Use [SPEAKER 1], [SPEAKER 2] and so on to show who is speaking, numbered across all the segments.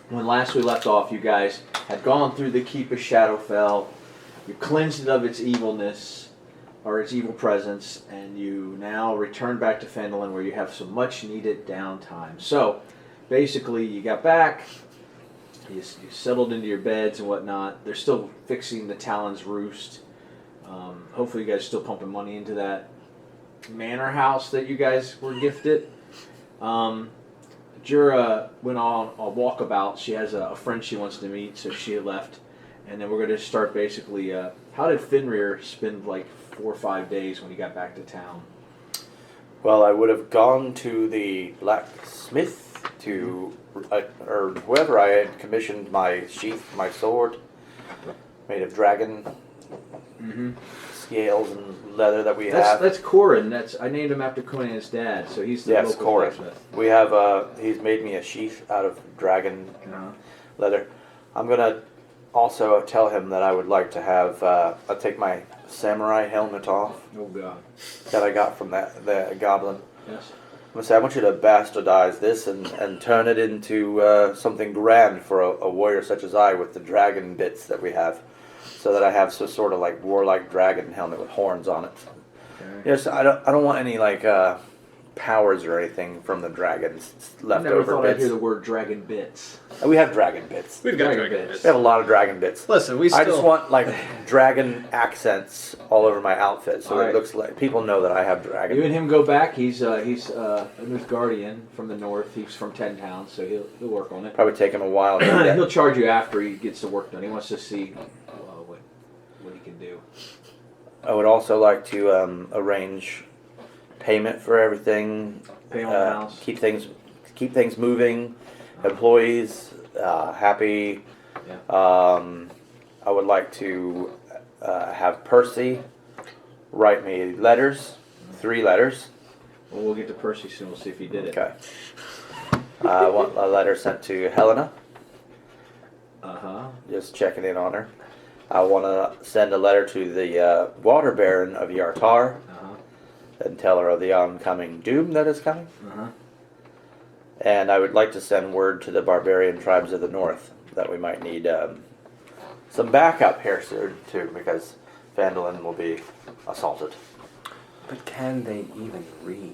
[SPEAKER 1] when last we left off, you guys had gone through the Keep of Shadowfell, you cleansed it of its evilness, or its evil presence, and you now return back to Phandalin where you have some much needed downtime. So, basically, you got back, you settled into your beds and whatnot. They're still fixing the Talon's Roost. Hopefully you guys are still pumping money into that manor house that you guys were gifted. Jura went on a walkabout. She has a friend she wants to meet, so she had left. And then we're going to start basically, how did Fenrir spend like 4 or 5 days when he got back to town?
[SPEAKER 2] Well, I would have gone to the blacksmith to, or whoever I had commissioned my sheath, my sword, made of dragon scales and leather that we have.
[SPEAKER 1] That's Corin. I named him after Conan's dad, so he's the local
[SPEAKER 2] Corin.
[SPEAKER 1] blacksmith.
[SPEAKER 2] We have, he's made me a sheath out of dragon leather. I'm going to also tell him that I would like to have, I'll take my samurai helmet off.
[SPEAKER 1] Oh, God.
[SPEAKER 2] That I got from the goblin.
[SPEAKER 1] Yes.
[SPEAKER 2] I'm going to say, I want you to bastardize this and turn it into something grand for a warrior such as I with the dragon bits that we have. So that I have some sort of like warlike dragon helmet with horns on it. Okay. Yes, I don't want any like powers or anything from the dragons left over.
[SPEAKER 1] I never thought I'd hear the word dragon bits.
[SPEAKER 2] We have dragon bits.
[SPEAKER 3] We've got dragon bits.
[SPEAKER 2] We have a lot of dragon bits.
[SPEAKER 3] Listen,
[SPEAKER 2] I just want like dragon accents all over my outfit, so it looks like people know that I have dragon.
[SPEAKER 1] You and him go back. He's a Guardian from the north. He's from 10 towns, so he'll work on it.
[SPEAKER 2] Probably take him a while.
[SPEAKER 1] He'll charge you after he gets the work done. He wants to see what he can do.
[SPEAKER 2] I would also like to arrange payment for everything.
[SPEAKER 1] Pay on the house.
[SPEAKER 2] Keep things moving. Employees happy.
[SPEAKER 1] Yeah.
[SPEAKER 2] I would like to have Percy write me letters, 3 letters.
[SPEAKER 1] Well, we'll get to Percy soon. We'll see if he did it.
[SPEAKER 2] Okay. I want a letter sent to Helena. Just checking in on her. I want to send a letter to the Water Baron of Yartar and tell her of the oncoming doom that is coming. And I would like to send word to the barbarian tribes of the north that we might need some backup here soon, too, because Phandalin will be assaulted.
[SPEAKER 4] But can they even read?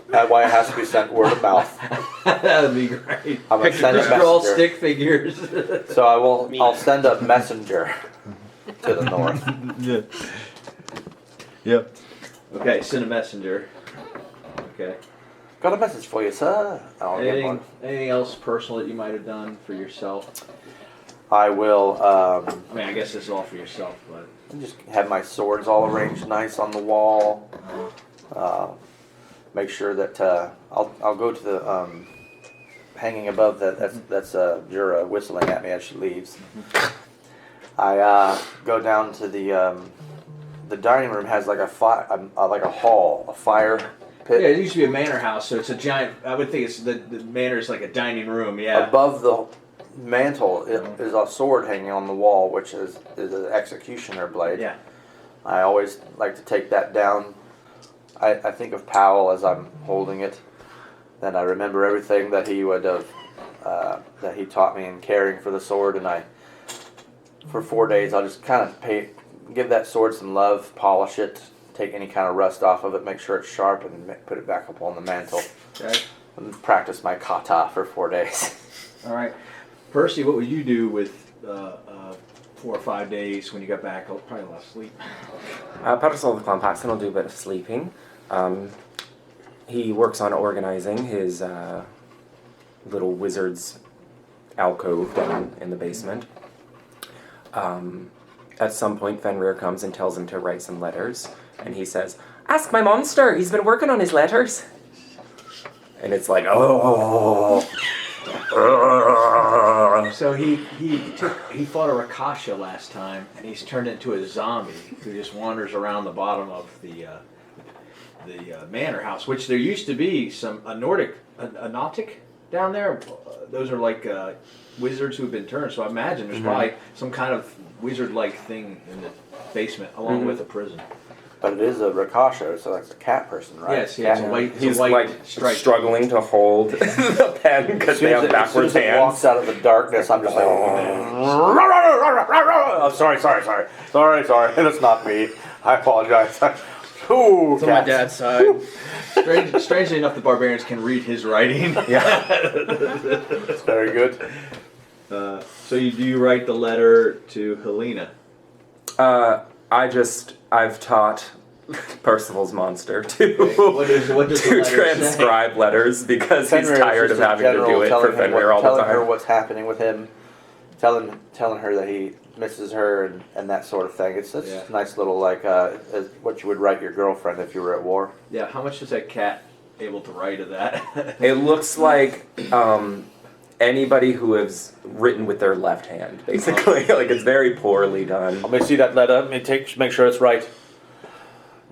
[SPEAKER 2] That's why it has to be sent word of mouth.
[SPEAKER 1] That'd be great.
[SPEAKER 2] I'm gonna send a
[SPEAKER 1] Just draw
[SPEAKER 2] messenger.
[SPEAKER 1] stick figures.
[SPEAKER 2] So I'll send a messenger to the north.
[SPEAKER 1] Yeah. Yep. Okay, send a messenger. Okay.
[SPEAKER 2] Got a message for you, sir. I'll get one.
[SPEAKER 1] Anything else personal that you might have done for yourself?
[SPEAKER 2] I will.
[SPEAKER 1] I mean, I guess this is all for yourself, but
[SPEAKER 2] Just have my swords all arranged nice on the wall. Make sure that I'll go to the hanging above that's Jura whistling at me as she leaves. I go down to the dining room has like a hall, a fire pit.
[SPEAKER 1] yeah, it used to be a manor house, so it's a giant. I would think it's the manor is like a dining room. Yeah.
[SPEAKER 2] Above the mantle is a sword hanging on the wall, which is an executioner blade.
[SPEAKER 1] Yeah.
[SPEAKER 2] I always like to take that down. I think of Powell as I'm holding it. Then I remember everything that he would have, that he taught me in caring for the sword. And for 4 days, I'll just kind of give that sword some love, polish it, take any kind of rust off of it, make sure it's sharp, and put it back up on the mantle.
[SPEAKER 1] Okay.
[SPEAKER 2] And practice my kata for 4 days.
[SPEAKER 1] All right. Percy, what would you do with 4 or 5 days when you got back? Probably a lot of sleep.
[SPEAKER 4] Patterson Paxton will do a bit of sleeping. He works on organizing his little wizard's alcove down in the basement. At some point, Fenrir comes and tells him to write some letters, and he says, "Ask my monster, he's been working on his letters." And it's like, oh.
[SPEAKER 1] So he fought a Rakasha last time, and he's turned into a zombie who just wanders around the bottom of the manor house, which there used to be a Nautic down there. Those are like wizards who've been turned. So I imagine there's probably some kind of wizard-like thing in the basement, along with a prison.
[SPEAKER 2] But it is a Rakasha, so that's a cat person, right?
[SPEAKER 1] Yes, yeah, it's a white,
[SPEAKER 4] He's
[SPEAKER 1] white
[SPEAKER 4] like
[SPEAKER 1] stripe.
[SPEAKER 4] struggling to hold the pen because they have backwards
[SPEAKER 2] as it walks
[SPEAKER 4] hands.
[SPEAKER 2] out of the darkness, I'm just like, oh, sorry. That's not me. I apologize. Ooh,
[SPEAKER 3] It's on my dad's side.
[SPEAKER 1] Strangely enough, the barbarians can read his writing.
[SPEAKER 4] Yeah.
[SPEAKER 2] It's very good.
[SPEAKER 1] So do you write the letter to Helena?
[SPEAKER 4] I've taught Percival's monster to
[SPEAKER 1] What does the letter
[SPEAKER 4] transcribe letters because he's
[SPEAKER 2] Fenrir is
[SPEAKER 4] tired of
[SPEAKER 2] just a
[SPEAKER 4] having to do
[SPEAKER 2] general
[SPEAKER 4] it for Fenrir all the
[SPEAKER 2] telling her
[SPEAKER 4] time.
[SPEAKER 2] what's happening with him, telling her that he misses her and that sort of thing. It's a nice little what you would write your girlfriend if you were at war.
[SPEAKER 1] Yeah, how much is that cat able to write of that?
[SPEAKER 4] It looks like anybody who has written with their left hand, basically. Like, it's very poorly done.
[SPEAKER 2] Let me see that letter. Let me make sure it's right.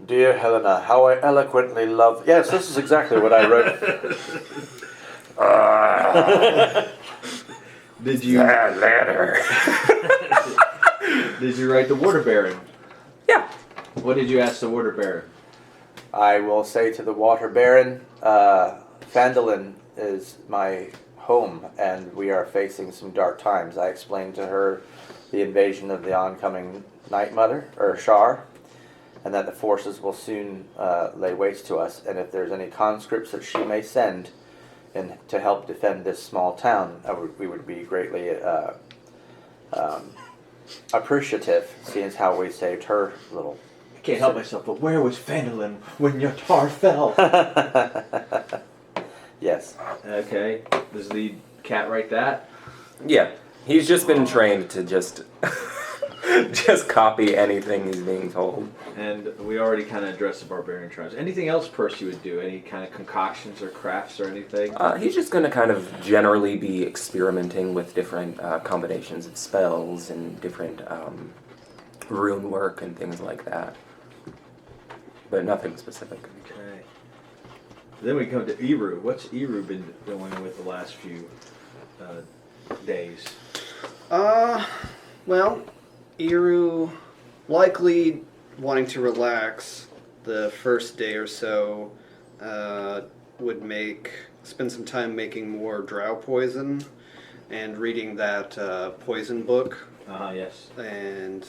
[SPEAKER 2] Dear Helena, how I eloquently love... Yes, this is exactly what I wrote.
[SPEAKER 1] Did you
[SPEAKER 4] That letter.
[SPEAKER 1] Did you write the Water Baron?
[SPEAKER 4] Yeah.
[SPEAKER 1] What did you ask the Water Baron?
[SPEAKER 2] I will say to the Water Baron, Phandalin is my home, and we are facing some dark times. I explained to her the invasion of the oncoming Night Mother, or Shar, and that the forces will soon lay waste to us, and if there's any conscripts that she may send in to help defend this small town, we would be greatly appreciative, seeing as how we saved her little...
[SPEAKER 1] I can't help myself, but where was Phandalin when your tar fell?
[SPEAKER 2] Yes.
[SPEAKER 1] Okay. Does the cat write that?
[SPEAKER 4] Yeah. He's just been trained to just copy anything he's being told.
[SPEAKER 1] And we already kind of addressed the barbarian tribes. Anything else Percy would do? Any kind of concoctions or crafts or anything?
[SPEAKER 4] He's just going to kind of generally be experimenting with different combinations of spells and different rune work and things like that. But nothing specific.
[SPEAKER 1] Okay. Then we come to Eru. What's Eru been doing with the last few days?
[SPEAKER 3] Well, Eru likely wanting to relax the first day or so would spend some time making more drow poison and reading that poison book.
[SPEAKER 1] Yes.
[SPEAKER 3] And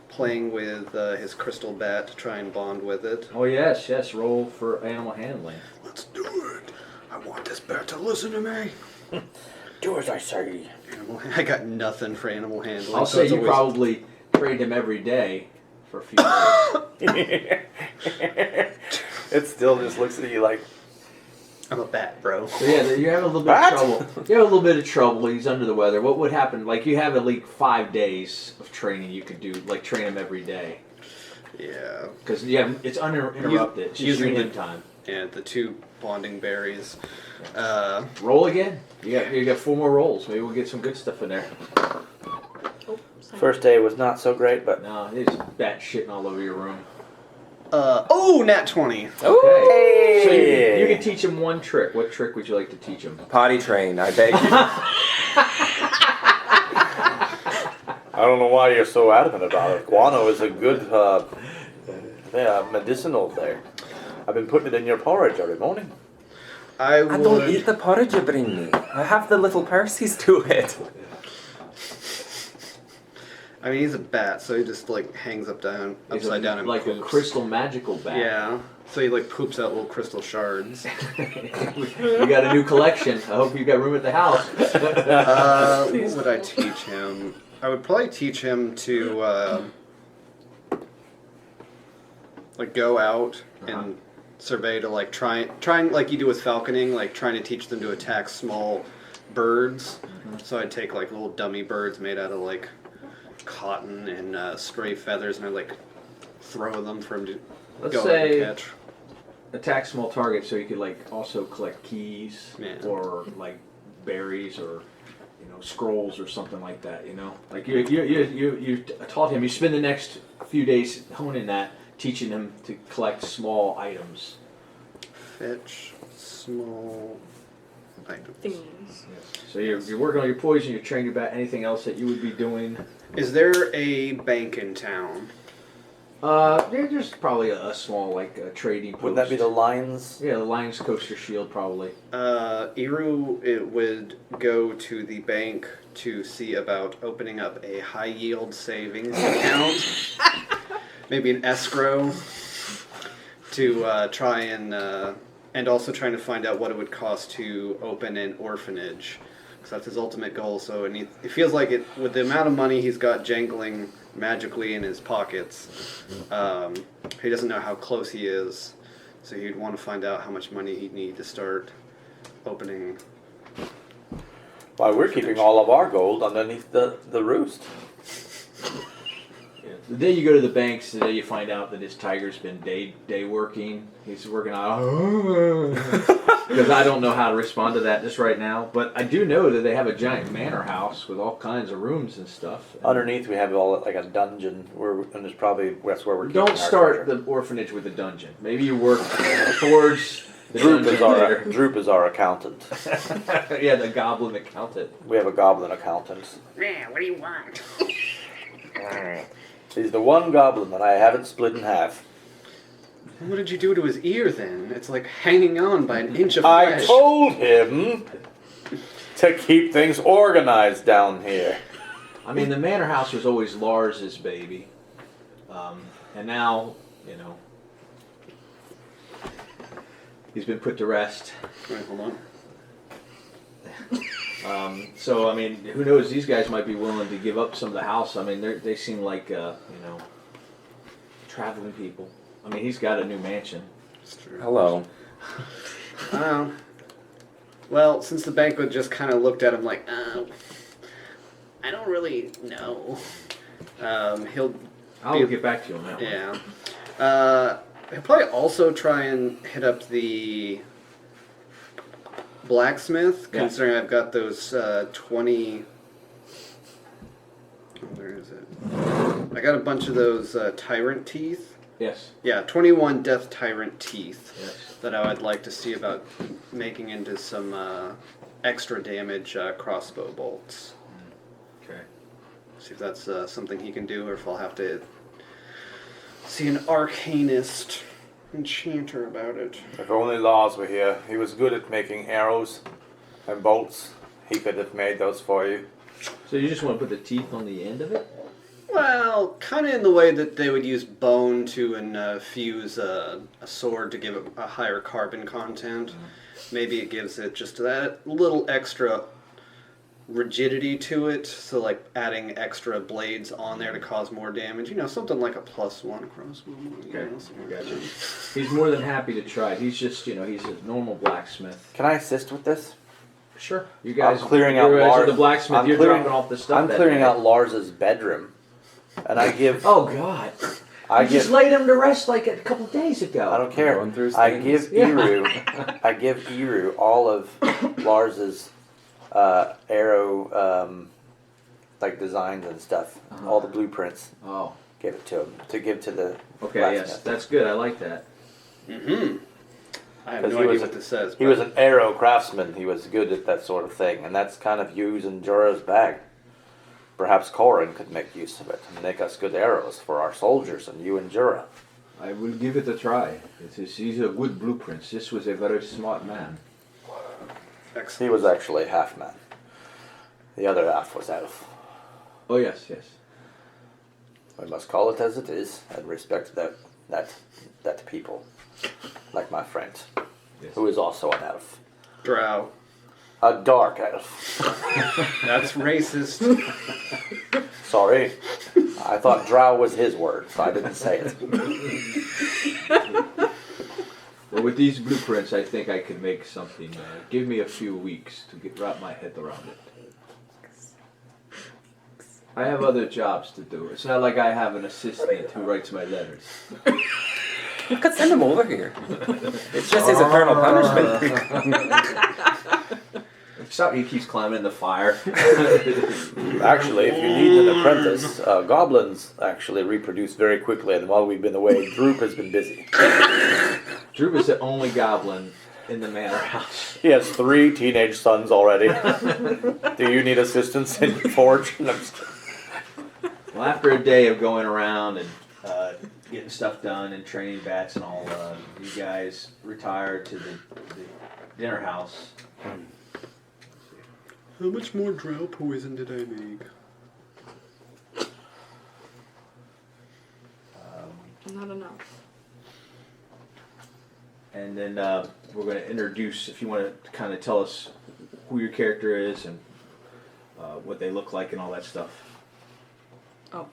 [SPEAKER 3] playing with his crystal bat to try and bond with it.
[SPEAKER 1] Oh, yes. Roll for animal handling.
[SPEAKER 3] Let's do it. I want this bat to listen to me.
[SPEAKER 2] Do as I say.
[SPEAKER 3] I got nothing for animal handling.
[SPEAKER 1] I'll say you probably trained him every day for a few days.
[SPEAKER 2] It still just looks at you like...
[SPEAKER 3] I'm a bat, bro.
[SPEAKER 1] So yeah, you have a little bit of trouble. You have a little bit of trouble. He's under the weather. What would happen? Like, you have at least 5 days of training you could do. Like, train him every day.
[SPEAKER 3] Yeah.
[SPEAKER 1] Because it's uninterrupted. It's just
[SPEAKER 3] using
[SPEAKER 1] training time.
[SPEAKER 3] Yeah, the 2 bonding berries.
[SPEAKER 1] Roll again. You got 4 more rolls. Maybe we'll get some good stuff in there.
[SPEAKER 2] First day was not so great, but...
[SPEAKER 1] No, he's bat shitting all over your room.
[SPEAKER 3] Nat 20.
[SPEAKER 1] Okay. So
[SPEAKER 2] Hey!
[SPEAKER 1] you can teach him one trick. What trick would you like to teach him?
[SPEAKER 4] Potty train, I beg you.
[SPEAKER 2] I don't know why you're so adamant about it. Guano is a good medicinal there. I've been putting it in your porridge every morning.
[SPEAKER 3] I
[SPEAKER 4] don't eat the porridge you bring me. I have the little Percy's do it.
[SPEAKER 3] I mean, he's a bat, so he just hangs upside down and
[SPEAKER 1] like
[SPEAKER 3] poops.
[SPEAKER 1] a crystal magical bat.
[SPEAKER 3] Yeah. So he poops out little crystal shards.
[SPEAKER 1] You got a new collection. I hope you got room at the house.
[SPEAKER 3] What would I teach him? I would probably teach him to go out and survey to trying like you do with falconing, trying to teach them to attack small birds. So I'd take little dummy birds made out of cotton and stray feathers, and I'd throw them for him to
[SPEAKER 1] Let's
[SPEAKER 3] go
[SPEAKER 1] say
[SPEAKER 3] and catch.
[SPEAKER 1] attack small targets, so you could also collect keys or berries or scrolls or something like that. You taught him. You spend the next few days honing that, teaching him to collect small items.
[SPEAKER 3] Fetch small items.
[SPEAKER 5] Things.
[SPEAKER 1] So you're working on your poison. You're training about anything else that you would be doing.
[SPEAKER 3] Is there a bank in town?
[SPEAKER 1] They're just probably a small, like, trading post.
[SPEAKER 2] Would that be the Lions?
[SPEAKER 1] Yeah, the Lion's Coaster Shield, probably.
[SPEAKER 3] Iru it would go to the bank to see about opening up a high yield savings account, maybe an escrow, to try and also trying to find out what it would cost to open an orphanage, because that's his ultimate goal. So it feels like it with the amount of money he's got jangling magically in his pockets, he doesn't know how close he is, so he'd want to find out how much money he'd need to start opening.
[SPEAKER 2] Why, we're keeping all of our gold underneath the roost.
[SPEAKER 1] Yeah. The day you go to the banks, the day you find out that his tiger's been day working. He's working on because I don't know how to respond to that just right now. But I do know that they have a giant manor house with all kinds of rooms and stuff.
[SPEAKER 2] Underneath we have all like a dungeon, and there's probably that's where we're keeping
[SPEAKER 1] Don't
[SPEAKER 2] our
[SPEAKER 1] start
[SPEAKER 2] treasure.
[SPEAKER 1] the orphanage with a dungeon. Maybe you work towards the
[SPEAKER 2] Droop
[SPEAKER 1] dungeon later.
[SPEAKER 2] Droop is our accountant.
[SPEAKER 1] Yeah, the goblin accountant.
[SPEAKER 2] We have a goblin accountant.
[SPEAKER 5] Yeah, what do you want?
[SPEAKER 2] He's the one goblin that I haven't split in half.
[SPEAKER 3] What did you do to his ear then? It's like hanging on by an inch of
[SPEAKER 2] I
[SPEAKER 3] flesh.
[SPEAKER 2] told him to keep things organized down here.
[SPEAKER 1] I mean, the manor house was always Lars's baby, and now, you know, he's been put to rest.
[SPEAKER 3] Wait, hold on.
[SPEAKER 1] So I mean, who knows? These guys might be willing to give up some of the house. I mean, they seem like you know, traveling people. I mean, he's got a new mansion.
[SPEAKER 3] It's true.
[SPEAKER 4] Hello.
[SPEAKER 3] Well, since the bank would just kind of looked at him like, I don't really know.
[SPEAKER 1] I'll get back to you on that one.
[SPEAKER 3] Yeah. He'll probably also try and hit up the blacksmith,
[SPEAKER 1] Yeah.
[SPEAKER 3] considering I've got those 20... Where is it? I got a bunch of those tyrant teeth.
[SPEAKER 1] Yes.
[SPEAKER 3] Yeah, 21 death tyrant teeth
[SPEAKER 1] Yes.
[SPEAKER 3] that I would like to see about making into some extra damage crossbow bolts.
[SPEAKER 1] Okay.
[SPEAKER 3] See if that's something he can do, or if I'll have to see an arcanist enchanter about it.
[SPEAKER 2] If only Lars were here. He was good at making arrows and bolts. He could have made those for you.
[SPEAKER 1] So you just want to put the teeth on the end of it?
[SPEAKER 3] Well, kind of in the way that they would use bone to infuse a sword to give it a higher carbon content. Maybe it gives it just that little extra rigidity to it, so like adding extra blades on there to cause more damage. You know, something like a +1 crossbow.
[SPEAKER 1] Okay. Gotcha. He's more than happy to try. He's just, you know, he's a normal blacksmith.
[SPEAKER 2] Can I assist with this?
[SPEAKER 1] Sure. You guys,
[SPEAKER 2] I'm clearing out
[SPEAKER 1] you guys are
[SPEAKER 2] Lars.
[SPEAKER 1] the blacksmith. You're dropping off the stuff.
[SPEAKER 2] I'm
[SPEAKER 1] that
[SPEAKER 2] clearing
[SPEAKER 1] day.
[SPEAKER 2] out Lars's bedroom, and I give.
[SPEAKER 1] Oh God!
[SPEAKER 2] I
[SPEAKER 1] You just
[SPEAKER 2] give.
[SPEAKER 1] laid him to rest like a couple days ago.
[SPEAKER 2] I don't care.
[SPEAKER 4] Going through his
[SPEAKER 2] I
[SPEAKER 4] things.
[SPEAKER 2] give
[SPEAKER 1] Yeah.
[SPEAKER 2] Iru. I give Iru all of Lars's arrow like designs and stuff, all the blueprints.
[SPEAKER 1] Oh,
[SPEAKER 2] Give it to him to give to the.
[SPEAKER 1] okay.
[SPEAKER 2] blacksmith.
[SPEAKER 1] Yes, that's good. I like that.
[SPEAKER 3] Mm-hmm. I have
[SPEAKER 2] 'Cause
[SPEAKER 3] no
[SPEAKER 2] he
[SPEAKER 3] idea
[SPEAKER 2] was
[SPEAKER 3] what this says.
[SPEAKER 2] He was an arrow craftsman. He was good at that sort of thing, and that's kind of used in Jorah's bag. Perhaps Corin could make use of it and make us good arrows for our soldiers and you and Jorah.
[SPEAKER 1] I will give it a try. These are good blueprints. This was a very smart man.
[SPEAKER 3] Excellent.
[SPEAKER 2] He was actually half man. The other half was elf.
[SPEAKER 1] Oh yes, yes.
[SPEAKER 2] We must call it as it is and respect that people, like my friend,
[SPEAKER 1] Yes.
[SPEAKER 2] who is also an elf,
[SPEAKER 3] Drow.
[SPEAKER 2] a dark elf.
[SPEAKER 3] That's racist.
[SPEAKER 2] Sorry, I thought drow was his word, so I didn't say it.
[SPEAKER 1] Well, with these blueprints, I think I can make something. Give me a few weeks to wrap my head around it. I have other jobs to do. It's not like I have an assistant who writes my letters.
[SPEAKER 4] You could send him over here. It's just his eternal punishment.
[SPEAKER 1] Stop! He keeps climbing the fire.
[SPEAKER 2] Actually, if you need an apprentice, goblins actually reproduce very quickly, and while we've been away, Droop has been busy.
[SPEAKER 1] Droop is the only goblin in the manor house.
[SPEAKER 2] He has 3 teenage sons already. Do you need assistance in Forge? No, I'm just kidding.
[SPEAKER 1] Well, after a day of going around and getting stuff done and training bats and all, you guys retire to the dinner house.
[SPEAKER 3] How much more drow poison did I make?
[SPEAKER 5] Not enough.
[SPEAKER 1] And then we're going to introduce, if you want to kind of tell us who your character is and what they look like and all that stuff.
[SPEAKER 5] Oh.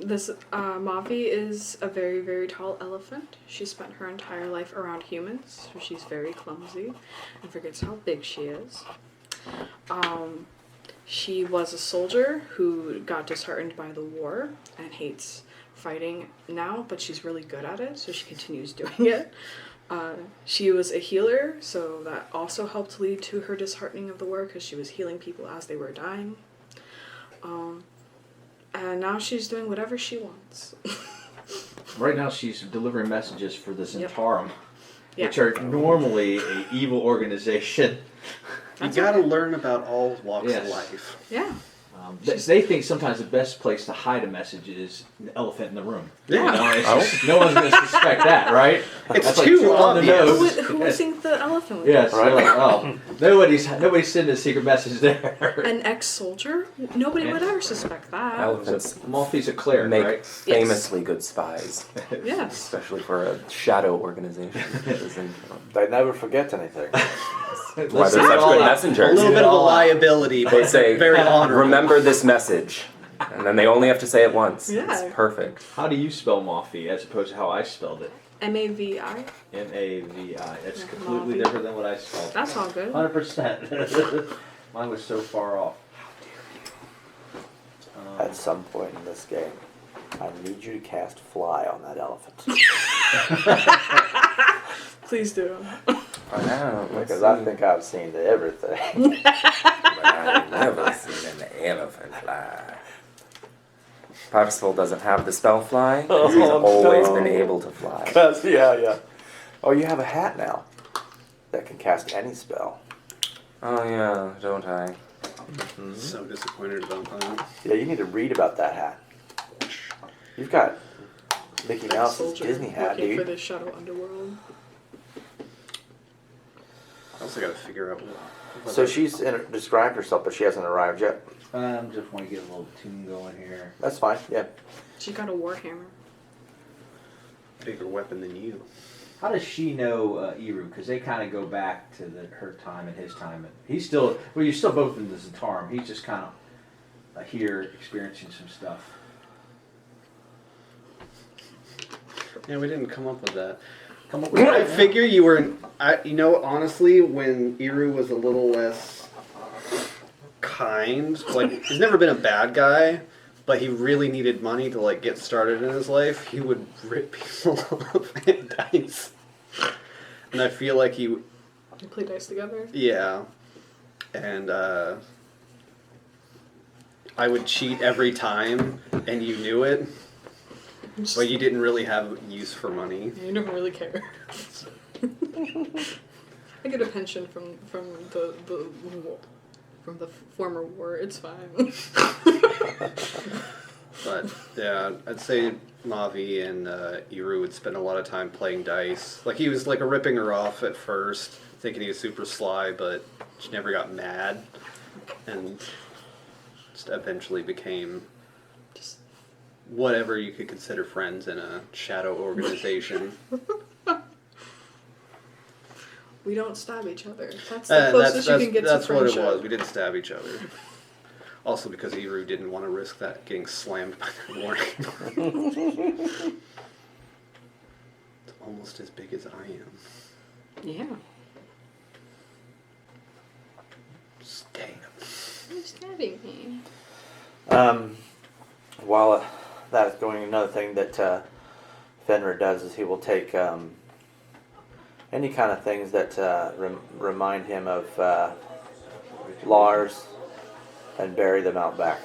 [SPEAKER 5] This Mavi is a very, very tall elephant. She spent her entire life around humans, so she's very clumsy and forgets how big she is. She was a soldier who got disheartened by the war and hates fighting now, but she's really good at it, so she continues doing it. She was a healer, so that also helped lead to her disheartening of the war because she was healing people as they were dying. And now she's doing whatever she wants.
[SPEAKER 1] Right now she's delivering messages for the Zhentarim,
[SPEAKER 5] Yeah.
[SPEAKER 1] which are normally an evil organization.
[SPEAKER 3] You gotta learn about all walks
[SPEAKER 1] Yes.
[SPEAKER 3] of life.
[SPEAKER 5] Yeah.
[SPEAKER 1] They think sometimes the best place to hide a message is the elephant in the room.
[SPEAKER 3] Yeah.
[SPEAKER 1] You know, it's just, no one's going to suspect that, right?
[SPEAKER 3] It's
[SPEAKER 1] That's like
[SPEAKER 3] too
[SPEAKER 1] on the
[SPEAKER 3] obvious.
[SPEAKER 1] nose.
[SPEAKER 5] Who would think the elephant would
[SPEAKER 1] Yes,
[SPEAKER 2] Right.
[SPEAKER 1] they're like, oh, nobody's sending a secret message there.
[SPEAKER 5] An ex-soldier? Nobody would ever suspect that.
[SPEAKER 4] Elephants
[SPEAKER 1] Malthy's a cleric,
[SPEAKER 4] make
[SPEAKER 1] right?
[SPEAKER 4] famously good spies,
[SPEAKER 5] Yes.
[SPEAKER 4] especially for a shadow organization.
[SPEAKER 2] They never forget anything.
[SPEAKER 4] Why
[SPEAKER 1] Let's
[SPEAKER 4] they're
[SPEAKER 1] see it
[SPEAKER 4] such
[SPEAKER 1] all
[SPEAKER 4] good
[SPEAKER 1] out.
[SPEAKER 3] A
[SPEAKER 4] messengers.
[SPEAKER 3] little bit of a liability,
[SPEAKER 4] They
[SPEAKER 3] but
[SPEAKER 4] say,
[SPEAKER 3] very honorable.
[SPEAKER 4] remember this message. And then they only have to say it once.
[SPEAKER 5] Yeah.
[SPEAKER 4] It's perfect.
[SPEAKER 1] How do you spell Malthy as opposed to how I spelled it?
[SPEAKER 5] M-A-V-I?
[SPEAKER 1] M-A-V-I. That's
[SPEAKER 5] Yeah,
[SPEAKER 1] completely
[SPEAKER 5] Malthy.
[SPEAKER 1] different than what I spelled.
[SPEAKER 5] That's all good.
[SPEAKER 1] 100%. Mine was so far off.
[SPEAKER 2] At some point in this game, I need you to cast fly on that elephant.
[SPEAKER 5] Please do.
[SPEAKER 2] Because I think I've seen everything.
[SPEAKER 4] But I've never seen an elephant fly. Parcel doesn't have the spell fly because he's
[SPEAKER 2] Oh,
[SPEAKER 4] always
[SPEAKER 2] no.
[SPEAKER 4] been able to fly.
[SPEAKER 2] Yeah. Oh, you have a hat now that can cast any spell.
[SPEAKER 4] Oh yeah, don't I?
[SPEAKER 3] So disappointed about that.
[SPEAKER 2] Yeah, you need to read about that hat. You've got Mickey Mouse's
[SPEAKER 5] Ex-soldier
[SPEAKER 2] Disney hat,
[SPEAKER 5] working for
[SPEAKER 2] dude.
[SPEAKER 5] the shadow underworld.
[SPEAKER 3] I also gotta figure out what
[SPEAKER 2] So she's described herself, but she hasn't arrived yet.
[SPEAKER 1] Just want to get a little tune going here.
[SPEAKER 2] That's fine. Yeah.
[SPEAKER 5] She got a warhammer.
[SPEAKER 3] bigger weapon than you.
[SPEAKER 1] How does she know Eru? Because they kind of go back to her time and his time. And he's still, well, you're still both in the Zhentarim. He's just kind of here experiencing some stuff.
[SPEAKER 3] Yeah, we didn't come up with that. I figure you were honestly, when Eru was a little less kind, like, he's never been a bad guy, but he really needed money to, like, get started in his life, he would rip people off and dice. And I feel like
[SPEAKER 5] You play dice together?
[SPEAKER 3] yeah. And, I would cheat every time, and you knew it, but you didn't really have use for money.
[SPEAKER 5] You don't really care. I get a pension from the former war. It's fine.
[SPEAKER 3] But yeah, I'd say Mavi and Eru would spend a lot of time playing dice. Like, he was like ripping her off at first, thinking he was super sly, but she never got mad, and just eventually became
[SPEAKER 5] Just
[SPEAKER 3] whatever you could consider friends in a shadow organization.
[SPEAKER 5] we don't stab each other. That's the closest you can get to
[SPEAKER 3] that's what
[SPEAKER 5] friendship.
[SPEAKER 3] it was. We didn't stab each other. Also because Eru didn't want to risk that getting slammed by that warning. It's almost as big as I am.
[SPEAKER 5] Yeah.
[SPEAKER 3] Stab.
[SPEAKER 5] You're stabbing me.
[SPEAKER 2] While that is going, another thing that Fenrir does is he will take any kind of things that remind him of Lars and bury them out back.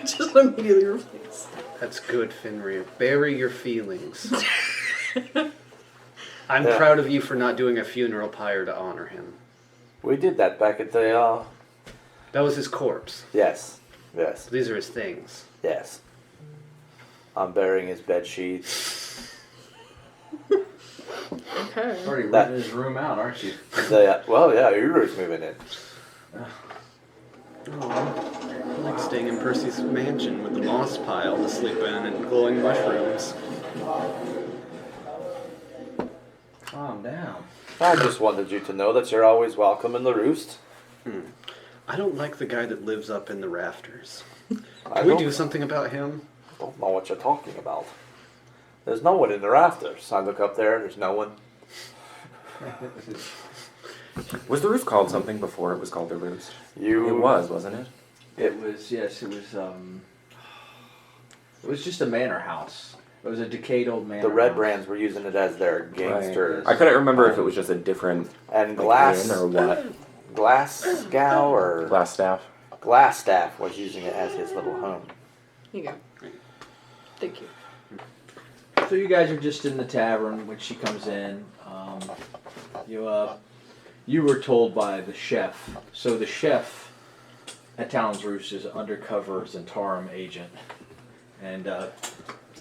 [SPEAKER 5] Just immediately replace.
[SPEAKER 3] That's good, Fenrir. Bury your feelings. I'm
[SPEAKER 2] Yeah.
[SPEAKER 3] proud of you for not doing a funeral pyre to honor him.
[SPEAKER 2] We did that back at the.
[SPEAKER 3] That was his corpse.
[SPEAKER 2] Yes.
[SPEAKER 3] These are his things.
[SPEAKER 2] Yes. I'm burying his bed sheets.
[SPEAKER 5] Okay.
[SPEAKER 1] Already
[SPEAKER 2] That-
[SPEAKER 1] renting his room out, aren't you?
[SPEAKER 2] Well, yeah, Uru's moving in.
[SPEAKER 3] Oh, I like staying in Percy's mansion with the moss pile to sleep in and glowing mushrooms.
[SPEAKER 1] Calm down.
[SPEAKER 2] I just wanted you to know that you're always welcome in the roost.
[SPEAKER 3] I don't like the guy that lives up in the rafters.
[SPEAKER 2] I
[SPEAKER 3] Can we
[SPEAKER 2] don't-
[SPEAKER 3] do something about him?
[SPEAKER 2] Don't know what you're talking about. There's no one in the rafters. I look up there, there's no one.
[SPEAKER 4] Was the roost called something before it was called the roost?
[SPEAKER 2] You.
[SPEAKER 4] It was, wasn't it?
[SPEAKER 1] It was, yes, it was just a manor house. It was a decayed old manor
[SPEAKER 2] The Red
[SPEAKER 1] house.
[SPEAKER 2] Brands were using it as their gangster.
[SPEAKER 4] I couldn't remember if it was just a different
[SPEAKER 2] And
[SPEAKER 4] like,
[SPEAKER 2] Glass.
[SPEAKER 4] inn or what.
[SPEAKER 2] Glasgow or
[SPEAKER 4] Glass staff.
[SPEAKER 2] Glassstaff was using it as his little home.
[SPEAKER 5] Here you go. Thank you.
[SPEAKER 1] So you guys are just in the tavern when she comes in. You were told by the chef. So the chef at Talon Roost is an undercover Zhentarim agent, and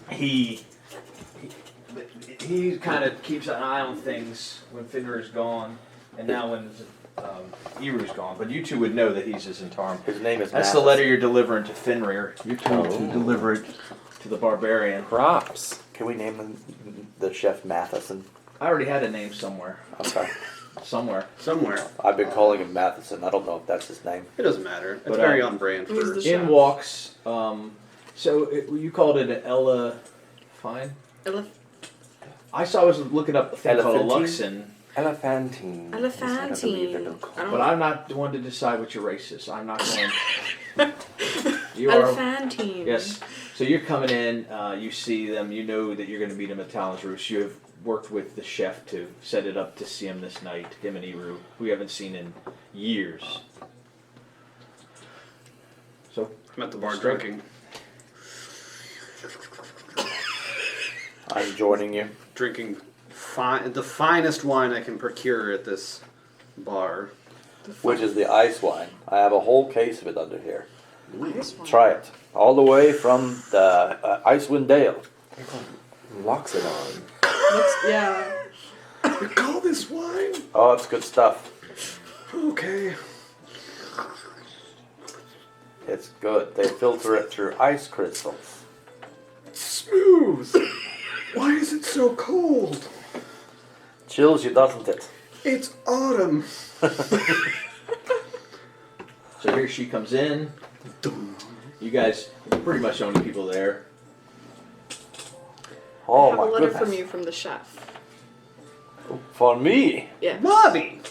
[SPEAKER 1] he kind of keeps an eye on things when Fenrir is gone, and now when Iru's gone. But you two would know that he's a Zhentarim.
[SPEAKER 2] His name is
[SPEAKER 1] That's
[SPEAKER 2] Mathis.
[SPEAKER 1] the letter you're delivering to Fenrir. You're told to deliver it to the barbarian.
[SPEAKER 4] Props.
[SPEAKER 2] Can we name the chef Matheson?
[SPEAKER 1] I already had a name somewhere.
[SPEAKER 2] Okay.
[SPEAKER 1] Somewhere.
[SPEAKER 3] Somewhere.
[SPEAKER 2] I've been calling him Matheson. I don't know if that's his name.
[SPEAKER 3] It doesn't matter. It's
[SPEAKER 1] But,
[SPEAKER 3] very on brand
[SPEAKER 5] who's
[SPEAKER 3] for...
[SPEAKER 5] the chef?
[SPEAKER 1] In walks, you called it an Ella Fine? I was looking up a thing called a
[SPEAKER 2] Elephantine?
[SPEAKER 1] Luxon,
[SPEAKER 4] Elephantine.
[SPEAKER 5] Elephantine.
[SPEAKER 1] but I'm not the one to decide what your race is. I'm not going. You are.
[SPEAKER 5] Elephantine.
[SPEAKER 1] Yes. So you're coming in, you see them, you know that you're going to meet them at Talon Roost. You have worked with the chef to set it up to see him this night, him and Iru, who you haven't seen in years. So,
[SPEAKER 3] I'm at the bar
[SPEAKER 1] Start.
[SPEAKER 3] drinking.
[SPEAKER 2] I'm joining you.
[SPEAKER 3] Drinking the finest wine I can procure at this bar.
[SPEAKER 2] Which is the ice wine. I have a whole case of it under here.
[SPEAKER 5] Nice one.
[SPEAKER 2] Try it. All the way from the Icewind Dale.
[SPEAKER 4] Locks it on.
[SPEAKER 5] Yeah.
[SPEAKER 3] You call this wine?
[SPEAKER 2] Oh, it's good stuff.
[SPEAKER 3] Okay.
[SPEAKER 2] It's good. They filter it through ice crystals.
[SPEAKER 3] Smooth. Why is it so cold?
[SPEAKER 2] Chills you, doesn't it?
[SPEAKER 3] It's autumn.
[SPEAKER 1] so here she comes in. You guys are pretty much the only people there.
[SPEAKER 2] Oh
[SPEAKER 5] I have
[SPEAKER 2] my
[SPEAKER 5] a letter
[SPEAKER 2] goodness.
[SPEAKER 5] from you from the chef.
[SPEAKER 2] For me?
[SPEAKER 5] Yes.
[SPEAKER 3] Bobby!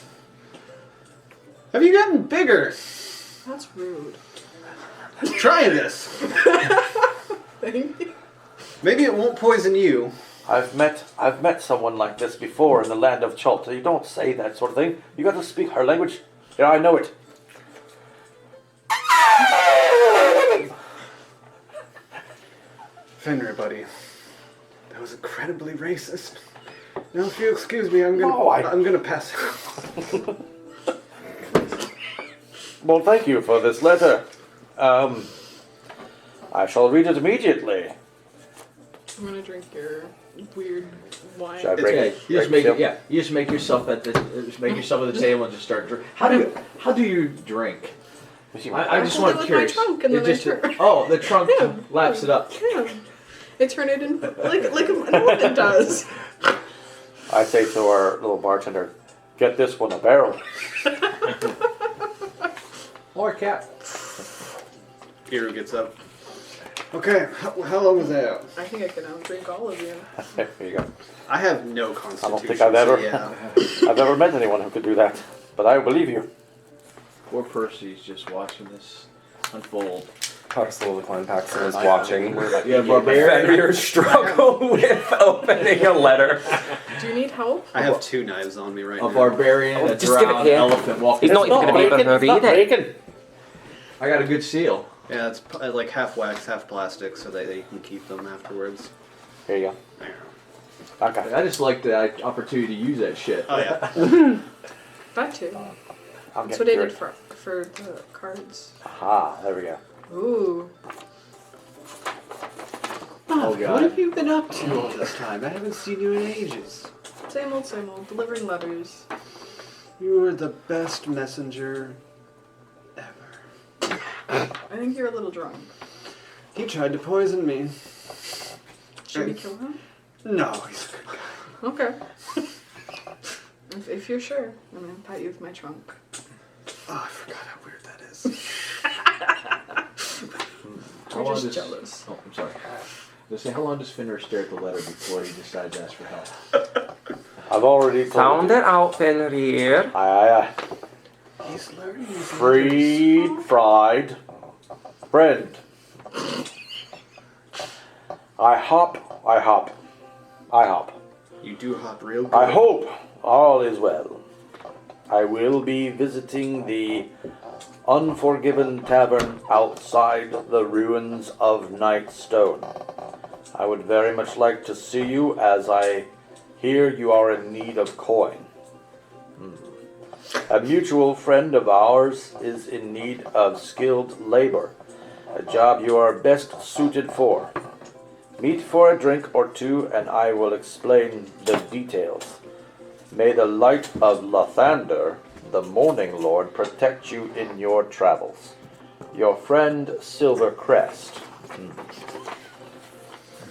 [SPEAKER 3] Have you gotten bigger?
[SPEAKER 5] That's rude.
[SPEAKER 3] Try this.
[SPEAKER 5] Thank you.
[SPEAKER 3] Maybe it won't poison you.
[SPEAKER 2] I've met someone like this before in the land of Chult. You don't say that sort of thing. You got to speak her language. Yeah, I know it.
[SPEAKER 3] Fenrir, buddy. That was incredibly racist. Now, if you excuse me, I'm
[SPEAKER 2] No,
[SPEAKER 3] gonna pass.
[SPEAKER 2] Well, thank you for this letter. I shall read it immediately.
[SPEAKER 5] I'm gonna drink your weird wine.
[SPEAKER 2] Should I
[SPEAKER 1] It's
[SPEAKER 2] break
[SPEAKER 1] okay.
[SPEAKER 2] it?
[SPEAKER 1] You just
[SPEAKER 2] Break
[SPEAKER 1] make
[SPEAKER 2] it?
[SPEAKER 1] yeah. You just make yourself at the table and just start drinking. How do you drink? I just
[SPEAKER 5] hold
[SPEAKER 1] want
[SPEAKER 5] it with my
[SPEAKER 1] curious.
[SPEAKER 5] trunk and
[SPEAKER 1] It
[SPEAKER 5] then I
[SPEAKER 1] just-
[SPEAKER 5] turn-
[SPEAKER 1] oh, the trunk
[SPEAKER 5] Yeah.
[SPEAKER 1] laps it up.
[SPEAKER 5] Yeah. I turn it in like an elephant does.
[SPEAKER 2] I say to our little bartender, get this one a barrel.
[SPEAKER 1] Or a cat.
[SPEAKER 3] Hero gets up. Okay, how long was that?
[SPEAKER 5] I think I can outdrink all of you.
[SPEAKER 2] There you go.
[SPEAKER 3] I have no constitution.
[SPEAKER 2] I don't think I've ever,
[SPEAKER 3] so yeah.
[SPEAKER 2] I've never met anyone who could do that. But I believe you.
[SPEAKER 1] Poor Percy's just watching this unfold.
[SPEAKER 4] Parcel of the Clan Paxton is watching.
[SPEAKER 1] Yeah, barbarian.
[SPEAKER 4] Fenrir struggle with opening a letter.
[SPEAKER 5] Do you need help?
[SPEAKER 3] I have 2 knives on me right
[SPEAKER 1] A
[SPEAKER 3] now.
[SPEAKER 1] barbarian,
[SPEAKER 4] Oh,
[SPEAKER 1] a
[SPEAKER 4] just give it
[SPEAKER 1] drowned
[SPEAKER 4] here.
[SPEAKER 1] elephant walking.
[SPEAKER 4] He's not even going to be able to move either.
[SPEAKER 2] Bacon.
[SPEAKER 1] I got a good seal.
[SPEAKER 3] Yeah, it's like half wax, half plastic, so that you can keep them afterwards.
[SPEAKER 2] Here you
[SPEAKER 3] There.
[SPEAKER 2] go. Okay.
[SPEAKER 1] I just like the opportunity to use that shit.
[SPEAKER 3] Oh yeah.
[SPEAKER 5] That too.
[SPEAKER 2] I'm
[SPEAKER 5] That's
[SPEAKER 2] getting
[SPEAKER 5] what I did
[SPEAKER 2] through
[SPEAKER 5] for the cards.
[SPEAKER 2] it. Aha, there we go.
[SPEAKER 5] Ooh.
[SPEAKER 1] Oh
[SPEAKER 3] What
[SPEAKER 1] god.
[SPEAKER 3] have you been up to all this time? I haven't seen you in ages.
[SPEAKER 5] Same old, delivering letters.
[SPEAKER 3] You were the best messenger ever.
[SPEAKER 5] I think you're a little drunk.
[SPEAKER 3] He tried to poison me.
[SPEAKER 5] Should we kill him?
[SPEAKER 3] No, he's a good guy.
[SPEAKER 5] Okay. if you're sure, I'm gonna pat you with my trunk.
[SPEAKER 3] Oh, I forgot how weird that is.
[SPEAKER 1] How
[SPEAKER 5] You're
[SPEAKER 1] long
[SPEAKER 5] just
[SPEAKER 1] does-
[SPEAKER 5] jealous.
[SPEAKER 1] Oh, I'm sorry. Let's say, how long does Fenrir stare at the letter before he decides to ask for help?
[SPEAKER 2] I've already told
[SPEAKER 4] Found
[SPEAKER 2] you.
[SPEAKER 4] it out, Fenrir.
[SPEAKER 2] Aye.
[SPEAKER 3] He's learning his
[SPEAKER 2] Freed, fried, friend. I hop.
[SPEAKER 3] You do hop real good.
[SPEAKER 2] I hope all is well. I will be visiting the Unforgiven Tavern outside the ruins of Nightstone. I would very much like to see you, as I hear you are in need of coin. A mutual friend of ours is in need of skilled labor, a job you are best suited for. Meet for a drink or two, and I will explain the details. May the light of Lathander, the Morning Lord, protect you in your travels. Your friend Silvercrest.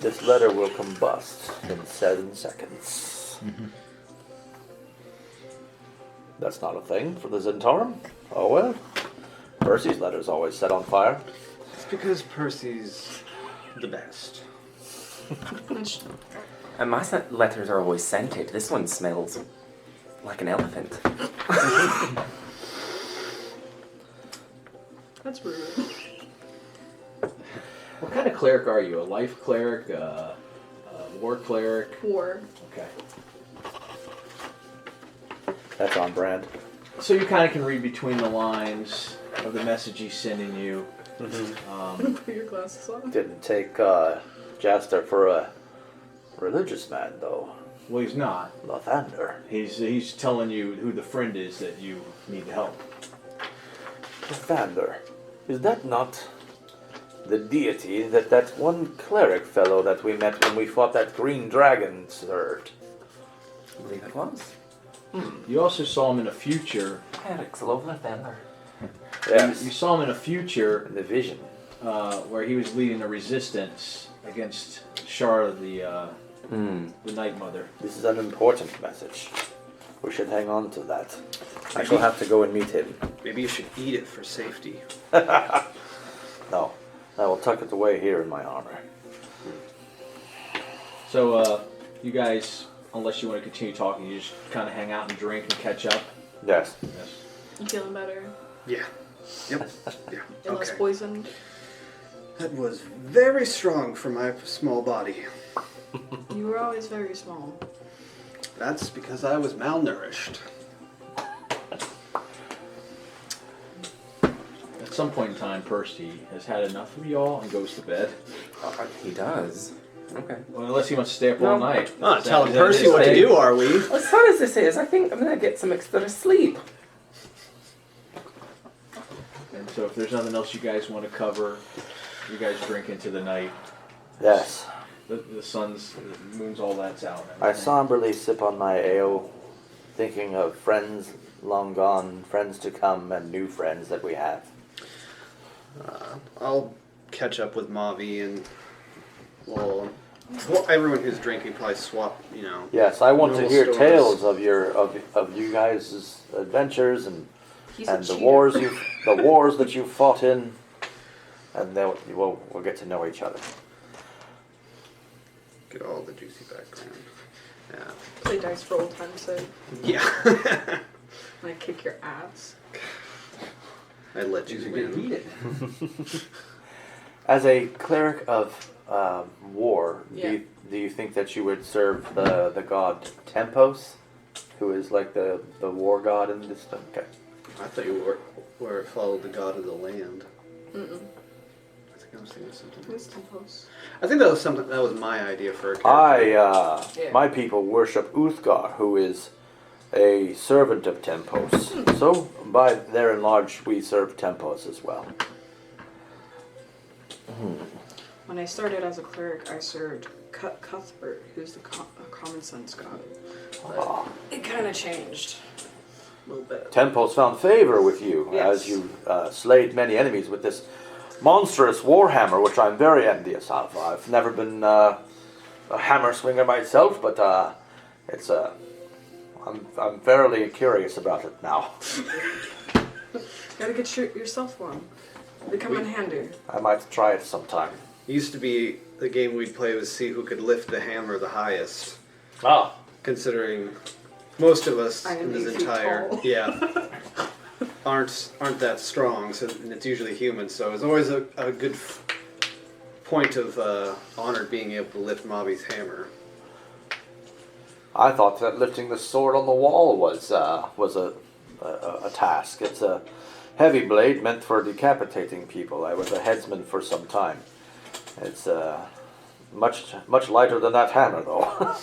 [SPEAKER 2] This letter will combust in 7 seconds. That's not a thing for the Zhentarim. Oh well. Percy's letter's always set on fire.
[SPEAKER 3] It's because Percy's the best.
[SPEAKER 4] And my letters are always scented. This one smells like an elephant.
[SPEAKER 5] That's rude.
[SPEAKER 1] What kind of cleric are you? A life cleric? A war cleric?
[SPEAKER 5] War.
[SPEAKER 1] Okay.
[SPEAKER 2] That's on brand.
[SPEAKER 1] So you kind of can read between the lines of the message he's sending you.
[SPEAKER 5] Put your glasses on.
[SPEAKER 2] Didn't take Jaster for a religious man, though.
[SPEAKER 1] Well, he's not.
[SPEAKER 2] Lathander.
[SPEAKER 1] He's telling you who the friend is that you need help.
[SPEAKER 2] Lathander. Is that not the deity that one cleric fellow that we met when we fought that green dragon served?
[SPEAKER 4] I believe it was.
[SPEAKER 1] You also saw him in a future.
[SPEAKER 4] Eric's lovely Fenrir.
[SPEAKER 2] Yes.
[SPEAKER 1] You saw him in a future
[SPEAKER 2] In the vision.
[SPEAKER 1] where he was leading a resistance against Shara, the Night Mother.
[SPEAKER 2] This is an important message. We should hang on to that. I shall have to go and meet him.
[SPEAKER 3] Maybe you should eat it for safety.
[SPEAKER 2] No. I will tuck it away here in my armor.
[SPEAKER 1] So, you guys, unless you want to continue talking, you just kind of hang out and drink and catch up.
[SPEAKER 2] Yes.
[SPEAKER 1] Yes.
[SPEAKER 5] You feeling better?
[SPEAKER 3] Yeah. Yep. Yeah.
[SPEAKER 5] And less
[SPEAKER 3] Okay.
[SPEAKER 5] poisoned?
[SPEAKER 3] That was very strong for my small body.
[SPEAKER 5] You were always very small.
[SPEAKER 3] That's because I was malnourished.
[SPEAKER 1] At some point in time, Percy has had enough of y'all and goes to bed.
[SPEAKER 4] He does. Okay.
[SPEAKER 1] Well, unless he wants to stay up all
[SPEAKER 4] No.
[SPEAKER 1] night.
[SPEAKER 3] Not
[SPEAKER 1] Is that-
[SPEAKER 3] telling
[SPEAKER 1] is that
[SPEAKER 3] Percy
[SPEAKER 1] his
[SPEAKER 3] what to
[SPEAKER 1] thing?
[SPEAKER 3] do, are we?
[SPEAKER 4] As fun as this is, I think I'm gonna get some extra sleep.
[SPEAKER 1] And so if there's nothing else you guys want to cover, you guys drink into the night.
[SPEAKER 2] Yes.
[SPEAKER 1] The sun's, the moon's, all that's out. and
[SPEAKER 2] I
[SPEAKER 1] everything.
[SPEAKER 2] somberly sip on my ale, thinking of friends long gone, friends to come, and new friends that we have.
[SPEAKER 3] I'll catch up with Mavi and well, everyone who's drinking probably swap. You know.
[SPEAKER 2] Yes, I want to
[SPEAKER 3] Little
[SPEAKER 2] hear
[SPEAKER 3] stories.
[SPEAKER 2] tales of of you guys' adventures and
[SPEAKER 5] He's a
[SPEAKER 2] the
[SPEAKER 5] cheater.
[SPEAKER 2] wars that you fought in, and then we'll get to know each other.
[SPEAKER 3] Get all the juicy background. Yeah.
[SPEAKER 5] Play dice for old time's sake.
[SPEAKER 3] Yeah.
[SPEAKER 5] And I kick your ass.
[SPEAKER 3] I let you
[SPEAKER 1] You can
[SPEAKER 3] win.
[SPEAKER 1] eat it.
[SPEAKER 2] As a cleric of war,
[SPEAKER 5] Yeah.
[SPEAKER 2] do you think that you would serve the god Tempos, who is like the war god in this? Okay.
[SPEAKER 3] I thought you were followed the god of the land.
[SPEAKER 5] Mm-mm.
[SPEAKER 3] I think I was thinking of something.
[SPEAKER 5] It's Tempos.
[SPEAKER 3] I think that was something. That was my idea for a character.
[SPEAKER 5] Yeah.
[SPEAKER 2] My people worship Uthgar, who is a servant of Tempos. So, by there and large, we serve Tempos as well.
[SPEAKER 5] When I started as a cleric, I served Cuthbert, who's the common sense god. But it kind of changed a little bit.
[SPEAKER 2] Temple's found favor with you
[SPEAKER 5] Yes.
[SPEAKER 2] as you slayed many enemies with this monstrous warhammer, which I'm very envious of. I've never been a hammer swinger myself, but I'm fairly curious about it now.
[SPEAKER 5] Gotta get yourself one. They come in handy.
[SPEAKER 2] I might try it sometime.
[SPEAKER 3] It used to be the game we'd play was see who could lift the hammer the highest.
[SPEAKER 2] Ah,
[SPEAKER 3] Considering most of us
[SPEAKER 5] I am
[SPEAKER 3] in this
[SPEAKER 5] 8 feet
[SPEAKER 3] entire
[SPEAKER 5] tall.
[SPEAKER 3] aren't that strong, so and it's usually humans. So it's always a good point of honor being able to lift Mobby's hammer.
[SPEAKER 2] I thought that lifting the sword on the wall was a task. It's a heavy blade meant for decapitating people. I was a headsman for some time. It's much lighter than that hammer, though.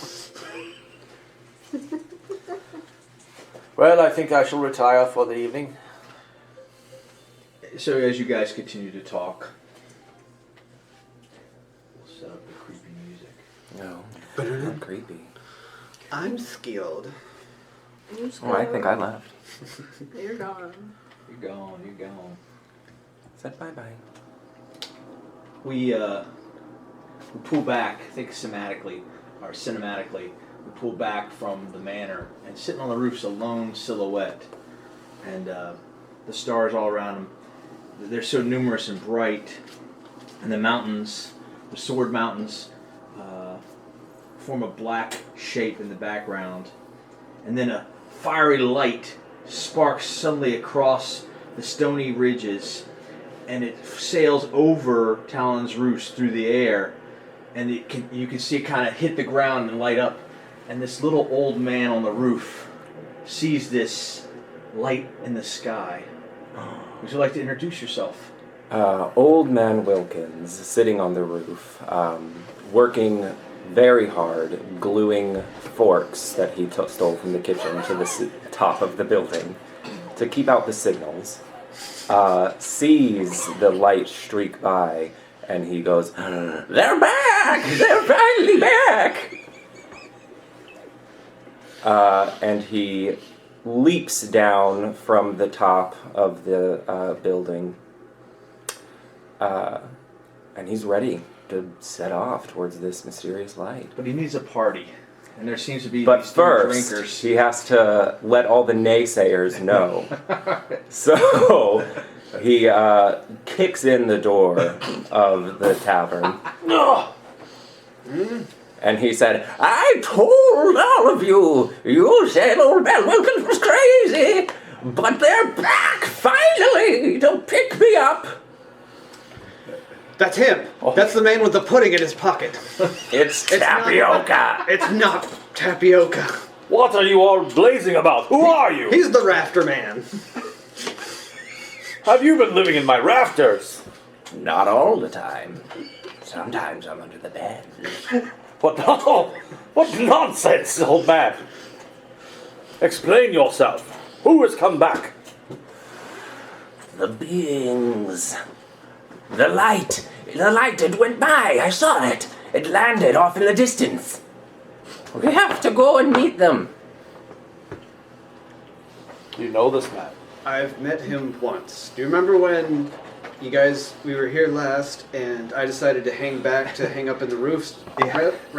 [SPEAKER 2] Well, I think I shall retire for the evening.
[SPEAKER 1] So as you guys continue to talk, we'll set up the creepy music.
[SPEAKER 4] No, not creepy.
[SPEAKER 3] I'm skilled.
[SPEAKER 4] Oh, I think I left.
[SPEAKER 5] You're gone.
[SPEAKER 1] You're gone.
[SPEAKER 4] Said bye-bye.
[SPEAKER 1] We pull back, I think cinematically, we pull back from the manor, and sitting on the roof's a lone silhouette, and the stars all around him. They're so numerous and bright, and the mountains, the Sword Mountains, form a black shape in the background, and then a fiery light sparks suddenly across the stony ridges, and it sails over Talon's Roost through the air, and you can see it kind of hit the ground and light up, and this little old man on the roof sees this light in the sky. Would you like to introduce yourself?
[SPEAKER 4] Old Man Wilkins, sitting on the roof, working very hard, gluing forks that he stole from the kitchen to the top of the building to keep out the signals. Sees the light streak by, and he goes, "They're back! They're finally back!" And he leaps down from the top of the building, and he's ready to set off towards this mysterious light.
[SPEAKER 1] But he needs a party, and there seems to be
[SPEAKER 4] But
[SPEAKER 1] these three
[SPEAKER 4] first,
[SPEAKER 1] drinkers.
[SPEAKER 4] he has to let all the naysayers know. So he kicks in the door of the tavern. And he said, "I told all of you, you said old man Wilkins was crazy, but they're back finally to pick me up."
[SPEAKER 3] That's him. That's the man with the pudding in his pocket.
[SPEAKER 4] It's tapioca.
[SPEAKER 3] It's not tapioca.
[SPEAKER 2] What are you all blazing about? Who are you?
[SPEAKER 3] He's the rafter man.
[SPEAKER 2] Have you been living in my rafters?
[SPEAKER 4] Not all the time. Sometimes I'm under the bed.
[SPEAKER 2] What nonsense, old man! Explain yourself. Who has come back?
[SPEAKER 4] The beings. The light, it went by. I saw it. It landed off in the distance. We have to go and meet them.
[SPEAKER 2] You know this man?
[SPEAKER 3] I've met him once. Do you remember when we were here last and I decided to hang up in the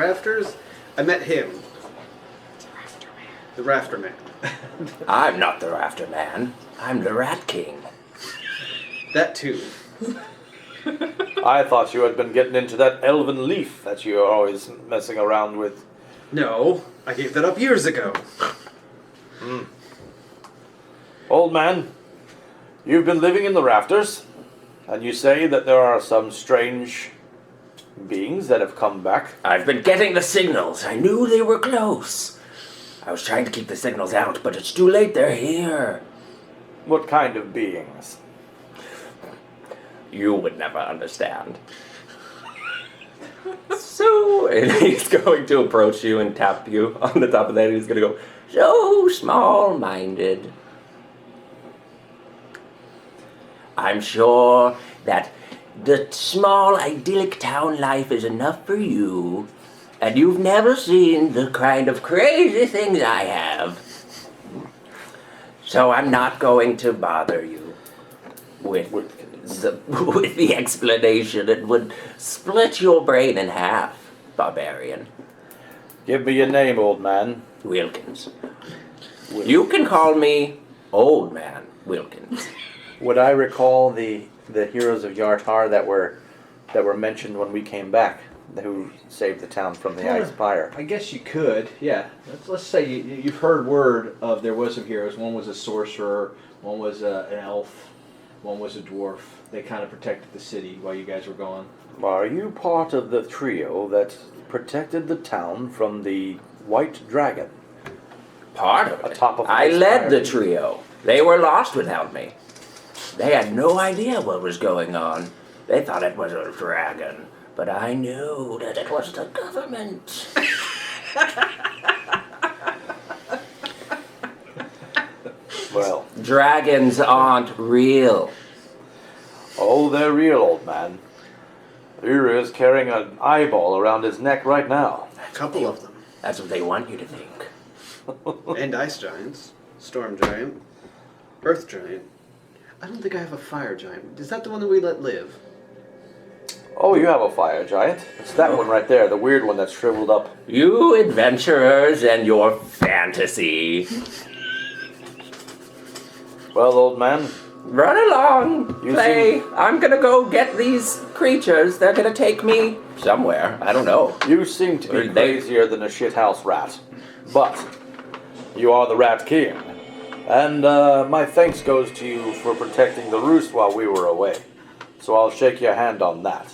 [SPEAKER 3] rafters? I met him. The rafter man.
[SPEAKER 4] I'm not the Rafter Man. I'm the Rat King.
[SPEAKER 3] That too.
[SPEAKER 2] I thought you had been getting into that elven leaf that you're always messing around with.
[SPEAKER 3] No, I gave that up years ago.
[SPEAKER 2] Old man, you've been living in the rafters, and you say that there are some strange beings that have come back.
[SPEAKER 4] I've been getting the signals. I knew they were close. I was trying to keep the signals out, but it's too late. They're here.
[SPEAKER 2] What kind of beings?
[SPEAKER 4] You would never understand. So, and he's going to approach you and tap you on the top of that. He's going to go, "So small-minded. I'm sure that
[SPEAKER 6] the small idyllic town life is enough for you, and you've never seen the kind of crazy things I have. So I'm not going to bother you with the explanation. It would split your brain in half, barbarian.
[SPEAKER 2] Give me your name, old man.
[SPEAKER 6] Wilkins. You can call me Old Man Wilkins.
[SPEAKER 2] Would I recall the heroes of Yartar that were mentioned when we came back, who saved the town from the ice fire?
[SPEAKER 1] I guess you could, yeah. Let's say you've heard word of there was some heroes. One was a sorcerer, one was an elf, one was a dwarf. They kind of protected the city while you guys were gone.
[SPEAKER 2] Are you part of the trio that protected the town from the White Dragon?
[SPEAKER 6] Part of it.
[SPEAKER 2] Atop of
[SPEAKER 6] I
[SPEAKER 2] ice
[SPEAKER 6] led
[SPEAKER 2] fire.
[SPEAKER 6] the trio. They were lost without me. They had no idea what was going on. They thought it was a dragon, but I knew that it was the government.
[SPEAKER 2] Well,
[SPEAKER 6] Dragons aren't real.
[SPEAKER 2] oh, they're real, old man. Uru is carrying an eyeball around his neck right now.
[SPEAKER 3] A couple of them.
[SPEAKER 6] That's what they want you to think.
[SPEAKER 3] And ice giants. Storm giant. Earth giant. I don't think I have a fire giant. Is that the one that we let live?
[SPEAKER 2] Oh, you have a fire giant. It's that one right there, the weird one that's shriveled up.
[SPEAKER 6] You adventurers and your fantasy.
[SPEAKER 2] Well, old man,
[SPEAKER 6] Run along,
[SPEAKER 2] You
[SPEAKER 6] play.
[SPEAKER 2] seem-
[SPEAKER 6] I'm gonna go get these creatures. They're gonna take me somewhere. I don't know.
[SPEAKER 2] you seem to be
[SPEAKER 6] They-
[SPEAKER 2] crazier than a shithouse rat. But you are the Rat King. And my thanks goes to you for protecting the roost while we were away. So I'll shake your hand on that.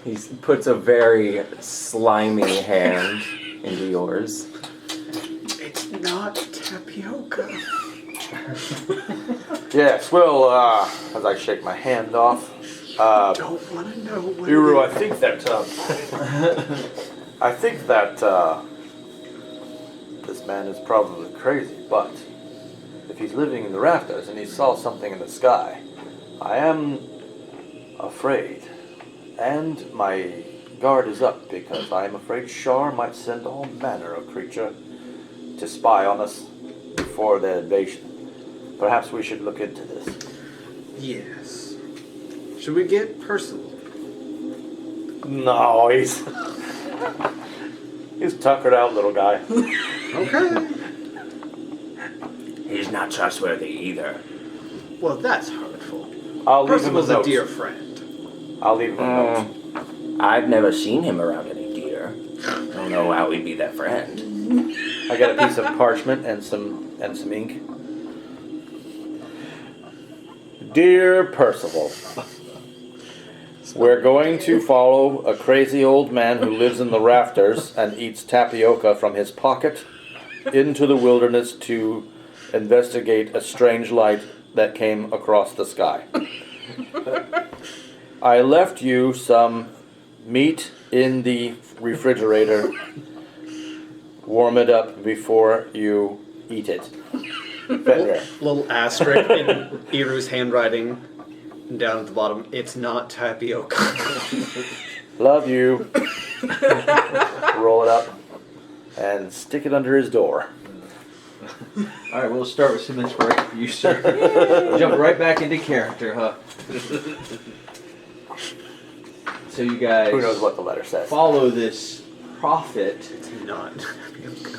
[SPEAKER 4] He puts a very slimy hand into yours.
[SPEAKER 3] It's not tapioca.
[SPEAKER 2] Yes, well, as I shake my hand off,
[SPEAKER 3] Don't want to know what
[SPEAKER 2] Uru,
[SPEAKER 3] it
[SPEAKER 2] I think that this man is probably crazy, but if he's living in the rafters and he saw something in the sky, I am afraid. And my guard is up because I am afraid Shar might send all manner of creature to spy on us before the invasion. Perhaps we should look into this.
[SPEAKER 3] Yes. Should we get personal?
[SPEAKER 2] No, he's tuckered out, little guy.
[SPEAKER 3] Okay.
[SPEAKER 6] He's not trustworthy either.
[SPEAKER 3] Well, that's hurtful.
[SPEAKER 2] I'll leave him a
[SPEAKER 3] Percival's a
[SPEAKER 2] note.
[SPEAKER 3] dear friend.
[SPEAKER 2] I'll leave him a note.
[SPEAKER 6] I've never seen him around any deer. I don't know how he'd be their friend.
[SPEAKER 2] I got a piece of parchment and some ink. Dear Percival, we're going to follow a crazy old man who lives in the rafters and eats tapioca from his pocket into the wilderness to investigate a strange light that came across the sky. I left you some meat in the refrigerator. Warm it up before you eat it. Fenrir.
[SPEAKER 3] Little asterisk in Iru's handwriting down at the bottom. It's not tapioca.
[SPEAKER 2] Love you. Roll it up and stick it under his door.
[SPEAKER 1] All right, we'll start with some inspiration for you, sir. Jump right back into character, huh? So you guys
[SPEAKER 2] Who knows what the letter says?
[SPEAKER 1] follow this prophet,
[SPEAKER 3] It's not tapioca.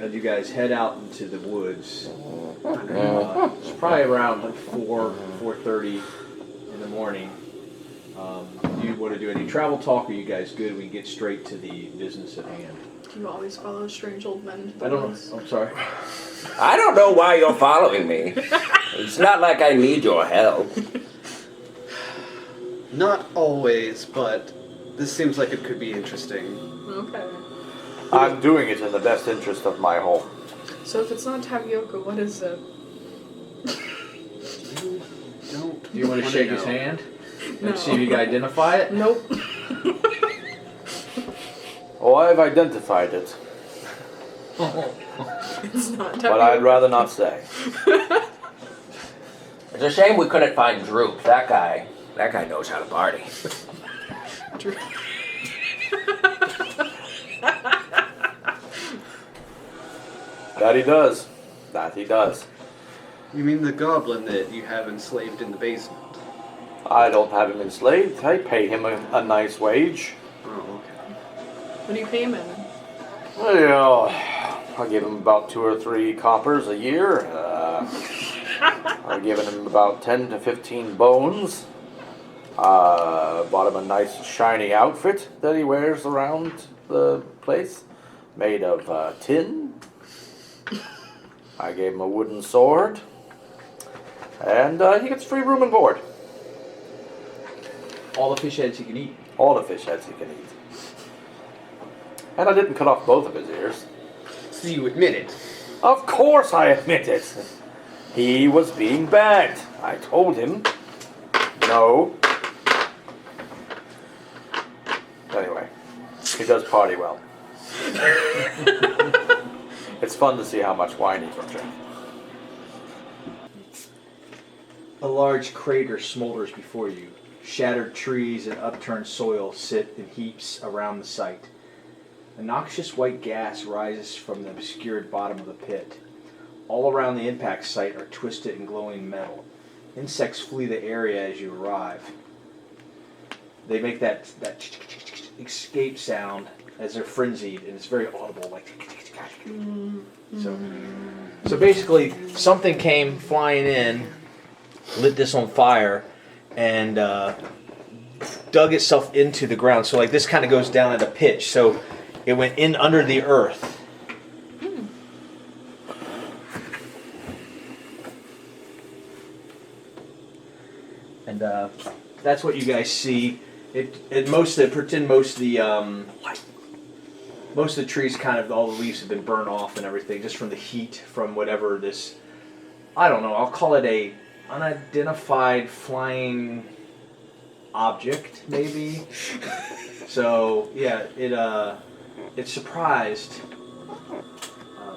[SPEAKER 1] and you guys head out into the woods. It's probably around like 4:30 in the morning. Do you want to do any travel talk, or are you guys good? We can get straight to the business at hand.
[SPEAKER 5] Do you always follow strange old men? into the
[SPEAKER 1] I don't
[SPEAKER 5] woods?
[SPEAKER 1] know. I'm sorry.
[SPEAKER 6] I don't know why you're following me. It's not like I need your help.
[SPEAKER 3] Not always, but this seems like it could be interesting.
[SPEAKER 5] Okay.
[SPEAKER 2] I'm doing it in the best interest of my home.
[SPEAKER 5] So if it's not tapioca, what is it?
[SPEAKER 3] Don't.
[SPEAKER 1] Do you want to shake his
[SPEAKER 3] know.
[SPEAKER 1] hand
[SPEAKER 5] No.
[SPEAKER 1] and see if you can identify it?
[SPEAKER 5] Nope.
[SPEAKER 2] Oh, I've identified it,
[SPEAKER 5] It's not
[SPEAKER 2] but
[SPEAKER 5] tapioca.
[SPEAKER 2] I'd rather not say.
[SPEAKER 6] It's a shame we couldn't find Droop. That guy knows how to party.
[SPEAKER 2] That he does. That he does.
[SPEAKER 3] You mean the goblin that you have enslaved in the basement?
[SPEAKER 2] I don't have him enslaved. I pay him a nice wage.
[SPEAKER 3] Oh, okay.
[SPEAKER 5] What do you pay him in?
[SPEAKER 2] Well, I give him about 2 or 3 coppers a year. I've given him about 10 to 15 bones. Bought him a nice shiny outfit that he wears around the place, made of tin. I gave him a wooden sword, and he gets free room and board.
[SPEAKER 1] All the fish heads you can eat.
[SPEAKER 2] All the fish heads he can eat. And I didn't cut off both of his ears.
[SPEAKER 3] So you admit it?
[SPEAKER 2] Of course I admit it. He was being bad. I told him. No. Anyway, he does party well. It's fun to see how much wine he can drink.
[SPEAKER 1] A large crater smolders before you. Shattered trees and upturned soil sit in heaps around the site. A noxious white gas rises from the obscured bottom of the pit. All around the impact site are twisted and glowing metal. Insects flee the area as you arrive. They make that escape sound as they're frenzied, and it's very audible, like. So basically, something came flying in, lit this on fire, and dug itself into the ground. So like this kind of goes down at a pitch. So it went in under the earth. And that's what you guys see. Most of the trees kind of, all the leaves have been burned off and everything, just from the heat from whatever this, I don't know, I'll call it a unidentified flying object, maybe. So yeah, it surprised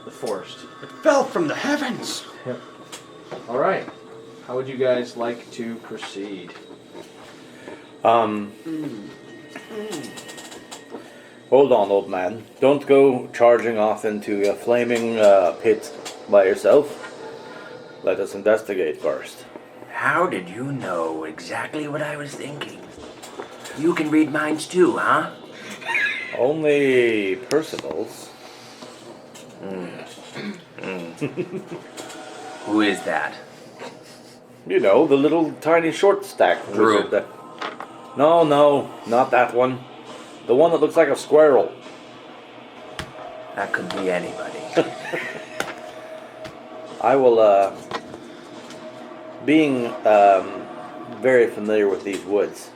[SPEAKER 1] the forest.
[SPEAKER 3] It fell from the heavens!
[SPEAKER 1] Yep. All right. How would you guys like to proceed?
[SPEAKER 2] Hold on, old man. Don't go charging off into a flaming pit by yourself. Let us investigate first.
[SPEAKER 6] How did you know exactly what I was thinking? You can read minds too, huh?
[SPEAKER 2] Only personals.
[SPEAKER 6] Who is that?
[SPEAKER 2] You know, the little tiny short stack
[SPEAKER 6] Droop.
[SPEAKER 2] wizard. No, not that one. The one that looks like a squirrel.
[SPEAKER 6] That could be anybody.
[SPEAKER 2] I will, being very familiar with these woods,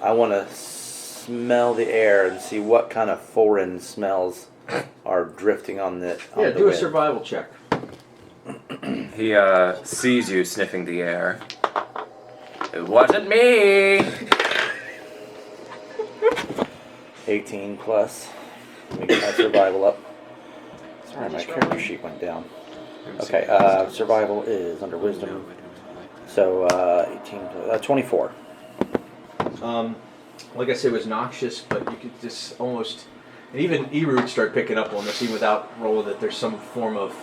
[SPEAKER 2] I want to smell the air and see what kind of foreign smells are drifting on the
[SPEAKER 1] Yeah,
[SPEAKER 2] the
[SPEAKER 1] do a
[SPEAKER 2] wind.
[SPEAKER 1] survival check.
[SPEAKER 4] He sees you sniffing the air.
[SPEAKER 6] It wasn't me.
[SPEAKER 2] 18 plus. Let me get my survival up. Sorry, my character sheet went down. Okay, survival is under wisdom. So 18, 24.
[SPEAKER 1] Like I said, it was noxious, but you could just almost, and even E-Root started picking up on this, even without rolling, that there's some form of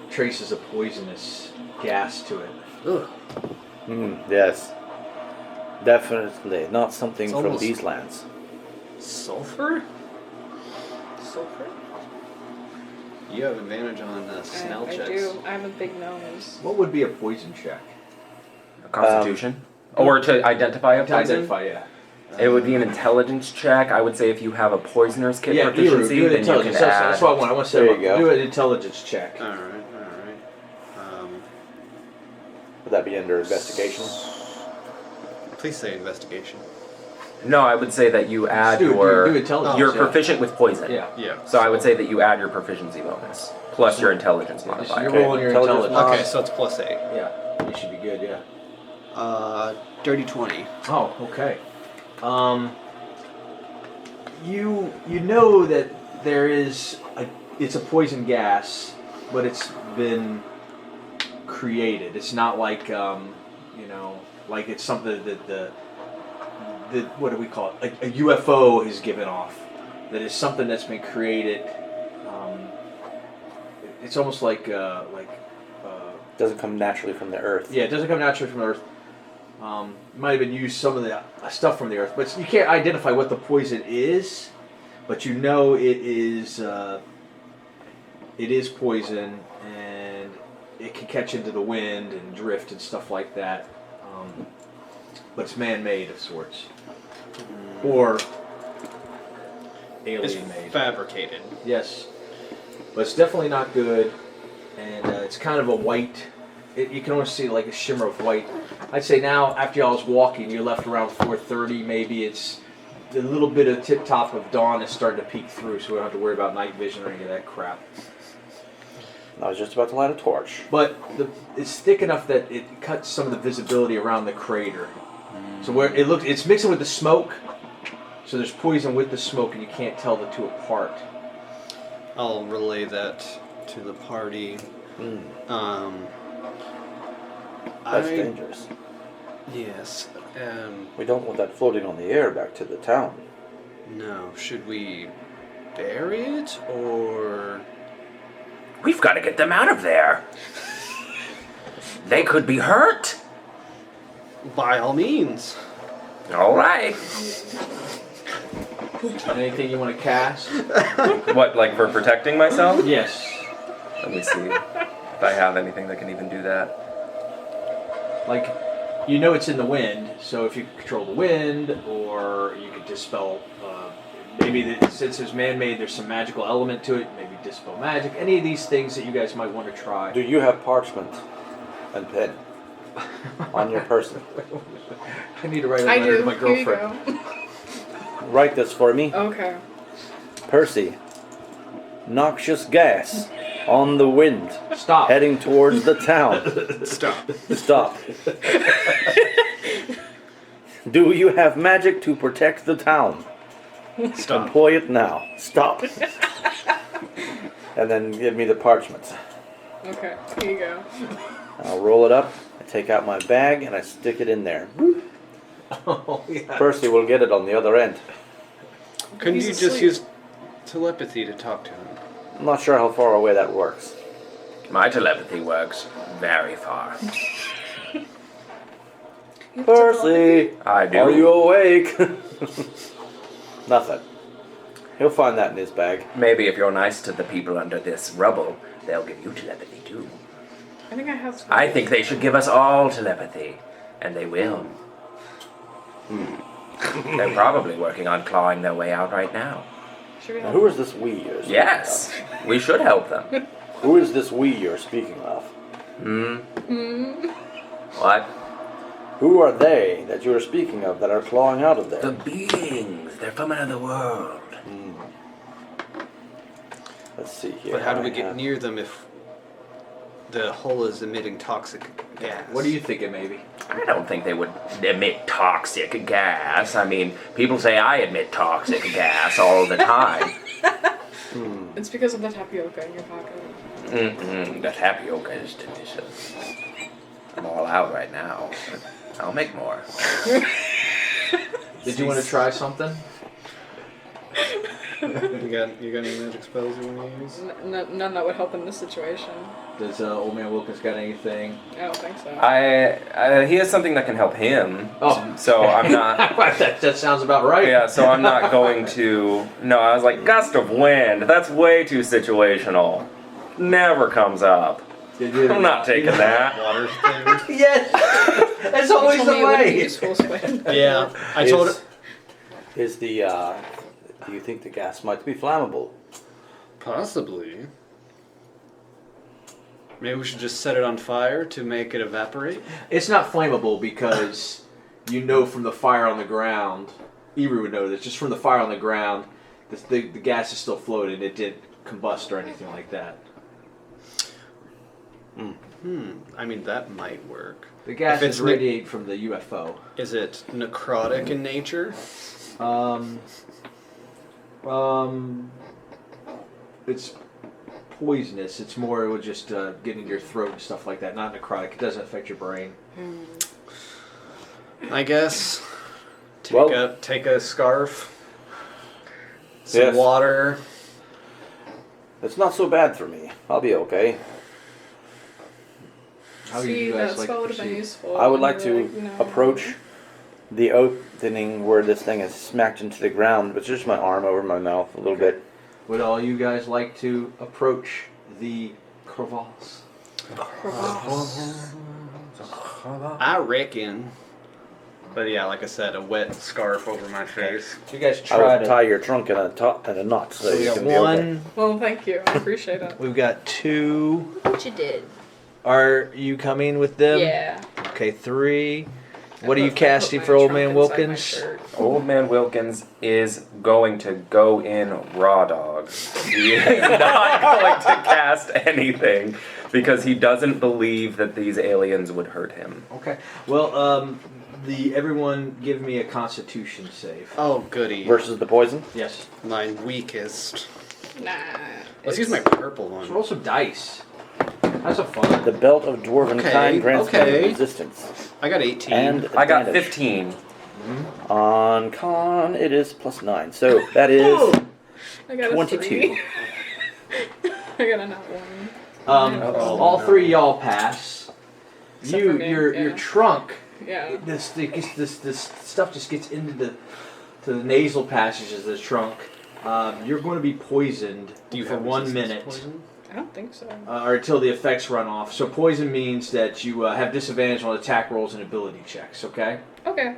[SPEAKER 1] traces of poisonous gas to it.
[SPEAKER 3] Ugh.
[SPEAKER 2] Yes. Definitely not something
[SPEAKER 3] It's
[SPEAKER 2] from
[SPEAKER 3] almost-
[SPEAKER 2] these lands.
[SPEAKER 3] Sulfur? Sulfur? You have advantage on smell
[SPEAKER 5] I
[SPEAKER 3] checks.
[SPEAKER 5] do. I have a big nose.
[SPEAKER 1] What would be a poison check?
[SPEAKER 4] A constitution? Or to identify a
[SPEAKER 1] To
[SPEAKER 4] poison?
[SPEAKER 1] identify, yeah.
[SPEAKER 4] It would be an intelligence check. I would say if you have a poisoner's kit
[SPEAKER 1] Yeah, E-Root,
[SPEAKER 4] proficiency,
[SPEAKER 1] do an
[SPEAKER 4] then you can
[SPEAKER 1] intelligence. That's what I
[SPEAKER 4] add.
[SPEAKER 1] want. I want to
[SPEAKER 2] There
[SPEAKER 1] say,
[SPEAKER 2] you go.
[SPEAKER 1] do an intelligence check.
[SPEAKER 3] Alright.
[SPEAKER 2] Would that be under investigation?
[SPEAKER 3] Please say investigation.
[SPEAKER 4] No, I would say that you add
[SPEAKER 1] Do
[SPEAKER 4] your.
[SPEAKER 1] intelligence.
[SPEAKER 4] You're
[SPEAKER 1] yeah.
[SPEAKER 4] proficient with poison.
[SPEAKER 1] Yeah.
[SPEAKER 3] Yeah.
[SPEAKER 4] So I would say that you add your proficiency bonus plus your intelligence
[SPEAKER 1] So
[SPEAKER 4] modifier.
[SPEAKER 1] you're
[SPEAKER 2] Okay,
[SPEAKER 1] rolling your
[SPEAKER 2] intelligence
[SPEAKER 1] intelligence.
[SPEAKER 3] Okay, so it's plus 8.
[SPEAKER 1] Yeah, you should be good. Yeah.
[SPEAKER 3] Dirty 20.
[SPEAKER 1] Oh, okay. You know that it's a poison gas, but it's been created. It's not like like it's something that the what do we call it? Like a UFO is given off. That is something that's been created. It's almost like
[SPEAKER 2] Doesn't come naturally from the earth.
[SPEAKER 1] yeah, it doesn't come naturally from the earth. It might have been used some of the stuff from the earth, but you can't identify what the poison is. But it is poison, and it can catch into the wind and drift and stuff like that. But it's man-made of sorts, or
[SPEAKER 3] It's
[SPEAKER 1] alien-made.
[SPEAKER 3] fabricated.
[SPEAKER 1] Yes, but it's definitely not good, and it's kind of a white. You can only see like a shimmer of white. I'd say now, after y'all's walking, you left around 4:30. Maybe it's a little bit of tip top of dawn is starting to peek through, so we don't have to worry about night vision or any of that crap.
[SPEAKER 2] I was just about to light a torch.
[SPEAKER 1] But it's thick enough that it cuts some of the visibility around the crater. So where it's mixing with the smoke. So there's poison with the smoke, and you can't tell the two apart.
[SPEAKER 3] I'll relay that to the party.
[SPEAKER 2] That's dangerous.
[SPEAKER 3] Yes.
[SPEAKER 2] We don't want that floating on the air back to the town.
[SPEAKER 3] No. Should we bury it or?
[SPEAKER 6] We've got to get them out of there. They could be hurt.
[SPEAKER 3] By all means.
[SPEAKER 6] All right.
[SPEAKER 1] Anything you want to cast?
[SPEAKER 4] What, like for protecting myself?
[SPEAKER 1] Yes.
[SPEAKER 4] Let me see if I have anything that can even do that.
[SPEAKER 1] Like, it's in the wind, so if you control the wind, or you could dispel, since it's man-made, there's some magical element to it, maybe dispel magic, any of these things that you guys might want to try.
[SPEAKER 2] Do you have parchment and pen on your person?
[SPEAKER 1] I need to write a
[SPEAKER 5] I
[SPEAKER 1] letter
[SPEAKER 5] do.
[SPEAKER 1] to my girlfriend.
[SPEAKER 5] Here you
[SPEAKER 2] Write this for me.
[SPEAKER 5] go. Okay.
[SPEAKER 2] Percy, noxious gas on the wind,
[SPEAKER 1] Stop.
[SPEAKER 2] heading towards the town.
[SPEAKER 3] Stop.
[SPEAKER 2] Stop. Do you have magic to protect the town?
[SPEAKER 3] Stop.
[SPEAKER 2] Employ it now. Stop. And then give me the parchment.
[SPEAKER 5] Okay. Here you go.
[SPEAKER 2] I'll roll it up, I take out my bag, and I stick it in there.
[SPEAKER 1] Oh, yeah.
[SPEAKER 2] Percy will get it on the other end.
[SPEAKER 3] Couldn't
[SPEAKER 5] He's
[SPEAKER 3] you just
[SPEAKER 5] asleep.
[SPEAKER 3] use telepathy to talk to him?
[SPEAKER 2] I'm not sure how far away that works.
[SPEAKER 6] My telepathy works very far.
[SPEAKER 2] Percy!
[SPEAKER 6] I do.
[SPEAKER 2] Are you awake? Nothing. He'll find that in his bag.
[SPEAKER 6] Maybe if you're nice to the people under this rubble, they'll give you telepathy too.
[SPEAKER 5] I think I have some.
[SPEAKER 6] I think they should give us all telepathy, and they will. They're probably working on clawing their way out right now.
[SPEAKER 5] Should we
[SPEAKER 2] Now,
[SPEAKER 5] help?
[SPEAKER 2] who is this we you're speaking
[SPEAKER 6] Yes, we should help them.
[SPEAKER 2] of? Who is this we you're speaking of?
[SPEAKER 6] What?
[SPEAKER 2] Who are they that you are speaking of that are clawing out of
[SPEAKER 6] The
[SPEAKER 2] there?
[SPEAKER 6] beings. They're from another world.
[SPEAKER 2] Let's see here.
[SPEAKER 3] But how do we
[SPEAKER 2] I
[SPEAKER 3] get
[SPEAKER 2] have-
[SPEAKER 3] near them if the hole is emitting toxic gas?
[SPEAKER 1] What are you thinking, maybe?
[SPEAKER 6] I don't think they would emit toxic gas. I mean, people say I emit toxic gas all the time.
[SPEAKER 5] It's because of the tapioca in your pocket.
[SPEAKER 6] The tapioca is delicious. I'm all out right now. I'll make more.
[SPEAKER 1] Did you want to try something?
[SPEAKER 3] You got any magic spells you want to use?
[SPEAKER 5] None that would help in this situation.
[SPEAKER 1] Does Old Man Wilkins got anything?
[SPEAKER 5] I don't think so.
[SPEAKER 4] He has something that can help him.
[SPEAKER 1] Oh.
[SPEAKER 4] So I'm not.
[SPEAKER 1] that sounds about right.
[SPEAKER 4] Yeah, so I'm not going to. No, I was like, gust of wind. That's way too situational. Never comes up. I'm not taking that.
[SPEAKER 3] Water thing?
[SPEAKER 1] Yes! That's always
[SPEAKER 5] You told me
[SPEAKER 1] the
[SPEAKER 5] it wouldn't be
[SPEAKER 1] way!
[SPEAKER 5] useful, so I didn't.
[SPEAKER 3] Yeah. I told her.
[SPEAKER 2] Is the, do you think the gas might be flammable?
[SPEAKER 3] Possibly. Maybe we should just set it on fire to make it evaporate?
[SPEAKER 1] It's not flammable because from the fire on the ground, Eru would know this, just from the fire on the ground, the gas is still floating. It didn't combust or anything like that.
[SPEAKER 3] I mean, that might work.
[SPEAKER 1] The gas
[SPEAKER 3] If it's
[SPEAKER 1] is radiating from the UFO.
[SPEAKER 3] Is it necrotic in nature?
[SPEAKER 1] It's poisonous. It's more it would just get into your throat and stuff like that. Not necrotic. It doesn't affect your brain.
[SPEAKER 3] I guess.
[SPEAKER 2] Well-
[SPEAKER 3] Take a scarf. Some
[SPEAKER 2] Yes.
[SPEAKER 3] water.
[SPEAKER 2] It's not so bad for me. I'll be okay.
[SPEAKER 1] How do
[SPEAKER 5] See,
[SPEAKER 1] you guys
[SPEAKER 5] that's
[SPEAKER 1] like
[SPEAKER 5] what
[SPEAKER 1] to
[SPEAKER 5] would have been
[SPEAKER 1] proceed?
[SPEAKER 5] useful.
[SPEAKER 2] I would
[SPEAKER 5] and
[SPEAKER 2] like
[SPEAKER 5] you were
[SPEAKER 2] to
[SPEAKER 5] no.
[SPEAKER 2] approach the opening where this thing is smacked into the ground, but just my arm over my mouth a little bit.
[SPEAKER 1] Would all you guys like to approach the crevasse?
[SPEAKER 3] I reckon. But yeah, like I said, a wet scarf over my face.
[SPEAKER 1] So you guys
[SPEAKER 2] I
[SPEAKER 1] try
[SPEAKER 2] will
[SPEAKER 1] to.
[SPEAKER 2] tie your trunk in a knot so,
[SPEAKER 1] So we
[SPEAKER 2] you
[SPEAKER 1] got
[SPEAKER 2] can be okay.
[SPEAKER 1] one.
[SPEAKER 5] Well, thank you. I appreciate it.
[SPEAKER 1] We've got 2.
[SPEAKER 5] What you did?
[SPEAKER 1] Are you coming with them?
[SPEAKER 5] Yeah.
[SPEAKER 1] Okay, 3.
[SPEAKER 5] I
[SPEAKER 1] What are you
[SPEAKER 5] put
[SPEAKER 1] casting
[SPEAKER 5] my
[SPEAKER 1] for Old
[SPEAKER 5] trunk
[SPEAKER 1] Man
[SPEAKER 5] inside my
[SPEAKER 1] Wilkins?
[SPEAKER 5] shirt.
[SPEAKER 4] Old Man Wilkins is going to go in raw dog. He is not going to cast anything because he doesn't believe that these aliens would hurt him.
[SPEAKER 1] Okay. Well, everyone give me a Constitution save.
[SPEAKER 3] Oh, goody.
[SPEAKER 2] Versus the poison?
[SPEAKER 1] Yes.
[SPEAKER 3] My weakest.
[SPEAKER 5] Nah.
[SPEAKER 3] Let's use my purple one.
[SPEAKER 1] Let's roll some dice. Have some fun.
[SPEAKER 2] The belt of dwarven
[SPEAKER 3] Okay,
[SPEAKER 2] kind grants
[SPEAKER 3] okay.
[SPEAKER 2] me resistance.
[SPEAKER 3] I got 18.
[SPEAKER 2] And
[SPEAKER 4] I got
[SPEAKER 2] advantage.
[SPEAKER 4] 15.
[SPEAKER 2] On con, it is +9. So that is
[SPEAKER 5] I got a
[SPEAKER 2] 22.
[SPEAKER 5] 3. I got a not 1.
[SPEAKER 1] All 3 of y'all pass.
[SPEAKER 5] Except for me,
[SPEAKER 1] Your
[SPEAKER 5] yeah.
[SPEAKER 1] trunk.
[SPEAKER 5] Yeah.
[SPEAKER 1] This stuff just gets into the nasal passages of the trunk. You're going to be poisoned
[SPEAKER 3] Do you
[SPEAKER 1] for
[SPEAKER 3] have
[SPEAKER 1] 1
[SPEAKER 3] resistance
[SPEAKER 1] minute.
[SPEAKER 3] to poison?
[SPEAKER 5] I don't think so.
[SPEAKER 1] Or until the effects run off. So poison means that you have disadvantage on attack rolls and ability checks, okay?
[SPEAKER 5] Okay.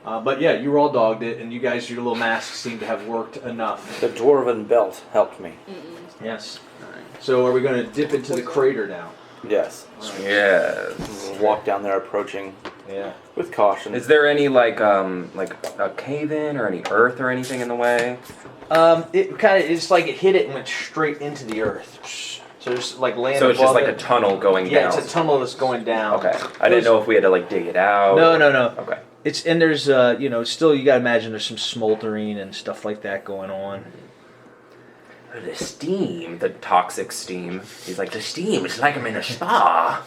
[SPEAKER 1] But yeah, you all dogged it, and you guys, your little masks seem to have worked enough.
[SPEAKER 2] the dwarven belt helped me.
[SPEAKER 1] Yes. So are we going to dip into the crater now?
[SPEAKER 2] Yes.
[SPEAKER 4] Yes.
[SPEAKER 2] We'll walk down there approaching
[SPEAKER 1] Yeah.
[SPEAKER 2] with caution.
[SPEAKER 4] Is there any like a cave in or any earth or anything in the way?
[SPEAKER 1] It kind of, it's like it hit it and went straight into the earth. So there's like land
[SPEAKER 4] So it's just
[SPEAKER 1] above
[SPEAKER 4] like
[SPEAKER 1] it.
[SPEAKER 4] a tunnel going
[SPEAKER 1] Yeah,
[SPEAKER 4] down.
[SPEAKER 1] it's a tunnel that's going down.
[SPEAKER 4] Okay. I didn't know if we had to like dig it out.
[SPEAKER 1] No.
[SPEAKER 4] Okay.
[SPEAKER 1] It's and there's still you gotta imagine there's some smoldering and stuff like that going on.
[SPEAKER 6] The steam, the toxic steam. He's like, the steam, it's like I'm in a spa.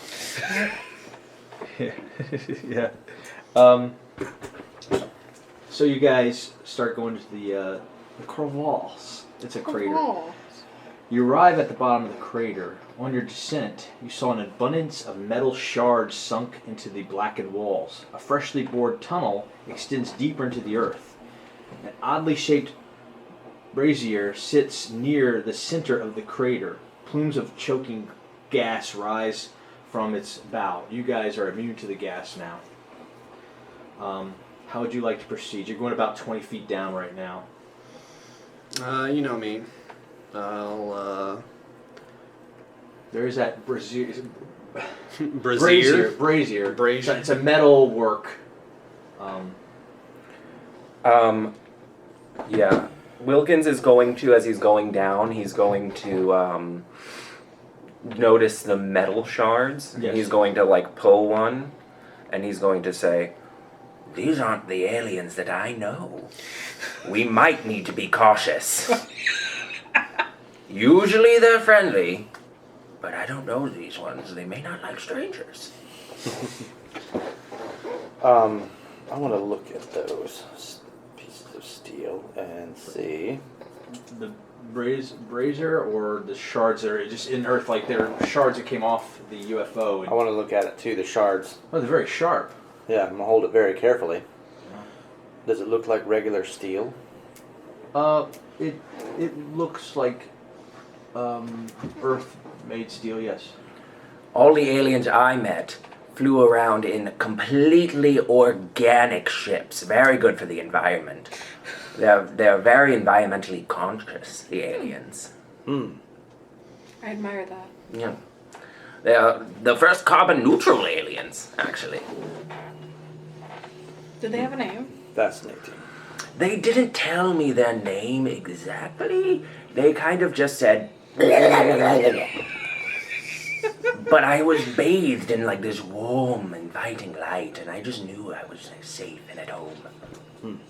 [SPEAKER 1] Yeah. So you guys start going to the crevasse. It's a crater.
[SPEAKER 5] Oh.
[SPEAKER 1] You arrive at the bottom of the crater. On your descent, you saw an abundance of metal shards sunk into the blackened walls. A freshly bored tunnel extends deeper into the earth. An oddly shaped brazier sits near the center of the crater. Plumes of choking gas rise from its bow. You guys are immune to the gas now. How would you like to proceed? You're going about 20 feet down right now.
[SPEAKER 3] You know me. I'll,
[SPEAKER 1] There is that brazier.
[SPEAKER 3] Brazier.
[SPEAKER 1] Brazier.
[SPEAKER 3] Brazier.
[SPEAKER 1] It's a metal work.
[SPEAKER 4] Yeah. Wilkins is going to, as he's going down, he's going to notice the metal shards.
[SPEAKER 1] Yes.
[SPEAKER 4] He's going to like pull one, and he's going to say,
[SPEAKER 6] These aren't the aliens that I know. We might need to be cautious. Usually they're friendly, but I don't know these ones. They may not like strangers.
[SPEAKER 2] I want to look at those pieces of steel and see.
[SPEAKER 1] The brazier or the shards that are just in earth, like they're shards that came off the UFO.
[SPEAKER 2] I want to look at it too, the shards.
[SPEAKER 1] Oh, they're very sharp.
[SPEAKER 2] Yeah, I'm going to hold it very carefully. Does it look like regular steel?
[SPEAKER 1] It looks like earth-made steel. Yes.
[SPEAKER 6] All the aliens I met flew around in completely organic ships. Very good for the environment. They're very environmentally conscious, the aliens.
[SPEAKER 2] Hmm.
[SPEAKER 5] I admire that.
[SPEAKER 6] Yeah. They're the first carbon neutral aliens, actually.
[SPEAKER 5] Did they have a name?
[SPEAKER 2] Fascinating.
[SPEAKER 6] They didn't tell me their name exactly. They kind of just said, but I was bathed in like this warm, inviting light, and I just knew I was safe and at home.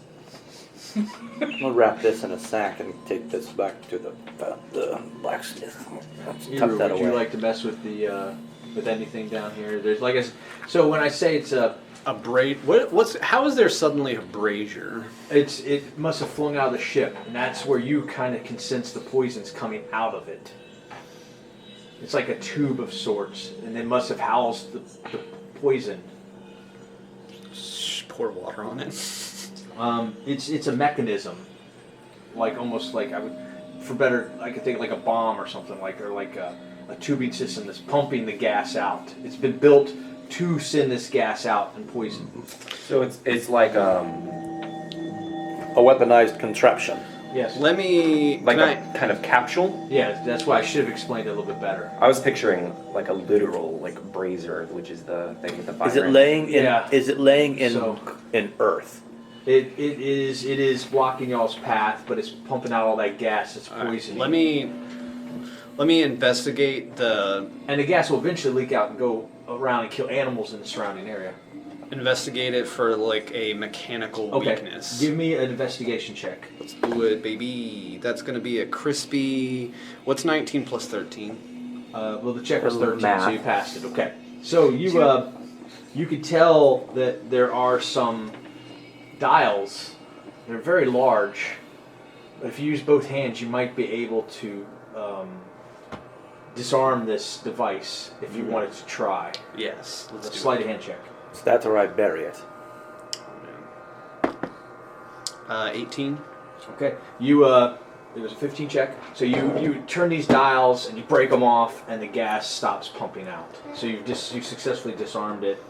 [SPEAKER 2] I'll wrap this in a sack and take this back to the blacksmith. Tuck
[SPEAKER 1] Eru,
[SPEAKER 2] that
[SPEAKER 1] would
[SPEAKER 2] away.
[SPEAKER 1] you like to mess with the with anything down here? There's like so when I say it's a
[SPEAKER 3] How is there suddenly a brazier?
[SPEAKER 1] it must have flung out of the ship, and that's where you kind of can sense the poisons coming out of it. It's like a tube of sorts, and it must have housed the poison.
[SPEAKER 3] Just pour water on it.
[SPEAKER 1] It's a mechanism, like almost like I could think like a bomb or something like a tubing system that's pumping the gas out. It's been built to send this gas out and poison.
[SPEAKER 4] So it's like
[SPEAKER 2] A weaponized contraption.
[SPEAKER 1] Yes.
[SPEAKER 3] Let me.
[SPEAKER 4] like
[SPEAKER 3] can
[SPEAKER 4] a kind of capsule.
[SPEAKER 1] Yeah, that's why I should have explained it a little bit better.
[SPEAKER 4] I was picturing like a literal like brazier, which is the thing with the fire.
[SPEAKER 2] Is it
[SPEAKER 4] in
[SPEAKER 2] laying in?
[SPEAKER 1] Yeah.
[SPEAKER 2] Is it laying in
[SPEAKER 1] So-
[SPEAKER 2] in earth?
[SPEAKER 1] It is blocking y'all's path, but it's pumping out all that gas. It's
[SPEAKER 3] All right,
[SPEAKER 1] poisoning.
[SPEAKER 3] let me investigate
[SPEAKER 1] And the gas will eventually leak out and go around and kill animals in the surrounding area.
[SPEAKER 3] it for like a mechanical
[SPEAKER 1] Okay.
[SPEAKER 3] weakness.
[SPEAKER 1] Give me an investigation check.
[SPEAKER 3] Let's do it, baby. That's gonna be a crispy. What's 19 plus 13?
[SPEAKER 1] Well, the check was 13,
[SPEAKER 4] Math.
[SPEAKER 1] so you passed it. Okay. So you could tell that there are some dials. They're very large. But if you use both hands, you might be able to disarm this device if you wanted to try.
[SPEAKER 3] Yes. Let's
[SPEAKER 1] A
[SPEAKER 3] do
[SPEAKER 1] sleight
[SPEAKER 3] it.
[SPEAKER 1] of hand check.
[SPEAKER 2] Is that where I bury it?
[SPEAKER 3] 18.
[SPEAKER 1] Okay. You it was a 15 check. So you turn these dials and you break them off, and the gas stops pumping out. So you successfully disarmed it.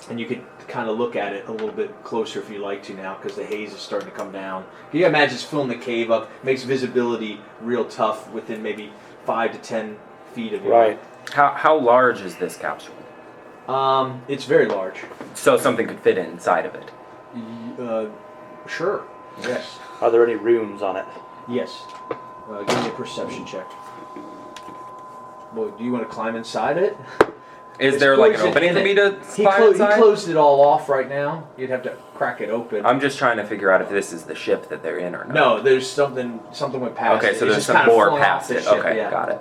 [SPEAKER 1] And you could kind of look at it a little bit closer if you like to now, because the haze is starting to come down. You imagine it's filling the cave up, makes visibility real tough within maybe 5 to 10 feet of you.
[SPEAKER 2] Right.
[SPEAKER 4] How large is this capsule?
[SPEAKER 1] It's very large.
[SPEAKER 4] So something could fit inside of it.
[SPEAKER 1] Sure. Yes.
[SPEAKER 2] Are there any runes on it?
[SPEAKER 1] Yes. Give me a perception check. Well, do you want to climb inside it?
[SPEAKER 4] Is there like an
[SPEAKER 1] Close it
[SPEAKER 4] opening
[SPEAKER 1] in
[SPEAKER 4] for me
[SPEAKER 1] it.
[SPEAKER 4] to
[SPEAKER 1] He
[SPEAKER 4] spy inside?
[SPEAKER 1] closed it all off right now. You'd have to crack it open.
[SPEAKER 4] I'm just trying to figure out if this is the ship that they're in or not.
[SPEAKER 1] No, there's something went past it.
[SPEAKER 4] Okay, so
[SPEAKER 1] It's
[SPEAKER 4] there's
[SPEAKER 1] just
[SPEAKER 4] some
[SPEAKER 1] kind of
[SPEAKER 4] more
[SPEAKER 1] flung off
[SPEAKER 4] past
[SPEAKER 1] the
[SPEAKER 4] it.
[SPEAKER 1] ship,
[SPEAKER 4] Okay,
[SPEAKER 1] yeah.
[SPEAKER 4] got it.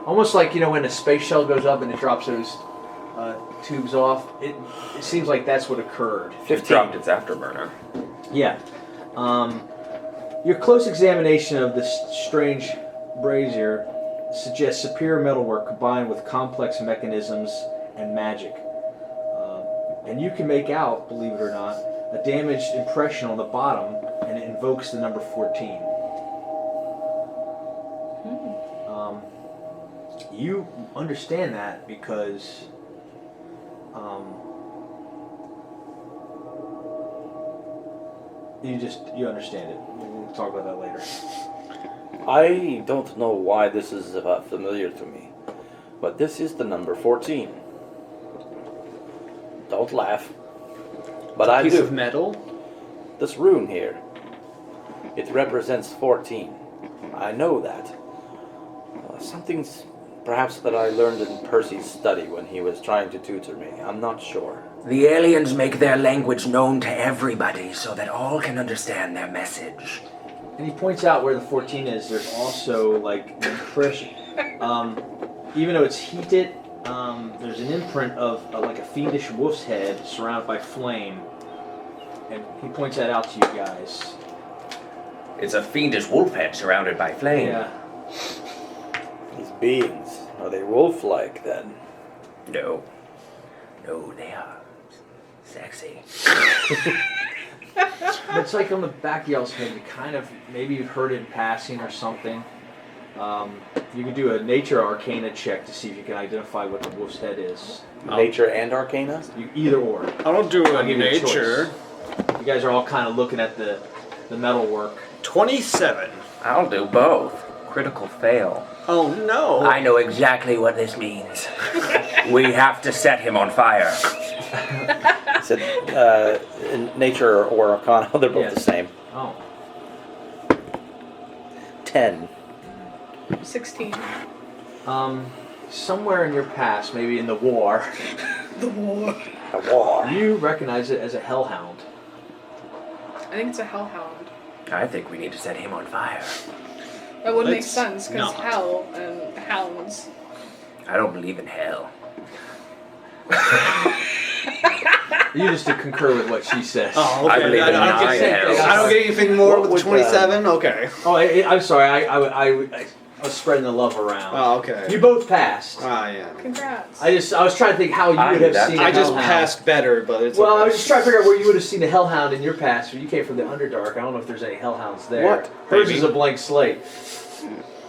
[SPEAKER 1] Almost like, when a space shuttle goes up and it drops those tubes off. It seems like that's what occurred.
[SPEAKER 4] It
[SPEAKER 2] 15.
[SPEAKER 4] dropped its afterburner.
[SPEAKER 1] Yeah. Your close examination of this strange brazier suggests superior metalwork combined with complex mechanisms and magic. And you can make out, believe it or not, a damaged impression on the bottom, and it invokes the number 14. You understand that because you understand it. We'll talk about that later.
[SPEAKER 2] I don't know why this is familiar to me, but this is the number 14. Don't laugh. But I
[SPEAKER 3] Piece
[SPEAKER 2] do.
[SPEAKER 3] of metal.
[SPEAKER 2] This rune here, it represents 14. I know that. Something's perhaps that I learned in Percy's study when he was trying to tutor me. I'm not sure.
[SPEAKER 6] The aliens make their language known to everybody so that all can understand their message.
[SPEAKER 1] And he points out where the 14 is. There's also like an impression. Even though it's heated, there's an imprint of like a fiendish wolf's head surrounded by flame. And he points that out to you guys.
[SPEAKER 6] It's a fiendish wolf head surrounded by flame.
[SPEAKER 1] Yeah.
[SPEAKER 2] These beings, are they wolf-like then?
[SPEAKER 6] No, they are sexy.
[SPEAKER 1] It's like on the back of y'all's head. You kind of, maybe you've heard it in passing or something. You can do a nature arcana check to see if you can identify what the wolf's head is.
[SPEAKER 2] Nature and arcana?
[SPEAKER 1] Either or.
[SPEAKER 3] I'll do a
[SPEAKER 1] I'll give you a
[SPEAKER 3] nature.
[SPEAKER 1] choice. You guys are all kind of looking at the metal work.
[SPEAKER 3] 27.
[SPEAKER 4] I'll do both. Critical fail.
[SPEAKER 3] Oh no.
[SPEAKER 6] I know exactly what this means. We have to set him on fire.
[SPEAKER 2] Is it in nature or arcana? They're both
[SPEAKER 1] Yes.
[SPEAKER 2] the same.
[SPEAKER 1] Oh.
[SPEAKER 2] 10.
[SPEAKER 5] 16.
[SPEAKER 1] Somewhere in your past, maybe in the war,
[SPEAKER 2] A war.
[SPEAKER 1] you recognize it as a hellhound.
[SPEAKER 5] I think it's a hellhound.
[SPEAKER 6] I think we need to set him on fire.
[SPEAKER 5] That would make
[SPEAKER 3] Let's
[SPEAKER 5] sense because
[SPEAKER 3] not.
[SPEAKER 5] hell and hounds.
[SPEAKER 6] I don't believe in hell.
[SPEAKER 1] You just to concur with what she says.
[SPEAKER 3] Oh,
[SPEAKER 6] I
[SPEAKER 3] okay.
[SPEAKER 6] believe in
[SPEAKER 3] don't
[SPEAKER 6] nine
[SPEAKER 3] get,
[SPEAKER 6] hells.
[SPEAKER 3] I don't get anything more
[SPEAKER 2] What
[SPEAKER 3] with
[SPEAKER 2] would,
[SPEAKER 3] 27. Okay.
[SPEAKER 1] Oh, I'm sorry. I was spreading the love around.
[SPEAKER 3] Oh, okay.
[SPEAKER 1] You both passed.
[SPEAKER 3] Ah, yeah.
[SPEAKER 5] Congrats.
[SPEAKER 1] I was trying to think how you
[SPEAKER 6] I
[SPEAKER 1] would
[SPEAKER 6] knew
[SPEAKER 1] have
[SPEAKER 6] that.
[SPEAKER 1] seen. a
[SPEAKER 3] I just
[SPEAKER 1] hellhound.
[SPEAKER 3] passed better, but it's
[SPEAKER 1] Well,
[SPEAKER 3] okay.
[SPEAKER 1] I was just trying to figure out where you would have seen a hellhound in your past. You came from the Underdark. I don't know if there's any hellhounds there.
[SPEAKER 2] What?
[SPEAKER 1] Hers is a blank slate.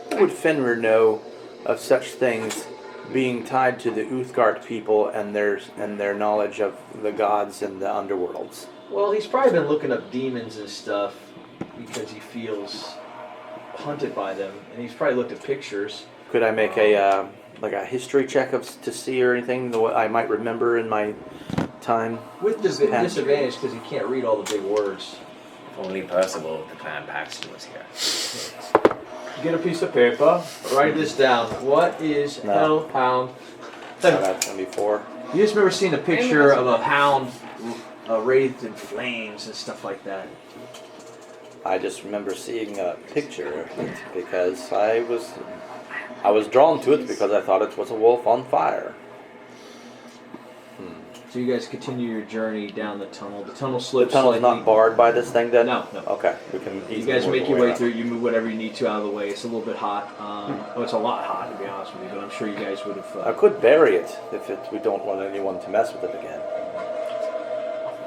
[SPEAKER 2] What would Fenrir know of such things being tied to the Uthgard people and their knowledge of the gods and the underworlds?
[SPEAKER 1] Well, he's probably been looking up demons and stuff because he feels hunted by them, and he's probably looked at pictures.
[SPEAKER 2] Could I make a history check to see or anything that I might remember in my time?
[SPEAKER 1] With disadvantage because he can't read all the big words.
[SPEAKER 6] If only Percival of the Clan Paxton was here.
[SPEAKER 1] Get a piece of paper, write this down. What is
[SPEAKER 2] No.
[SPEAKER 1] hellhound?
[SPEAKER 2] So that's gonna be 4.
[SPEAKER 1] You just remember seeing a picture of a hound wreathed in flames and stuff like that.
[SPEAKER 2] I just remember seeing a picture of it because I was drawn to it because I thought it was a wolf on fire.
[SPEAKER 1] So you guys continue your journey down the tunnel. The tunnel
[SPEAKER 2] The
[SPEAKER 1] slips
[SPEAKER 2] tunnel's
[SPEAKER 1] slightly.
[SPEAKER 2] not barred by this thing then?
[SPEAKER 1] No, no.
[SPEAKER 2] Okay, we can
[SPEAKER 1] You
[SPEAKER 2] easily
[SPEAKER 1] guys
[SPEAKER 2] move
[SPEAKER 1] make your
[SPEAKER 2] away
[SPEAKER 1] way
[SPEAKER 2] now.
[SPEAKER 1] through. You move whatever you need to out of the way. It's a little bit hot. It's a lot hot to be honest with you, but I'm sure you guys would have.
[SPEAKER 2] I could bury it if we don't want anyone to mess with it again.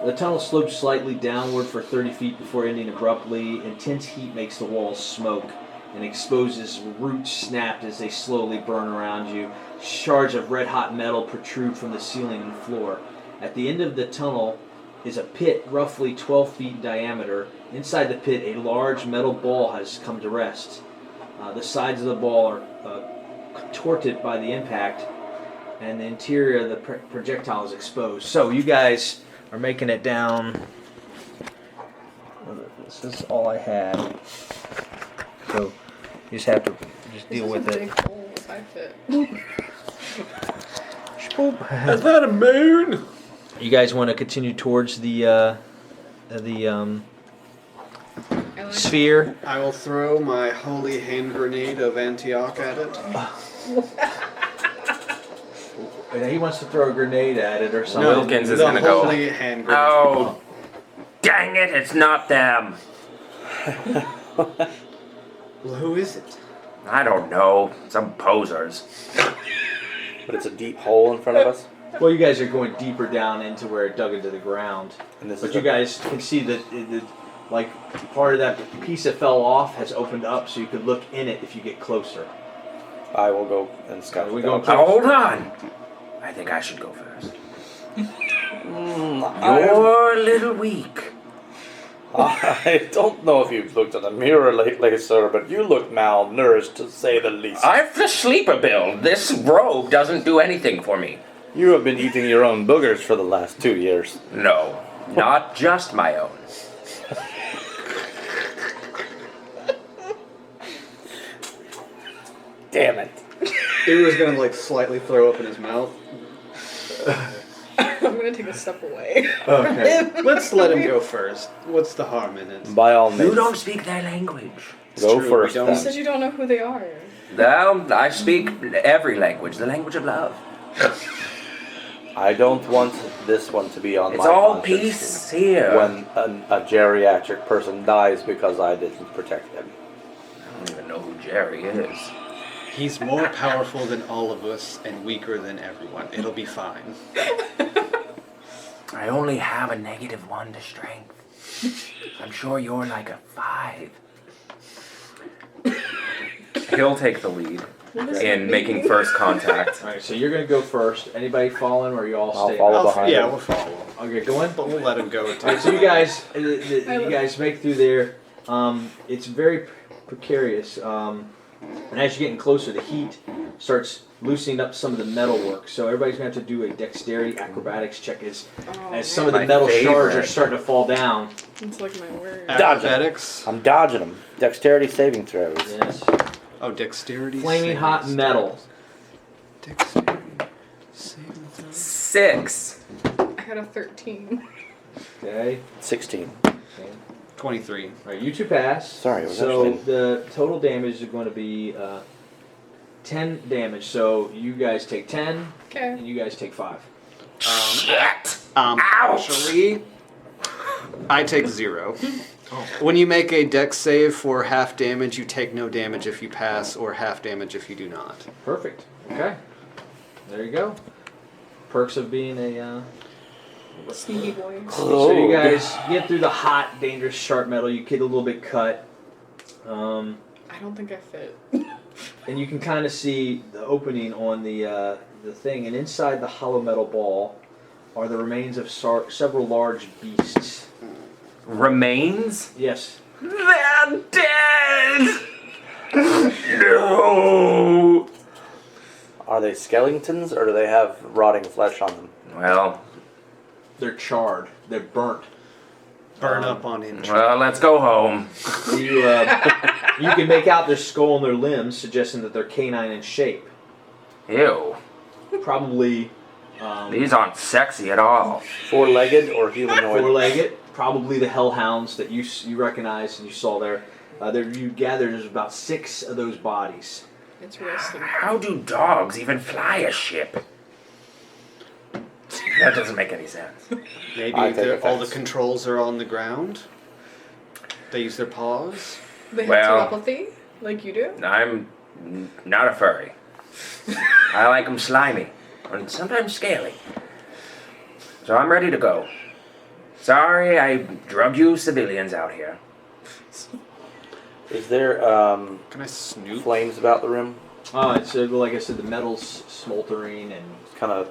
[SPEAKER 1] The tunnel slopes slightly downward for 30 feet before ending abruptly. Intense heat makes the walls smoke and exposes roots snapped as they slowly burn around you. Shards of red-hot metal protrude from the ceiling and floor. At the end of the tunnel is a pit roughly 12 feet in diameter. Inside the pit, a large metal ball has come to rest. The sides of the ball are contorted by the impact, and the interior of the projectile is exposed. So you guys are making it down. This is all I had. So you just have to deal
[SPEAKER 5] This
[SPEAKER 1] with
[SPEAKER 5] is a
[SPEAKER 1] it.
[SPEAKER 5] big hole if I fit.
[SPEAKER 3] Is that a moon?
[SPEAKER 1] You guys want to continue towards the sphere?
[SPEAKER 3] I will throw my holy hand grenade of Antioch at it.
[SPEAKER 1] And he wants to throw a grenade at it or something.
[SPEAKER 6] Wilkins is
[SPEAKER 3] the
[SPEAKER 6] gonna go.
[SPEAKER 3] holy hand grenade.
[SPEAKER 6] Oh, dang it! It's not them.
[SPEAKER 3] Well, who is it?
[SPEAKER 6] I don't know. Some posers.
[SPEAKER 2] But it's a deep hole in front of us.
[SPEAKER 1] Well, you guys are going deeper down into where it dug into the ground.
[SPEAKER 2] And this
[SPEAKER 1] But
[SPEAKER 2] is
[SPEAKER 1] you
[SPEAKER 2] a-
[SPEAKER 1] guys can see that like part of that piece that fell off has opened up, so you could look in it if you get closer.
[SPEAKER 2] I will go and scout.
[SPEAKER 1] Are we
[SPEAKER 2] it
[SPEAKER 1] going
[SPEAKER 2] out.
[SPEAKER 1] close?
[SPEAKER 6] Hold on. I think I should go first.
[SPEAKER 2] I
[SPEAKER 6] You're a little weak.
[SPEAKER 2] don't know if you've looked at a mirror lately, sir, but you look malnourished to say the least.
[SPEAKER 6] I've the sleeper build. This robe doesn't do anything for me.
[SPEAKER 2] You have been eating your own boogers for the last 2 years.
[SPEAKER 6] No, not just my own.
[SPEAKER 2] Damn it.
[SPEAKER 3] He was gonna like slightly throw up in his mouth.
[SPEAKER 5] I'm gonna take a step away.
[SPEAKER 1] Okay.
[SPEAKER 3] Let's let him go first. What's the harm in it?
[SPEAKER 2] By all
[SPEAKER 6] You
[SPEAKER 2] means,
[SPEAKER 6] don't speak their language.
[SPEAKER 2] go
[SPEAKER 3] true,
[SPEAKER 2] first
[SPEAKER 3] we don't.
[SPEAKER 5] You
[SPEAKER 2] then.
[SPEAKER 5] said you don't know who they are.
[SPEAKER 6] Well, I speak every language, the language of love.
[SPEAKER 2] I don't want this one to be on
[SPEAKER 6] It's
[SPEAKER 2] my
[SPEAKER 6] all
[SPEAKER 2] conscience
[SPEAKER 6] peace here.
[SPEAKER 2] when a geriatric person dies because I didn't protect them.
[SPEAKER 6] I don't even know who Jerry is.
[SPEAKER 3] He's more powerful than all of us and weaker than everyone. It'll be fine.
[SPEAKER 6] I only have a -1 to strength. I'm sure you're like a 5. He'll take the lead in making first contact.
[SPEAKER 1] All right, so you're gonna go first. Anybody following, or are you all
[SPEAKER 2] I'll
[SPEAKER 1] staying?
[SPEAKER 2] follow behind
[SPEAKER 3] yeah,
[SPEAKER 2] him.
[SPEAKER 3] we'll follow.
[SPEAKER 1] Okay, go in.
[SPEAKER 3] But we'll let him go.
[SPEAKER 1] All right, so you guys make through there. It's very precarious, and as you're getting closer, the heat starts loosening up some of the metal work. So everybody's gonna have to do a dexterity acrobatics check as some of the
[SPEAKER 6] My
[SPEAKER 1] metal shards are
[SPEAKER 6] favorite.
[SPEAKER 1] starting to fall down.
[SPEAKER 5] It's like my word.
[SPEAKER 2] Dodge it.
[SPEAKER 3] Athletics.
[SPEAKER 2] I'm dodging them. Dexterity saving throws.
[SPEAKER 1] Yes.
[SPEAKER 3] Oh, dexterity.
[SPEAKER 1] Flaming
[SPEAKER 3] saving
[SPEAKER 1] hot
[SPEAKER 3] throws.
[SPEAKER 1] metal.
[SPEAKER 3] Dexterity. Saving throws.
[SPEAKER 6] 6.
[SPEAKER 5] I had a 13.
[SPEAKER 1] Okay.
[SPEAKER 2] 16.
[SPEAKER 1] Okay.
[SPEAKER 3] 23.
[SPEAKER 1] Alright, you two pass.
[SPEAKER 2] Sorry, it was
[SPEAKER 1] so
[SPEAKER 2] actually-
[SPEAKER 1] the total damage is going to be 10 damage. So you guys take 10,
[SPEAKER 5] Okay.
[SPEAKER 1] and you guys take 5.
[SPEAKER 6] Shit!
[SPEAKER 3] Actually, I take 0. When you make a dex save for half damage, you take no damage if you pass, or half damage if you do not.
[SPEAKER 1] Perfect. Okay. There you go. Perks of being a.
[SPEAKER 5] Sneaky boy.
[SPEAKER 1] So you guys get through the hot, dangerous sharp metal. You get a little bit cut.
[SPEAKER 5] I don't think I fit.
[SPEAKER 1] And you can kind of see the opening on the thing, and inside the hollow metal ball are the remains of several large beasts.
[SPEAKER 6] Remains?
[SPEAKER 1] Yes.
[SPEAKER 6] They're dead! No!
[SPEAKER 2] Are they skeletons or do they have rotting flesh on them?
[SPEAKER 6] Well,
[SPEAKER 1] They're charred. They're burnt.
[SPEAKER 3] Burn up on interest.
[SPEAKER 6] let's go home.
[SPEAKER 1] You can make out their skull and their limbs, suggesting that they're canine in shape.
[SPEAKER 6] Ew.
[SPEAKER 1] Probably
[SPEAKER 6] These aren't sexy at all.
[SPEAKER 2] Four-legged or humanoid?
[SPEAKER 1] four-legged. Probably the hellhounds that you recognize and you saw there. You gather there's about 6 of those bodies.
[SPEAKER 5] Interesting.
[SPEAKER 6] How do dogs even fly a ship? That doesn't make any sense.
[SPEAKER 3] Maybe
[SPEAKER 2] I take
[SPEAKER 3] all the
[SPEAKER 2] offense.
[SPEAKER 3] controls are on the ground. They use their paws.
[SPEAKER 5] They have
[SPEAKER 6] Well-
[SPEAKER 5] telepathy, like you do.
[SPEAKER 6] I'm not a furry. I like them slimy and sometimes scaly. So I'm ready to go. Sorry I drug you civilians out here.
[SPEAKER 2] Is there
[SPEAKER 3] Can I snoop?
[SPEAKER 2] flames about the room?
[SPEAKER 1] It's like I said, the metal's smoldering and
[SPEAKER 2] Kind of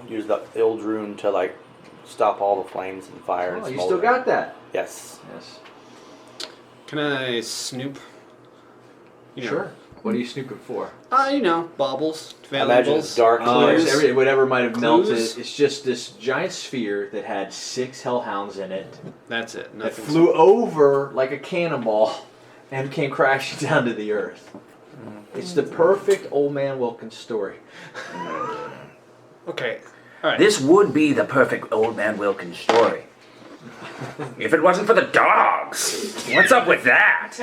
[SPEAKER 2] use the Ild rune to like stop all the flames and fire and
[SPEAKER 1] you
[SPEAKER 2] smolder.
[SPEAKER 1] still got that.
[SPEAKER 2] Yes.
[SPEAKER 1] Yes.
[SPEAKER 3] Can I snoop? You know,
[SPEAKER 1] Sure. What are you snooping for?
[SPEAKER 3] Baubles,
[SPEAKER 2] Imagine
[SPEAKER 3] valuables.
[SPEAKER 2] it's dark
[SPEAKER 3] clues.
[SPEAKER 2] clues.
[SPEAKER 1] Whatever might have melted.
[SPEAKER 3] Clues?
[SPEAKER 1] It's just this giant sphere that had 6 hellhounds in it
[SPEAKER 3] That's it.
[SPEAKER 1] that
[SPEAKER 3] Nothing.
[SPEAKER 1] flew over like a cannonball and came crashing down to the earth. It's the perfect Old Man Wilkins story.
[SPEAKER 3] Okay. All right.
[SPEAKER 6] This would be the perfect Old Man Wilkins story. If it wasn't for the dogs. What's up with that?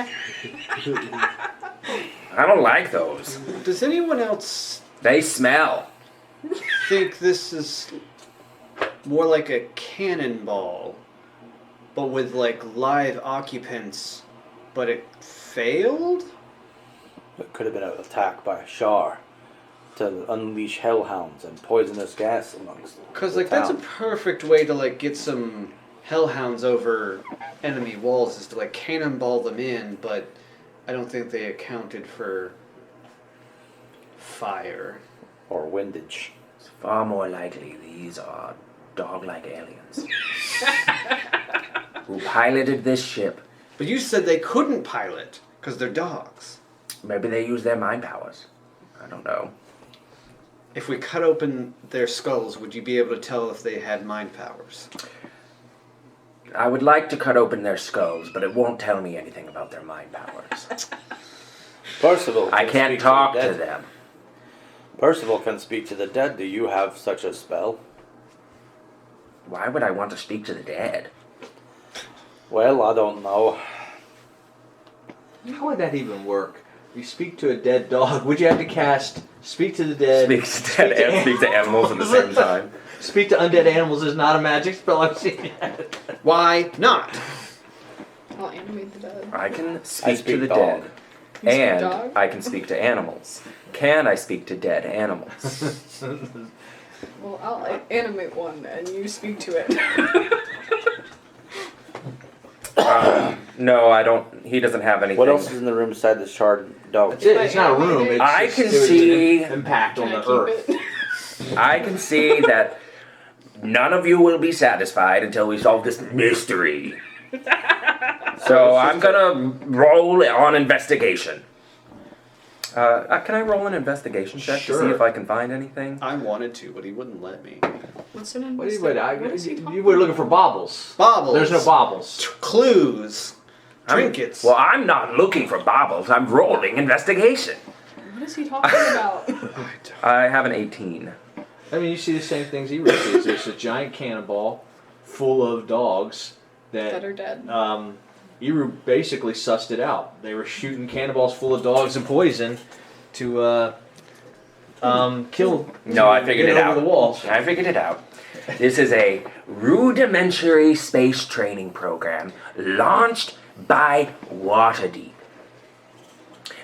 [SPEAKER 6] I don't like those.
[SPEAKER 3] Does anyone else
[SPEAKER 6] They smell.
[SPEAKER 3] think this is more like a cannonball, but with like live occupants, but it failed?
[SPEAKER 2] It could have been an attack by Shar to unleash hellhounds and poisonous gas amongst them.
[SPEAKER 3] Because like that's a perfect way to like get some hellhounds over enemy walls is to like cannonball them in, but I don't think they accounted for fire.
[SPEAKER 2] Or windage.
[SPEAKER 6] It's far more likely these are dog-like aliens who piloted this ship.
[SPEAKER 3] But you said they couldn't pilot because they're dogs.
[SPEAKER 6] Maybe they use their mind powers. I don't know.
[SPEAKER 3] If we cut open their skulls, would you be able to tell if they had mind powers?
[SPEAKER 6] I would like to cut open their skulls, but it won't tell me anything about their mind powers.
[SPEAKER 2] Percival.
[SPEAKER 6] I
[SPEAKER 2] can
[SPEAKER 6] can't
[SPEAKER 2] speak
[SPEAKER 6] talk
[SPEAKER 2] the
[SPEAKER 6] to
[SPEAKER 2] dead.
[SPEAKER 6] them.
[SPEAKER 2] Percival can speak to the dead. Do you have such a spell?
[SPEAKER 6] Why would I want to speak to the dead?
[SPEAKER 2] Well, I don't know.
[SPEAKER 1] How would that even work? You speak to a dead dog. Would you have to cast Speak to the Dead?
[SPEAKER 6] Speak to dead and speak to animals at the same time.
[SPEAKER 1] Speak to undead animals is not a magic spell I've seen yet.
[SPEAKER 3] Why not?
[SPEAKER 5] I'll animate the dead.
[SPEAKER 6] I can speak,
[SPEAKER 2] speak
[SPEAKER 6] to the
[SPEAKER 2] dog.
[SPEAKER 6] dead.
[SPEAKER 5] You speak
[SPEAKER 6] And
[SPEAKER 5] dog?
[SPEAKER 6] I can speak to animals. Can I speak to dead animals?
[SPEAKER 5] Well, I'll animate one and you speak to it.
[SPEAKER 6] No, I don't. He doesn't have anything.
[SPEAKER 2] What else is in the room beside the charred dog?
[SPEAKER 1] That's it. It's not a room. It's
[SPEAKER 6] I
[SPEAKER 1] just,
[SPEAKER 6] can
[SPEAKER 1] it was
[SPEAKER 6] see-
[SPEAKER 1] an impact
[SPEAKER 5] Can
[SPEAKER 1] on
[SPEAKER 5] I
[SPEAKER 1] the
[SPEAKER 5] keep
[SPEAKER 1] earth.
[SPEAKER 5] it?
[SPEAKER 6] I can see that none of you will be satisfied until we solve this mystery. So I'm gonna roll on investigation. Can I roll an investigation check to see
[SPEAKER 1] Sure.
[SPEAKER 6] if I can find anything?
[SPEAKER 3] I wanted to, but he wouldn't let me.
[SPEAKER 5] What's an
[SPEAKER 1] What,
[SPEAKER 5] what is he talking
[SPEAKER 1] you were looking for baubles.
[SPEAKER 3] Baubles.
[SPEAKER 1] There's no baubles.
[SPEAKER 3] Clues. Trinkets.
[SPEAKER 6] Well, I'm not looking for baubles. I'm rolling investigation.
[SPEAKER 5] What is he talking about?
[SPEAKER 6] I have an 18.
[SPEAKER 1] I mean, you see the same things he sees. There's a giant cannonball full of dogs
[SPEAKER 5] That are dead.
[SPEAKER 1] Eru basically sussed it out. They were shooting cannonballs full of dogs and poison to kill.
[SPEAKER 6] No, I figured
[SPEAKER 1] get
[SPEAKER 6] it
[SPEAKER 1] over
[SPEAKER 6] out.
[SPEAKER 1] the walls.
[SPEAKER 6] I figured it out. This is a rudimentary space training program launched by Waterdeep.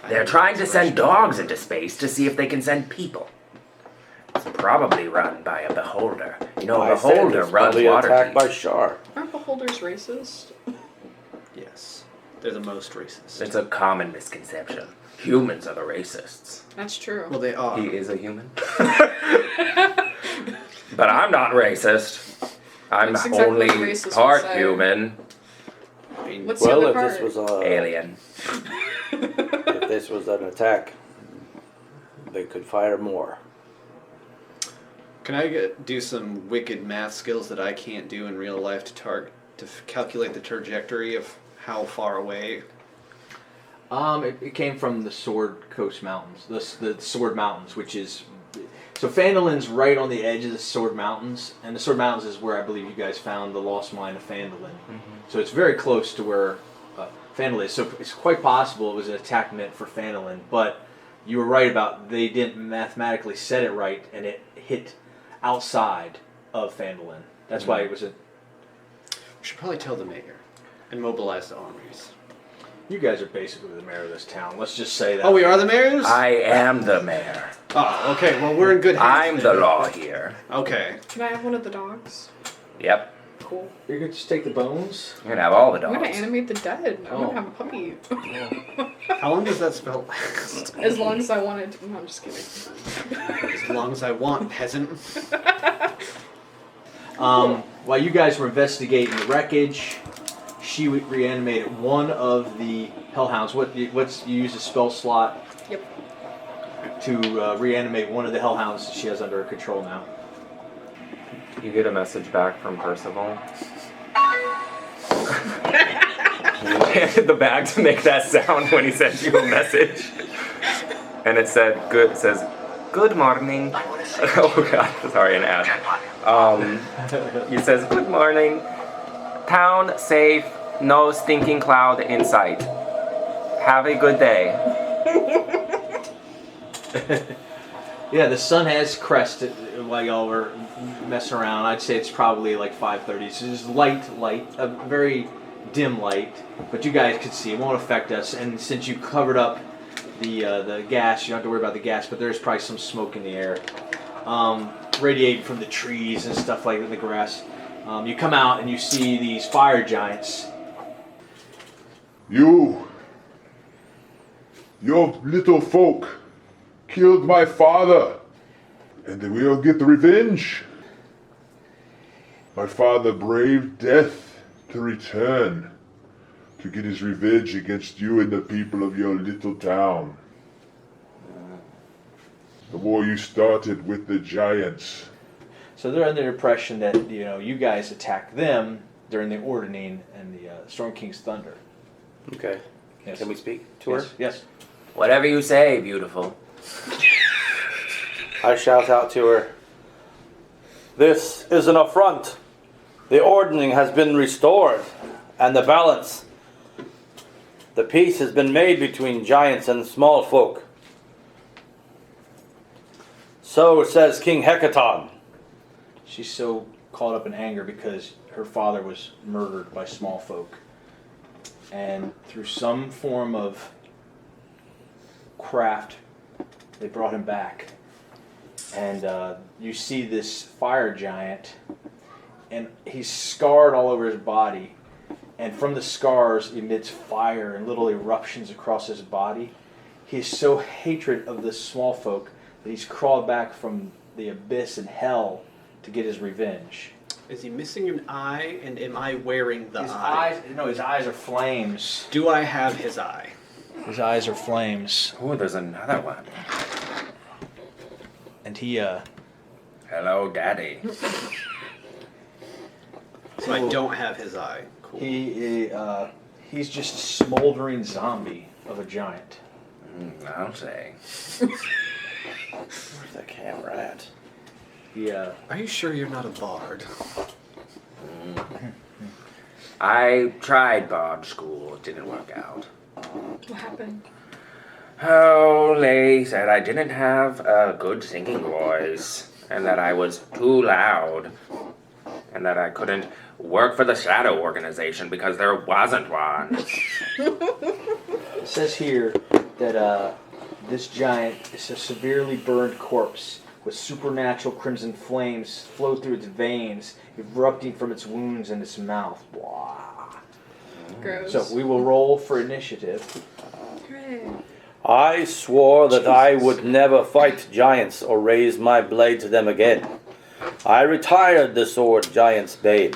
[SPEAKER 6] They're trying to send dogs into space to see if they can send people. It's probably run by a beholder. You know, a beholder runs
[SPEAKER 2] probably attacked
[SPEAKER 6] Waterdeep.
[SPEAKER 2] by Shar.
[SPEAKER 5] Aren't beholders racist?
[SPEAKER 3] Yes, they're the most racist.
[SPEAKER 6] It's a common misconception. Humans are the racists.
[SPEAKER 5] That's true.
[SPEAKER 3] Well, they are.
[SPEAKER 4] He is a human.
[SPEAKER 6] But I'm not racist. I'm
[SPEAKER 5] That's exactly
[SPEAKER 6] only
[SPEAKER 5] what racists would
[SPEAKER 6] part
[SPEAKER 5] say.
[SPEAKER 6] human.
[SPEAKER 3] I mean,
[SPEAKER 5] What's the
[SPEAKER 2] Well,
[SPEAKER 5] other
[SPEAKER 2] if
[SPEAKER 5] part?
[SPEAKER 2] this was a
[SPEAKER 6] Alien.
[SPEAKER 2] if this was an attack, they could fire more.
[SPEAKER 3] can I do some wicked math skills that I can't do in real life to calculate the trajectory of how far away?
[SPEAKER 1] It came from the Sword Coast Mountains, the Sword Mountains, which is so Phandalin's right on the edge of the Sword Mountains, and the Sword Mountains is where I believe you guys found the lost mine of Phandalin. So it's very close to where Phandalin is. So it's quite possible it was an attack meant for Phandalin, but you were right about they didn't mathematically set it right, and it hit outside of Phandalin. That's why it was a.
[SPEAKER 3] We should probably tell the mayor and mobilize the armies.
[SPEAKER 1] You guys are basically the mayor of this town. Let's just say that.
[SPEAKER 3] Oh, we are the mayors?
[SPEAKER 6] I am the mayor.
[SPEAKER 3] Oh, okay. Well, we're in good hands.
[SPEAKER 6] I'm the law here.
[SPEAKER 3] Okay.
[SPEAKER 5] Can I have one of the dogs?
[SPEAKER 6] Yep.
[SPEAKER 5] Cool.
[SPEAKER 1] You're going to just take the bones?
[SPEAKER 6] You can have all the
[SPEAKER 5] I'm gonna
[SPEAKER 6] dogs.
[SPEAKER 5] animate the dead. I'm
[SPEAKER 1] Oh.
[SPEAKER 5] gonna have a puppy.
[SPEAKER 3] How long does that spell last?
[SPEAKER 5] As long as I wanted to. No, I'm just kidding.
[SPEAKER 3] As long as I want, peasant.
[SPEAKER 1] While you guys were investigating the wreckage, she reanimated one of the hellhounds. What's you use a spell slot
[SPEAKER 5] Yep.
[SPEAKER 1] to reanimate one of the hellhounds that she has under her control now.
[SPEAKER 4] You get a message back from Percival. You handed the bag to make that sound when he sent you a message, and it said, "Good." It says, "Good morning." Oh God, sorry, an ad. He says, "Good morning. Town safe. No stinking cloud in sight. Have a good day."
[SPEAKER 1] Yeah, the sun has crested while y'all were messing around. I'd say it's probably like 5:30. So it's light, a very dim light, but you guys could see. It won't affect us. And since you covered up the gas, you don't have to worry about the gas. But there's probably some smoke in the air, radiating from the trees and stuff like that, the grass. You come out and you see these fire giants.
[SPEAKER 7] Your little folk killed my father, and they will get the revenge. My father braved death to return, to get his revenge against you and the people of your little town. The war you started with the giants.
[SPEAKER 1] So they're under the impression that you guys attacked them during the Ordaining and the Storm King's Thunder.
[SPEAKER 2] Okay.
[SPEAKER 1] Yes.
[SPEAKER 2] Can we speak to her?
[SPEAKER 1] Yes.
[SPEAKER 6] Whatever you say, beautiful.
[SPEAKER 2] I shout out to her. This is an affront. The ordning has been restored, and the balance. The peace has been made between giants and small folk. So says King Hecaton.
[SPEAKER 1] She's so caught up in anger because her father was murdered by small folk. And through some form of craft, they brought him back. And you see this fire giant, and he's scarred all over his body. And from the scars emits fire and little eruptions across his body. He's so hatred of the small folk that he's crawled back from the abyss in hell to get his revenge.
[SPEAKER 3] Is he missing an eye, and am I wearing the
[SPEAKER 1] His
[SPEAKER 3] eye?
[SPEAKER 1] his eyes are flames.
[SPEAKER 3] Do I have his eye?
[SPEAKER 1] His eyes are flames.
[SPEAKER 6] Oh, there's another one.
[SPEAKER 1] And he,
[SPEAKER 6] Hello, Daddy.
[SPEAKER 3] So I don't have his eye. Cool.
[SPEAKER 1] he's just a smoldering zombie of a giant.
[SPEAKER 6] I'll say.
[SPEAKER 2] Where's that camera at?
[SPEAKER 1] He,
[SPEAKER 3] Are you sure you're not a bard?
[SPEAKER 6] I tried barge school. It didn't work out.
[SPEAKER 5] What happened?
[SPEAKER 6] Oh, they said I didn't have a good singing voice, and that I was too loud, and that I couldn't work for the Shadow Organization because there wasn't one.
[SPEAKER 1] It says here that this giant is a severely burned corpse with supernatural crimson flames flow through its veins, erupting from its wounds in its mouth. Wow.
[SPEAKER 5] Gross.
[SPEAKER 1] So we will roll for initiative.
[SPEAKER 5] Hooray.
[SPEAKER 8] I swore that I would never fight giants or raise my blade to them again. I retired the sword Giant's Bane.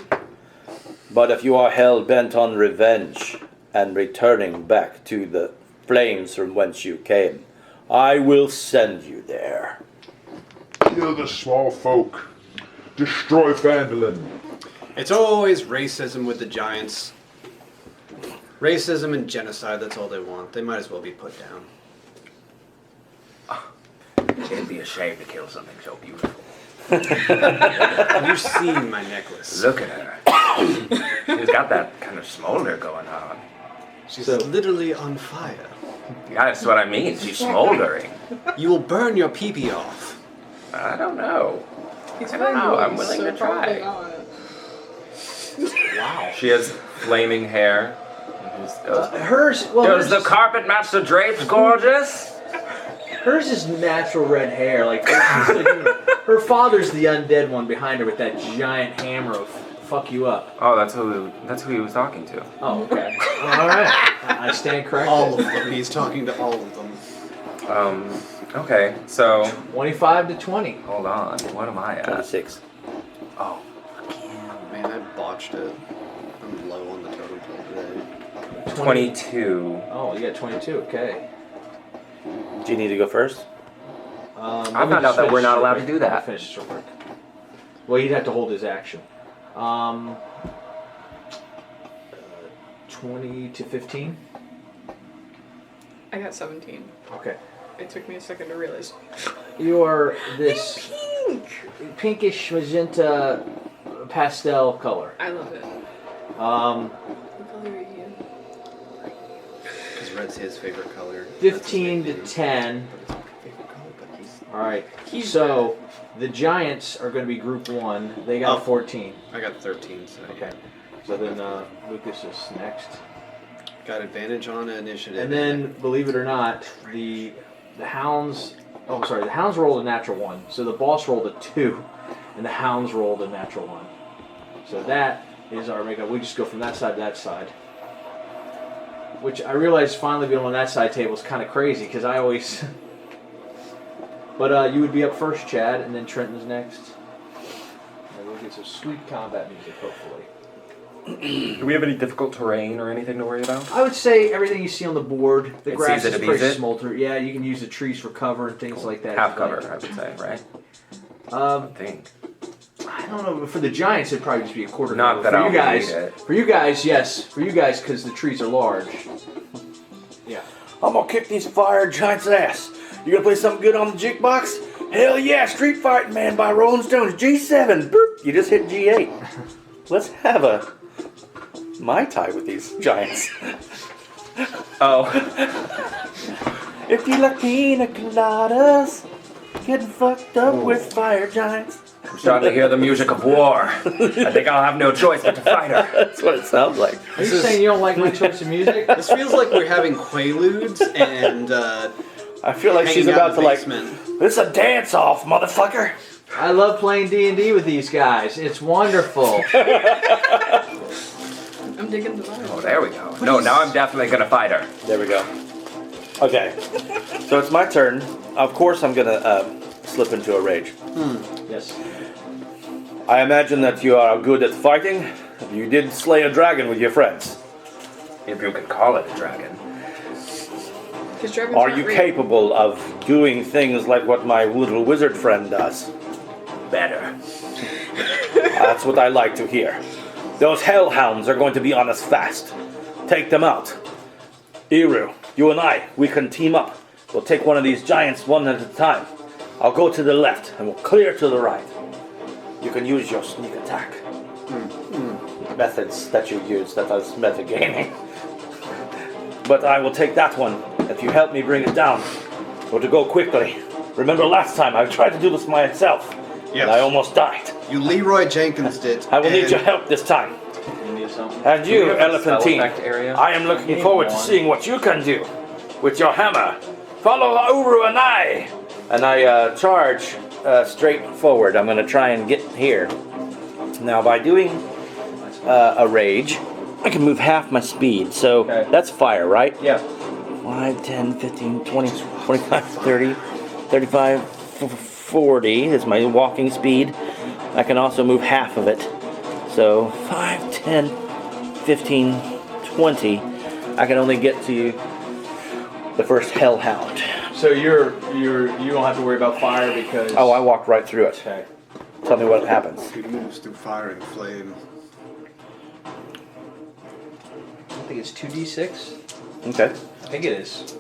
[SPEAKER 8] But if you are hell-bent on revenge and returning back to the flames from whence you came, I will send you there.
[SPEAKER 7] Kill the small folk. Destroy Phandalin.
[SPEAKER 3] It's always racism with the giants. Racism and genocide, that's all they want. They might as well be put down.
[SPEAKER 6] It'd be a shame to kill something so beautiful.
[SPEAKER 3] You've seen my necklace.
[SPEAKER 6] Look at her. She's got that kind of smolder going on.
[SPEAKER 3] She's literally on fire.
[SPEAKER 6] Yeah, that's what I mean. She's smoldering.
[SPEAKER 3] You will burn your pee-pee off.
[SPEAKER 6] I don't know.
[SPEAKER 5] He's
[SPEAKER 6] I don't know. I'm willing
[SPEAKER 5] so
[SPEAKER 6] to try.
[SPEAKER 5] probably not.
[SPEAKER 1] Wow.
[SPEAKER 4] She has flaming hair.
[SPEAKER 1] Hers, well,
[SPEAKER 6] Does the
[SPEAKER 1] hers,
[SPEAKER 6] carpet match the drapes, gorgeous?
[SPEAKER 1] hers is natural red hair. Like her father's the undead one behind her with that giant hammer of fuck you up.
[SPEAKER 4] Oh, that's who he was talking to.
[SPEAKER 1] Oh, okay. All right. I stand corrected.
[SPEAKER 3] All of them. He's talking to all of them.
[SPEAKER 4] Okay, so
[SPEAKER 1] 25 to 20.
[SPEAKER 4] hold on. What am I at?
[SPEAKER 8] 26.
[SPEAKER 4] Oh,
[SPEAKER 3] Man, I botched it. I'm low on the totem pole today.
[SPEAKER 4] 22.
[SPEAKER 1] Oh, you got 22. Okay.
[SPEAKER 8] Do you need to go first?
[SPEAKER 6] I found out that we're not allowed to do that.
[SPEAKER 1] Finish this real quick. Well, he'd have to hold his action. 20 to 15.
[SPEAKER 5] I got 17.
[SPEAKER 1] Okay.
[SPEAKER 5] It took me a second to realize.
[SPEAKER 1] You are this pinkish magenta pastel color.
[SPEAKER 5] I love it.
[SPEAKER 1] Um,
[SPEAKER 5] What color are you?
[SPEAKER 3] Because red's his favorite color.
[SPEAKER 1] 15 to 10.
[SPEAKER 3] But it's not my favorite color, but he's...
[SPEAKER 1] All right.
[SPEAKER 5] He's
[SPEAKER 1] So the Giants are going to be Group 1. They got
[SPEAKER 3] Oh.
[SPEAKER 1] 14.
[SPEAKER 3] I got 13, so
[SPEAKER 1] Okay. So then Lucas is next.
[SPEAKER 3] got advantage on initiative.
[SPEAKER 1] And then, believe it or not, the hounds. Oh, sorry. The hounds rolled a natural 1. So the boss rolled a 2, and the hounds rolled a natural 1. So that is our makeup. We just go from that side to that side. Which I realize finally being on that side table is kind of crazy because I always. But you would be up first, Chad, and then Trenton's next. And we'll get some sweet combat music, hopefully.
[SPEAKER 4] Do we have any difficult terrain or anything to worry about?
[SPEAKER 1] I would say everything you see on the board, the
[SPEAKER 4] It's
[SPEAKER 1] grass
[SPEAKER 4] easy
[SPEAKER 1] is
[SPEAKER 4] to
[SPEAKER 1] pretty
[SPEAKER 4] beat it?
[SPEAKER 1] smolder. Yeah, you can use the trees for cover and things like that.
[SPEAKER 4] Half cover, I would say, right?
[SPEAKER 1] Um,
[SPEAKER 4] I think.
[SPEAKER 1] I don't know. But for the Giants, it'd probably just be a quarter.
[SPEAKER 4] Not
[SPEAKER 1] cover.
[SPEAKER 4] that
[SPEAKER 1] for
[SPEAKER 4] I'll
[SPEAKER 1] you guys.
[SPEAKER 4] need it.
[SPEAKER 1] For you guys, yes. For you guys, because the trees are large. Yeah.
[SPEAKER 8] I'm gonna kick these fire giants' ass. You gonna play something good on the jukebox? Hell yeah, Street Fighting Man by Rolling Stones, G7. Boop. You just hit G8. Let's have a Mai Tai with these giants.
[SPEAKER 4] Oh.
[SPEAKER 8] If you like pina coladas, getting fucked up with fire giants.
[SPEAKER 6] I'm starting to hear the music of war. I think I'll have no choice but to fight her.
[SPEAKER 8] That's what it sounds like.
[SPEAKER 1] Are you saying you don't like my choice of music?
[SPEAKER 3] This feels like we're having quaaludes and
[SPEAKER 8] I feel like she's
[SPEAKER 3] hanging out
[SPEAKER 8] about
[SPEAKER 3] in
[SPEAKER 8] to
[SPEAKER 3] the
[SPEAKER 8] like,
[SPEAKER 3] basement.
[SPEAKER 8] this is a dance off, motherfucker.
[SPEAKER 1] I love playing D&D with these guys. It's wonderful.
[SPEAKER 5] I'm digging the vibe.
[SPEAKER 6] Oh, there we go. No, now I'm definitely gonna fight her.
[SPEAKER 8] There we go. Okay, so it's my turn. Of course I'm gonna slip into a rage.
[SPEAKER 1] Yes.
[SPEAKER 8] I imagine that you are good at fighting. You did slay a dragon with your friends.
[SPEAKER 6] If you can call it a dragon.
[SPEAKER 5] 'Cause dragons
[SPEAKER 8] Are
[SPEAKER 5] aren't
[SPEAKER 8] you
[SPEAKER 5] real.
[SPEAKER 8] capable of doing things like what my little wizard friend does?
[SPEAKER 6] Better.
[SPEAKER 8] That's what I like to hear. Those hellhounds are going to be on us fast. Take them out. Iru, you and I, we can team up. We'll take one of these giants one at a time. I'll go to the left and we'll clear to the right. You can use your sneak attack. methods that you use. That is metagaming. But I will take that one if you help me bring it down. Or to go quickly. Remember last time I tried to do this myself.
[SPEAKER 3] Yes.
[SPEAKER 8] And I almost died.
[SPEAKER 3] You Leroy Jenkins did.
[SPEAKER 8] I will need your help this time.
[SPEAKER 1] You need something?
[SPEAKER 8] And
[SPEAKER 4] Do we
[SPEAKER 8] you,
[SPEAKER 4] have a spell
[SPEAKER 8] Elephantine,
[SPEAKER 4] effect area?
[SPEAKER 8] I am looking
[SPEAKER 1] Need
[SPEAKER 8] forward to
[SPEAKER 1] one.
[SPEAKER 8] seeing what you can do with your hammer. Follow Uru and I. And I charge straight forward. I'm going to try and get here. Now, by doing a rage, I can move half my speed. So
[SPEAKER 1] Okay.
[SPEAKER 8] that's fire, right?
[SPEAKER 1] Yeah.
[SPEAKER 8] 5, 10, 15, 20, 25, 30, 35, 40 is my walking speed. I can also move half of it. So 5, 10, 15, 20. I can only get to the first hellhound.
[SPEAKER 1] So you don't have to worry about fire because.
[SPEAKER 8] Oh, I walked right through it.
[SPEAKER 1] Okay.
[SPEAKER 8] Tell me what happens.
[SPEAKER 3] He moves through fire and flame.
[SPEAKER 1] I think it's 2d6.
[SPEAKER 8] Okay.
[SPEAKER 1] I think it is.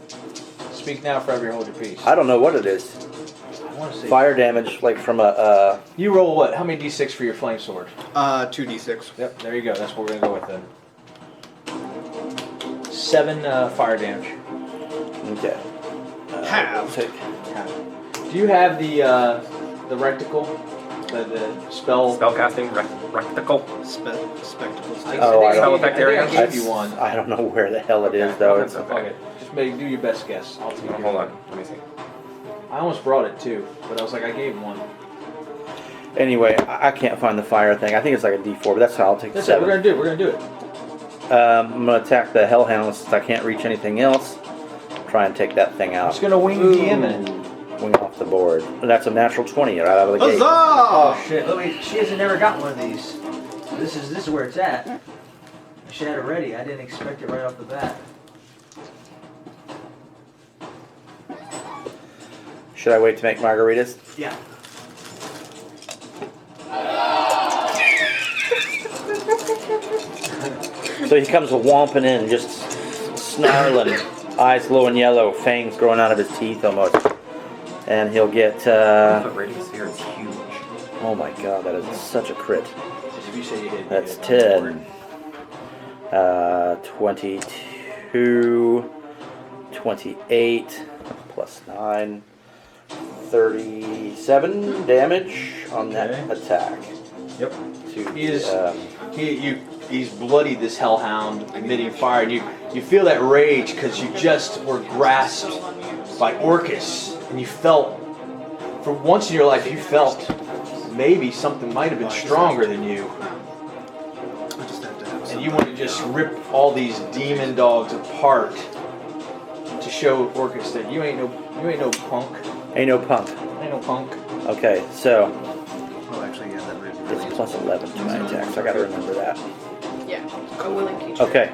[SPEAKER 1] Speak now, forever hold your peace.
[SPEAKER 8] I don't know what it is.
[SPEAKER 1] I want to say
[SPEAKER 8] Fire damage, like from a.
[SPEAKER 1] You roll what? How many d6 for your flame sword?
[SPEAKER 3] 2d6.
[SPEAKER 1] Yep, there you go. That's what we're gonna go with then. 7 fire damage.
[SPEAKER 8] Okay.
[SPEAKER 3] Half.
[SPEAKER 8] Take.
[SPEAKER 1] Do you have the recticle? The spell?
[SPEAKER 4] Spellcasting rectical.
[SPEAKER 3] Spectacles.
[SPEAKER 8] Oh, I
[SPEAKER 4] Spell
[SPEAKER 8] don't.
[SPEAKER 4] effect
[SPEAKER 1] I think
[SPEAKER 4] area?
[SPEAKER 1] I gave you one.
[SPEAKER 8] I don't know where the hell it is though.
[SPEAKER 4] That's
[SPEAKER 8] It's,
[SPEAKER 4] okay.
[SPEAKER 1] Okay, just do your best guess. I'll take
[SPEAKER 4] Hold on. Let me see.
[SPEAKER 1] I almost brought it too, but I was like, I gave one.
[SPEAKER 8] anyway, I can't find the fire thing. I think it's like a D4, but that's how I'll take the
[SPEAKER 1] That's it.
[SPEAKER 8] 7.
[SPEAKER 1] We're gonna do it.
[SPEAKER 8] I'm gonna attack the hellhound since I can't reach anything else. Try and take that thing
[SPEAKER 1] I'm
[SPEAKER 8] out.
[SPEAKER 1] just gonna wing DM it.
[SPEAKER 8] Wing off the board. That's a natural 20 right out of the gate.
[SPEAKER 3] Huzzah!
[SPEAKER 1] Oh shit! Let me. She hasn't never got one of these. This is where it's at. I should have it ready. I didn't expect it right off the bat.
[SPEAKER 8] Should I wait to make margaritas?
[SPEAKER 1] Yeah.
[SPEAKER 8] So he comes whomping in, just snarling, eyes low and yellow, fangs growing out of his teeth almost. And he'll get,
[SPEAKER 4] The radius here is huge.
[SPEAKER 8] oh my god, that is such a crit.
[SPEAKER 1] If you say you hit,
[SPEAKER 8] That's
[SPEAKER 1] you hit on the
[SPEAKER 8] 10. 22, 28, plus 9, 37 damage on that
[SPEAKER 1] Okay.
[SPEAKER 8] attack.
[SPEAKER 1] Yep.
[SPEAKER 8] To,
[SPEAKER 1] He is. He's bloodied this hellhound, emitting fire, and you feel that rage because you just were grasped by Orcus, and you felt, for once in your life, you felt maybe something might have been stronger than you,
[SPEAKER 3] I just have to have
[SPEAKER 1] and
[SPEAKER 3] some.
[SPEAKER 1] you want to just rip all these demon dogs apart to show Orcus that you ain't no punk,
[SPEAKER 8] ain't no punk.
[SPEAKER 1] ain't no punk.
[SPEAKER 8] Okay, so
[SPEAKER 3] Oh, actually, yeah, that really
[SPEAKER 8] it's
[SPEAKER 3] is.
[SPEAKER 8] plus 11 to my attack, so I gotta remember that.
[SPEAKER 5] Yeah, a willing creature.
[SPEAKER 8] Okay.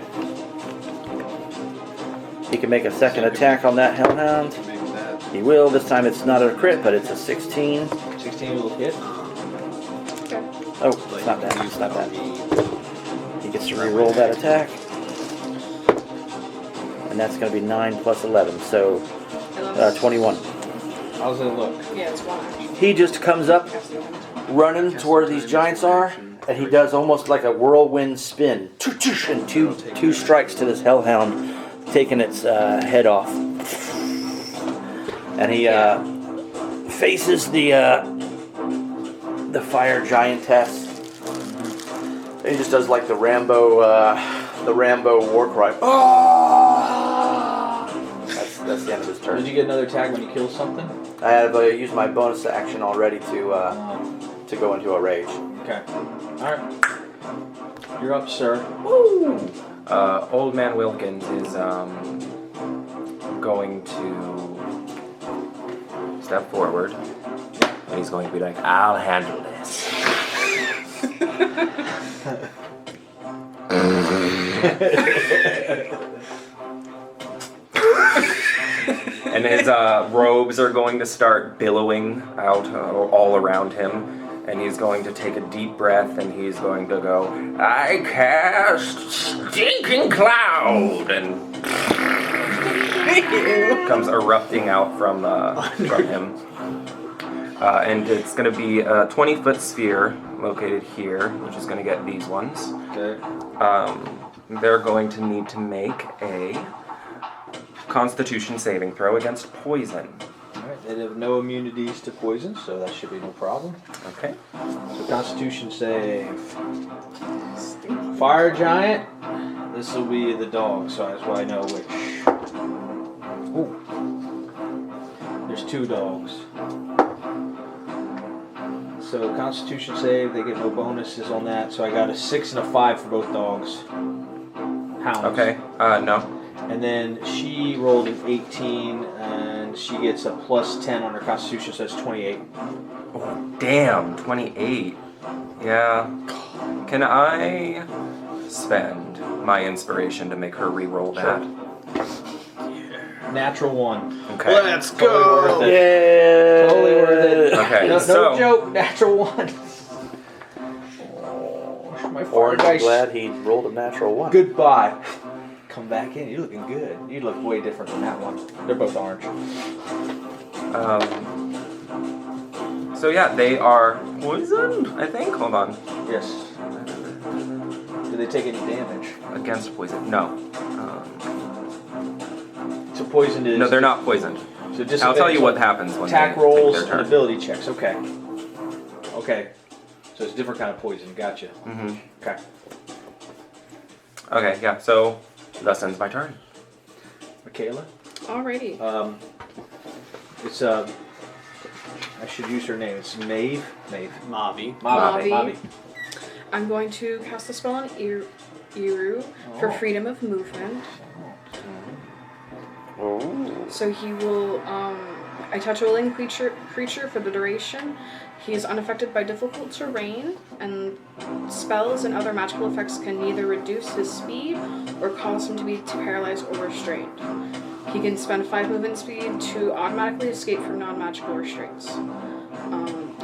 [SPEAKER 8] He can make a second attack on that hellhound.
[SPEAKER 3] Maybe that.
[SPEAKER 8] He will. This time it's not a crit, but it's a 16.
[SPEAKER 1] 16 will hit.
[SPEAKER 5] Okay.
[SPEAKER 8] Oh, it's not that. It's not that. He gets to re-roll that attack. And that's going to be 9 plus 11, so 21.
[SPEAKER 1] How's it look?
[SPEAKER 5] Yeah, it's one action.
[SPEAKER 8] He just comes up running to where these giants are, and he does almost like a whirlwind spin. And two strikes to this hellhound, taking its head off. And he faces the fire giantess. And he just does like the Rambo war cry. Ah! That's the end of his turn.
[SPEAKER 1] Did you get another attack when you kill something?
[SPEAKER 8] I have used my bonus action already to go into a rage.
[SPEAKER 1] Okay. Alright. You're up, sir.
[SPEAKER 4] Old Man Wilkins is going to step forward, and he's going to be like, "I'll handle this." And his robes are going to start billowing out all around him. And he's going to take a deep breath, and he's going to go, "I cast stinking cloud," and comes erupting out from him. And it's going to be a 20-foot sphere located here, which is going to get these ones.
[SPEAKER 1] Okay.
[SPEAKER 4] They're going to need to make a Constitution saving throw against poison.
[SPEAKER 1] Alright, they have no immunities to poison, so that should be no problem.
[SPEAKER 4] Okay.
[SPEAKER 1] So Constitution save. Fire Giant. This will be the dog, so that's why I know which. Ooh. There's 2 dogs. So Constitution save, they get no bonuses on that. So I got a 6 and a 5 for both dogs. Hounds.
[SPEAKER 4] Okay. No.
[SPEAKER 1] And then she rolled an 18, and she gets a plus 10 on her Constitution, so that's 28.
[SPEAKER 4] Oh, damn. 28. Yeah. Can I spend my inspiration to make her re-roll that?
[SPEAKER 1] Natural 1.
[SPEAKER 4] Okay.
[SPEAKER 3] Let's
[SPEAKER 1] Totally
[SPEAKER 3] go.
[SPEAKER 1] worth it.
[SPEAKER 8] Yeah.
[SPEAKER 1] Totally worth it.
[SPEAKER 4] Okay,
[SPEAKER 1] No
[SPEAKER 4] so
[SPEAKER 1] joke. Natural 1. Oh, my fire
[SPEAKER 8] Orange, I'm
[SPEAKER 1] dice.
[SPEAKER 8] glad he rolled a natural 1.
[SPEAKER 1] Goodbye. Come back in. You're looking good. You look way different than that one. They're both orange.
[SPEAKER 4] So yeah, they are poisoned, I think. Hold on.
[SPEAKER 1] Yes. Do they take any damage?
[SPEAKER 4] Against poison? No.
[SPEAKER 1] So poison is.
[SPEAKER 4] No, they're not poisoned.
[SPEAKER 1] So just
[SPEAKER 4] I'll tell you what happens when
[SPEAKER 1] attack
[SPEAKER 4] they
[SPEAKER 1] rolls
[SPEAKER 4] take their
[SPEAKER 1] and
[SPEAKER 4] turn.
[SPEAKER 1] ability checks. Okay. Okay. So it's a different kind of poison. Gotcha.
[SPEAKER 4] Mm-hmm.
[SPEAKER 1] Okay.
[SPEAKER 4] Okay, yeah. So thus ends my turn.
[SPEAKER 1] Michaela.
[SPEAKER 5] Alrighty.
[SPEAKER 1] It's I should use her name. It's Maeve.
[SPEAKER 3] Mavi.
[SPEAKER 5] Mavi. I'm going to cast a spell on Iru for freedom of movement.
[SPEAKER 8] Oh.
[SPEAKER 5] So he will, I touch a living creature for the duration. He is unaffected by difficult terrain, and spells and other magical effects can neither reduce his speed or cause him to be paralyzed or restrained. He can spend 5 movement speed to automatically escape from non-magical restraints.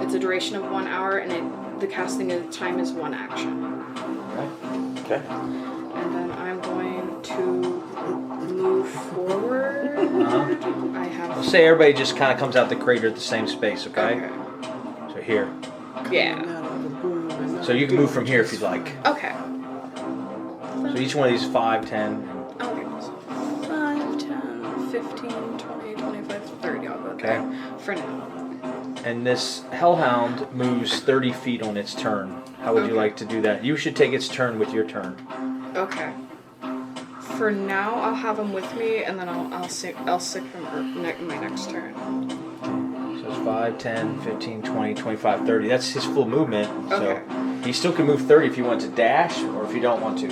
[SPEAKER 5] It's a duration of 1 hour, and the casting time is 1 action.
[SPEAKER 8] Okay.
[SPEAKER 5] And then I'm going to move forward. I have.
[SPEAKER 1] I'll say everybody just kind of comes out the crater at the same space. Okay. So here.
[SPEAKER 5] Yeah.
[SPEAKER 1] So you can move from here if you'd like.
[SPEAKER 5] Okay.
[SPEAKER 1] So each one of these 5, 10.
[SPEAKER 5] Okay. 5, 10, 15, 20, 25, 30. I'll go
[SPEAKER 1] Okay.
[SPEAKER 5] there for now.
[SPEAKER 1] And this hellhound moves 30 feet on its turn. How would you like to do that? You should take its turn with your turn.
[SPEAKER 5] Okay. For now, I'll have him with me, and then I'll sick him my next turn.
[SPEAKER 1] So it's 5, 10, 15, 20, 25, 30. That's his full movement.
[SPEAKER 5] Okay.
[SPEAKER 1] So he still can move 30 if you want to dash or if you don't want to.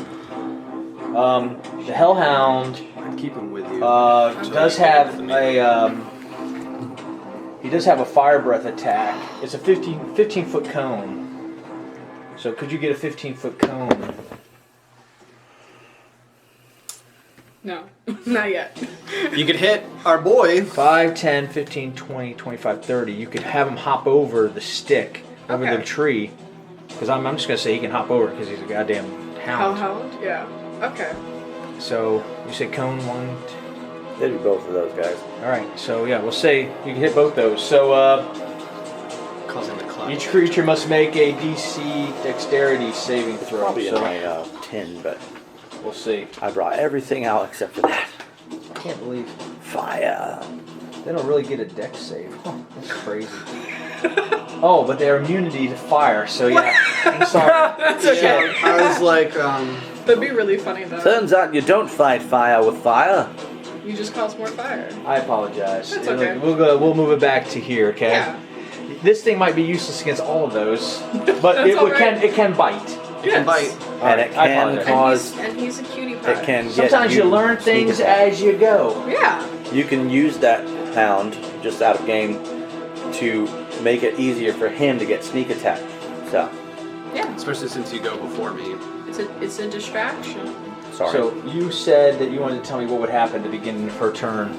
[SPEAKER 1] The hellhound
[SPEAKER 3] I'd keep him with you.
[SPEAKER 1] does have a he does have a fire breath attack. It's a 15 foot cone. So could you get a 15-foot cone?
[SPEAKER 5] No, not yet.
[SPEAKER 3] You could hit our boy.
[SPEAKER 1] 5, 10, 15, 20, 25, 30. You could have him hop over the stick, over the
[SPEAKER 5] Okay.
[SPEAKER 1] tree. Because I'm just going to say he can hop over because he's a goddamn hound.
[SPEAKER 5] Hellhound? Yeah. Okay.
[SPEAKER 1] So you say cone 1, 2.
[SPEAKER 8] They'd be both of those guys.
[SPEAKER 1] Alright, so yeah, we'll say you can hit both those. So
[SPEAKER 3] Causing the cloud.
[SPEAKER 1] each creature must make a DC dexterity saving throw.
[SPEAKER 8] Probably in
[SPEAKER 1] So
[SPEAKER 8] my 10, but
[SPEAKER 1] we'll see.
[SPEAKER 8] I brought everything out except for that.
[SPEAKER 1] I can't believe
[SPEAKER 8] Fire.
[SPEAKER 1] they don't really get a dex save. Huh, that's crazy. Oh, but they're immunity to fire, so yeah. I'm sorry.
[SPEAKER 5] That's okay.
[SPEAKER 3] I was like,
[SPEAKER 5] That'd be really funny though.
[SPEAKER 8] Turns out you don't fight fire with fire.
[SPEAKER 5] You just cause more fire.
[SPEAKER 1] I apologize.
[SPEAKER 5] That's okay.
[SPEAKER 1] We'll move it back to here, okay?
[SPEAKER 5] Yeah.
[SPEAKER 1] This thing might be useless against all of those, but
[SPEAKER 5] That's all right.
[SPEAKER 1] it can bite.
[SPEAKER 5] Yes.
[SPEAKER 3] bite.
[SPEAKER 8] And it
[SPEAKER 1] I
[SPEAKER 8] can
[SPEAKER 1] apologize.
[SPEAKER 8] cause.
[SPEAKER 5] And he's a cutie pie.
[SPEAKER 8] It can get.
[SPEAKER 1] Sometimes you learn
[SPEAKER 8] sneak
[SPEAKER 1] things
[SPEAKER 8] attack.
[SPEAKER 1] as you go.
[SPEAKER 5] Yeah.
[SPEAKER 8] You can use that hound just out of game to make it easier for him to get sneak attack. So,
[SPEAKER 5] Yeah.
[SPEAKER 3] Especially since you go before me.
[SPEAKER 5] It's a distraction.
[SPEAKER 8] sorry.
[SPEAKER 1] So you said that you wanted to tell me what would happen at the beginning of her turn.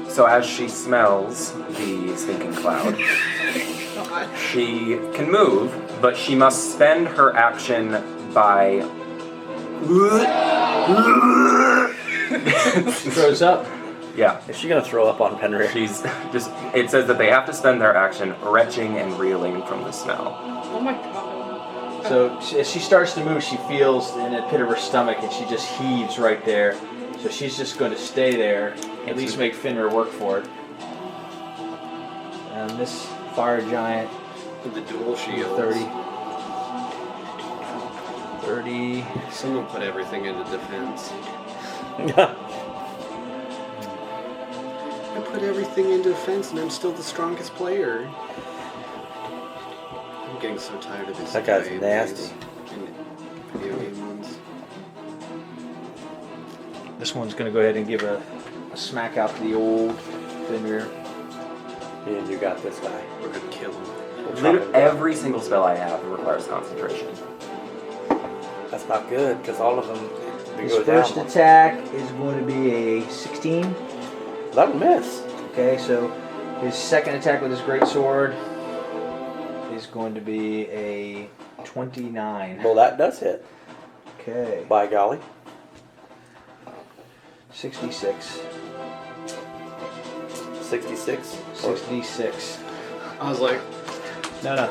[SPEAKER 4] So as she smells the stinking cloud,
[SPEAKER 5] God.
[SPEAKER 4] she can move, but she must spend her action by.
[SPEAKER 1] She throws up.
[SPEAKER 4] Yeah.
[SPEAKER 8] Is she gonna throw up on Fenrir?
[SPEAKER 4] She's just. It says that they have to spend their action retching and reeling from the smell.
[SPEAKER 5] Oh my god.
[SPEAKER 1] So as she starts to move, she feels in the pit of her stomach, and she just heaves right there. So she's just going to stay there, at least make Fenrir work for it. And this fire giant,
[SPEAKER 3] With the dual shields.
[SPEAKER 1] 30.
[SPEAKER 3] Someone put everything into defense. I put everything into defense and I'm still the strongest player. I'm getting so tired of this.
[SPEAKER 8] That guy's
[SPEAKER 3] guy in
[SPEAKER 8] nasty.
[SPEAKER 3] these Video game ones.
[SPEAKER 1] This one's going to go ahead and give a smack out to the old Fenrir.
[SPEAKER 8] And you got this guy.
[SPEAKER 3] We're gonna kill him.
[SPEAKER 8] We'll chop him down.
[SPEAKER 4] Every single spell I have requires concentration.
[SPEAKER 8] That's not good because all of them they
[SPEAKER 1] His
[SPEAKER 8] go
[SPEAKER 1] first
[SPEAKER 8] down.
[SPEAKER 1] attack is going to be a 16.
[SPEAKER 8] That'll miss.
[SPEAKER 1] Okay, so his second attack with his greatsword is going to be a 29.
[SPEAKER 8] Well, that does hit.
[SPEAKER 1] Okay,
[SPEAKER 8] By golly.
[SPEAKER 1] 66.
[SPEAKER 8] 66.
[SPEAKER 1] 66.
[SPEAKER 3] I was like,
[SPEAKER 1] No.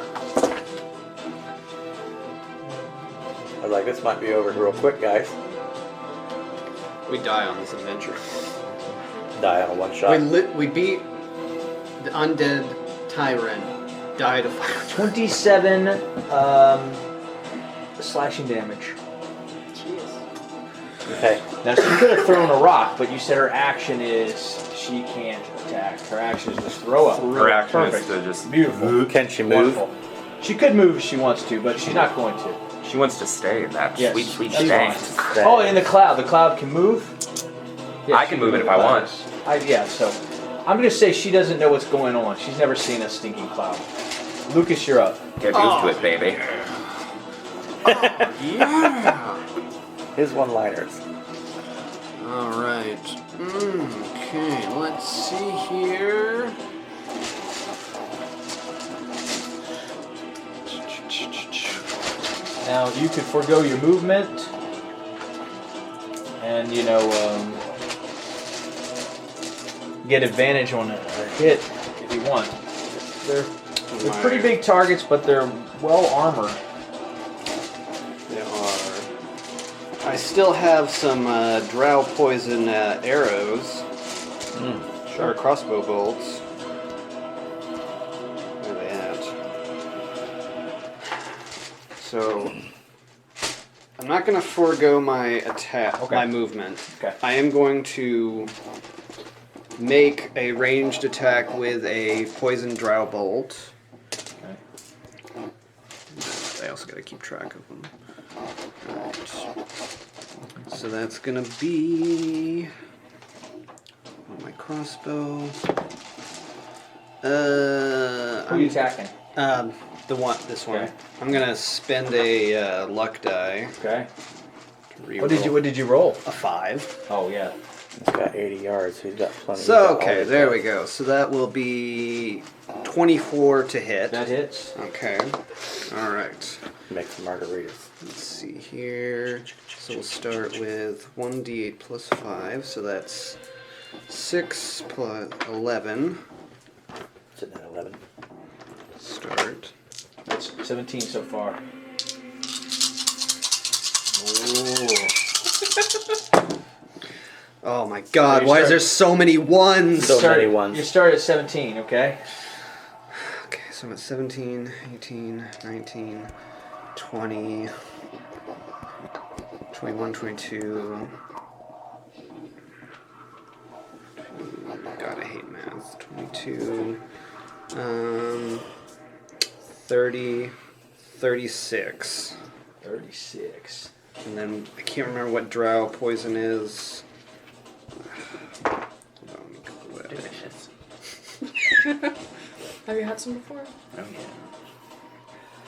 [SPEAKER 8] I was like, this might be over real quick, guys.
[SPEAKER 3] we die on this adventure.
[SPEAKER 8] Die on a one shot.
[SPEAKER 3] We beat the undead tyrant. Died of fire.
[SPEAKER 1] 27 slashing damage.
[SPEAKER 8] Okay.
[SPEAKER 1] Now she could have thrown a rock, but you said her action is she can't attack. Her action is just throw up.
[SPEAKER 4] Her action
[SPEAKER 1] Perfect.
[SPEAKER 4] is to just.
[SPEAKER 1] Beautiful.
[SPEAKER 8] Can she move?
[SPEAKER 1] Wonderful. She could move if she wants to, but she's not going to.
[SPEAKER 4] She wants to stay in that
[SPEAKER 1] Yes,
[SPEAKER 4] sweet
[SPEAKER 1] she
[SPEAKER 4] state.
[SPEAKER 1] wants. Oh, in the cloud. The cloud can move? Yes,
[SPEAKER 4] I
[SPEAKER 1] she
[SPEAKER 4] can move it if I
[SPEAKER 1] move
[SPEAKER 4] want.
[SPEAKER 1] clouds. Yeah, so I'm going to say she doesn't know what's going on. She's never seen a stinking cloud. Lucas, you're up.
[SPEAKER 4] Get used to it, baby.
[SPEAKER 3] Yeah.
[SPEAKER 8] His one-liners.
[SPEAKER 3] All right. Okay. Let's see here.
[SPEAKER 1] Now, you could forego your movement and, get advantage on a hit if you want. They're pretty big targets, but they're well armored.
[SPEAKER 3] They are. I still have some drow poison arrows. Or crossbow bolts. Where are they at? So I'm not going to forego my attack,
[SPEAKER 1] Okay.
[SPEAKER 3] my movement.
[SPEAKER 1] Okay.
[SPEAKER 3] I am going to make a ranged attack with a poison drow bolt.
[SPEAKER 1] Okay.
[SPEAKER 3] I also got to keep track of them. Alright. So that's going to be on my crossbow.
[SPEAKER 1] Who are you attacking?
[SPEAKER 3] This one.
[SPEAKER 1] Okay.
[SPEAKER 3] I'm gonna spend a luck die.
[SPEAKER 1] Okay.
[SPEAKER 3] To reroll.
[SPEAKER 1] What did you roll?
[SPEAKER 3] A 5.
[SPEAKER 1] Oh, yeah.
[SPEAKER 8] He's got 80 yards, so he's got plenty.
[SPEAKER 3] So okay, there we go. So that will be 24 to hit.
[SPEAKER 1] That hits.
[SPEAKER 3] Okay. All right.
[SPEAKER 8] Make some margaritas.
[SPEAKER 3] Let's see here. So we'll start with 1d8 plus 5. So that's 6 plus 11.
[SPEAKER 8] Sitting at 11.
[SPEAKER 3] Start.
[SPEAKER 1] It's 17 so far.
[SPEAKER 3] Oh my God!
[SPEAKER 1] You
[SPEAKER 3] Why is
[SPEAKER 1] start-
[SPEAKER 3] there so many ones?
[SPEAKER 8] So many ones.
[SPEAKER 1] You start at 17, okay?
[SPEAKER 3] Okay, so I'm at 17, 18, 19, 20, 21, 22. God, I hate math. 22, 30, 36.
[SPEAKER 1] 36.
[SPEAKER 3] And then I can't remember what drow poison is.
[SPEAKER 6] Delicious.
[SPEAKER 5] Have you had some before?
[SPEAKER 6] Oh yeah.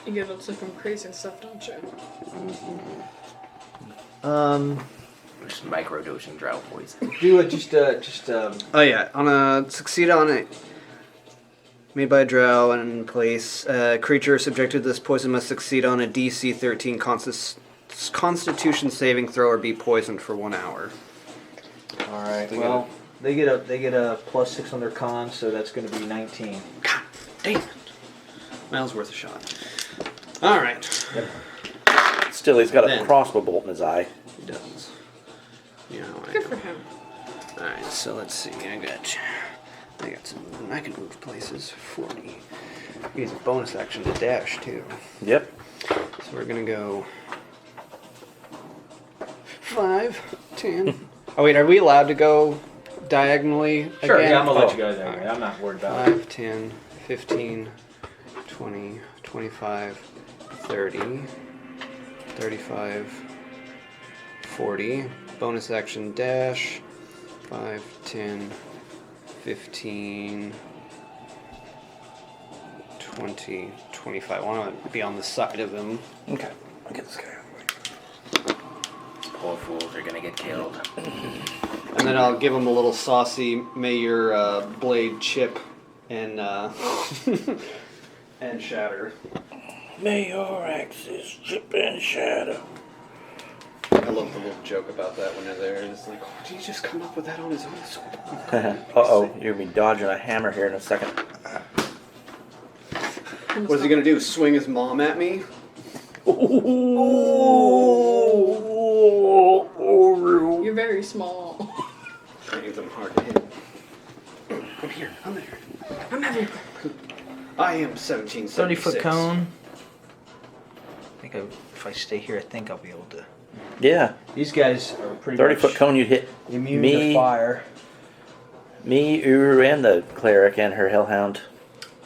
[SPEAKER 5] You get up to some crazy stuff, don't you?
[SPEAKER 6] Just microdosing drow poison.
[SPEAKER 1] Do it just
[SPEAKER 3] Oh yeah, on a succeed on it. Made by a drow and in place, creature subjected to this poison must succeed on a DC 13 Constitution saving throw or be poisoned for 1 hour.
[SPEAKER 1] All right.
[SPEAKER 3] They
[SPEAKER 1] Well, They get a +6 on their con, so that's going to be 19.
[SPEAKER 3] God damn it. Well, it's worth a shot. All right.
[SPEAKER 1] Yep.
[SPEAKER 8] Still, he's got a
[SPEAKER 3] Then.
[SPEAKER 8] crossbow bolt in his eye.
[SPEAKER 3] He does. You know, I
[SPEAKER 5] Good
[SPEAKER 3] know.
[SPEAKER 5] for him.
[SPEAKER 3] All right. So let's see. I got some movement. I can move places. 40. Use a bonus action to dash too.
[SPEAKER 8] Yep.
[SPEAKER 3] So we're gonna go 5, 10. Oh wait, are we allowed to go diagonally
[SPEAKER 1] Sure,
[SPEAKER 3] again?
[SPEAKER 1] yeah, I'm going to let
[SPEAKER 3] Oh.
[SPEAKER 1] you go there.
[SPEAKER 3] Alright.
[SPEAKER 1] I'm not worried about it.
[SPEAKER 3] 5, 10, 15, 20, 25, 30, 35, 40. Bonus action dash. 5, 10, 15, 20, 25. I want to be on the side of him.
[SPEAKER 8] Okay. I'll get this guy.
[SPEAKER 6] Poor fools are gonna get killed.
[SPEAKER 3] And then I'll give him a little saucy, may your blade chip and and shatter.
[SPEAKER 8] May your axes chip and shatter.
[SPEAKER 3] I love the little joke about that when they're there. It's like, oh, did he just come up with that on his own sword?
[SPEAKER 8] Uh-oh, you're going to be dodging a hammer here in a second.
[SPEAKER 3] What is he gonna do? Swing his mom at me?
[SPEAKER 5] You're very small.
[SPEAKER 3] I'm hard to hit. I'm here. I'm there.
[SPEAKER 5] I'm everywhere.
[SPEAKER 3] I am 17.
[SPEAKER 9] 30-foot cone. I think if I stay here, I think I'll be able to.
[SPEAKER 8] Yeah,
[SPEAKER 1] These guys are pretty
[SPEAKER 8] 30-foot
[SPEAKER 1] much
[SPEAKER 8] cone, you'd hit
[SPEAKER 1] immune
[SPEAKER 8] me,
[SPEAKER 1] to fire.
[SPEAKER 8] me, Uru, and the cleric and her hellhound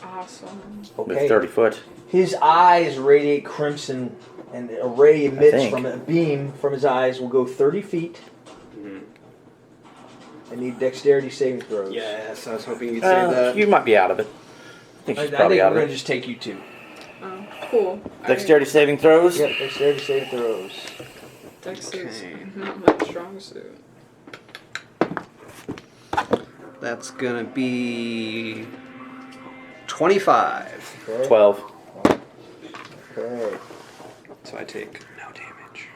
[SPEAKER 5] Awesome.
[SPEAKER 8] with
[SPEAKER 1] Okay.
[SPEAKER 8] 30 foot.
[SPEAKER 1] His eyes radiate crimson, and a ray emits
[SPEAKER 8] think.
[SPEAKER 1] from a beam from his eyes will go 30 feet.
[SPEAKER 3] Mhm.
[SPEAKER 1] I need dexterity saving throws.
[SPEAKER 3] Yes, I was hoping you'd say that.
[SPEAKER 8] You might be out of it. I think
[SPEAKER 1] I
[SPEAKER 8] she's
[SPEAKER 1] think
[SPEAKER 8] probably
[SPEAKER 1] we're
[SPEAKER 8] out of
[SPEAKER 1] going to
[SPEAKER 8] it.
[SPEAKER 1] just take you two.
[SPEAKER 5] Oh, cool.
[SPEAKER 8] Dexterity saving throws?
[SPEAKER 1] Yep, dexterity saving throws.
[SPEAKER 5] Dex is
[SPEAKER 3] Okay.
[SPEAKER 5] not my strong suit.
[SPEAKER 3] That's gonna be 25.
[SPEAKER 1] Okay.
[SPEAKER 8] 12.
[SPEAKER 1] Okay.
[SPEAKER 3] So I take no damage.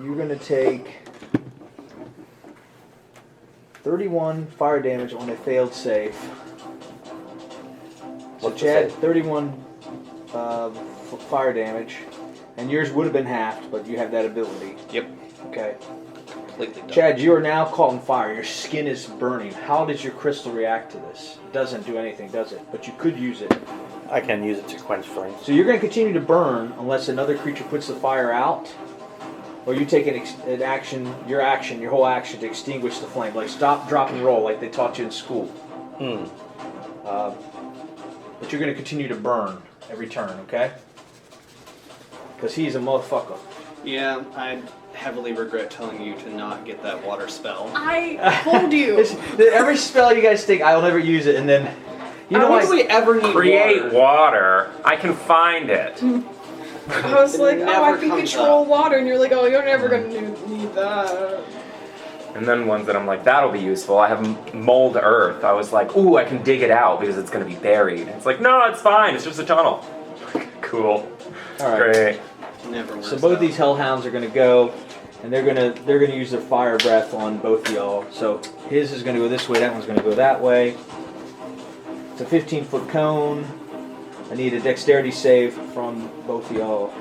[SPEAKER 1] You're going to take 31 fire damage on a failed save. So
[SPEAKER 8] What's the
[SPEAKER 1] Chad,
[SPEAKER 8] save?
[SPEAKER 1] 31 fire damage, and yours would have been halved, but you have that ability.
[SPEAKER 3] Yep.
[SPEAKER 1] Okay.
[SPEAKER 3] Completely done.
[SPEAKER 1] Chad, you are now caught on fire. Your skin is burning. How does your crystal react to this? It doesn't do anything, does it? But you could use it.
[SPEAKER 8] I can use it to quench flames.
[SPEAKER 1] So you're going to continue to burn unless another creature puts the fire out, or you take an action, your whole action to extinguish the flame. Like stop, drop, and roll, like they taught you in school.
[SPEAKER 8] Hmm.
[SPEAKER 1] But you're going to continue to burn every turn, okay? Because he's a motherfucker.
[SPEAKER 3] Yeah, I heavily regret telling you to not get that water spell.
[SPEAKER 5] I told you.
[SPEAKER 1] Every spell you guys think, I'll never use it, and then you know
[SPEAKER 3] When
[SPEAKER 1] what?
[SPEAKER 3] do we ever need
[SPEAKER 4] Create
[SPEAKER 3] water?
[SPEAKER 4] water. I can find it.
[SPEAKER 5] I was like, oh, I
[SPEAKER 3] never
[SPEAKER 5] can
[SPEAKER 3] comes
[SPEAKER 5] control
[SPEAKER 3] up.
[SPEAKER 5] water, and you're like, oh, you're never gonna need that.
[SPEAKER 4] And then ones that I'm like, that'll be useful. I have mold earth. I was like, ooh, I can dig it out because it's going to be buried. It's like, no, it's fine. It's just a tunnel. Cool.
[SPEAKER 1] All right.
[SPEAKER 4] Great.
[SPEAKER 3] Never works
[SPEAKER 1] So both
[SPEAKER 3] out.
[SPEAKER 1] these hellhounds are going to go, and they're gonna use their fire breath on both of y'all. So his is going to go this way. That one's going to go that way. It's a 15-foot cone. I need a dexterity save from both of y'all.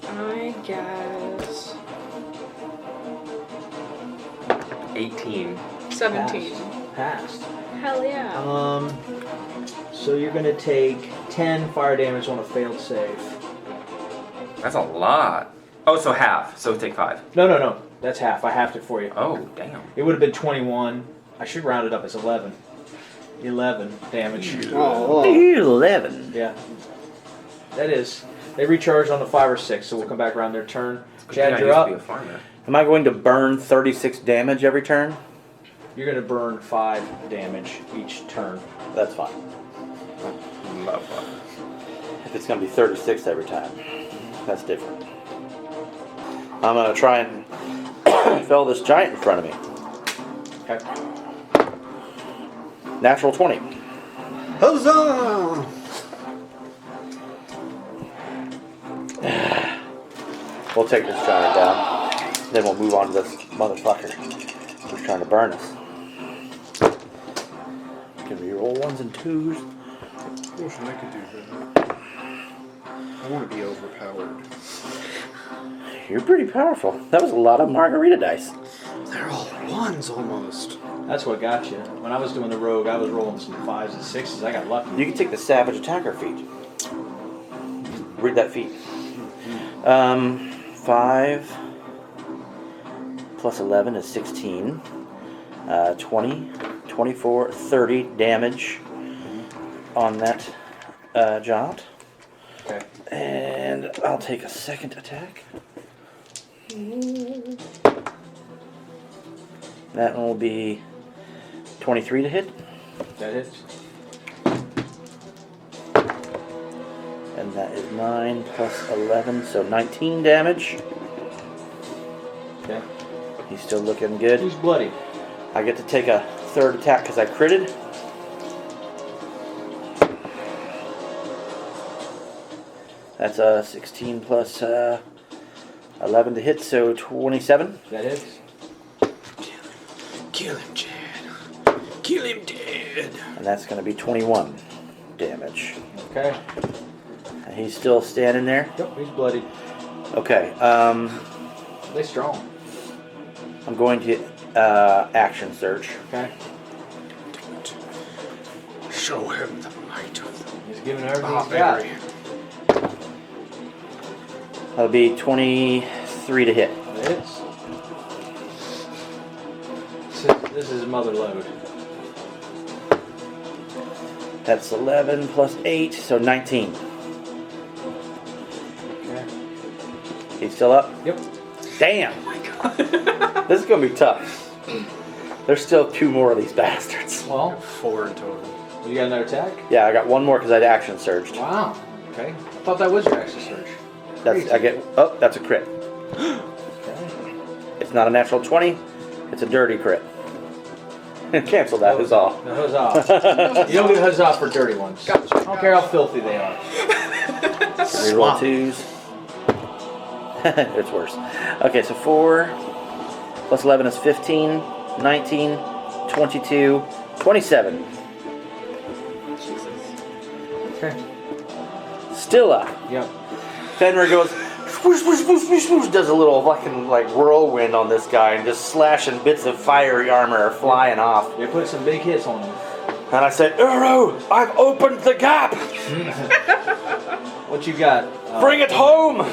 [SPEAKER 5] I guess
[SPEAKER 4] 18.
[SPEAKER 5] 17.
[SPEAKER 1] Passed.
[SPEAKER 5] Hell yeah.
[SPEAKER 1] So you're going to take 10 fire damage on a failed save.
[SPEAKER 4] That's a lot. Oh, so half. So take 5.
[SPEAKER 1] No. That's half. I halved it for you.
[SPEAKER 4] Oh, damn.
[SPEAKER 1] It would have been 21. I should round it up as 11. 11 damage.
[SPEAKER 3] Oh,
[SPEAKER 8] 11.
[SPEAKER 1] Yeah. That is. They recharge on the 5 or 6, so we'll come back around their turn. Chad, you're
[SPEAKER 4] I used
[SPEAKER 1] up.
[SPEAKER 4] to be a farmer.
[SPEAKER 8] Am I going to burn 36 damage every turn?
[SPEAKER 1] You're going to burn 5 damage each turn.
[SPEAKER 8] That's fine.
[SPEAKER 4] Love that.
[SPEAKER 8] If it's going to be 36 every time, that's different. I'm going to try and fell this giant in front of me.
[SPEAKER 1] Okay.
[SPEAKER 8] Natural 20.
[SPEAKER 3] huzzah!
[SPEAKER 8] We'll take this giant down. Then we'll move on to this motherfucker who's trying to burn us. Can we roll 1s and 2s?
[SPEAKER 3] Listen, I could do that. I want to be overpowered.
[SPEAKER 8] You're pretty powerful. That was a lot of margarita dice.
[SPEAKER 3] They're all 1s almost.
[SPEAKER 1] That's what got you. When I was doing the rogue, I was rolling some 5s and 6s. I got lucky.
[SPEAKER 8] You can take the savage attacker feat. Read that feat. 5 plus 11 is 16. 20, 24, 30 damage on that jaunt.
[SPEAKER 1] Okay.
[SPEAKER 8] And I'll take a second attack. That one will be 23 to hit.
[SPEAKER 1] That hits.
[SPEAKER 8] And that is 9 plus 11, so 19 damage.
[SPEAKER 1] Okay.
[SPEAKER 8] He's still looking good.
[SPEAKER 1] He's bloody.
[SPEAKER 8] I get to take a third attack because I critted. That's 16 plus 11 to hit, so 27.
[SPEAKER 1] That hits.
[SPEAKER 3] Kill him, Chad. Kill him dead.
[SPEAKER 8] And that's going to be 21 damage.
[SPEAKER 1] Okay.
[SPEAKER 8] And he's still standing there.
[SPEAKER 1] Yep, he's bloody.
[SPEAKER 8] Okay.
[SPEAKER 1] They strong.
[SPEAKER 8] I'm going to action surge.
[SPEAKER 1] Okay.
[SPEAKER 3] Show him the might of the
[SPEAKER 1] He's giving everything he's got.
[SPEAKER 3] barbarian.
[SPEAKER 8] That'll be 23 to hit.
[SPEAKER 1] That hits. This is mother load.
[SPEAKER 8] That's 11 plus 8, so 19.
[SPEAKER 1] Okay.
[SPEAKER 8] He's still up?
[SPEAKER 1] Yep.
[SPEAKER 8] Damn! Oh my god. This is gonna be tough. There's still 2 more of these bastards.
[SPEAKER 1] Well,
[SPEAKER 3] 4 in total.
[SPEAKER 1] you got another attack?
[SPEAKER 8] Yeah, I got 1 more because I'd action surged.
[SPEAKER 1] Wow. Okay. I thought that was your action surge.
[SPEAKER 8] That's I get. Oh, that's a crit.
[SPEAKER 1] Okay.
[SPEAKER 8] It's not a natural 20. It's a dirty crit. Cancel that. Huzzah.
[SPEAKER 1] No, huzzah. You don't get huzzah for dirty ones. I don't care how filthy they are.
[SPEAKER 8] Reroll 2s. It's worse. Okay, so 4 plus 11 is 15, 19, 22, 27.
[SPEAKER 1] Okay.
[SPEAKER 8] Still up.
[SPEAKER 1] Yep.
[SPEAKER 8] Fenrir goes, swoosh, swoosh, swoosh, swoosh, swoosh, does a little fucking like whirlwind on this guy and just slashing bits of fiery armor are flying off.
[SPEAKER 1] They put some big hits on him.
[SPEAKER 8] And I said, Uro, I've opened the gap!
[SPEAKER 1] What you got?
[SPEAKER 8] Bring it home!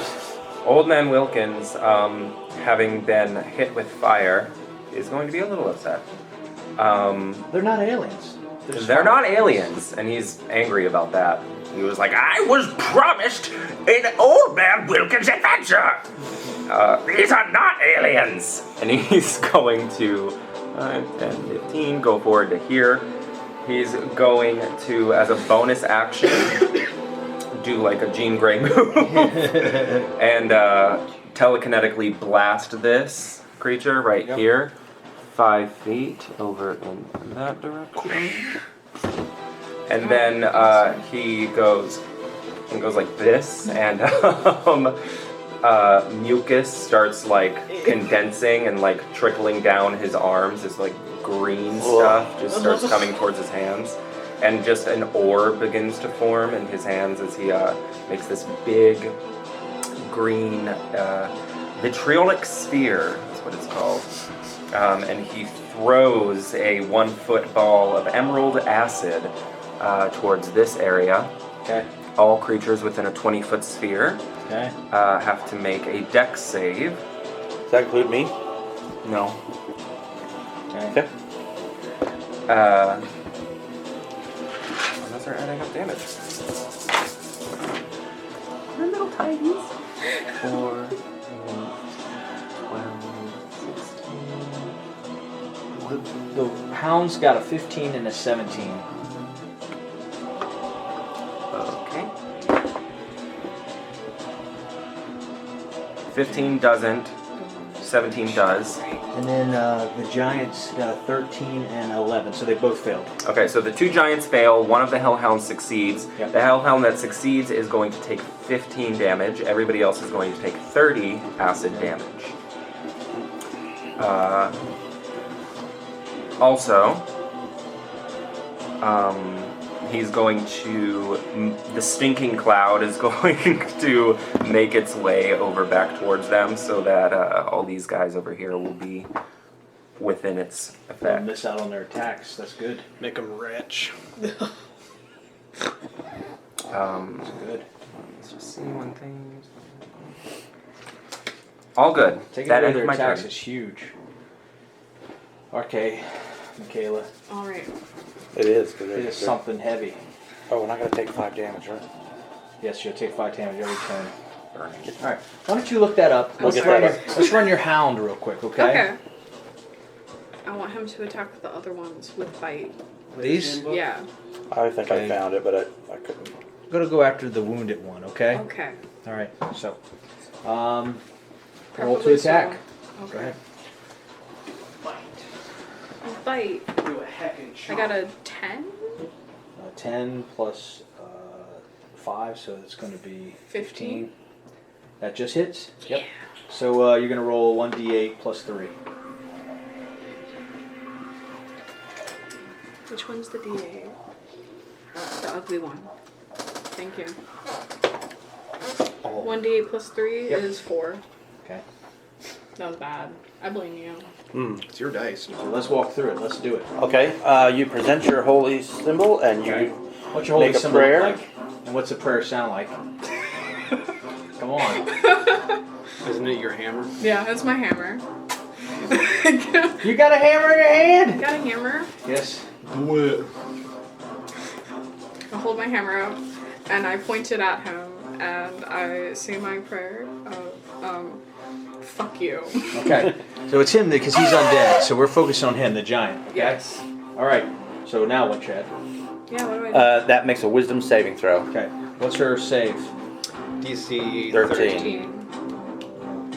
[SPEAKER 4] Old Man Wilkins, having been hit with fire, is going to be a little upset.
[SPEAKER 1] They're not aliens.
[SPEAKER 4] They're not aliens, and he's angry about that. He was like, I was promised an Old Man Wilkins adventure! These are not aliens! And he's going to 10, 15, go forward to here. He's going to, as a bonus action, do like a Jean Grey move and telekinetically blast this creature right here 5 feet over in that direction. And then he goes like this, and mucus starts like condensing and like trickling down his arms. This like green stuff just starts coming towards his hands, and just an orb begins to form in his hands as he makes this big green vitriolic sphere. That's what it's called. And he throws a 1-foot ball of emerald acid towards this area.
[SPEAKER 1] Okay.
[SPEAKER 4] All creatures within a 20-foot sphere
[SPEAKER 1] Okay.
[SPEAKER 4] have to make a dex save.
[SPEAKER 8] Does that include me?
[SPEAKER 4] No.
[SPEAKER 1] Okay.
[SPEAKER 4] Unless they're adding up damage. They're little tinies. 4, 8, 12, 16.
[SPEAKER 1] The hound's got a 15 and a 17.
[SPEAKER 4] Okay. 15 doesn't. 17 does.
[SPEAKER 1] And then the giant's got a 13 and 11, so they both failed.
[SPEAKER 4] Okay, so the 2 giants fail, one of the hellhounds succeeds.
[SPEAKER 1] Yep.
[SPEAKER 4] The hellhound that succeeds is going to take 15 damage. Everybody else is going to take 30 acid damage. Also, he's going to. The stinking cloud is going to make its way over back towards them so that all these guys over here will be within its
[SPEAKER 1] They'll
[SPEAKER 4] effect.
[SPEAKER 1] miss out on their attacks. That's good.
[SPEAKER 3] Make them rich.
[SPEAKER 1] That's good.
[SPEAKER 4] Let's just see one thing. All good.
[SPEAKER 1] Taking
[SPEAKER 4] That
[SPEAKER 1] away
[SPEAKER 4] ended
[SPEAKER 1] their
[SPEAKER 4] my
[SPEAKER 1] attacks
[SPEAKER 4] turn.
[SPEAKER 1] is huge. Okay, Michaela,
[SPEAKER 5] All right.
[SPEAKER 2] It is.
[SPEAKER 1] it is something heavy.
[SPEAKER 2] Oh, we're not going to take 5 damage, right?
[SPEAKER 1] Yes, you'll take 5 damage every turn.
[SPEAKER 4] Burning.
[SPEAKER 1] All right, why don't you look that up?
[SPEAKER 5] We'll
[SPEAKER 1] Let's
[SPEAKER 5] get
[SPEAKER 1] run,
[SPEAKER 2] that
[SPEAKER 1] let's run your hound real quick, okay?
[SPEAKER 5] Okay. I want him to attack with the other ones with bite.
[SPEAKER 1] These?
[SPEAKER 5] Yeah.
[SPEAKER 2] I think
[SPEAKER 1] Okay.
[SPEAKER 2] I found it, but I couldn't.
[SPEAKER 1] I'm gonna go after the wounded one, okay?
[SPEAKER 5] Okay.
[SPEAKER 1] All right, so, roll to
[SPEAKER 5] Preferably
[SPEAKER 1] attack.
[SPEAKER 5] slow. Okay.
[SPEAKER 1] Go ahead.
[SPEAKER 5] Bite.
[SPEAKER 1] Do a heckin'
[SPEAKER 5] I got a 10?
[SPEAKER 1] 10 plus 5, so it's going to be
[SPEAKER 5] 15.
[SPEAKER 1] That just hits? Yep. So you're going to roll 1d8 plus 3.
[SPEAKER 5] Which one's the D8? The ugly one. Thank you. 1d8 plus 3
[SPEAKER 1] Yep.
[SPEAKER 5] is 4.
[SPEAKER 1] Okay.
[SPEAKER 5] That was bad. I blame you.
[SPEAKER 3] It's your dice.
[SPEAKER 1] So let's walk through it. Let's do it.
[SPEAKER 2] Okay, you present your holy symbol and you
[SPEAKER 1] Okay. What's your holy
[SPEAKER 2] make a
[SPEAKER 1] symbol look
[SPEAKER 2] prayer.
[SPEAKER 1] like? And what's the prayer sound like? Come on.
[SPEAKER 3] Isn't it your hammer?
[SPEAKER 5] Yeah, that's my hammer.
[SPEAKER 1] You got a hammer in your hand?
[SPEAKER 5] Got a hammer.
[SPEAKER 1] Yes.
[SPEAKER 3] Do it.
[SPEAKER 5] I hold my hammer up and I point it at him and I say my prayer of, fuck you.
[SPEAKER 1] Okay. So it's him because he's undead. So we're focusing on him, the giant. Okay?
[SPEAKER 5] Yes.
[SPEAKER 1] All right. So now what, Chad?
[SPEAKER 5] Yeah, what do I do?
[SPEAKER 2] that makes a wisdom saving throw.
[SPEAKER 1] Okay. What's her save?
[SPEAKER 3] DC
[SPEAKER 2] 13.
[SPEAKER 5] 13.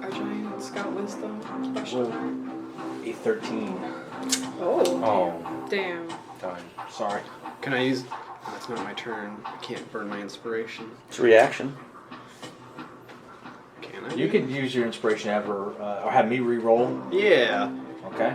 [SPEAKER 5] Our giant's got wisdom. Question mark.
[SPEAKER 1] A 13.
[SPEAKER 5] Oh.
[SPEAKER 4] Oh,
[SPEAKER 5] Damn.
[SPEAKER 4] darn.
[SPEAKER 1] Sorry.
[SPEAKER 3] Can I use? That's not my turn. I can't burn my inspiration.
[SPEAKER 2] It's a reaction.
[SPEAKER 3] Can I?
[SPEAKER 1] You could use your inspiration to have her, or have me re-roll.
[SPEAKER 3] Yeah.
[SPEAKER 1] Okay.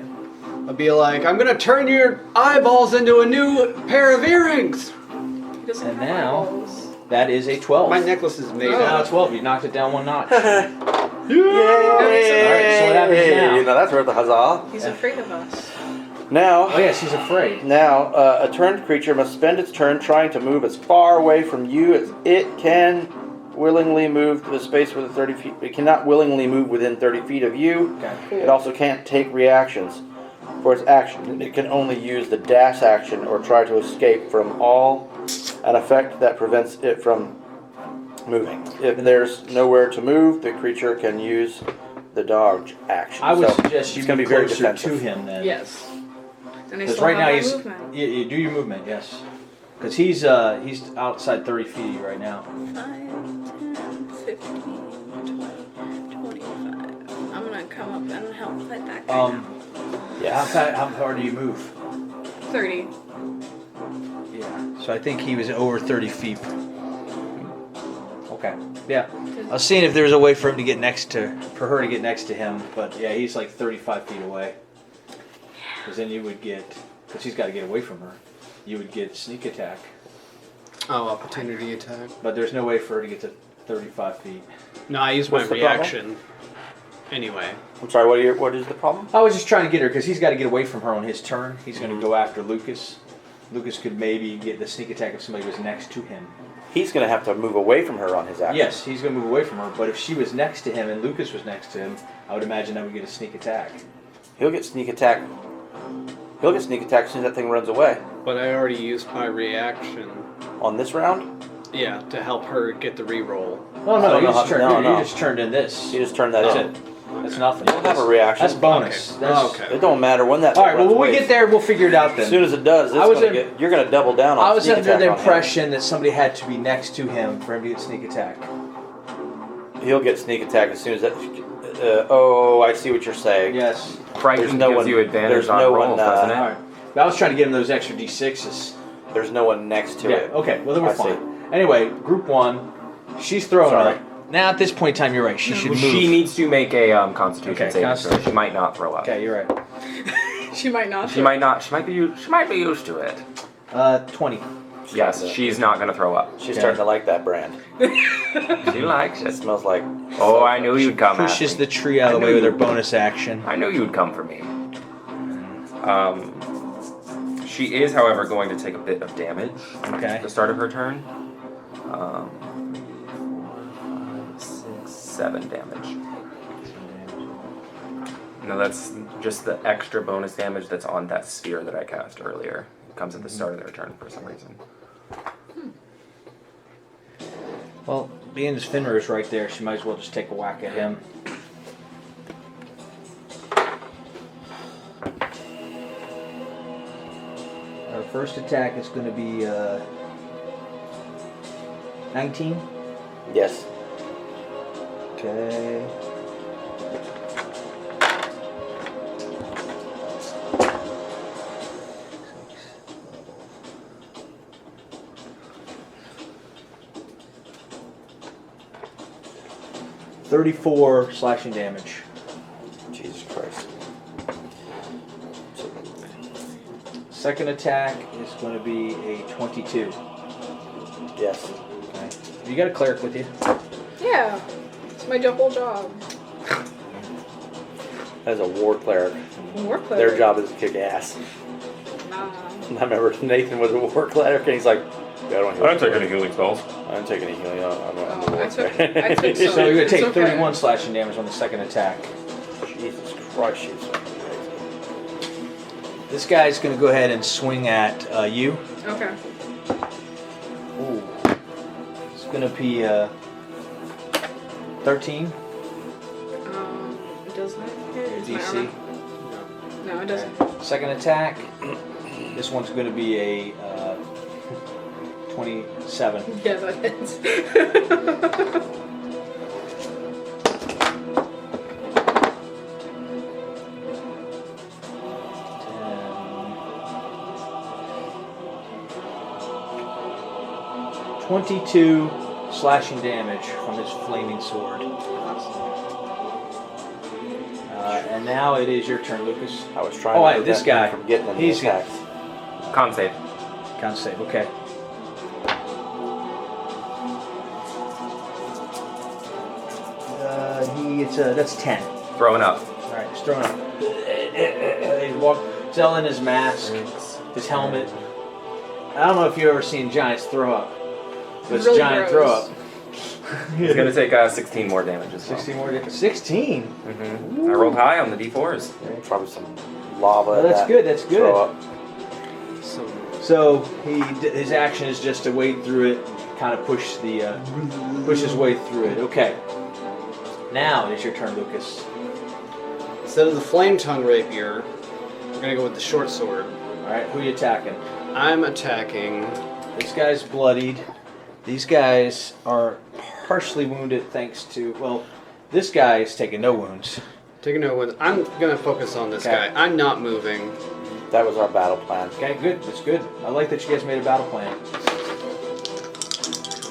[SPEAKER 3] I'll be like, I'm gonna turn your eyeballs into a new pair of earrings.
[SPEAKER 5] He doesn't
[SPEAKER 1] And
[SPEAKER 5] have
[SPEAKER 1] now-
[SPEAKER 5] eyeballs.
[SPEAKER 1] That is a 12.
[SPEAKER 3] My necklace is made
[SPEAKER 1] Now
[SPEAKER 3] out.
[SPEAKER 1] 12. You knocked it down one notch.
[SPEAKER 2] Yay!
[SPEAKER 1] Alright, so what happens now?
[SPEAKER 2] Now that's worth a huzzah.
[SPEAKER 5] He's afraid of us.
[SPEAKER 2] Now,
[SPEAKER 1] Oh yes, he's afraid.
[SPEAKER 2] now, a turned creature must spend its turn trying to move as far away from you as it can willingly move to the space within 30 feet. It cannot willingly move within 30 feet of you.
[SPEAKER 1] Okay.
[SPEAKER 2] It also can't take reactions for its action. It can only use the dash action or try to escape from an effect that prevents it from moving. If there's nowhere to move, the creature can use the dodge action.
[SPEAKER 1] I would
[SPEAKER 2] So
[SPEAKER 1] suggest you
[SPEAKER 2] it's gonna
[SPEAKER 1] move
[SPEAKER 2] be very
[SPEAKER 1] closer
[SPEAKER 2] defensive.
[SPEAKER 1] to him then.
[SPEAKER 5] Yes. And I
[SPEAKER 1] Because
[SPEAKER 5] still
[SPEAKER 1] right
[SPEAKER 5] have
[SPEAKER 1] now
[SPEAKER 5] my
[SPEAKER 1] he's
[SPEAKER 5] movement.
[SPEAKER 1] you do your movement, yes. Because he's outside 30 feet of you right now.
[SPEAKER 5] 5, 10, 15, 20, 25. I'm gonna come up and help fight that guy now.
[SPEAKER 2] Yes.
[SPEAKER 1] How far do you move?
[SPEAKER 5] 30.
[SPEAKER 1] Yeah. So I think he was over 30 feet. Okay. Yeah. I was seeing if there was a way for her to get next to him, but yeah, he's like 35 feet away. Because then you would because he's got to get away from her. You would get sneak attack,
[SPEAKER 3] Oh, opportunity attack.
[SPEAKER 1] but there's no way for her to get to 35 feet.
[SPEAKER 3] No, I used my
[SPEAKER 2] What's the problem?
[SPEAKER 3] reaction. Anyway.
[SPEAKER 2] I'm sorry, what is the problem?
[SPEAKER 1] I was just trying to get her because he's got to get away from her on his turn. He's going to go after Lucas. Lucas could maybe get the sneak attack if somebody was next to him.
[SPEAKER 2] He's going to have to move away from her on his action.
[SPEAKER 1] Yes, he's going to move away from her, but if she was next to him and Lucas was next to him, I would imagine that would get a sneak attack.
[SPEAKER 2] He'll get sneak attack. He'll get sneak attack as soon as that thing runs away.
[SPEAKER 3] But I already used my reaction.
[SPEAKER 2] On this round,
[SPEAKER 3] Yeah, to help her get the reroll.
[SPEAKER 1] No,
[SPEAKER 2] I
[SPEAKER 1] no,
[SPEAKER 2] don't
[SPEAKER 1] you
[SPEAKER 2] know
[SPEAKER 1] just,
[SPEAKER 2] how-
[SPEAKER 1] turned,
[SPEAKER 2] no,
[SPEAKER 1] you
[SPEAKER 2] no.
[SPEAKER 1] just turned in this.
[SPEAKER 2] he just turned that
[SPEAKER 1] That's
[SPEAKER 2] in.
[SPEAKER 1] it. That's nothing.
[SPEAKER 2] You don't have a reaction.
[SPEAKER 1] That's bonus.
[SPEAKER 3] Okay.
[SPEAKER 1] That's,
[SPEAKER 3] Okay.
[SPEAKER 2] It don't matter when that.
[SPEAKER 1] All
[SPEAKER 2] thing
[SPEAKER 1] right, well,
[SPEAKER 2] runs
[SPEAKER 1] when we
[SPEAKER 2] away.
[SPEAKER 1] get there, we'll figure it out then.
[SPEAKER 2] As soon as it does,
[SPEAKER 1] I was
[SPEAKER 2] you're going to double down on.
[SPEAKER 1] I was
[SPEAKER 2] sneak
[SPEAKER 1] under
[SPEAKER 2] attack
[SPEAKER 1] the
[SPEAKER 2] on him.
[SPEAKER 1] impression that somebody had to be next to him for him to get sneak attack.
[SPEAKER 2] He'll get sneak attack as soon as that. Oh, I see what you're saying.
[SPEAKER 1] Yes.
[SPEAKER 4] Frightened
[SPEAKER 2] no
[SPEAKER 4] gives
[SPEAKER 2] one-
[SPEAKER 4] you advantage
[SPEAKER 2] there's
[SPEAKER 4] on
[SPEAKER 2] no
[SPEAKER 4] rolls,
[SPEAKER 2] one,
[SPEAKER 4] doesn't
[SPEAKER 1] All
[SPEAKER 4] it?
[SPEAKER 1] right. But I was trying to give him those extra D6s.
[SPEAKER 2] There's no one next to
[SPEAKER 1] Yeah,
[SPEAKER 2] it.
[SPEAKER 1] okay. Well, then we're
[SPEAKER 2] I see.
[SPEAKER 1] fine. Anyway, group one, She's throwing
[SPEAKER 9] Sorry.
[SPEAKER 1] up. Now at this point in time, you're right. She should move.
[SPEAKER 4] She needs to make a Constitution
[SPEAKER 1] Okay,
[SPEAKER 4] saving throw.
[SPEAKER 1] Constitution.
[SPEAKER 4] She might not throw up.
[SPEAKER 1] Okay, you're right.
[SPEAKER 5] She might not.
[SPEAKER 4] She might not. She might be used to it.
[SPEAKER 1] 20.
[SPEAKER 4] Yes, she's not gonna throw up.
[SPEAKER 2] She's starting to like that brand.
[SPEAKER 4] She likes
[SPEAKER 2] It
[SPEAKER 4] it.
[SPEAKER 2] smells like.
[SPEAKER 4] Oh, I knew you'd come. at
[SPEAKER 1] Pushes
[SPEAKER 4] me.
[SPEAKER 1] the tree out of the way with her bonus action.
[SPEAKER 4] I knew you'd come for me. She is, however, going to take a bit of damage
[SPEAKER 1] Okay.
[SPEAKER 4] at the start of her turn. 7 damage. No, that's just the extra bonus damage that's on that sphere that I cast earlier. It comes at the start of their turn for some reason.
[SPEAKER 1] Well, being as Fenrir is right there, she might as well just take a whack at him. Our first attack is going to be 19.
[SPEAKER 2] Yes.
[SPEAKER 1] Okay. $34 slashing damage.
[SPEAKER 2] Jesus Christ.
[SPEAKER 1] Second attack is going to be a 22.
[SPEAKER 2] Yes.
[SPEAKER 1] Okay. You got a cleric with you?
[SPEAKER 5] Yeah, it's my whole job.
[SPEAKER 2] As a war cleric,
[SPEAKER 5] War cleric.
[SPEAKER 2] their job is to kick ass.
[SPEAKER 5] Nah.
[SPEAKER 2] I remember Nathan was a war cleric, and he's like, "Yeah, I don't heal.
[SPEAKER 4] healing spells.
[SPEAKER 2] I don't take any healing. I'm a
[SPEAKER 5] Oh,
[SPEAKER 2] war
[SPEAKER 5] I took
[SPEAKER 2] cleric."
[SPEAKER 5] some.
[SPEAKER 1] So you're going to
[SPEAKER 5] It's
[SPEAKER 1] take
[SPEAKER 5] okay.
[SPEAKER 1] 31 slashing damage on the second attack.
[SPEAKER 2] Jesus Christ, she's crazy.
[SPEAKER 1] This guy's going to go ahead and swing at you.
[SPEAKER 5] Okay.
[SPEAKER 1] Ooh. It's going to be 13
[SPEAKER 5] It doesn't hit. Is my
[SPEAKER 1] DC.
[SPEAKER 5] armor- No, it doesn't.
[SPEAKER 1] Second attack. This one's going to be a 27.
[SPEAKER 5] Yeah, that hits. 22 slashing damage from his flaming sword. And now it is your turn, Lucas.
[SPEAKER 2] I was trying
[SPEAKER 1] Oh,
[SPEAKER 2] to
[SPEAKER 1] wait,
[SPEAKER 2] prevent
[SPEAKER 1] this guy.
[SPEAKER 2] him from getting any
[SPEAKER 1] He's-
[SPEAKER 2] attacks.
[SPEAKER 4] Con save.
[SPEAKER 1] Con save, okay. That's 10.
[SPEAKER 4] Throwing up.
[SPEAKER 1] All right, he's throwing up. He's still in his mask, his helmet. I don't know if you've ever seen giants throw up, but it's
[SPEAKER 5] Really
[SPEAKER 1] giant
[SPEAKER 5] gross.
[SPEAKER 1] throw up.
[SPEAKER 4] He's gonna take 16 more damage as well.
[SPEAKER 1] 16 more. 16.
[SPEAKER 4] I rolled high on the d4s.
[SPEAKER 2] Probably some lava.
[SPEAKER 1] Oh, that's
[SPEAKER 2] that
[SPEAKER 1] good. That's good.
[SPEAKER 2] Throw up.
[SPEAKER 1] So his action is just to wade through it, and kind of push his way through it. Okay. Now it is your turn, Lucas.
[SPEAKER 3] Instead of the flame tongue rapier, we're gonna go with the short sword.
[SPEAKER 1] All right, who are you attacking?
[SPEAKER 3] I'm attacking.
[SPEAKER 1] This guy's bloodied. These guys are partially wounded thanks to, well, this guy is taking no wounds.
[SPEAKER 3] Taking no wounds. I'm gonna focus on this
[SPEAKER 1] Okay.
[SPEAKER 3] guy. I'm not moving.
[SPEAKER 2] That was our battle plan.
[SPEAKER 1] Okay, good. That's good. I like that you guys made a battle plan.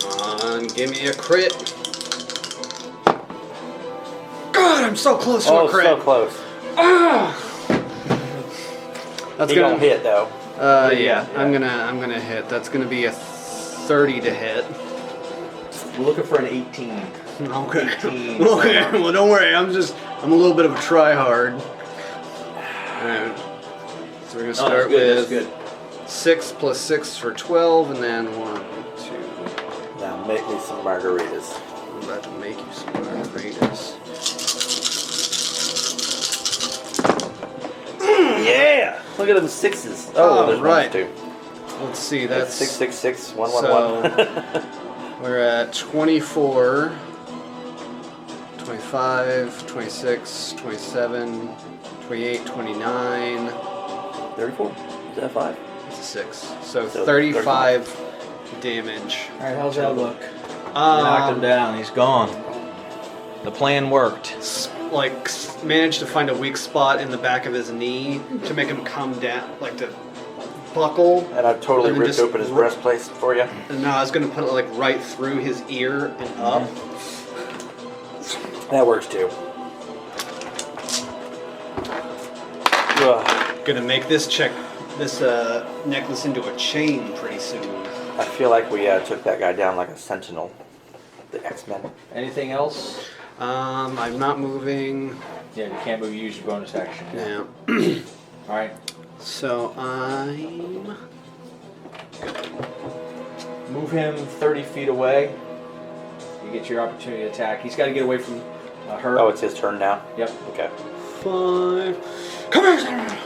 [SPEAKER 3] Come on, give me a crit. God, I'm so close to
[SPEAKER 2] Oh,
[SPEAKER 3] a crit.
[SPEAKER 2] so close.
[SPEAKER 3] That's
[SPEAKER 2] He
[SPEAKER 3] gonna
[SPEAKER 2] don't hit though.
[SPEAKER 3] Yeah. I'm gonna hit. That's gonna be a 30 to hit.
[SPEAKER 1] We're looking for an 18.
[SPEAKER 3] Okay.
[SPEAKER 1] 18.
[SPEAKER 3] Okay. Well, don't worry. I'm a little bit of a try-hard. Alright. So we're gonna start
[SPEAKER 1] that's good. That's
[SPEAKER 3] with
[SPEAKER 1] good.
[SPEAKER 3] 6 plus 6 for 12, and then 1, 2.
[SPEAKER 2] Now make me some margaritas.
[SPEAKER 3] I'm about to make you some margaritas.
[SPEAKER 2] Yeah! Look at them sixes. Oh, there's
[SPEAKER 3] right.
[SPEAKER 2] 1, 2.
[SPEAKER 3] Let's see.
[SPEAKER 2] That's
[SPEAKER 3] That's
[SPEAKER 2] 666 111.
[SPEAKER 3] We're at 24, 25, 26, 27, 28, 29.
[SPEAKER 2] 34. Is that 5?
[SPEAKER 3] It's a 6. So
[SPEAKER 2] So
[SPEAKER 3] 35 damage.
[SPEAKER 1] All right, how's that look? Knocked him down. He's gone. The plan worked.
[SPEAKER 3] Managed to find a weak spot in the back of his knee to make him come down, like to buckle.
[SPEAKER 2] And I've totally
[SPEAKER 3] And then
[SPEAKER 2] ripped
[SPEAKER 3] just
[SPEAKER 2] open his breastplate for you.
[SPEAKER 3] And now I was gonna put it like right through his ear and up.
[SPEAKER 2] That works too. Ugh.
[SPEAKER 3] Gonna make this necklace into a chain pretty soon.
[SPEAKER 2] I feel like we took that guy down like a sentinel. The X-Men.
[SPEAKER 1] Anything else?
[SPEAKER 3] I'm not moving.
[SPEAKER 1] Yeah, you can't move. You use your bonus action.
[SPEAKER 3] Yeah.
[SPEAKER 1] All right.
[SPEAKER 3] So I'm
[SPEAKER 1] Move him 30 feet away. You get your opportunity to attack. He's got to get away from her.
[SPEAKER 2] Oh, it's his turn now?
[SPEAKER 1] Yep.
[SPEAKER 2] Okay.
[SPEAKER 3] 5. Come here, Sarah.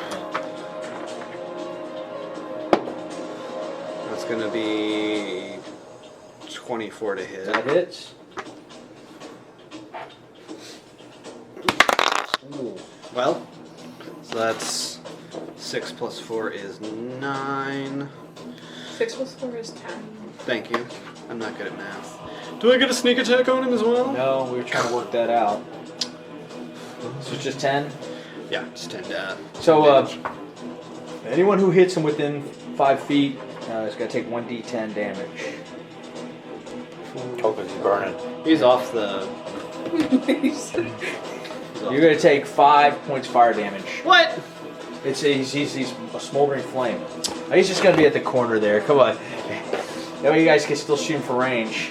[SPEAKER 3] That's gonna be 24 to hit.
[SPEAKER 1] That hits.
[SPEAKER 3] Ooh. Well, so that's 6 plus 4 is 9.
[SPEAKER 5] 6 plus 4 is 10.
[SPEAKER 3] Thank you. I'm not good at math. Do I get a sneak attack on him as well?
[SPEAKER 1] No, we were trying to work that out. So it's just 10?
[SPEAKER 3] Yeah, just 10
[SPEAKER 1] So, anyone who hits him within 5 feet is going to take 1d10 damage.
[SPEAKER 2] Oh, because he's burning.
[SPEAKER 3] He's off the...
[SPEAKER 1] You're going to take 5 points fire damage.
[SPEAKER 3] What?
[SPEAKER 1] He's a smoldering flame. He's just going to be at the corner there. Come on. That way you guys can still shoot him for range.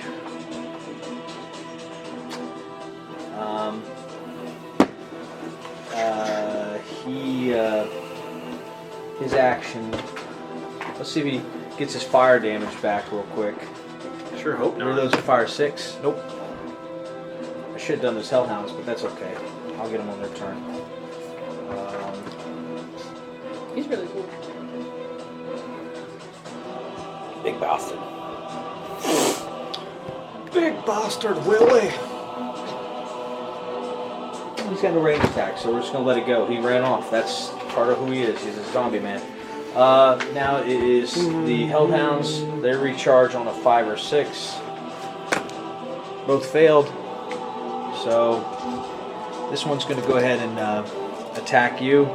[SPEAKER 1] His action. Let's see if he gets his fire damage back real quick.
[SPEAKER 3] Sure hope
[SPEAKER 1] Were
[SPEAKER 3] not.
[SPEAKER 1] those a fire 6? Nope. I should have done those hellhounds, but that's okay. I'll get them on their turn.
[SPEAKER 5] He's really cool.
[SPEAKER 2] Big bastard.
[SPEAKER 3] Big bastard, Willie.
[SPEAKER 1] He's got no range attack, so we're just gonna let it go. He ran off. That's part of who he is. He's a zombie man. Now it is the hellhounds. They recharge on a 5 or 6. Both failed. So this one's gonna go ahead and attack you.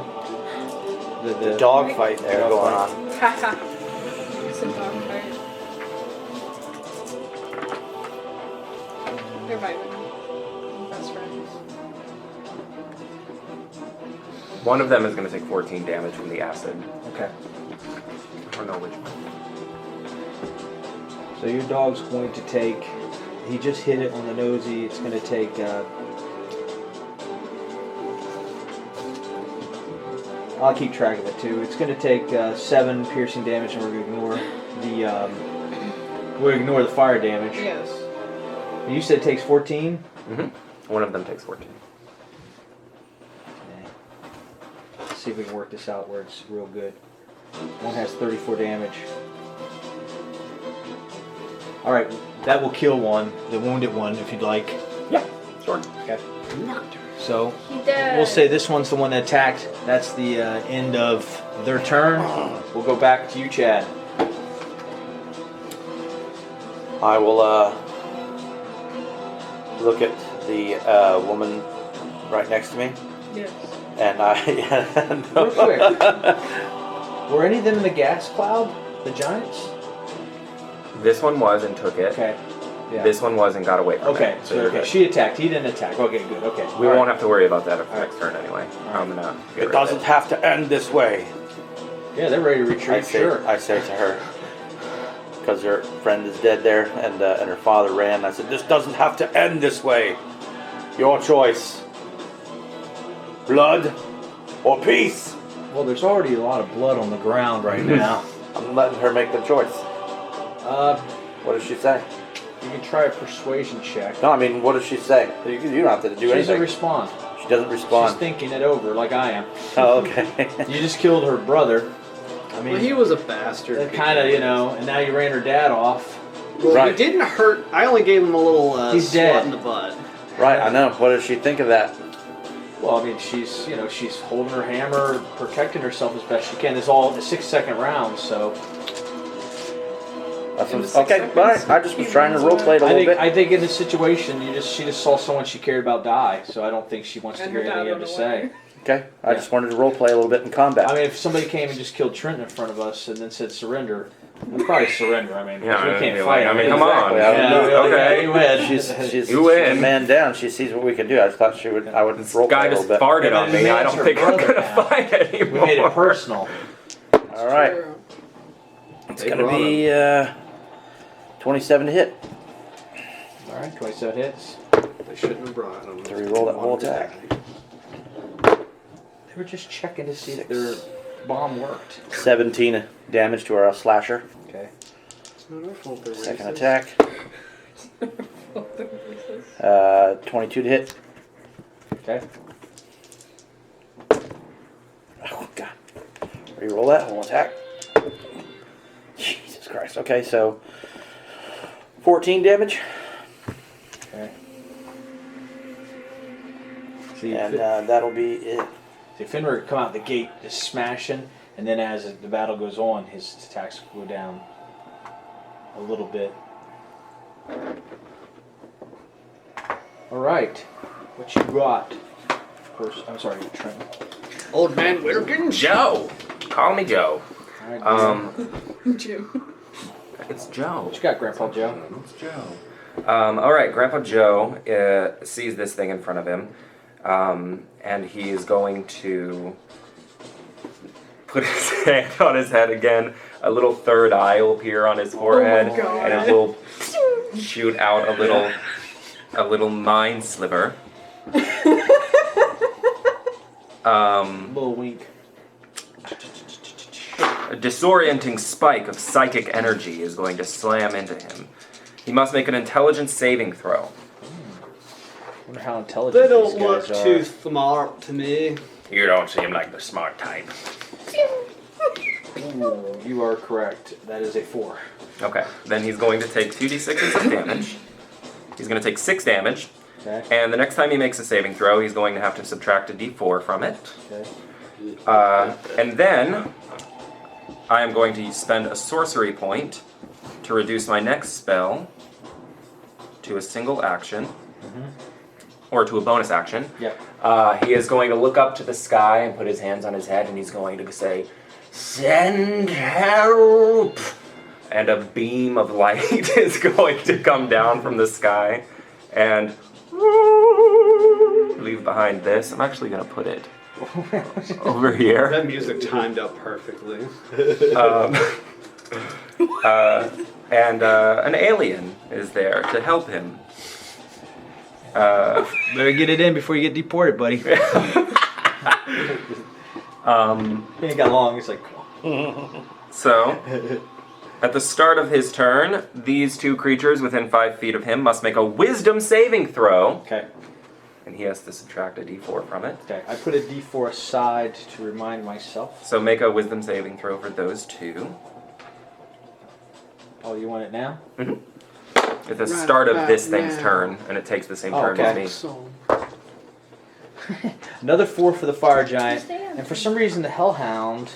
[SPEAKER 2] The dog fight there
[SPEAKER 1] Dog
[SPEAKER 2] going
[SPEAKER 1] fight.
[SPEAKER 2] on.
[SPEAKER 5] Haha. It's a dog fight. They're vibing. Best friends.
[SPEAKER 4] One of them is going to take 14 damage from the acid.
[SPEAKER 1] Okay.
[SPEAKER 4] I don't know which one.
[SPEAKER 1] So your dog's going to take. He just hit it on the nosy. It's going to take. I'll keep track of it too. It's going to take 7 piercing damage, and we're going to ignore the. We'll ignore the fire damage.
[SPEAKER 5] Yes.
[SPEAKER 1] You said it takes 14.
[SPEAKER 4] Mm-hmm. One of them takes 14.
[SPEAKER 1] Okay. Let's see if we can work this out where it's real good. One has 34 damage. All right, that will kill one, the wounded one, if you'd like.
[SPEAKER 4] Yeah, sure.
[SPEAKER 1] Okay. So
[SPEAKER 5] He dead.
[SPEAKER 1] we'll say this one's the one that attacked. That's the end of their turn. We'll go back to you, Chad.
[SPEAKER 2] I will look at the woman right next to me,
[SPEAKER 5] Yes.
[SPEAKER 2] and I.
[SPEAKER 1] Real quick. Were any of them in the gas cloud? The giants?
[SPEAKER 4] This one was and took it.
[SPEAKER 1] Okay. Yeah.
[SPEAKER 4] This one was and got away from
[SPEAKER 1] Okay.
[SPEAKER 4] it.
[SPEAKER 1] So
[SPEAKER 4] you're
[SPEAKER 1] okay,
[SPEAKER 4] good.
[SPEAKER 1] she attacked. He didn't attack. Okay, good. Okay.
[SPEAKER 4] We
[SPEAKER 1] All
[SPEAKER 4] won't
[SPEAKER 1] right.
[SPEAKER 4] have to worry about that
[SPEAKER 1] All
[SPEAKER 4] next turn anyway. I'm gonna get
[SPEAKER 2] It
[SPEAKER 4] rid
[SPEAKER 2] doesn't
[SPEAKER 4] of it.
[SPEAKER 2] have to end this way.
[SPEAKER 1] Yeah, they're ready to retreat. Sure.
[SPEAKER 2] I say to her, because her friend is dead there, and her father ran. I said, "This doesn't have to end this way. Your choice: blood or peace."
[SPEAKER 1] Well, there's already a lot of blood on the ground right now.
[SPEAKER 2] I'm letting her make the choice. What does she say?
[SPEAKER 1] You can try a persuasion check.
[SPEAKER 2] No, I mean, what does she say? You don't have to do
[SPEAKER 1] She doesn't
[SPEAKER 2] anything.
[SPEAKER 1] respond.
[SPEAKER 2] She doesn't
[SPEAKER 1] She's
[SPEAKER 2] respond.
[SPEAKER 1] thinking it over like I am.
[SPEAKER 2] Oh, okay.
[SPEAKER 1] You just killed her brother. I mean,
[SPEAKER 3] Well, he was a bastard.
[SPEAKER 1] kind of, and now you ran her dad off.
[SPEAKER 3] Well,
[SPEAKER 2] Right.
[SPEAKER 3] He didn't hurt. I only gave him a little
[SPEAKER 1] He's
[SPEAKER 3] swat
[SPEAKER 1] dead.
[SPEAKER 3] in the butt.
[SPEAKER 2] Right, I know. What does she think of that?
[SPEAKER 1] Well, I mean, she's holding her hammer, protecting herself as best she can. It's all a 6-second round, so
[SPEAKER 2] That's
[SPEAKER 5] In
[SPEAKER 2] what,
[SPEAKER 5] the 6
[SPEAKER 2] okay,
[SPEAKER 5] seconds,
[SPEAKER 2] all right. I just was
[SPEAKER 5] he
[SPEAKER 2] trying to
[SPEAKER 5] runs
[SPEAKER 2] role play it a
[SPEAKER 1] I
[SPEAKER 2] little
[SPEAKER 1] think
[SPEAKER 2] bit.
[SPEAKER 1] I think in this situation, she just saw someone she cared about die. So I don't think she wants
[SPEAKER 5] And
[SPEAKER 1] to
[SPEAKER 5] her
[SPEAKER 1] hear
[SPEAKER 5] dad
[SPEAKER 1] anything you have to
[SPEAKER 5] run
[SPEAKER 1] say.
[SPEAKER 5] away.
[SPEAKER 8] Okay. I just wanted to role play a little bit in combat.
[SPEAKER 1] I mean, if somebody came and just killed Trent in front of us and then said surrender, we'd probably surrender. I mean,
[SPEAKER 4] Yeah,
[SPEAKER 1] we
[SPEAKER 4] I'd
[SPEAKER 1] can't
[SPEAKER 4] be
[SPEAKER 1] fight.
[SPEAKER 4] like, I mean, come on.
[SPEAKER 1] Yeah,
[SPEAKER 4] Okay.
[SPEAKER 1] you win.
[SPEAKER 8] she's
[SPEAKER 4] You win.
[SPEAKER 8] she's a man down. She sees what we can do. I just thought I would
[SPEAKER 4] This
[SPEAKER 8] role play
[SPEAKER 4] guy
[SPEAKER 8] a
[SPEAKER 4] just
[SPEAKER 8] little bit.
[SPEAKER 4] farted
[SPEAKER 1] Yeah,
[SPEAKER 4] on
[SPEAKER 1] but
[SPEAKER 4] me. I
[SPEAKER 1] it's
[SPEAKER 4] don't
[SPEAKER 1] your
[SPEAKER 4] think I'm
[SPEAKER 1] brother
[SPEAKER 4] gonna
[SPEAKER 1] now.
[SPEAKER 4] fight anymore.
[SPEAKER 1] We made it personal.
[SPEAKER 8] All right.
[SPEAKER 5] True.
[SPEAKER 8] It's
[SPEAKER 3] They
[SPEAKER 8] going to
[SPEAKER 3] brought
[SPEAKER 8] be 27 to hit.
[SPEAKER 1] All right, 27 hits.
[SPEAKER 3] They shouldn't have brought them.
[SPEAKER 8] To re-roll that whole attack.
[SPEAKER 1] They were just checking to see if their bomb worked.
[SPEAKER 8] 17 damage to our slasher.
[SPEAKER 1] Okay.
[SPEAKER 3] It's not our fault they're
[SPEAKER 8] Second
[SPEAKER 3] racist.
[SPEAKER 8] attack. 22 to hit.
[SPEAKER 1] Okay.
[SPEAKER 8] Oh, God. Re-roll that whole attack. Jesus Christ. Okay, so 14 damage.
[SPEAKER 1] Okay. See,
[SPEAKER 8] And that'll be it.
[SPEAKER 1] Fenrir come out the gate just smashing, and then as the battle goes on, his attacks go down a little bit. All right, what you got? I'm sorry, Trent.
[SPEAKER 3] Old man Wilkins.
[SPEAKER 4] Joe. Call me Joe.
[SPEAKER 1] All right,
[SPEAKER 5] Jim.
[SPEAKER 4] It's Joe.
[SPEAKER 1] what you got, Grandpa Joe?
[SPEAKER 4] It's Joe. All right, Grandpa Joe sees this thing in front of him, and he is going to put his hand on his head again. A little third eye will appear on his forehead,
[SPEAKER 5] God.
[SPEAKER 4] and it will shoot out a little mind sliver.
[SPEAKER 1] Little wink.
[SPEAKER 4] A disorienting spike of psychic energy is going to slam into him. He must make an intelligence saving throw.
[SPEAKER 1] Wonder how intelligent
[SPEAKER 3] They
[SPEAKER 1] these
[SPEAKER 3] don't
[SPEAKER 1] guys
[SPEAKER 3] look
[SPEAKER 1] are.
[SPEAKER 3] too smart to me.
[SPEAKER 4] You don't seem like the smart type.
[SPEAKER 1] Ooh, you are correct. That is a 4.
[SPEAKER 4] Okay, then he's going to take 2d6s of damage. He's going to take 6 damage,
[SPEAKER 1] Okay.
[SPEAKER 4] and the next time he makes a saving throw, he's going to have to subtract a d4 from it.
[SPEAKER 1] Okay.
[SPEAKER 4] And then I am going to spend a sorcery point to reduce my next spell to a single action, or to a bonus action.
[SPEAKER 1] Yep.
[SPEAKER 4] He is going to look up to the sky and put his hands on his head, and he's going to say, "Send help!" And a beam of light is going to come down from the sky and leave behind this. I'm actually going to put it over here.
[SPEAKER 3] That music timed up perfectly.
[SPEAKER 4] And an alien is there to help him.
[SPEAKER 9] Better get it in before you get deported, buddy.
[SPEAKER 1] He ain't got long. He's like,
[SPEAKER 4] So, at the start of his turn, these two creatures within 5 feet of him must make a wisdom saving throw.
[SPEAKER 1] okay.
[SPEAKER 4] And he has to subtract a d4 from it.
[SPEAKER 1] Okay. I put a D4 aside to remind myself.
[SPEAKER 4] So make a wisdom saving throw for those two.
[SPEAKER 1] Oh, you want it now?
[SPEAKER 4] At the start of this thing's turn, and it takes the same turn
[SPEAKER 1] okay.
[SPEAKER 4] as me.
[SPEAKER 1] Another 4 for the fire giant, and for some reason the hellhound.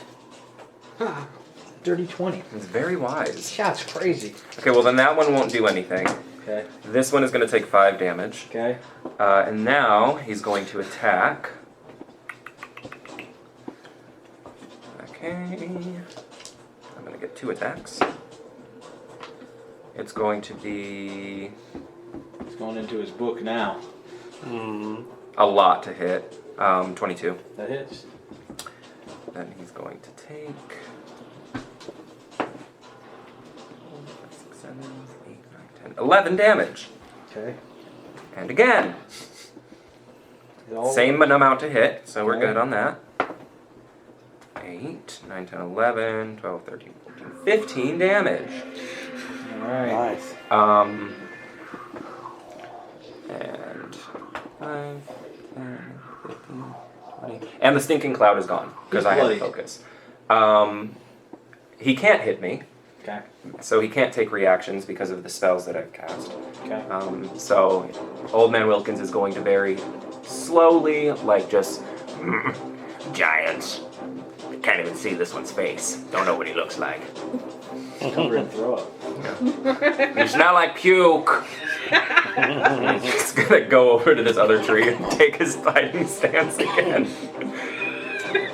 [SPEAKER 1] Dirty 20.
[SPEAKER 4] It's very wise.
[SPEAKER 1] Yeah, it's crazy.
[SPEAKER 4] Okay, well then that one won't do anything.
[SPEAKER 1] Okay.
[SPEAKER 4] This one is going to take 5 damage.
[SPEAKER 1] Okay.
[SPEAKER 4] And now he's going to attack. Okay. I'm going to get 2 attacks. It's going to be
[SPEAKER 1] He's going into his book now.
[SPEAKER 4] a lot to hit. 22.
[SPEAKER 1] That hits.
[SPEAKER 4] Then he's going to take 6, 7, 8, 9, 10, 11 damage.
[SPEAKER 1] Okay.
[SPEAKER 4] And again,
[SPEAKER 1] It all
[SPEAKER 4] same amount to hit, so we're
[SPEAKER 1] Okay.
[SPEAKER 4] good on that. 8, 9, 10, 11, 12, 13, 14, 15 damage.
[SPEAKER 1] Alright.
[SPEAKER 8] Nice.
[SPEAKER 4] And 5, 10, 15, 20. And the stinking cloud is gone, because
[SPEAKER 1] He's
[SPEAKER 4] I have
[SPEAKER 1] bloody.
[SPEAKER 4] focus. He can't hit me,
[SPEAKER 1] Okay.
[SPEAKER 4] so he can't take reactions because of the spells that I've cast.
[SPEAKER 1] Okay.
[SPEAKER 4] So Old Man Wilkins is going to very slowly, like just, giants. I can't even see this one's face. Don't know what he looks like.
[SPEAKER 1] Cover and throw up.
[SPEAKER 4] You smell like puke. He's gonna go over to this other tree and take his fighting stance again.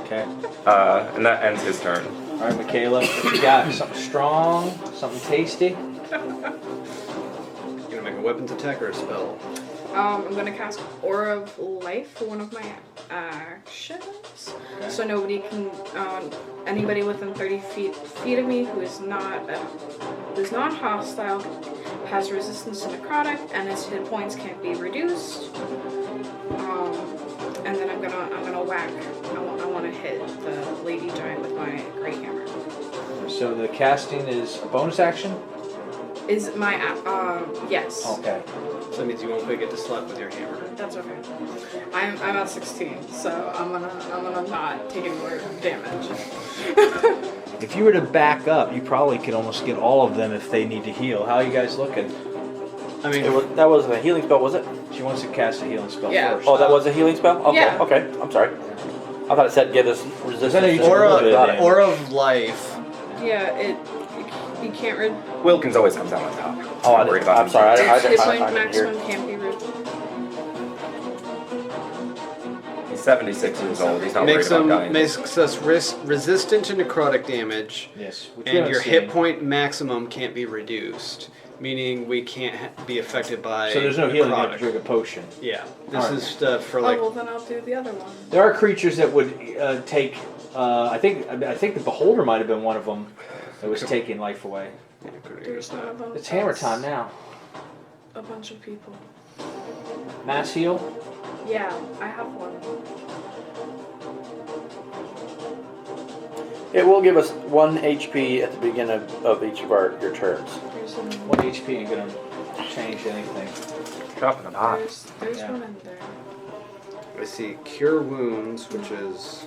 [SPEAKER 1] Okay.
[SPEAKER 4] And that ends his turn.
[SPEAKER 1] All right, Michaela, what you got? Something strong, something tasty.
[SPEAKER 3] Gonna make a weapons attack or a spell?
[SPEAKER 5] I'm gonna cast Aura of Life for one of my actions.
[SPEAKER 1] Okay.
[SPEAKER 5] So nobody can, anybody within 30 feet of me who is not hostile has resistance to necrotic, and its hit points can't be reduced. And then I'm gonna whack. I want to hit the lady giant with my great hammer.
[SPEAKER 1] So the casting is a bonus action?
[SPEAKER 5] Is my yes.
[SPEAKER 1] Okay.
[SPEAKER 3] So that means you won't get to slap with your hammer.
[SPEAKER 5] That's okay. I'm at 16, so I'm gonna not take any more damage.
[SPEAKER 9] If you were to back up, you probably could almost get all of them if they need to heal.
[SPEAKER 1] How are you guys looking?
[SPEAKER 3] I mean,
[SPEAKER 8] That wasn't a healing spell, was it?
[SPEAKER 1] She wants to cast a healing spell
[SPEAKER 5] Yeah.
[SPEAKER 1] first.
[SPEAKER 8] Oh, that was a healing spell? Okay,
[SPEAKER 5] Yeah.
[SPEAKER 8] okay. I'm sorry. I thought it said give us resistance.
[SPEAKER 1] I know you
[SPEAKER 8] to-
[SPEAKER 1] took a little bit of
[SPEAKER 3] aura,
[SPEAKER 1] damage.
[SPEAKER 3] aura of life.
[SPEAKER 5] Yeah, you can't read.
[SPEAKER 4] Wilkins always comes out on top.
[SPEAKER 8] Oh,
[SPEAKER 4] I'm worried about
[SPEAKER 8] I'm sorry. I
[SPEAKER 5] Hit point
[SPEAKER 8] didn't hear.
[SPEAKER 5] maximum can't be read.
[SPEAKER 4] He's 76 years old. He's not
[SPEAKER 3] Makes
[SPEAKER 4] worried about dying.
[SPEAKER 3] makes us resistant to necrotic damage,
[SPEAKER 1] Yes. Which we
[SPEAKER 3] and
[SPEAKER 1] haven't
[SPEAKER 3] your
[SPEAKER 1] seen.
[SPEAKER 3] hit point maximum can't be reduced, meaning we can't be affected by.
[SPEAKER 1] So there's no healing. You have to
[SPEAKER 3] necrotic.
[SPEAKER 1] drink a potion.
[SPEAKER 3] Yeah, this
[SPEAKER 1] Alright.
[SPEAKER 3] is stuff for like.
[SPEAKER 5] Oh well, then I'll do the other one.
[SPEAKER 1] There are creatures that would take. I think the beholder might have been one of them that was taking life away.
[SPEAKER 5] There's one of them.
[SPEAKER 1] It's hammer
[SPEAKER 5] that's
[SPEAKER 1] time now.
[SPEAKER 5] A bunch of people.
[SPEAKER 1] Mass heal.
[SPEAKER 5] Yeah, I have one.
[SPEAKER 8] It will give us 1 HP at the beginning of each of your turns.
[SPEAKER 5] There's one.
[SPEAKER 1] 1 HP ain't gonna change anything.
[SPEAKER 4] Drop in the pot.
[SPEAKER 5] There's
[SPEAKER 1] Yeah.
[SPEAKER 5] one in there.
[SPEAKER 3] I see cure wounds, which is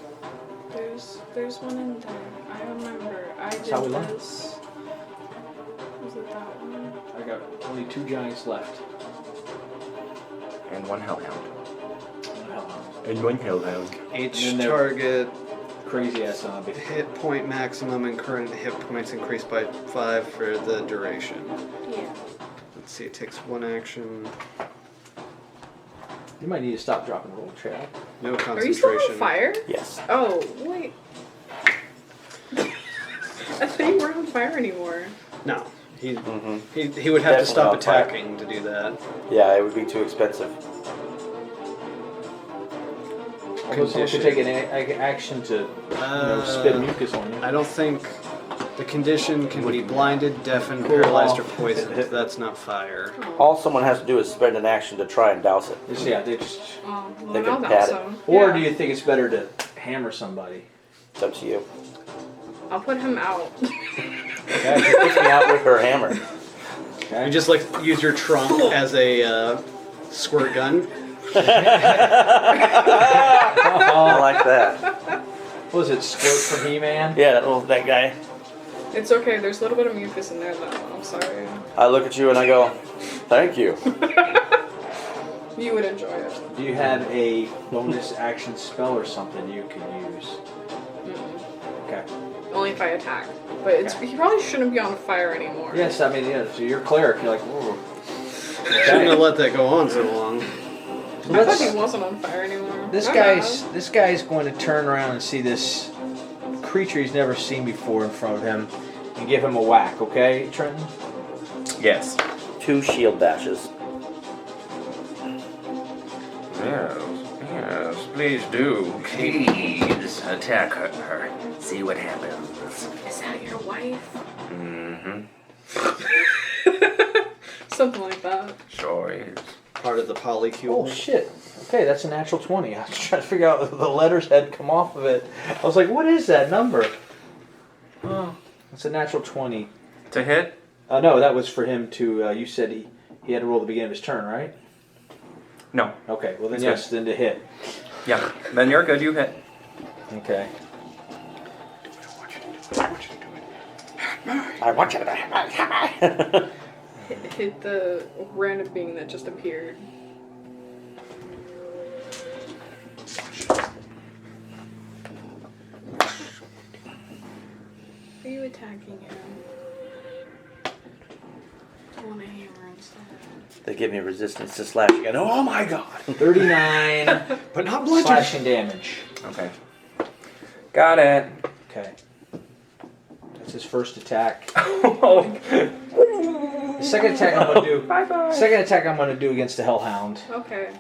[SPEAKER 5] There's one in there. I remember. I did
[SPEAKER 1] how we learn.
[SPEAKER 5] this. Was it that one?
[SPEAKER 1] I got only 2 giants left.
[SPEAKER 4] And one hellhound.
[SPEAKER 1] Hell,
[SPEAKER 4] And one hellhound.
[SPEAKER 3] each
[SPEAKER 1] And then there-
[SPEAKER 3] target
[SPEAKER 1] crazy ass zombie.
[SPEAKER 3] hit point maximum and current hit points increase by 5 for the duration.
[SPEAKER 5] Yeah.
[SPEAKER 3] Let's see, it takes 1 action,
[SPEAKER 1] You might need to stop, dropping, roll, Chad.
[SPEAKER 3] no
[SPEAKER 5] Are
[SPEAKER 3] concentration.
[SPEAKER 5] you still on fire?
[SPEAKER 8] Yes.
[SPEAKER 5] Oh, wait. I thought you weren't on fire anymore.
[SPEAKER 3] No, he
[SPEAKER 8] Mm-hmm.
[SPEAKER 3] he would have to stop
[SPEAKER 8] Definitely on fire.
[SPEAKER 3] attacking to do that.
[SPEAKER 8] Yeah, it would be too expensive.
[SPEAKER 1] Although someone could take an action to spit mucus on you.
[SPEAKER 3] I don't think the condition can be blinded, deafened,
[SPEAKER 1] Cool
[SPEAKER 3] paralyzed, or
[SPEAKER 1] off.
[SPEAKER 3] poisoned. That's not fire.
[SPEAKER 8] All someone has to do is spend an action to try and douse it.
[SPEAKER 1] Just, yeah, they just.
[SPEAKER 5] Oh, well,
[SPEAKER 8] They
[SPEAKER 5] then
[SPEAKER 8] can
[SPEAKER 5] I'll
[SPEAKER 8] pat
[SPEAKER 5] douse
[SPEAKER 8] it.
[SPEAKER 5] him.
[SPEAKER 1] Or
[SPEAKER 5] Yeah.
[SPEAKER 1] do you think it's better to hammer somebody?
[SPEAKER 8] It's up to you.
[SPEAKER 5] I'll put him out.
[SPEAKER 1] Okay.
[SPEAKER 8] She puts me out with her hammer.
[SPEAKER 1] Okay.
[SPEAKER 3] You just like use your trunk as a squirt gun.
[SPEAKER 8] I like that.
[SPEAKER 1] What was it, Squirt for He-Man?
[SPEAKER 8] Yeah, that guy.
[SPEAKER 5] It's okay. There's a little bit of mucus in there, though. I'm sorry.
[SPEAKER 8] I look at you and I go, thank you.
[SPEAKER 5] You would enjoy it.
[SPEAKER 1] Do you have a bonus action spell or something you can use? Okay.
[SPEAKER 5] Only if I attack. But he probably shouldn't be on fire anymore.
[SPEAKER 1] Yes, I mean, yeah, so you're cleric, you're like, whoa.
[SPEAKER 3] Shouldn't have let that go on so long.
[SPEAKER 5] I thought he wasn't on fire anymore.
[SPEAKER 1] This
[SPEAKER 5] My
[SPEAKER 1] guy's going to turn around and see this creature he's never seen before in front of him and give him a whack, okay, Trenton?
[SPEAKER 4] Yes.
[SPEAKER 8] 2 shield bashes.
[SPEAKER 6] Yes, please do. Please attack her. See what happens.
[SPEAKER 5] Is that your wife?
[SPEAKER 6] Mm-hmm.
[SPEAKER 5] Something like that.
[SPEAKER 6] Sure is.
[SPEAKER 3] Part of the polycule.
[SPEAKER 1] Oh, shit. Okay, that's a natural 20. I was trying to figure out if the letters had come off of it. I was like, what is that number? Oh, it's a natural 20.
[SPEAKER 4] To hit?
[SPEAKER 1] No, that was for him to, you said he had to roll the beginning of his turn, right?
[SPEAKER 4] No.
[SPEAKER 1] Okay, well then
[SPEAKER 4] That's
[SPEAKER 1] yes, then to hit.
[SPEAKER 4] Yeah. Then you're good. You hit.
[SPEAKER 1] Okay.
[SPEAKER 8] I want you to die.
[SPEAKER 5] Hit the random being that just appeared. Are you attacking him? I want a hammer instead.
[SPEAKER 8] They give me resistance to slashing. And oh my god.
[SPEAKER 1] 39
[SPEAKER 3] But not bludgeoning.
[SPEAKER 1] slashing damage.
[SPEAKER 4] Okay. Got it.
[SPEAKER 9] Okay. That's his first attack.
[SPEAKER 4] Oh.
[SPEAKER 9] The second attack I'm gonna do.
[SPEAKER 4] Bye-bye.
[SPEAKER 9] Second attack I'm gonna do against the Hellhound.
[SPEAKER 5] Okay.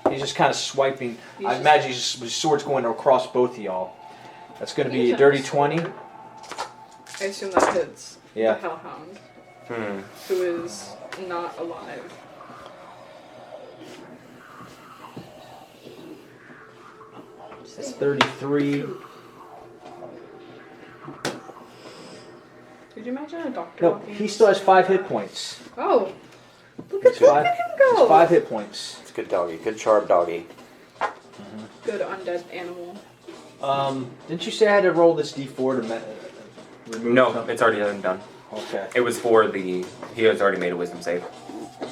[SPEAKER 9] He's just kind of swiping.
[SPEAKER 5] He's
[SPEAKER 9] I
[SPEAKER 5] just-
[SPEAKER 9] imagine his sword's going across both of y'all. That's gonna be
[SPEAKER 5] He's
[SPEAKER 9] a dirty
[SPEAKER 5] nice.
[SPEAKER 9] 20.
[SPEAKER 5] I assume that hits
[SPEAKER 9] Yeah.
[SPEAKER 5] the Hellhound,
[SPEAKER 4] Hmm.
[SPEAKER 5] who is not alive.
[SPEAKER 9] That's 33.
[SPEAKER 5] Could you imagine a doctor
[SPEAKER 9] No,
[SPEAKER 5] walking?
[SPEAKER 9] he still has 5 hit points.
[SPEAKER 5] Oh, look at
[SPEAKER 9] It's 5,
[SPEAKER 5] him go!
[SPEAKER 9] it's 5 hit points.
[SPEAKER 2] It's a good doggy. Good charred doggy.
[SPEAKER 5] Good undead animal.
[SPEAKER 9] Didn't you say I had to roll this d4 to remove
[SPEAKER 4] No,
[SPEAKER 9] something?
[SPEAKER 4] it's already done.
[SPEAKER 9] Okay.
[SPEAKER 4] It was for the. He has already made a wisdom save.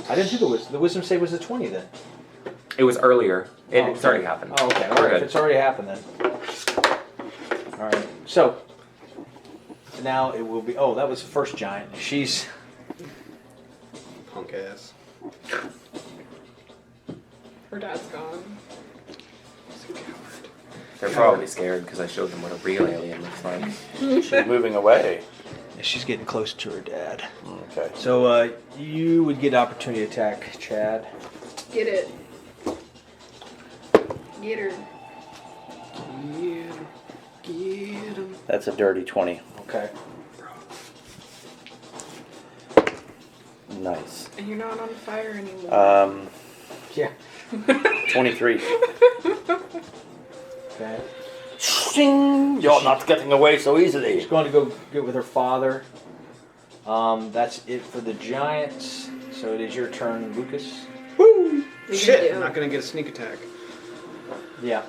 [SPEAKER 9] I didn't do the wisdom. The wisdom save was a 20 then.
[SPEAKER 4] It was earlier. It's
[SPEAKER 9] okay.
[SPEAKER 4] already happened.
[SPEAKER 9] Oh, okay. All
[SPEAKER 4] We're
[SPEAKER 9] right.
[SPEAKER 4] good.
[SPEAKER 9] If it's already happened then. All right. So now it will be. Oh, that was the first giant. She's.
[SPEAKER 3] Punk ass.
[SPEAKER 5] Her dad's gone.
[SPEAKER 4] They're probably scared because I showed them what a real alien looks like.
[SPEAKER 2] She's moving away.
[SPEAKER 9] She's getting close to her dad.
[SPEAKER 2] Okay.
[SPEAKER 9] So you would get opportunity attack, Chad.
[SPEAKER 5] Get it. Get her.
[SPEAKER 3] Get him.
[SPEAKER 8] That's a dirty 20.
[SPEAKER 9] Okay.
[SPEAKER 8] Nice.
[SPEAKER 5] And you're not on fire anymore.
[SPEAKER 9] Yeah.
[SPEAKER 8] 23.
[SPEAKER 9] Okay.
[SPEAKER 8] Shing! You're not getting away so easily.
[SPEAKER 9] She's going to go get with her father. That's it for the giants. So it is your turn, Lucas.
[SPEAKER 3] Woo!
[SPEAKER 5] You
[SPEAKER 3] Shit,
[SPEAKER 5] can do.
[SPEAKER 3] I'm not gonna get a sneak attack.
[SPEAKER 9] Yeah.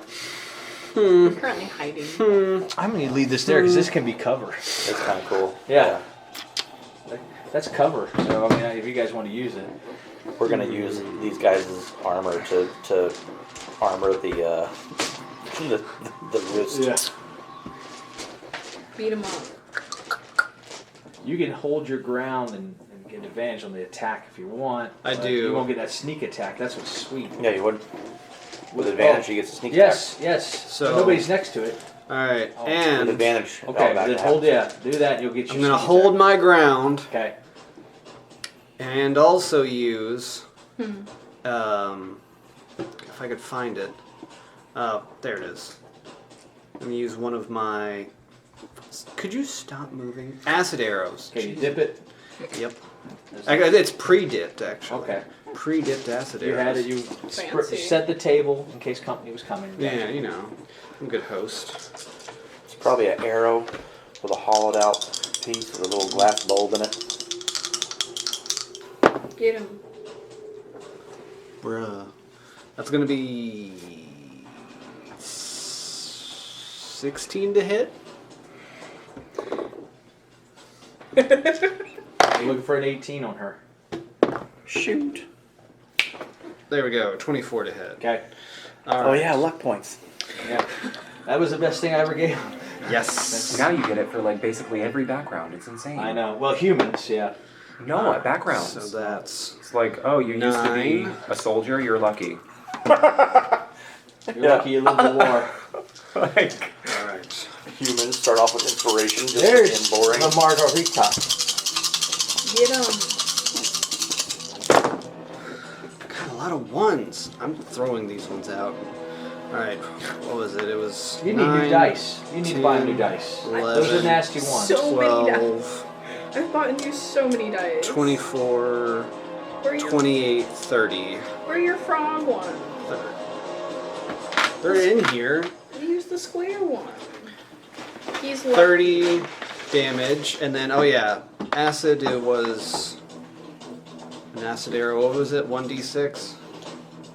[SPEAKER 5] I'm currently hiding.
[SPEAKER 9] I'm going to leave this there because this can be cover.
[SPEAKER 2] It's kind of cool.
[SPEAKER 9] Yeah. That's cover. So, I mean, if you guys want to use it.
[SPEAKER 2] We're gonna use these guys' armor to armor the roost.
[SPEAKER 5] Beat him up.
[SPEAKER 9] You can hold your ground and get advantage on the attack if you want.
[SPEAKER 3] I
[SPEAKER 9] but
[SPEAKER 3] do.
[SPEAKER 9] You won't get that sneak attack. That's what's sweet.
[SPEAKER 2] Yeah, you would. With advantage, he gets a sneak
[SPEAKER 9] Yes, yes.
[SPEAKER 3] So-
[SPEAKER 9] So nobody's next to it.
[SPEAKER 3] All right,
[SPEAKER 2] attack. With
[SPEAKER 3] and
[SPEAKER 2] advantage.
[SPEAKER 9] Okay,
[SPEAKER 2] back
[SPEAKER 9] then
[SPEAKER 2] to
[SPEAKER 9] hold.
[SPEAKER 2] half.
[SPEAKER 9] Yeah, do that. And you'll get your.
[SPEAKER 3] I'm gonna
[SPEAKER 9] sneak
[SPEAKER 3] hold
[SPEAKER 9] attack.
[SPEAKER 3] my ground
[SPEAKER 9] Okay.
[SPEAKER 3] and also use, if I could find it. There it is. I'm gonna use one of my. Could you stop moving? Acid arrows.
[SPEAKER 9] Okay, you dip it.
[SPEAKER 3] Yep. It's pre-dipped actually.
[SPEAKER 9] Okay.
[SPEAKER 3] Pre-dipped acid
[SPEAKER 9] You
[SPEAKER 3] arrows.
[SPEAKER 9] had it. You
[SPEAKER 5] Fancy.
[SPEAKER 9] set the table in case company was coming.
[SPEAKER 3] Yeah, you know, I'm a good host.
[SPEAKER 2] It's probably an arrow with a hollowed out piece with a little glass bulb in it.
[SPEAKER 5] Get him.
[SPEAKER 3] Bruh. That's gonna be 16 to hit.
[SPEAKER 9] You're looking for an 18 on her.
[SPEAKER 2] Shoot.
[SPEAKER 3] There we go, 24 to hit.
[SPEAKER 9] Okay.
[SPEAKER 3] All
[SPEAKER 8] Oh
[SPEAKER 3] right.
[SPEAKER 8] yeah, luck points.
[SPEAKER 9] Yeah. That was the best thing I ever gave.
[SPEAKER 3] Yes.
[SPEAKER 4] Now you get it for like basically every background. It's insane.
[SPEAKER 9] I know. Well, humans, yeah.
[SPEAKER 4] No, backgrounds.
[SPEAKER 3] So that's
[SPEAKER 4] It's like, oh, you used to be
[SPEAKER 3] 9.
[SPEAKER 4] a soldier. You're lucky.
[SPEAKER 9] You're lucky you lived the war.
[SPEAKER 4] Like,
[SPEAKER 3] all right.
[SPEAKER 2] Humans start off with inspiration, just
[SPEAKER 9] There's
[SPEAKER 2] being boring.
[SPEAKER 9] a margarita.
[SPEAKER 5] Get him.
[SPEAKER 3] God, a lot of ones. I'm throwing these ones out. All right. What was it? It was.
[SPEAKER 9] You need
[SPEAKER 3] 9,
[SPEAKER 9] new dice. You need to buy
[SPEAKER 3] 10,
[SPEAKER 9] new dice.
[SPEAKER 3] 11,
[SPEAKER 9] Those are nasty ones.
[SPEAKER 5] So many
[SPEAKER 3] 12,
[SPEAKER 5] I've bought you so many dice.
[SPEAKER 3] 24,
[SPEAKER 5] Where are your,
[SPEAKER 3] 28, 30.
[SPEAKER 5] where are your frog ones?
[SPEAKER 3] They're in here.
[SPEAKER 5] Use the square one. He's what?
[SPEAKER 3] 30 damage, and then, oh yeah, acid, it was an acid arrow. What was it? 1d6?
[SPEAKER 2] Is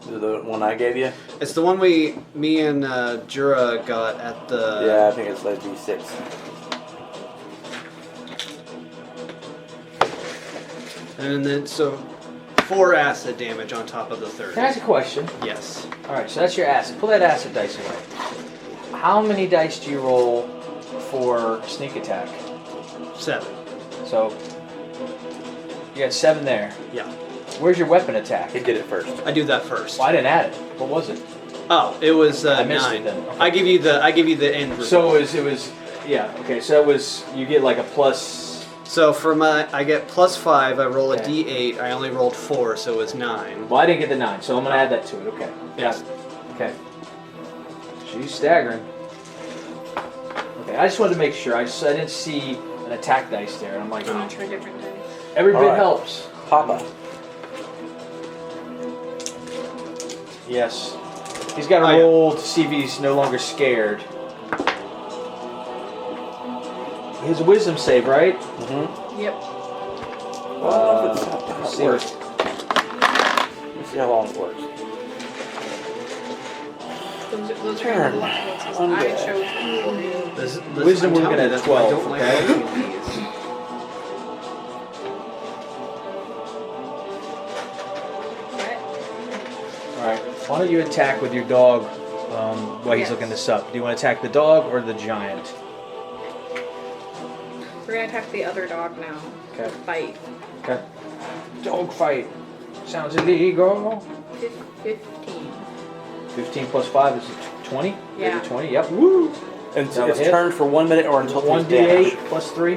[SPEAKER 2] it the one I gave you?
[SPEAKER 3] It's the one me and Jura got at the.
[SPEAKER 2] Yeah, I think it's like D6.
[SPEAKER 3] And then, so 4 acid damage on top of the 30.
[SPEAKER 9] Can I ask a question?
[SPEAKER 3] Yes.
[SPEAKER 9] Alright, so that's your acid. Pull that acid dice away. How many dice do you roll for sneak attack?
[SPEAKER 3] 7.
[SPEAKER 9] So, you got 7 there.
[SPEAKER 3] Yeah.
[SPEAKER 9] Where's your weapon attack?
[SPEAKER 2] He did it first.
[SPEAKER 3] I do that first.
[SPEAKER 9] Well, I didn't add it. What was it?
[SPEAKER 3] Oh, it was
[SPEAKER 1] I missed
[SPEAKER 3] 9.
[SPEAKER 1] it then.
[SPEAKER 3] I give you the end result.
[SPEAKER 1] So it was yeah, okay, so it was you get like a plus
[SPEAKER 3] So for I get +5. I roll a
[SPEAKER 1] Okay.
[SPEAKER 3] d8. I only rolled 4, so it was 9.
[SPEAKER 1] well I didn't get the 9, so I'm gonna add that to it, okay.
[SPEAKER 3] Yes.
[SPEAKER 1] Okay. She's staggering. Okay, I just wanted to make sure. I didn't see an attack dice there, and I'm like,
[SPEAKER 5] I'm gonna try different dice.
[SPEAKER 1] every bit
[SPEAKER 8] All right.
[SPEAKER 1] helps.
[SPEAKER 8] Papa.
[SPEAKER 1] Yes. He's got to
[SPEAKER 3] Oh, yeah.
[SPEAKER 1] roll to see if he's no longer scared. His wisdom save, right?
[SPEAKER 5] Yep.
[SPEAKER 1] Let's see
[SPEAKER 8] Let's see how long it works.
[SPEAKER 5] Those are the lucky ones. I chose for you.
[SPEAKER 1] Wisdom,
[SPEAKER 3] I'm
[SPEAKER 1] we're
[SPEAKER 3] telling
[SPEAKER 1] looking
[SPEAKER 3] you,
[SPEAKER 1] at
[SPEAKER 3] that's
[SPEAKER 1] 12,
[SPEAKER 3] why I don't like
[SPEAKER 1] okay?
[SPEAKER 3] rolling these.
[SPEAKER 1] All right. Why don't you attack with your dog while he's
[SPEAKER 5] Yes.
[SPEAKER 1] looking this up? Do you want to attack the dog or the giant?
[SPEAKER 5] We're gonna attack the other dog now.
[SPEAKER 1] Okay.
[SPEAKER 5] Bite.
[SPEAKER 1] Okay. Dog fight. Sounds illegal.
[SPEAKER 5] 15.
[SPEAKER 1] 15 plus 5 is 20?
[SPEAKER 5] Yeah.
[SPEAKER 1] Is it 20? Yep. Woo!
[SPEAKER 8] And
[SPEAKER 1] That would
[SPEAKER 8] it's
[SPEAKER 1] hit.
[SPEAKER 8] turned for 1 minute or until it takes
[SPEAKER 1] 1d8
[SPEAKER 8] damage.
[SPEAKER 1] plus 3.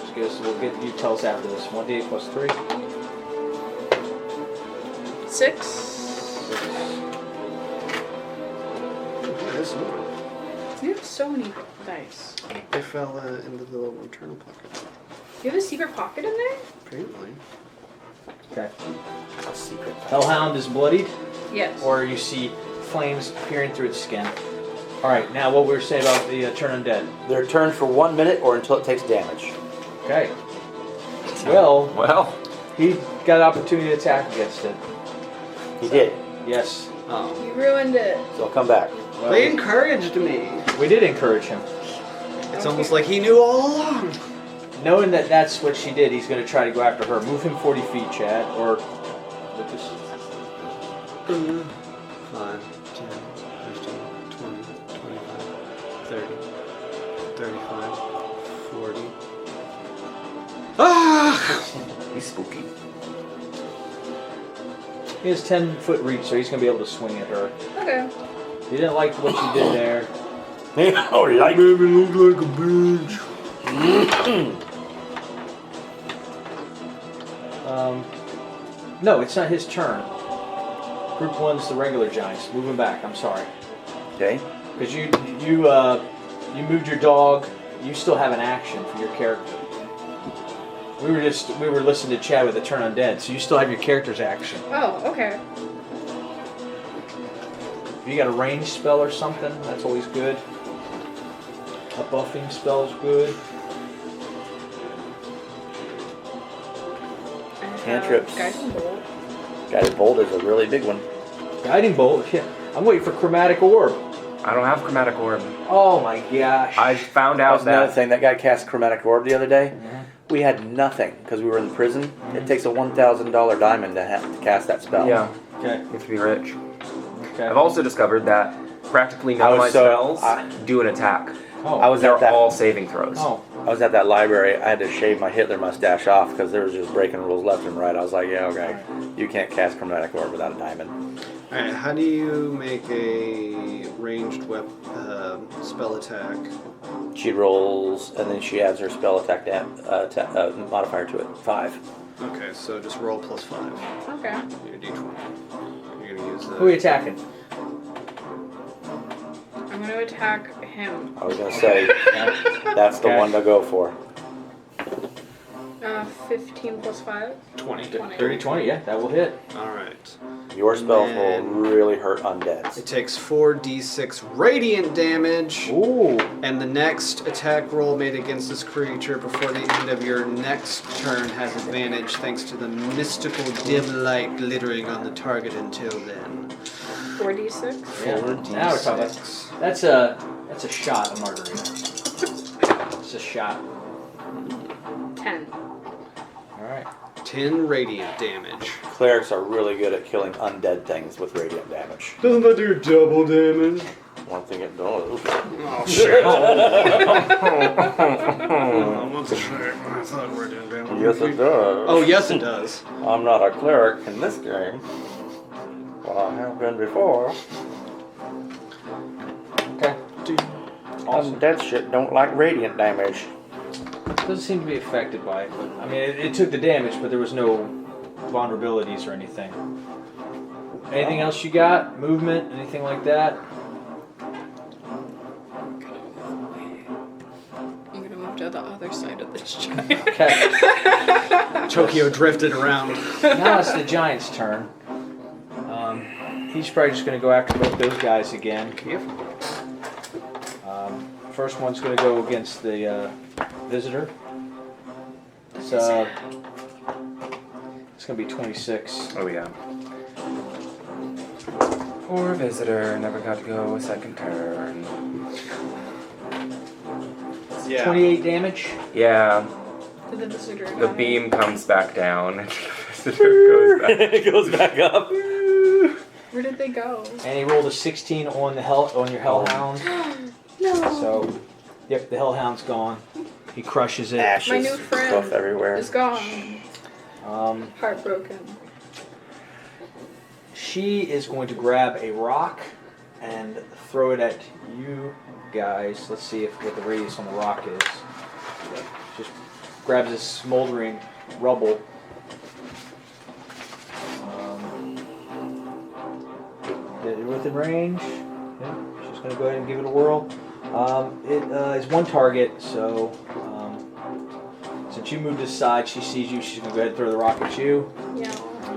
[SPEAKER 1] Just give us, we'll get you tell us after this. 1d8 plus 3.
[SPEAKER 5] 6. You have so many dice.
[SPEAKER 3] They fell into the little internal pocket.
[SPEAKER 5] You have a secret pocket in there?
[SPEAKER 3] Apparently.
[SPEAKER 1] Okay.
[SPEAKER 8] A secret.
[SPEAKER 1] Hellhound is bloodied,
[SPEAKER 5] Yes.
[SPEAKER 1] or you see flames peering through its skin. All right, now what we were saying about the turn undead.
[SPEAKER 8] They're turned for 1 minute or until it takes damage.
[SPEAKER 1] Okay. Well,
[SPEAKER 4] Well,
[SPEAKER 1] he got an opportunity to attack against it.
[SPEAKER 8] He did.
[SPEAKER 1] Yes.
[SPEAKER 3] Oh.
[SPEAKER 5] You ruined it.
[SPEAKER 8] So I'll come back.
[SPEAKER 1] Well,
[SPEAKER 3] They encouraged me.
[SPEAKER 1] we did encourage him.
[SPEAKER 3] It's almost like he knew all along.
[SPEAKER 1] Knowing that that's what she did, he's going to try to go after her. Move him 40 feet, Chad, or Lucas.
[SPEAKER 3] 5, 10, 15, 20, 25, 30, 35, 40. Ah!
[SPEAKER 4] he's spooky.
[SPEAKER 1] He has 10-foot reach, so he's going to be able to swing at her.
[SPEAKER 5] Okay.
[SPEAKER 1] He didn't like what you did there.
[SPEAKER 8] Oh, like
[SPEAKER 3] Baby look like a bitch.
[SPEAKER 1] No, it's not his turn. Group 1's the regular giants. Move him back. I'm sorry.
[SPEAKER 8] Okay.
[SPEAKER 1] Because you moved your dog. You still have an action for your character. We were listening to Chad with the turn undead, so you still have your character's action.
[SPEAKER 5] Oh, okay.
[SPEAKER 1] If you got a range spell or something, that's always good. A buffing spell is good.
[SPEAKER 5] I have
[SPEAKER 8] Cantrips.
[SPEAKER 5] Guiding Bolt.
[SPEAKER 8] Guided bolt is a really big one.
[SPEAKER 1] Guiding bolt. Yeah. I'm waiting for chromatic orb.
[SPEAKER 4] I don't have chromatic orb.
[SPEAKER 1] Oh my gosh.
[SPEAKER 4] I found
[SPEAKER 8] That was
[SPEAKER 4] out
[SPEAKER 8] another
[SPEAKER 4] that
[SPEAKER 8] thing. That guy cast chromatic orb the other day. We had nothing because we were in prison. It takes a $1,000 diamond to cast that spell.
[SPEAKER 4] yeah,
[SPEAKER 1] Okay.
[SPEAKER 4] you have to be rich.
[SPEAKER 1] Okay.
[SPEAKER 4] I've also discovered that practically
[SPEAKER 8] I
[SPEAKER 4] none of my
[SPEAKER 8] was so-
[SPEAKER 4] spells
[SPEAKER 8] I-
[SPEAKER 4] do an attack.
[SPEAKER 1] Oh.
[SPEAKER 8] I was
[SPEAKER 4] They're
[SPEAKER 8] at that.
[SPEAKER 4] all saving throws.
[SPEAKER 1] Oh.
[SPEAKER 8] I was at that library. I had to shave my Hitler mustache off because there was just breaking rules left and right. I was like, yeah, okay. You can't cast chromatic orb without a diamond.
[SPEAKER 3] Alright, how do you make a ranged spell attack?
[SPEAKER 8] She rolls and then she adds her spell attack modifier to it. 5.
[SPEAKER 3] Okay, so just roll +5.
[SPEAKER 5] Okay.
[SPEAKER 3] Your d20. You're gonna use
[SPEAKER 1] Who are you attacking?
[SPEAKER 5] I'm going to attack him.
[SPEAKER 8] I was gonna say that's the
[SPEAKER 1] Okay.
[SPEAKER 8] one to go for.
[SPEAKER 5] 15 plus 5.
[SPEAKER 3] 20.
[SPEAKER 1] 30, 20, yeah, that will hit.
[SPEAKER 3] Alright.
[SPEAKER 8] Your spells will
[SPEAKER 3] Man.
[SPEAKER 8] really hurt undeads.
[SPEAKER 3] It takes 4d6 radiant damage.
[SPEAKER 1] Ooh.
[SPEAKER 3] And the next attack roll made against this creature before the end of your next turn has advantage thanks to the mystical dim light glittering on the target until then.
[SPEAKER 5] 4d6.
[SPEAKER 1] Yeah. Now we're talking about, that's a shot of margarita. It's a shot.
[SPEAKER 5] 10.
[SPEAKER 1] All right.
[SPEAKER 3] 10 radiant damage.
[SPEAKER 8] Clerics are really good at killing undead things with radiant damage.
[SPEAKER 3] Doesn't that do double damage?
[SPEAKER 8] One thing it does.
[SPEAKER 3] Oh shit. What's the shit? I thought radiant damage.
[SPEAKER 8] Yes, it does.
[SPEAKER 3] Oh yes it does.
[SPEAKER 8] I'm not a cleric in this game. Well, I have been before.
[SPEAKER 1] Okay. Awesome.
[SPEAKER 8] That shit don't like radiant damage.
[SPEAKER 1] Doesn't seem to be affected by it, but I mean, it took the damage, but there was no vulnerabilities or anything. Anything else you got? Movement? Anything like that?
[SPEAKER 5] I'm gonna move to the other side of this giant.
[SPEAKER 1] Okay.
[SPEAKER 3] Tokyo drifted around.
[SPEAKER 1] Now it's the giant's turn. He's probably just going to go after both those guys again. First one's going to go against the visitor. It's going to be 26.
[SPEAKER 4] Oh yeah. Poor visitor, never got to go a second turn.
[SPEAKER 3] Yeah.
[SPEAKER 1] 28 damage.
[SPEAKER 4] Yeah,
[SPEAKER 5] Did the visitor
[SPEAKER 4] the
[SPEAKER 5] die?
[SPEAKER 4] beam comes back down and the visitor goes back.
[SPEAKER 8] It goes back up.
[SPEAKER 5] Where did they go?
[SPEAKER 1] And he rolled a 16 on the your hellhound.
[SPEAKER 5] No.
[SPEAKER 1] So, yep, the hellhound's gone. He crushes it.
[SPEAKER 8] Ashes.
[SPEAKER 5] My new friend
[SPEAKER 8] Stuff everywhere.
[SPEAKER 5] is gone. Heartbroken.
[SPEAKER 1] She is going to grab a rock and throw it at you guys. Let's see what the radius on the rock is. Just grabs this smoldering rubble. Within range. Yeah, she's going to go ahead and give it a whirl. It is one target, so since you moved aside, she sees you. She's going to go ahead and throw the rock at you.
[SPEAKER 5] Yeah.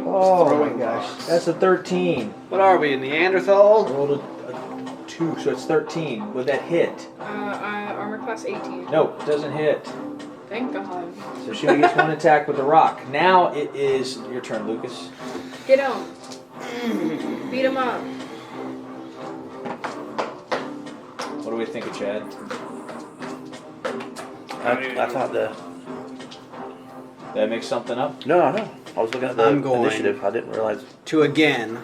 [SPEAKER 1] Oh my gosh, that's a 13.
[SPEAKER 3] What are we, Neanderthal?
[SPEAKER 1] Rolled a 2, so it's 13. Would that hit?
[SPEAKER 5] Armor class 18.
[SPEAKER 1] No, it doesn't hit.
[SPEAKER 5] Thank God.
[SPEAKER 1] So she only gets one attack with the rock. Now it is your turn, Lucas.
[SPEAKER 5] Get him. Beat him up.
[SPEAKER 1] What do we think of Chad?
[SPEAKER 8] I thought the.
[SPEAKER 1] Did I make something up?
[SPEAKER 8] No. I was looking at the
[SPEAKER 3] I'm going.
[SPEAKER 8] initiative. I didn't realize.
[SPEAKER 3] To again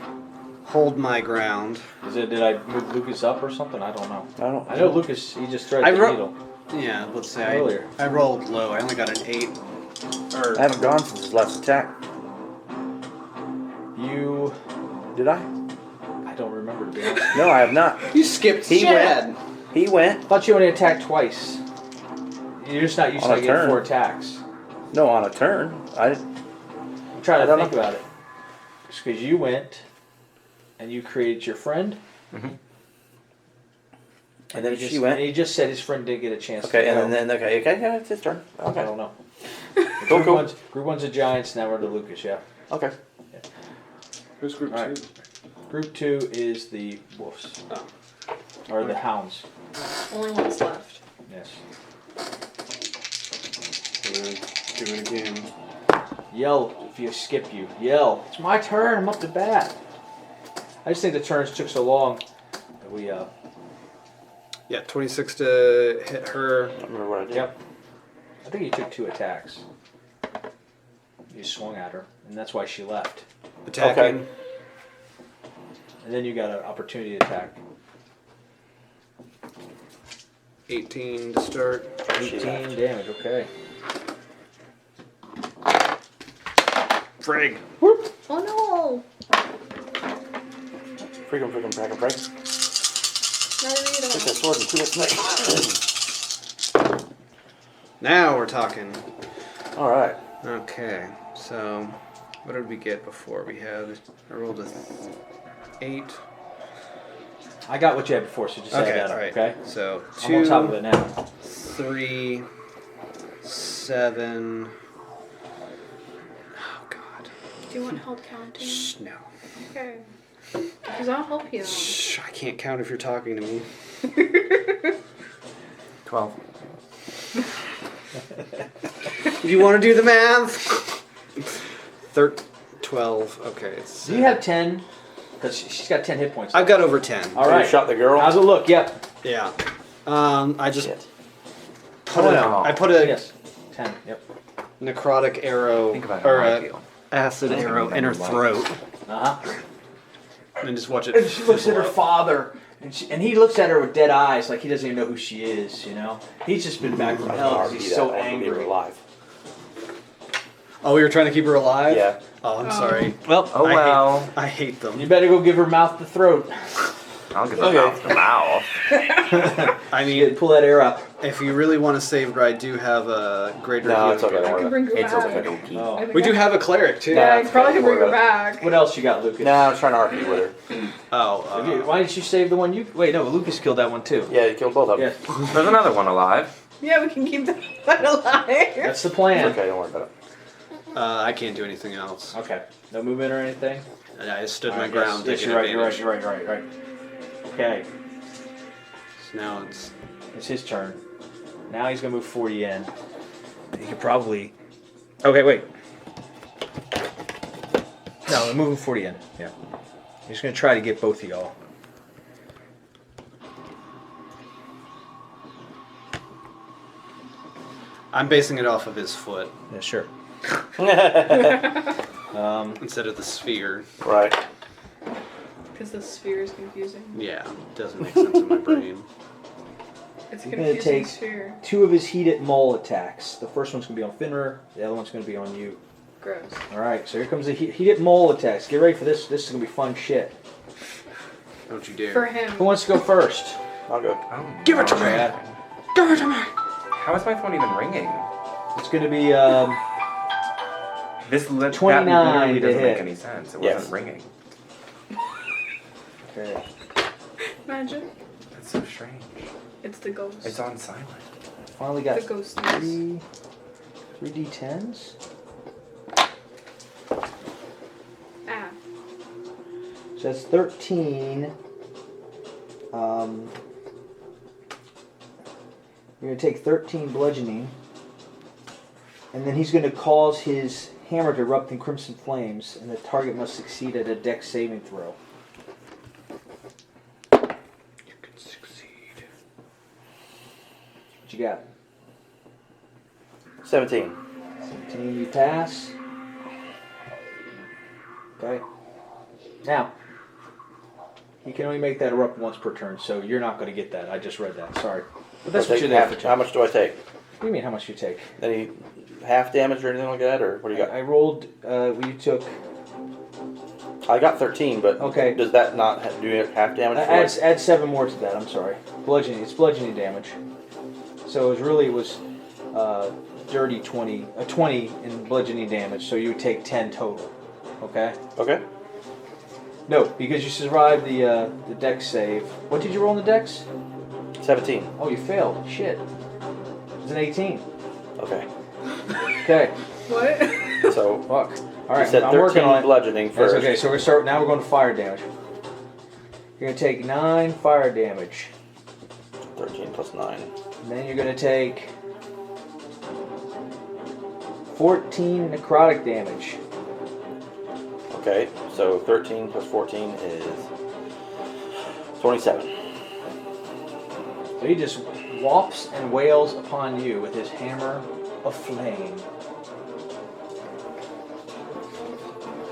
[SPEAKER 3] hold my ground.
[SPEAKER 1] Did I move Lucas up or something? I don't know.
[SPEAKER 8] I
[SPEAKER 1] I know Lucas, he just threaded
[SPEAKER 3] I
[SPEAKER 1] the
[SPEAKER 3] wrote-
[SPEAKER 1] needle.
[SPEAKER 3] Yeah, let's say
[SPEAKER 1] Earlier.
[SPEAKER 3] I rolled low. I only got an 8. Or
[SPEAKER 8] I haven't gone since his last attack.
[SPEAKER 1] You...
[SPEAKER 8] Did I?
[SPEAKER 1] I don't remember, to be honest.
[SPEAKER 8] No, I have not.
[SPEAKER 3] you skipped
[SPEAKER 8] He
[SPEAKER 3] Chad.
[SPEAKER 8] He went.
[SPEAKER 1] I thought you only attacked twice. You're just not used
[SPEAKER 8] On
[SPEAKER 1] to
[SPEAKER 8] a
[SPEAKER 1] getting
[SPEAKER 8] turn.
[SPEAKER 1] 4 attacks.
[SPEAKER 8] No, on a turn.
[SPEAKER 1] I'm trying
[SPEAKER 8] I
[SPEAKER 1] to
[SPEAKER 8] don't
[SPEAKER 1] think
[SPEAKER 8] know.
[SPEAKER 1] about it. Just because you went and you created your friend.
[SPEAKER 8] Mhm.
[SPEAKER 1] And then
[SPEAKER 8] She went.
[SPEAKER 1] And he just said his friend didn't get a chance
[SPEAKER 8] Okay,
[SPEAKER 1] to go.
[SPEAKER 8] and then okay, yeah, it's his turn.
[SPEAKER 1] I
[SPEAKER 8] Okay,
[SPEAKER 1] don't know.
[SPEAKER 8] Cool, cool.
[SPEAKER 1] Group one's the Giants, now we're to Lucas, yeah.
[SPEAKER 8] okay.
[SPEAKER 3] Who's group
[SPEAKER 1] All right.
[SPEAKER 3] 2?
[SPEAKER 1] Group 2 is the Wolves.
[SPEAKER 3] Oh.
[SPEAKER 1] Or the Hounds.
[SPEAKER 5] Only one's left.
[SPEAKER 1] Yes.
[SPEAKER 3] Do it again.
[SPEAKER 1] Yell if you skip you. Yell. It's my turn, I'm up to bat. I just think the turns took so long that we,
[SPEAKER 3] Yeah, 26 to hit her.
[SPEAKER 8] I don't remember what I did.
[SPEAKER 1] Yep. I think you took 2 attacks. You swung at her, and that's why she left.
[SPEAKER 3] Attacking.
[SPEAKER 8] Okay.
[SPEAKER 1] And then you got an opportunity attack.
[SPEAKER 3] 18 to start.
[SPEAKER 1] 18 damage, okay.
[SPEAKER 3] Frig.
[SPEAKER 5] Oh
[SPEAKER 8] Freakum,
[SPEAKER 5] no!
[SPEAKER 8] frag. Take
[SPEAKER 5] Margarita.
[SPEAKER 8] that sword and kill it snake.
[SPEAKER 3] Now we're talking.
[SPEAKER 8] Alright.
[SPEAKER 3] Okay, so what did we get before? I rolled a 8.
[SPEAKER 1] I got what you had before, so just add
[SPEAKER 3] Okay,
[SPEAKER 1] that up,
[SPEAKER 3] alright.
[SPEAKER 1] okay?
[SPEAKER 3] So
[SPEAKER 1] I'm on top of
[SPEAKER 3] 2,
[SPEAKER 1] it now.
[SPEAKER 3] 3, 7. Oh God.
[SPEAKER 5] Do you want help counting?
[SPEAKER 3] Shh, no.
[SPEAKER 5] Okay. Because I'll help you.
[SPEAKER 3] Shh, I can't count if you're talking to me.
[SPEAKER 4] 12.
[SPEAKER 3] Do you want to do the math? 12. Okay. It's,
[SPEAKER 1] Do you have 10? Because she's got 10 hit points.
[SPEAKER 3] I've got over 10.
[SPEAKER 1] All
[SPEAKER 8] So
[SPEAKER 1] right.
[SPEAKER 8] you shot the girl?
[SPEAKER 1] How's it look? Yep.
[SPEAKER 3] Yeah. I just
[SPEAKER 8] Shit.
[SPEAKER 3] put
[SPEAKER 4] Oh.
[SPEAKER 3] I put a
[SPEAKER 1] Yes. 10. Yep.
[SPEAKER 3] necrotic arrow
[SPEAKER 4] Think about how
[SPEAKER 3] or
[SPEAKER 4] I
[SPEAKER 3] a
[SPEAKER 4] feel.
[SPEAKER 3] acid
[SPEAKER 4] That's
[SPEAKER 3] arrow
[SPEAKER 4] gonna
[SPEAKER 3] in her
[SPEAKER 4] be like-
[SPEAKER 3] throat,
[SPEAKER 1] Uh-huh.
[SPEAKER 3] and just watch it.
[SPEAKER 1] And she looks at her
[SPEAKER 3] fizzle out.
[SPEAKER 1] father, and he looks at her with dead eyes, like he doesn't even know who she is. You know, he's just been back from hell because he's so angry.
[SPEAKER 8] Alive.
[SPEAKER 3] Oh, we were trying to keep her alive?
[SPEAKER 2] Yeah.
[SPEAKER 3] Oh, I'm sorry.
[SPEAKER 9] Well,
[SPEAKER 4] Oh well.
[SPEAKER 3] I hate them.
[SPEAKER 9] you better go give her mouth to throat.
[SPEAKER 4] I'll give her mouth to mouth.
[SPEAKER 3] I mean,
[SPEAKER 9] Pull that air up.
[SPEAKER 3] if you really want to save her, I do have a greater
[SPEAKER 2] No,
[SPEAKER 3] healing
[SPEAKER 2] it's okay.
[SPEAKER 3] book.
[SPEAKER 2] Don't worry
[SPEAKER 5] I can bring her
[SPEAKER 2] It's
[SPEAKER 5] back.
[SPEAKER 2] okay.
[SPEAKER 9] Oh.
[SPEAKER 5] I think
[SPEAKER 3] We do
[SPEAKER 5] I-
[SPEAKER 3] have a cleric, too.
[SPEAKER 5] Yeah, I
[SPEAKER 2] it's
[SPEAKER 5] probably
[SPEAKER 2] okay,
[SPEAKER 5] can bring
[SPEAKER 2] don't
[SPEAKER 5] her
[SPEAKER 2] worry about
[SPEAKER 5] back.
[SPEAKER 9] What else you got, Lucas?
[SPEAKER 2] Nah, I was trying to RP with her.
[SPEAKER 3] Oh,
[SPEAKER 9] Why didn't you save the one you? Wait, no, Lucas killed that one too.
[SPEAKER 2] Yeah, you killed both of them.
[SPEAKER 9] Yeah,
[SPEAKER 4] There's another one alive.
[SPEAKER 5] Yeah, we can keep that one alive.
[SPEAKER 9] that's the
[SPEAKER 2] It's
[SPEAKER 9] plan.
[SPEAKER 2] okay, don't worry about it.
[SPEAKER 3] I can't do anything else.
[SPEAKER 9] Okay, no movement or anything.
[SPEAKER 3] And I stood
[SPEAKER 9] All
[SPEAKER 3] my
[SPEAKER 9] right,
[SPEAKER 3] ground.
[SPEAKER 9] Yes,
[SPEAKER 3] taking
[SPEAKER 9] you're right. You're right.
[SPEAKER 3] advantage.
[SPEAKER 9] You're right. Right. Okay,
[SPEAKER 3] So now it's
[SPEAKER 9] it's his turn. Now he's gonna move 40 in. He could probably. Okay, wait. No, I'm moving 40 in. Yeah. He's gonna try to get both of y'all.
[SPEAKER 3] I'm basing it off of his foot
[SPEAKER 9] Yeah, sure.
[SPEAKER 3] instead of the sphere.
[SPEAKER 2] Right.
[SPEAKER 5] Because the sphere is confusing.
[SPEAKER 3] Yeah, it doesn't make sense in my brain.
[SPEAKER 5] It's a
[SPEAKER 9] He's gonna
[SPEAKER 5] confusing
[SPEAKER 9] take
[SPEAKER 5] sphere.
[SPEAKER 9] 2 of his heated mole attacks. The first one's gonna be on Fenrir. The other one's gonna be on you.
[SPEAKER 5] Gross.
[SPEAKER 9] All right. So here comes the heated mole attacks. Get ready for this. This is gonna be fun shit.
[SPEAKER 3] Don't you dare.
[SPEAKER 5] For him.
[SPEAKER 9] Who wants to go first?
[SPEAKER 2] I'll go.
[SPEAKER 4] Oh,
[SPEAKER 3] Give it to me.
[SPEAKER 9] Brad.
[SPEAKER 3] Give it to me!
[SPEAKER 4] How is my phone even ringing?
[SPEAKER 9] It's gonna be
[SPEAKER 4] That
[SPEAKER 9] 29
[SPEAKER 4] literally
[SPEAKER 9] to
[SPEAKER 4] doesn't
[SPEAKER 9] hit.
[SPEAKER 4] make any sense. It
[SPEAKER 2] Yes.
[SPEAKER 4] wasn't ringing.
[SPEAKER 9] okay.
[SPEAKER 5] Imagine.
[SPEAKER 4] That's so strange.
[SPEAKER 5] It's the ghost.
[SPEAKER 4] It's on silent.
[SPEAKER 9] Finally got
[SPEAKER 5] The ghosties.
[SPEAKER 9] three D10s.
[SPEAKER 5] Ah.
[SPEAKER 9] So that's 13. You're gonna take 13 bludgeoning, and then he's gonna cause his hammer to erupt in crimson flames, and the target must succeed at a dex saving throw.
[SPEAKER 3] You can succeed.
[SPEAKER 9] What you got?
[SPEAKER 2] 17.
[SPEAKER 9] 17, you pass. Okay. Now, he can only make that erupt once per turn, so you're not going to get that. I just read that. Sorry. But that's
[SPEAKER 2] I'll
[SPEAKER 9] what
[SPEAKER 2] take
[SPEAKER 9] you're there
[SPEAKER 2] half-
[SPEAKER 9] for.
[SPEAKER 2] How much do I take?
[SPEAKER 9] What do you mean, how much you take?
[SPEAKER 2] Any half damage or anything like that? Or what do you got?
[SPEAKER 9] I rolled, you took,
[SPEAKER 2] I got 13, but
[SPEAKER 9] Okay.
[SPEAKER 2] does that not do half damage? For it?
[SPEAKER 9] add 7 more to that, I'm sorry. Bludgeoning, it's bludgeoning damage. So it was dirty 20, 20 in bludgeoning damage, so you would take 10 total. Okay?
[SPEAKER 2] Okay.
[SPEAKER 9] No, because you survived the dex save. What did you roll in the dex?
[SPEAKER 2] 17.
[SPEAKER 9] Oh, you failed. Shit. It's an 18.
[SPEAKER 2] Okay.
[SPEAKER 9] Okay.
[SPEAKER 5] What?
[SPEAKER 2] So
[SPEAKER 9] Fuck. All
[SPEAKER 2] you
[SPEAKER 9] right,
[SPEAKER 2] said
[SPEAKER 9] I'm
[SPEAKER 2] 13
[SPEAKER 9] working on it.
[SPEAKER 2] bludgeoning
[SPEAKER 9] That's
[SPEAKER 2] first.
[SPEAKER 9] okay. So we're gonna start. Now we're going to fire damage. You're gonna take 9 fire damage.
[SPEAKER 2] 13 plus 9.
[SPEAKER 9] And then you're gonna take 14 necrotic damage.
[SPEAKER 2] Okay. So 13 plus 14 is 27.
[SPEAKER 9] So he just whops and wails upon you with his hammer of flame.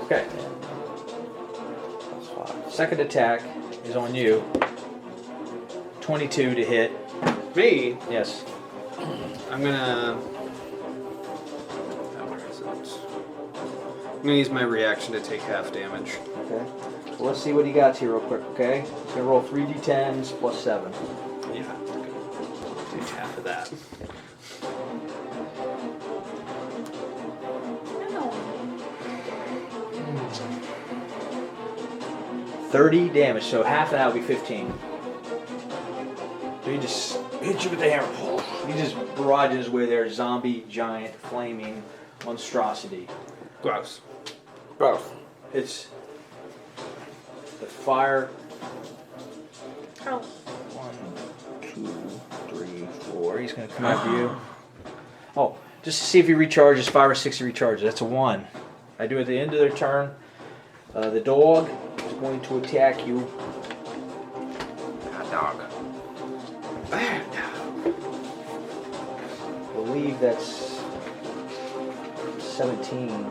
[SPEAKER 9] Okay.
[SPEAKER 2] That's 5.
[SPEAKER 9] Second attack is on you. 22 to hit.
[SPEAKER 3] Me?
[SPEAKER 9] Yes.
[SPEAKER 3] I'm gonna. Where is it? I'm gonna use my reaction to take half damage.
[SPEAKER 9] Okay. So let's see what he got here real quick, okay? He's gonna roll 3d10s plus 7.
[SPEAKER 3] Yeah. Take half of that.
[SPEAKER 5] No.
[SPEAKER 9] 30 damage, so half of that would be 15. So he just hits you with the hammer. He just barrages with their zombie, giant, flaming monstrosity.
[SPEAKER 3] Gross.
[SPEAKER 2] Gross.
[SPEAKER 9] It's the fire.
[SPEAKER 5] Oh.
[SPEAKER 9] 1, 2, 3, 4. He's gonna come after you. Oh, just to see if he recharges, 5 or 6 he recharges. That's a 1. I do at the end of their turn. The dog is going to attack you.
[SPEAKER 4] Hot dog.
[SPEAKER 9] I believe that's 17.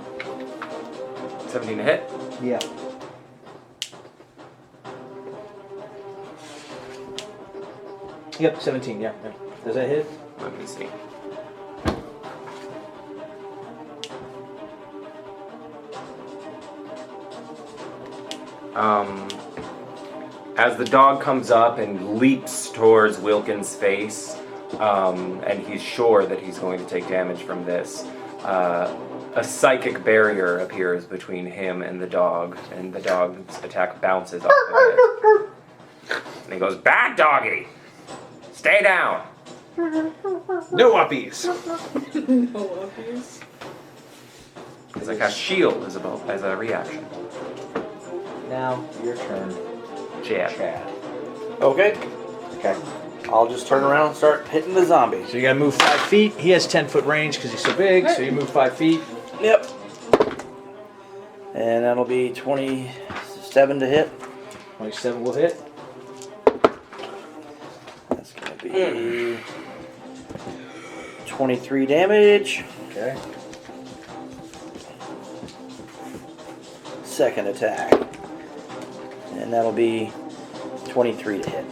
[SPEAKER 4] 17 to hit.
[SPEAKER 9] Yeah. Yep, 17, yeah. Does that hit?
[SPEAKER 4] Let me see. As the dog comes up and leaps towards Wilkins' face, and he's sure that he's going to take damage from this, a psychic barrier appears between him and the dog's attack bounces off of it. And he goes, "Bad doggy! Stay down!"
[SPEAKER 3] No uppies.
[SPEAKER 5] No obvious.
[SPEAKER 4] It's like a shield as a reaction.
[SPEAKER 9] Now, your turn.
[SPEAKER 4] Chad.
[SPEAKER 9] Chad.
[SPEAKER 8] Okay.
[SPEAKER 9] Okay.
[SPEAKER 8] I'll just turn around and start hitting the zombie.
[SPEAKER 9] So you gotta move 5 feet. He has 10-foot range because he's so big, so you move 5 feet.
[SPEAKER 8] Yep. And that'll be 27 to hit.
[SPEAKER 9] 27 will hit.
[SPEAKER 8] That's going to be 23 damage.
[SPEAKER 9] Okay.
[SPEAKER 8] Second attack. And that'll be 23 to hit.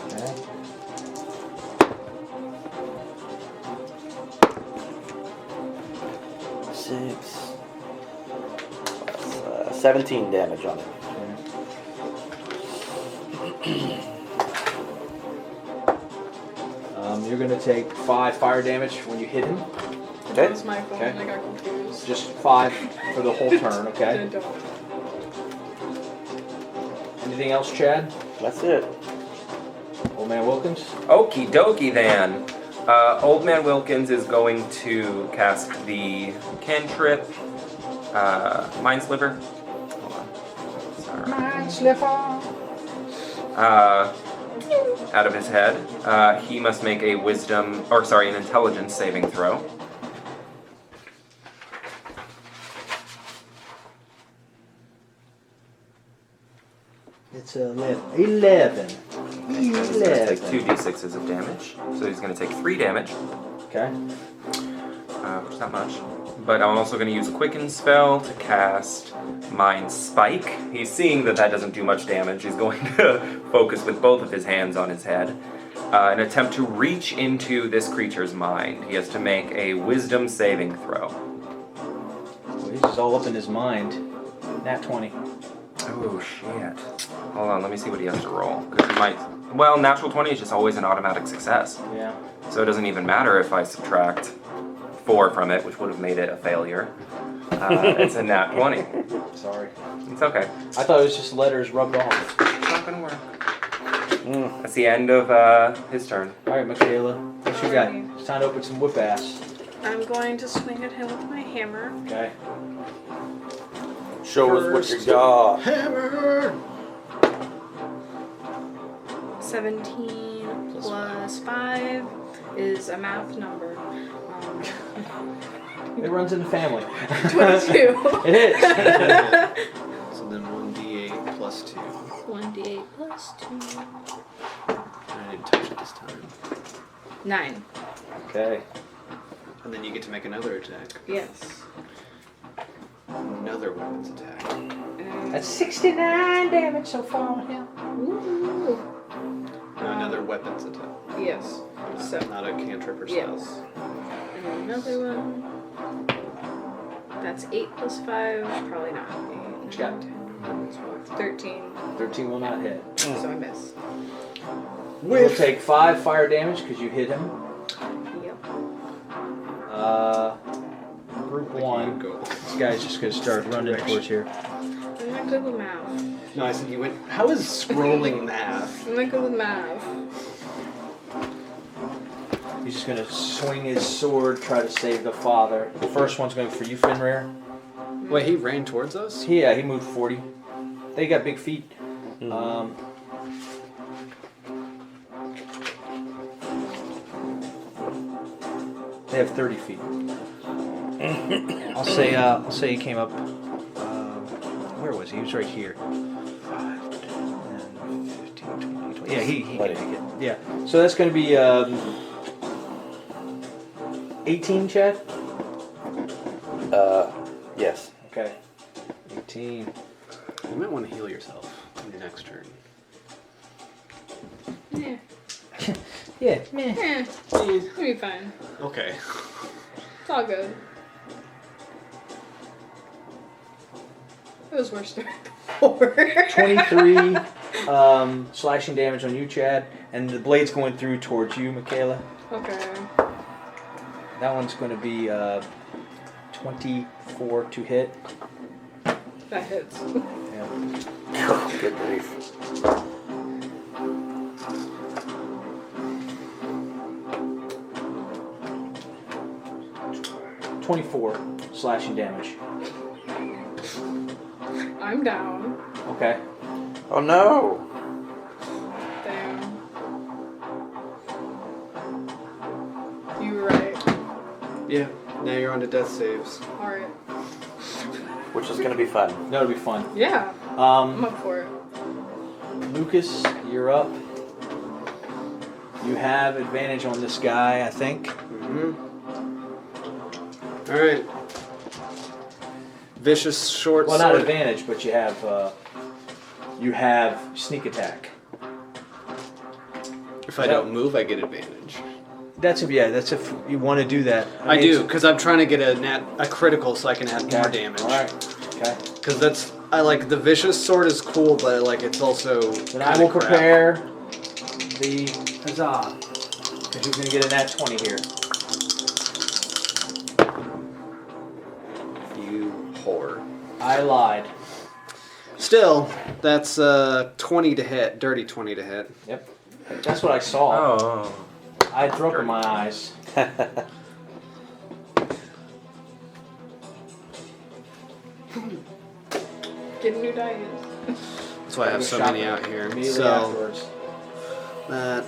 [SPEAKER 9] Okay.
[SPEAKER 8] Six. Plus, 17 damage on it.
[SPEAKER 9] You're gonna take 5 fire damage when you hit him.
[SPEAKER 5] That
[SPEAKER 8] Okay.
[SPEAKER 5] was my fault.
[SPEAKER 9] Okay.
[SPEAKER 5] I got confused.
[SPEAKER 9] Just 5 for the whole turn,
[SPEAKER 5] I
[SPEAKER 9] okay?
[SPEAKER 5] don't.
[SPEAKER 9] Anything else, Chad?
[SPEAKER 8] That's it.
[SPEAKER 9] Old Man Wilkins?
[SPEAKER 4] Okie dokie then. Old Man Wilkins is going to cast the cantrip Mind Sliver. Hold on. Sorry.
[SPEAKER 9] Mind Slipper.
[SPEAKER 4] Out of his head. He must make a an intelligence saving throw.
[SPEAKER 9] It's 11.
[SPEAKER 4] He's going to take 2d6s of damage. So he's going to take 3 damage,
[SPEAKER 9] Okay.
[SPEAKER 4] which is not much. But I'm also going to use a quicken spell to cast Mind Spike. He's seeing that doesn't do much damage. He's going to focus with both of his hands on his head. An attempt to reach into this creature's mind. He has to make a wisdom saving throw.
[SPEAKER 9] Well, he's just all up in his mind. Nat 20.
[SPEAKER 4] Oh, shit. Hold on, let me see what he has to roll. 'Cause he might... Well, natural 20 is just always an automatic success.
[SPEAKER 9] Yeah.
[SPEAKER 4] So it doesn't even matter if I subtract 4 from it, which would have made it a failure. It's a nat 20.
[SPEAKER 9] Sorry.
[SPEAKER 4] It's okay.
[SPEAKER 9] I thought it was just letters rubbed off.
[SPEAKER 4] It's not gonna work. That's the end of his turn.
[SPEAKER 9] Alright, Michaela. What you got? It's time to open some whip ass.
[SPEAKER 5] I'm going to swing at him with my hammer.
[SPEAKER 9] Okay.
[SPEAKER 8] Show us what you got.
[SPEAKER 3] Hammer.
[SPEAKER 5] 17 plus 5 is a math number.
[SPEAKER 1] It runs in the family.
[SPEAKER 5] 22.
[SPEAKER 1] It is.
[SPEAKER 3] So then 1d8 plus 2.
[SPEAKER 5] 1d8 plus 2.
[SPEAKER 3] I didn't touch it this time.
[SPEAKER 5] 9.
[SPEAKER 1] Okay.
[SPEAKER 3] And then you get to make another attack.
[SPEAKER 5] Yes.
[SPEAKER 3] Another weapons attack.
[SPEAKER 1] That's 69 damage so far on him.
[SPEAKER 5] Ooh.
[SPEAKER 3] Another weapons attack.
[SPEAKER 5] Yes. So.
[SPEAKER 3] Not a cantrip or spell.
[SPEAKER 5] Yes. And another one. That's 8 plus 5. Probably not. 8,
[SPEAKER 1] What you got?
[SPEAKER 5] 10, 11, 12, 13.
[SPEAKER 1] 13 will not hit.
[SPEAKER 5] So I miss.
[SPEAKER 1] We'll take 5 fire damage because you hit him.
[SPEAKER 5] Yep.
[SPEAKER 1] Group
[SPEAKER 3] Like
[SPEAKER 1] 1.
[SPEAKER 3] you go.
[SPEAKER 1] This guy's just going to start running towards here.
[SPEAKER 5] I'm not good with math.
[SPEAKER 3] No, I said you went. How is scrolling math?
[SPEAKER 5] I'm not good with math.
[SPEAKER 1] He's just going to swing his sword, try to save the father. The first one's going for you, Fenrir.
[SPEAKER 3] Wait, he ran towards us?
[SPEAKER 1] Yeah, he moved 40. They got big feet. They have 30 feet. I'll say he came up. Where was he? He was right here. 5, 10, 15, 20, 20. Yeah, he can make it. Yeah. So that's going to be 18, Chad?
[SPEAKER 2] Yes.
[SPEAKER 1] Okay. 18.
[SPEAKER 3] You might want to heal yourself in your next turn.
[SPEAKER 5] Yeah.
[SPEAKER 1] Yeah, meh.
[SPEAKER 5] Eh. It'll be fine.
[SPEAKER 3] Okay.
[SPEAKER 5] It's all good. It was worse.
[SPEAKER 9] 23 slashing damage on you, Chad, and the blade's going through towards you, Michaela.
[SPEAKER 5] Okay.
[SPEAKER 9] That one's going to be 24 to hit.
[SPEAKER 5] That hits.
[SPEAKER 9] Yeah.
[SPEAKER 2] Good grief.
[SPEAKER 9] .24 slashing damage.
[SPEAKER 5] I'm down.
[SPEAKER 9] Okay.
[SPEAKER 2] Oh no!
[SPEAKER 5] Damn. You were right.
[SPEAKER 3] Yeah. Now you're on to death saves.
[SPEAKER 5] Alright.
[SPEAKER 2] Which is gonna be fun.
[SPEAKER 9] That'll be fun.
[SPEAKER 5] Yeah. I'm
[SPEAKER 9] Um,
[SPEAKER 5] up for it.
[SPEAKER 9] Lucas, you're up. You have advantage on this guy, I think.
[SPEAKER 3] All right. Vicious short
[SPEAKER 9] Well,
[SPEAKER 3] sword.
[SPEAKER 9] not advantage, but you have sneak attack.
[SPEAKER 3] If I don't move, I get advantage.
[SPEAKER 9] That's if you want to do that.
[SPEAKER 3] I
[SPEAKER 9] mean,
[SPEAKER 3] do,
[SPEAKER 9] it's-
[SPEAKER 3] because I'm trying to get a critical so I can have more
[SPEAKER 9] Okay.
[SPEAKER 3] damage.
[SPEAKER 9] All right. Okay.
[SPEAKER 3] Because I like the vicious sword is cool, but like it's also.
[SPEAKER 9] Then I
[SPEAKER 3] kinda
[SPEAKER 9] will
[SPEAKER 3] crap.
[SPEAKER 9] prepare the huzzah, because you're going to get a nat 20 here.
[SPEAKER 3] You whore.
[SPEAKER 9] I lied.
[SPEAKER 3] Still, that's 20 to hit, dirty 20 to hit.
[SPEAKER 9] Yep. That's what I saw.
[SPEAKER 4] Oh.
[SPEAKER 9] I had throat in my eyes.
[SPEAKER 5] Get a new dice.
[SPEAKER 3] That's why I have so many out here.
[SPEAKER 9] Immediately
[SPEAKER 3] So
[SPEAKER 9] afterwards.
[SPEAKER 3] that's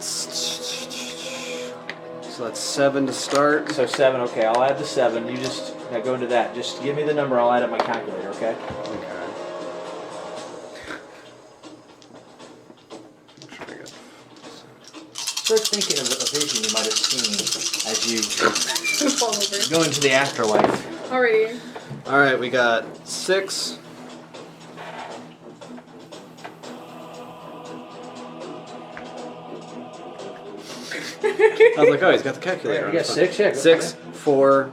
[SPEAKER 3] 7 to start.
[SPEAKER 9] So 7, okay, I'll add the 7. You just, now go into that. Just give me the number, I'll add up my calculator, okay?
[SPEAKER 3] Okay.
[SPEAKER 9] Start thinking of a vision you might have seen as you
[SPEAKER 5] Fall over.
[SPEAKER 9] go into the afterlife.
[SPEAKER 5] Alrighty.
[SPEAKER 3] All right, we got 6. I was like, oh, he's got the calculator.
[SPEAKER 9] Yeah,
[SPEAKER 3] on
[SPEAKER 9] you
[SPEAKER 3] his
[SPEAKER 9] got
[SPEAKER 3] phone.
[SPEAKER 9] 6, yeah. Go
[SPEAKER 3] 6,
[SPEAKER 9] ahead.
[SPEAKER 3] 4,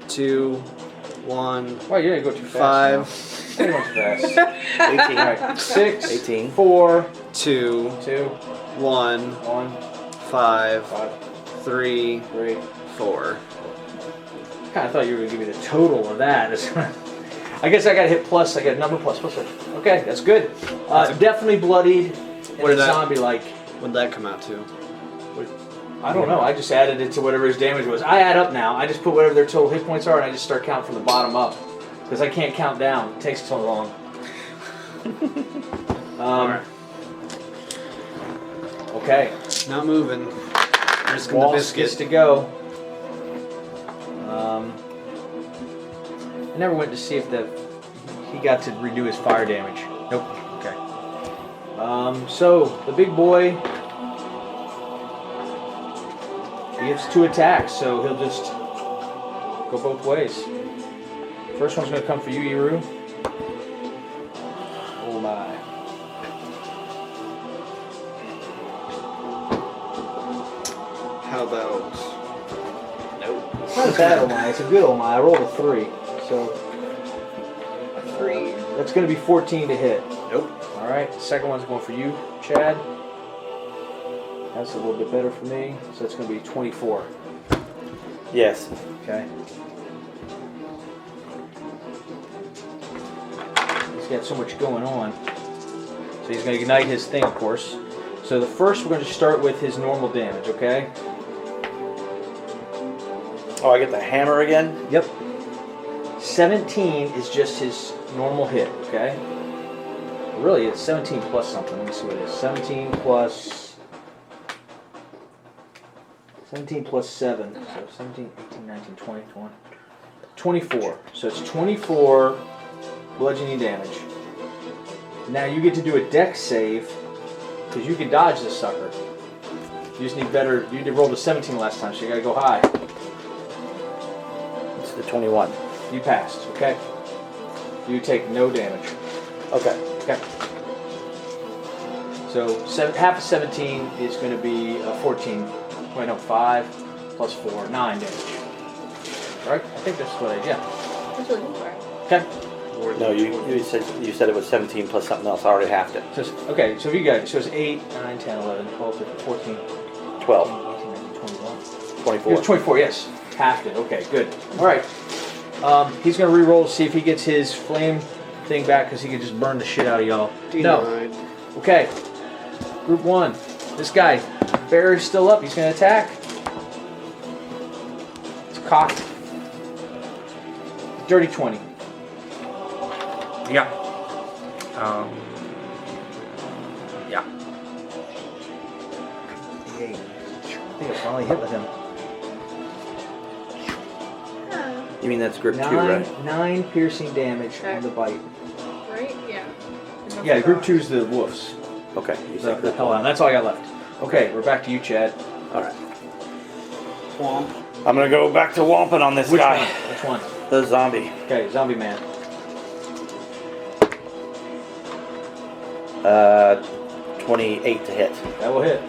[SPEAKER 3] 2, 1,
[SPEAKER 9] Well, you're going to go too fast.
[SPEAKER 3] 5,
[SPEAKER 9] Now. You're going too fast.
[SPEAKER 2] 18.
[SPEAKER 9] Alright, 6,
[SPEAKER 2] 18.
[SPEAKER 9] 4,
[SPEAKER 3] 2,
[SPEAKER 9] 2,
[SPEAKER 3] 1,
[SPEAKER 9] 1,
[SPEAKER 3] 5,
[SPEAKER 9] 5,
[SPEAKER 3] 3,
[SPEAKER 9] 3.
[SPEAKER 3] 4.
[SPEAKER 9] Kind of thought you were going to give me the total of that. I guess I got to hit plus. I got number plus. Okay, that's good. Definitely bloodied
[SPEAKER 3] What
[SPEAKER 9] and
[SPEAKER 3] did that-
[SPEAKER 9] zombie-like.
[SPEAKER 3] What'd that come out to?
[SPEAKER 9] I don't know. I just added it to whatever his damage was. I add up now. I just put whatever their total hit points are, and I just start counting from the bottom up because I can't count down. It takes so long.
[SPEAKER 3] Alright.
[SPEAKER 9] Okay.
[SPEAKER 3] Not moving. Risking the
[SPEAKER 9] Waltz gets
[SPEAKER 3] biscuit.
[SPEAKER 9] to go. I never went to see if he got to redo his fire damage. Nope. Okay. So the big boy, he gets 2 attacks, so he'll just go both ways. First one's gonna come for you, Iru. Oh my.
[SPEAKER 3] How about? Nope.
[SPEAKER 9] It's not a bad oh my, it's a good oh my. I rolled a 3, so
[SPEAKER 5] 3.
[SPEAKER 9] that's gonna be 14 to hit.
[SPEAKER 3] Nope.
[SPEAKER 9] All right, second one's going for you, Chad. That's a little bit better for me, so it's going to be 24.
[SPEAKER 2] Yes.
[SPEAKER 9] Okay. He's got so much going on. So he's going to ignite his thing, of course. So the first, we're going to start with his normal damage, okay?
[SPEAKER 2] Oh, I get the hammer again?
[SPEAKER 9] Yep. 17 is just his normal hit, okay? Really, it's 17 plus something. Let me see what it is. 17 plus 7. So 17, 18, 19, 20, 21. 24. So it's 24 bludgeoning damage. Now you get to do a dex save because you can dodge this sucker. You just need better. You rolled a 17 last time, so you gotta go high.
[SPEAKER 2] It's the 21.
[SPEAKER 9] You passed, okay? You take no damage.
[SPEAKER 2] Okay.
[SPEAKER 9] Okay. So half of 17 is going to be 14. Wait, no, 5 plus 4, 9 damage. Right? I think that's what I did. Yeah.
[SPEAKER 5] That's really good.
[SPEAKER 9] Okay.
[SPEAKER 3] More than
[SPEAKER 8] No,
[SPEAKER 3] 20.
[SPEAKER 8] you said it was 17 plus something else. I already halved it.
[SPEAKER 9] So okay, so if you guys, so it's 8, 9, 10, 11, 12, 13, 14,
[SPEAKER 8] 12.
[SPEAKER 9] 18, 19, 21.
[SPEAKER 8] 24.
[SPEAKER 9] It was 24, yes. Halved it. Okay, good. All right. He's going to re-roll to see if he gets his flame thing back because he can just burn the shit out of y'all. No.
[SPEAKER 3] D9.
[SPEAKER 9] Okay. Group 1. This guy. Barrier's still up. He's going to attack. It's cocked. Dirty 20.
[SPEAKER 4] Yeah. Yeah.
[SPEAKER 9] I think I finally hit with him.
[SPEAKER 8] You mean that's grip 2,
[SPEAKER 9] 9,
[SPEAKER 8] right?
[SPEAKER 9] 9 piercing damage
[SPEAKER 5] Okay.
[SPEAKER 9] on the bite.
[SPEAKER 5] Right? Yeah.
[SPEAKER 9] Yeah, group 2 is the wolves.
[SPEAKER 8] Okay. You
[SPEAKER 9] The
[SPEAKER 8] said grip
[SPEAKER 9] hell
[SPEAKER 8] 1.
[SPEAKER 9] on. That's all I got left. Okay, we're back to you, Chad.
[SPEAKER 8] All right. I'm gonna go back to womping on this
[SPEAKER 9] Which
[SPEAKER 8] guy.
[SPEAKER 9] one? Which one?
[SPEAKER 8] The zombie.
[SPEAKER 9] Okay, zombie man.
[SPEAKER 8] 28 to hit.
[SPEAKER 9] That will hit.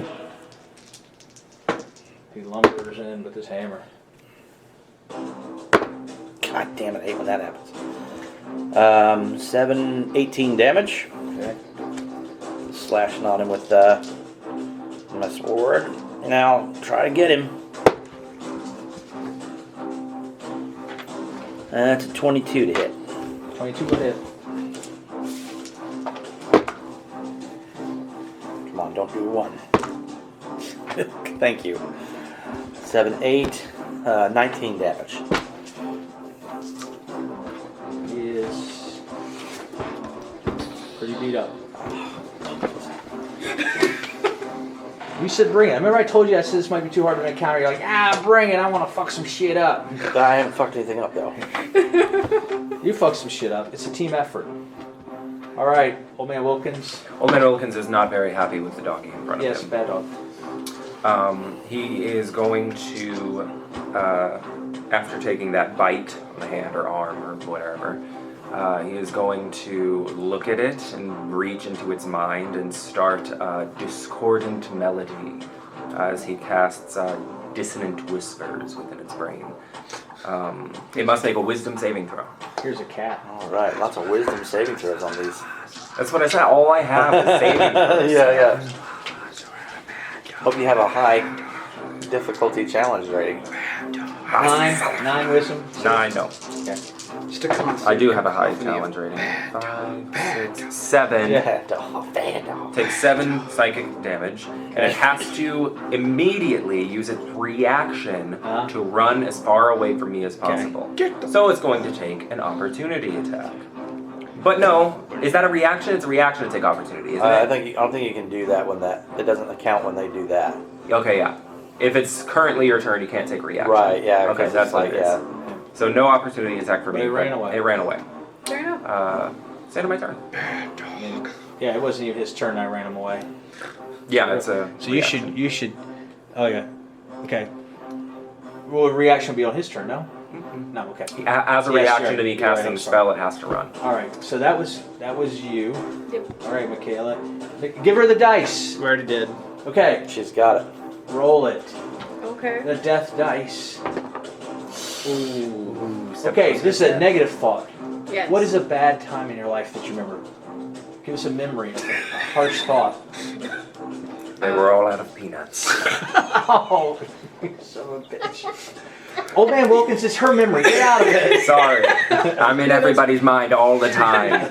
[SPEAKER 9] He lumbers in with his hammer.
[SPEAKER 8] God damn it! I hate when that happens. 18 damage.
[SPEAKER 9] Okay.
[SPEAKER 8] Slashing on him with my sword. Now try to get him. That's a 22 to hit.
[SPEAKER 9] 22 will hit.
[SPEAKER 8] Come on, don't do 1. Thank you. 7, 8, 19 damage.
[SPEAKER 9] He is pretty beat up. You said bring it. I remember I told you I said this might be too hard to encounter. You're like, bring it. I want to fuck some shit up.
[SPEAKER 8] I haven't fucked anything up though.
[SPEAKER 9] You fuck some shit up. It's a team effort. All right, Old Man Wilkins.
[SPEAKER 4] Old Man Wilkins is not very happy with the doggy in front of
[SPEAKER 9] Yes,
[SPEAKER 4] him.
[SPEAKER 9] bad dog.
[SPEAKER 4] He is going to, after taking that bite on the hand or arm or whatever, he is going to look at it and reach into its mind and start a discordant melody as he casts dissonant whispers within its brain. It must make a wisdom saving throw.
[SPEAKER 9] Here's a cat.
[SPEAKER 8] All right, lots of wisdom saving throws on these.
[SPEAKER 4] That's what I said. All I have is saving throws.
[SPEAKER 8] Yeah. Hope you have a high difficulty challenge rating.
[SPEAKER 9] 9 wisdom.
[SPEAKER 4] 9, no.
[SPEAKER 9] Okay.
[SPEAKER 3] Just a constant.
[SPEAKER 4] I do have a high challenge rating. 5, 6, 7.
[SPEAKER 9] Yeah.
[SPEAKER 8] Vandal.
[SPEAKER 4] Takes 7 psychic damage, and it has to immediately use its reaction to run as far away from me as possible. So it's going to take an opportunity attack. But no, is that a reaction? It's a reaction to take opportunity, isn't
[SPEAKER 8] I
[SPEAKER 4] it?
[SPEAKER 8] don't think you can do that when it doesn't account when they do that.
[SPEAKER 4] Okay, yeah. If it's currently your turn, you can't take a reaction.
[SPEAKER 8] Right, yeah.
[SPEAKER 4] Okay,
[SPEAKER 8] because
[SPEAKER 4] that's
[SPEAKER 8] it's
[SPEAKER 4] what
[SPEAKER 8] like,
[SPEAKER 4] it is. So no opportunity attack for me.
[SPEAKER 9] It ran
[SPEAKER 4] but
[SPEAKER 9] away.
[SPEAKER 4] It ran away.
[SPEAKER 5] Fair enough.
[SPEAKER 4] It's the end of my turn.
[SPEAKER 9] Yeah, it wasn't even his turn. I ran him away.
[SPEAKER 4] Yeah, it's a.
[SPEAKER 9] So you should. Oh yeah. Okay. Will reaction be on his turn? No. No. Okay.
[SPEAKER 4] As a
[SPEAKER 9] Yes,
[SPEAKER 4] reaction
[SPEAKER 9] you're
[SPEAKER 4] to me
[SPEAKER 9] right. You're right,
[SPEAKER 4] casting
[SPEAKER 9] I'm
[SPEAKER 4] the
[SPEAKER 9] sorry.
[SPEAKER 4] spell, it has to run.
[SPEAKER 9] All right. So that was you.
[SPEAKER 5] Yep.
[SPEAKER 9] All right, Michaela. Give her the dice.
[SPEAKER 3] We already did.
[SPEAKER 9] Okay.
[SPEAKER 2] She's got it.
[SPEAKER 9] Roll it.
[SPEAKER 5] Okay.
[SPEAKER 9] The death dice. Ooh.
[SPEAKER 4] Ooh,
[SPEAKER 9] Okay. This is a negative thought.
[SPEAKER 5] Yes.
[SPEAKER 9] What is a bad time in your life that you remember? Give us a memory of a harsh thought.
[SPEAKER 4] They were all out of peanuts.
[SPEAKER 9] Oh, you son of a bitch. Old Man Wilkins, it's her memory. Get out of it.
[SPEAKER 4] Sorry. I'm in everybody's mind all the time.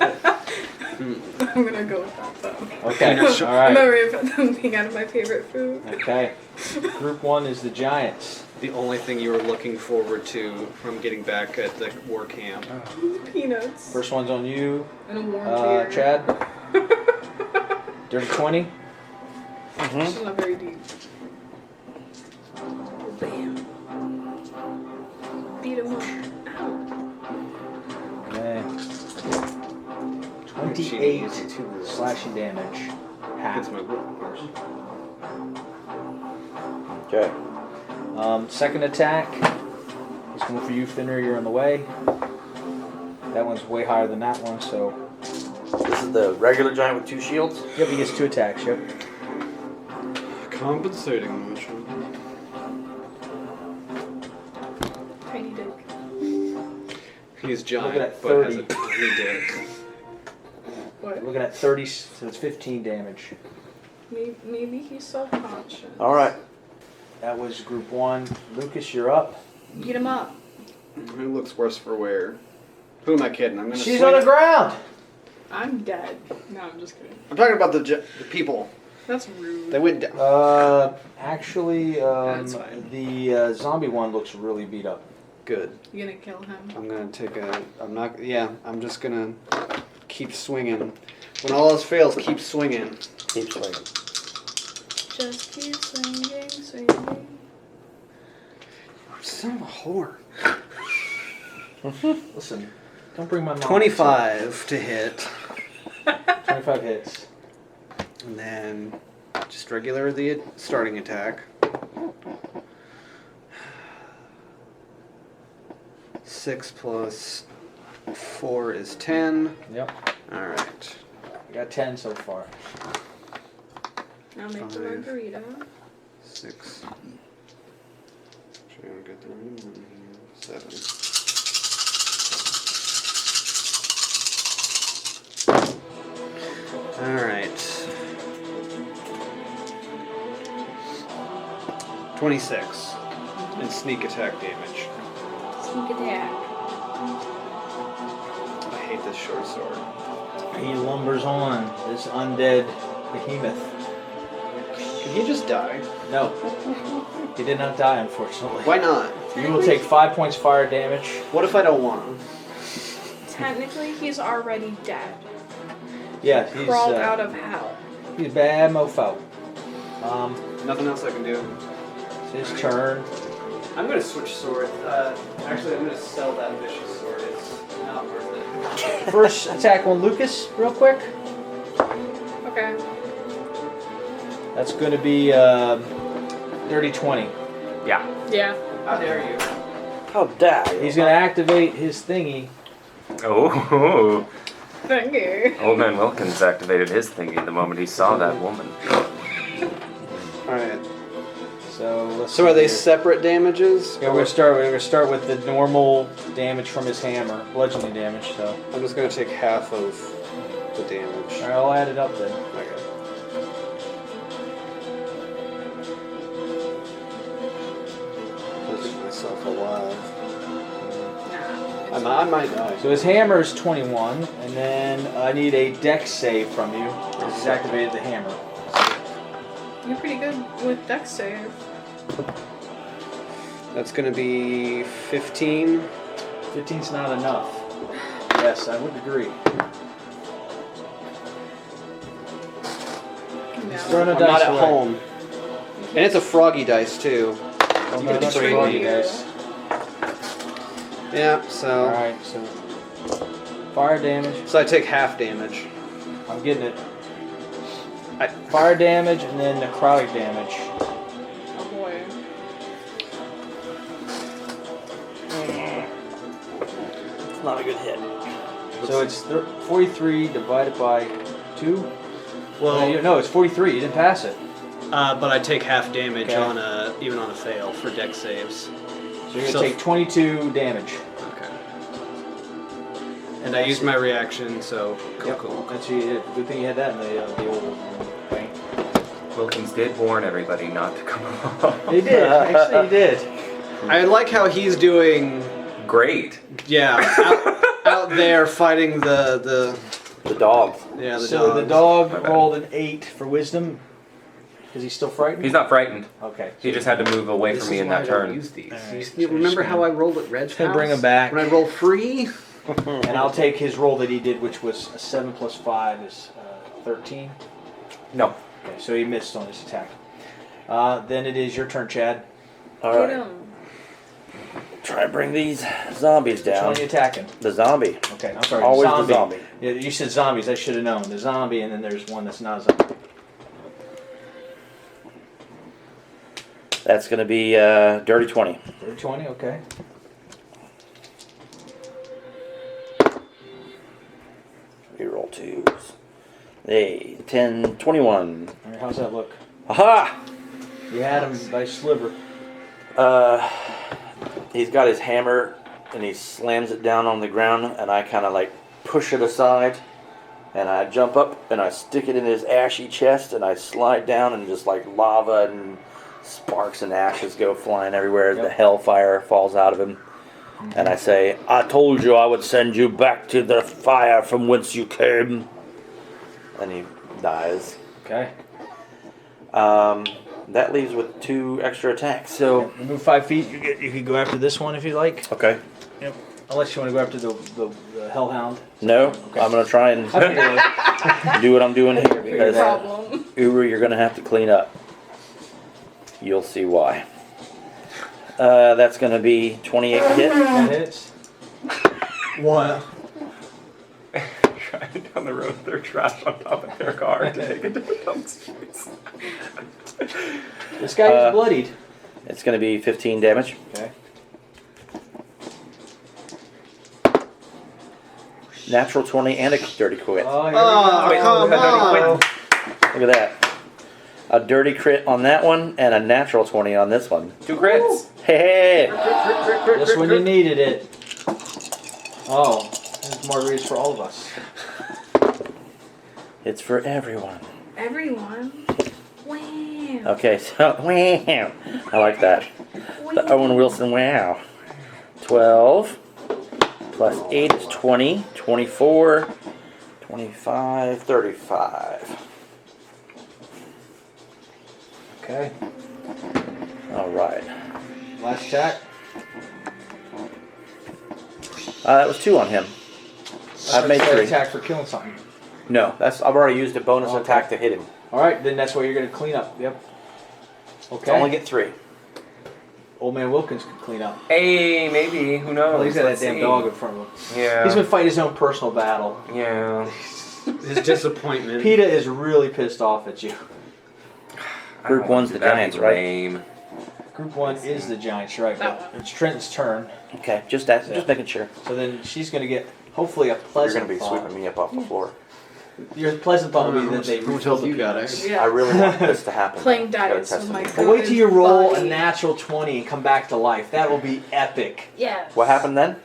[SPEAKER 5] I'm gonna go with that though.
[SPEAKER 9] Okay. All right.
[SPEAKER 5] Memory of them being out of my favorite food.
[SPEAKER 9] Okay. Group 1 is the Giants.
[SPEAKER 3] The only thing you were looking forward to from getting back at the war camp.
[SPEAKER 5] Peanuts.
[SPEAKER 9] First one's on you,
[SPEAKER 5] And a warm beer.
[SPEAKER 9] Chad. Dirty 20.
[SPEAKER 5] She's not very deep. Bam. Beat him up. Ow.
[SPEAKER 9] Okay.
[SPEAKER 3] She
[SPEAKER 9] 28
[SPEAKER 3] needs it too.
[SPEAKER 9] slashing damage.
[SPEAKER 3] That's
[SPEAKER 9] Half.
[SPEAKER 3] my whip, of course.
[SPEAKER 2] Okay.
[SPEAKER 9] Second attack. He's going for you, Fenrir. You're in the way. That one's way higher than that one, so.
[SPEAKER 2] This is the regular giant with 2 shields.
[SPEAKER 9] Yep, he gets 2 attacks, yep.
[SPEAKER 3] Compensating much.
[SPEAKER 5] Tiny dick.
[SPEAKER 3] He's giant,
[SPEAKER 9] Looking at
[SPEAKER 3] but has
[SPEAKER 9] 30.
[SPEAKER 3] a tiny dick.
[SPEAKER 5] What?
[SPEAKER 9] Looking at 30, so it's 15 damage.
[SPEAKER 5] Maybe he's self-conscious.
[SPEAKER 2] All right.
[SPEAKER 9] That was group 1. Lucas, you're up.
[SPEAKER 5] Get him up.
[SPEAKER 3] Who looks worse for wear? Who am I kidding? I'm gonna.
[SPEAKER 9] She's
[SPEAKER 3] swing
[SPEAKER 9] on the
[SPEAKER 3] it.
[SPEAKER 9] ground.
[SPEAKER 5] I'm dead. No, I'm just kidding.
[SPEAKER 3] I'm talking about the people.
[SPEAKER 5] That's rude.
[SPEAKER 3] They went down.
[SPEAKER 9] Actually,
[SPEAKER 3] That's fine.
[SPEAKER 9] the zombie one looks really beat up.
[SPEAKER 3] Good.
[SPEAKER 5] You gonna kill him?
[SPEAKER 3] I'm gonna take a. I'm not. Yeah. I'm just gonna keep swinging. When all else fails, keep swinging.
[SPEAKER 2] Keep swinging.
[SPEAKER 5] Just keep swinging, swinging.
[SPEAKER 3] Son of a whore.
[SPEAKER 9] Listen, don't bring my mom.
[SPEAKER 3] 25 to hit,
[SPEAKER 9] 25 hits.
[SPEAKER 3] and then just regular the starting attack. 6 plus 4 is 10.
[SPEAKER 9] Yep.
[SPEAKER 3] All right.
[SPEAKER 9] I got 10 so far.
[SPEAKER 5] I'll make the
[SPEAKER 3] 5.
[SPEAKER 5] margarita.
[SPEAKER 3] 6. Actually, I'll get the right one here. 7. All right. 26 and sneak attack damage.
[SPEAKER 5] Sneak attack.
[SPEAKER 3] I hate this short sword.
[SPEAKER 9] He lumbers on, this undead behemoth.
[SPEAKER 3] Can he just die?
[SPEAKER 9] No. He did not die, unfortunately.
[SPEAKER 3] Why not?
[SPEAKER 9] You will take 5 points fire damage.
[SPEAKER 3] What if I don't want him?
[SPEAKER 5] Technically, he's already dead.
[SPEAKER 9] Yeah, he's
[SPEAKER 5] Crawled out of hell.
[SPEAKER 9] he's a bad mofo.
[SPEAKER 3] Nothing else I can do.
[SPEAKER 9] It's his turn.
[SPEAKER 3] I'm gonna switch sword. Actually, I'm gonna sell that vicious sword. It's not worth it.
[SPEAKER 9] First attack on Lucas, real quick.
[SPEAKER 5] Okay.
[SPEAKER 9] That's going to be dirty 20.
[SPEAKER 6] Yeah.
[SPEAKER 5] Yeah.
[SPEAKER 3] How dare you?
[SPEAKER 8] How dare you?
[SPEAKER 9] He's going to activate his thingy.
[SPEAKER 6] Oh.
[SPEAKER 5] Thank you.
[SPEAKER 4] Old Man Wilkins activated his thingy the moment he saw that woman.
[SPEAKER 3] All right.
[SPEAKER 9] So let's
[SPEAKER 3] So are
[SPEAKER 9] see
[SPEAKER 3] they
[SPEAKER 9] here.
[SPEAKER 3] separate damages?
[SPEAKER 9] Yeah, we're gonna start with the normal damage from his hammer, bludgeoning damage. So,
[SPEAKER 3] I'm just gonna take half of the damage.
[SPEAKER 9] all right, I'll add it up then.
[SPEAKER 3] Okay. Let's get myself alive.
[SPEAKER 5] Nah.
[SPEAKER 3] I might die.
[SPEAKER 9] So his hammer is 21, and then I need a dex save from you. He's activated the hammer.
[SPEAKER 5] You're pretty good with dex save.
[SPEAKER 3] That's gonna be 15.
[SPEAKER 9] 15's not enough. Yes, I would agree.
[SPEAKER 5] No.
[SPEAKER 9] Throwing a
[SPEAKER 3] I'm
[SPEAKER 9] dice
[SPEAKER 3] not at
[SPEAKER 9] away.
[SPEAKER 3] home. And it's a froggy dice too.
[SPEAKER 9] Oh,
[SPEAKER 5] You
[SPEAKER 9] no,
[SPEAKER 5] could
[SPEAKER 9] that's
[SPEAKER 5] betray
[SPEAKER 9] froggy
[SPEAKER 5] you.
[SPEAKER 9] dice.
[SPEAKER 3] Yeah, so
[SPEAKER 9] All right, so fire damage.
[SPEAKER 3] so I take half damage.
[SPEAKER 9] I'm getting it.
[SPEAKER 3] I-
[SPEAKER 9] Fire damage and then necrotic damage.
[SPEAKER 5] Oh boy.
[SPEAKER 8] It's not a good hit.
[SPEAKER 9] So it's 43 divided by 2?
[SPEAKER 3] Well,
[SPEAKER 9] No, it's 43. You didn't pass it.
[SPEAKER 3] but I take half damage
[SPEAKER 9] Okay.
[SPEAKER 3] on even on a fail for dex saves.
[SPEAKER 9] So you're going to
[SPEAKER 3] So-
[SPEAKER 9] take 22 damage.
[SPEAKER 3] Okay. And I used my reaction, so cool,
[SPEAKER 9] Yep.
[SPEAKER 3] cool.
[SPEAKER 9] That's you did. Good thing you had that in the old thing.
[SPEAKER 4] Wilkins did warn everybody not to come along.
[SPEAKER 9] He did. Actually, he did.
[SPEAKER 3] I like how he's doing,
[SPEAKER 4] Great.
[SPEAKER 3] out there fighting the
[SPEAKER 8] dog.
[SPEAKER 3] yeah the
[SPEAKER 9] So
[SPEAKER 3] dog.
[SPEAKER 9] the dog
[SPEAKER 4] My bad.
[SPEAKER 9] rolled an 8 for wisdom. Is he still frightened?
[SPEAKER 4] He's not frightened.
[SPEAKER 9] Okay.
[SPEAKER 4] He just had to move away
[SPEAKER 3] This
[SPEAKER 4] from me
[SPEAKER 3] is
[SPEAKER 4] in
[SPEAKER 3] why
[SPEAKER 4] that
[SPEAKER 3] I don't
[SPEAKER 4] turn.
[SPEAKER 3] use these.
[SPEAKER 9] Alright,
[SPEAKER 3] You
[SPEAKER 9] so
[SPEAKER 3] remember
[SPEAKER 9] just
[SPEAKER 3] how I rolled at Red's
[SPEAKER 9] gonna
[SPEAKER 3] house?
[SPEAKER 9] bring him back.
[SPEAKER 3] When I rolled free?
[SPEAKER 9] And I'll take his roll that he did, which was a 7 plus 5 is 13.
[SPEAKER 4] No.
[SPEAKER 9] Okay, so he missed on his attack. Then it is your turn, Chad.
[SPEAKER 8] All
[SPEAKER 5] Get
[SPEAKER 8] right.
[SPEAKER 5] him.
[SPEAKER 8] Try and bring these zombies
[SPEAKER 9] Which one
[SPEAKER 8] down.
[SPEAKER 9] are you attacking?
[SPEAKER 8] The zombie.
[SPEAKER 9] Okay, I'm sorry.
[SPEAKER 8] Always
[SPEAKER 9] zombie.
[SPEAKER 8] the zombie.
[SPEAKER 9] Yeah, you said zombies. I should have known. The zombie, and then there's one that's not a zombie.
[SPEAKER 8] That's going to be dirty 20.
[SPEAKER 9] 20, okay.
[SPEAKER 8] Reroll twos. Hey, 10, 21.
[SPEAKER 9] All right, how's that look?
[SPEAKER 8] Aha!
[SPEAKER 9] You had him by sliver.
[SPEAKER 8] He's got his hammer and he slams it down on the ground, and I kind of like push it aside, and I jump up and I stick it in his ashy chest, and I slide down, and just like lava and sparks and ashes go flying everywhere. The hellfire falls out of him. And I say, I told you I would send you back to the fire from whence you came. And he dies.
[SPEAKER 9] Okay.
[SPEAKER 8] That leaves with 2 extra attacks.
[SPEAKER 9] So you move 5 feet. You can go after this one if you like.
[SPEAKER 8] Okay.
[SPEAKER 9] Yep. Unless you want to go after the hellhound.
[SPEAKER 8] No, I'm going to try and do what I'm doing here. Because
[SPEAKER 5] Problem.
[SPEAKER 8] Uru, you're going to have to clean up. You'll see why. That's going to be 28 hit.
[SPEAKER 9] That hits. One.
[SPEAKER 4] Driving down the road with their trash on top of their car to take it to the dumpsters.
[SPEAKER 9] This guy is bloodied.
[SPEAKER 8] It's going to be 15 damage.
[SPEAKER 9] Okay.
[SPEAKER 8] Natural 20 and a dirty crit.
[SPEAKER 9] Oh, here
[SPEAKER 3] Oh,
[SPEAKER 9] we go.
[SPEAKER 3] come on.
[SPEAKER 8] Look at that. A dirty crit on that one and a natural 20 on this one.
[SPEAKER 4] 2 crits.
[SPEAKER 8] Hey!
[SPEAKER 9] Just when you needed it. Oh, there's margaritas for all of us.
[SPEAKER 8] It's for everyone.
[SPEAKER 5] Everyone. Wow.
[SPEAKER 8] Okay, so wow. I like that. The Owen Wilson wow. 12 plus 8 is 20, 24, 25, 35.
[SPEAKER 9] Okay.
[SPEAKER 8] All right.
[SPEAKER 9] Last attack.
[SPEAKER 8] That was 2 on him. I've made 3.
[SPEAKER 9] Attack for killing something.
[SPEAKER 8] No, I've already used a bonus
[SPEAKER 9] Okay.
[SPEAKER 8] attack to hit him.
[SPEAKER 9] All right, then that's what you're going to clean up. Yep. Okay.
[SPEAKER 8] I only get 3.
[SPEAKER 9] Old man Wilkins can clean up.
[SPEAKER 4] Hey, maybe. Who knows?
[SPEAKER 9] Well, he's got that
[SPEAKER 4] Let's
[SPEAKER 9] damn
[SPEAKER 4] see.
[SPEAKER 9] dog in front of him.
[SPEAKER 4] Yeah.
[SPEAKER 9] He's been fighting his own personal battle.
[SPEAKER 4] Yeah.
[SPEAKER 3] His disappointment.
[SPEAKER 9] PETA is really pissed off at you.
[SPEAKER 8] Group 1's the
[SPEAKER 4] That'd be
[SPEAKER 8] Giants, right?
[SPEAKER 4] lame.
[SPEAKER 9] Group 1 is the Giants, right?
[SPEAKER 5] That
[SPEAKER 9] But it's Trenton's turn.
[SPEAKER 8] Okay, just making sure.
[SPEAKER 9] So then she's going to get hopefully a
[SPEAKER 2] You're
[SPEAKER 9] pleasant
[SPEAKER 2] going to be
[SPEAKER 9] thought.
[SPEAKER 2] sweeping me up off the floor.
[SPEAKER 9] Your pleasant thought will be that they
[SPEAKER 3] Who
[SPEAKER 9] refill
[SPEAKER 3] tells
[SPEAKER 9] the
[SPEAKER 3] you
[SPEAKER 9] peanuts.
[SPEAKER 3] guys?
[SPEAKER 5] Yeah.
[SPEAKER 2] I really want this to happen.
[SPEAKER 5] Playing
[SPEAKER 2] Gotta
[SPEAKER 5] dice
[SPEAKER 2] test
[SPEAKER 5] with
[SPEAKER 2] it.
[SPEAKER 5] my
[SPEAKER 9] But wait till you roll a
[SPEAKER 5] Buddy.
[SPEAKER 9] natural 20 and come back to life. That will be epic.
[SPEAKER 5] Yeah.
[SPEAKER 2] What happened then?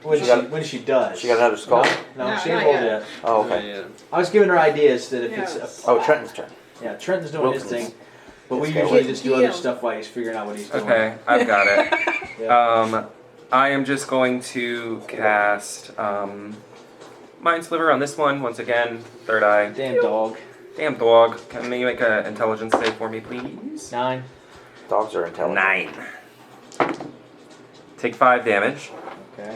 [SPEAKER 9] When
[SPEAKER 2] She
[SPEAKER 9] she,
[SPEAKER 2] got-
[SPEAKER 9] when she does.
[SPEAKER 2] She got another skull?
[SPEAKER 9] No,
[SPEAKER 5] No,
[SPEAKER 9] she
[SPEAKER 5] not
[SPEAKER 9] ain't rolled
[SPEAKER 5] yet.
[SPEAKER 9] yet.
[SPEAKER 2] Oh, okay.
[SPEAKER 3] Yeah.
[SPEAKER 9] I was giving her ideas that if
[SPEAKER 5] Yes.
[SPEAKER 9] it's
[SPEAKER 2] Oh, Trenton's turn.
[SPEAKER 9] yeah, Trenton's doing his
[SPEAKER 2] Wilkins.
[SPEAKER 9] thing, but we
[SPEAKER 2] Let's go.
[SPEAKER 9] usually just do other
[SPEAKER 5] Yeah.
[SPEAKER 9] stuff while he's figuring out what he's doing.
[SPEAKER 4] Okay, I've got it.
[SPEAKER 9] Yeah.
[SPEAKER 4] I am just going to cast Mind Sliver on this one once again. Third eye.
[SPEAKER 9] Damn dog.
[SPEAKER 4] Damn dog. Can you make an intelligence save for me, please?
[SPEAKER 9] 9.
[SPEAKER 2] Dogs are intelligent.
[SPEAKER 4] 9. Take 5 damage,
[SPEAKER 9] Okay.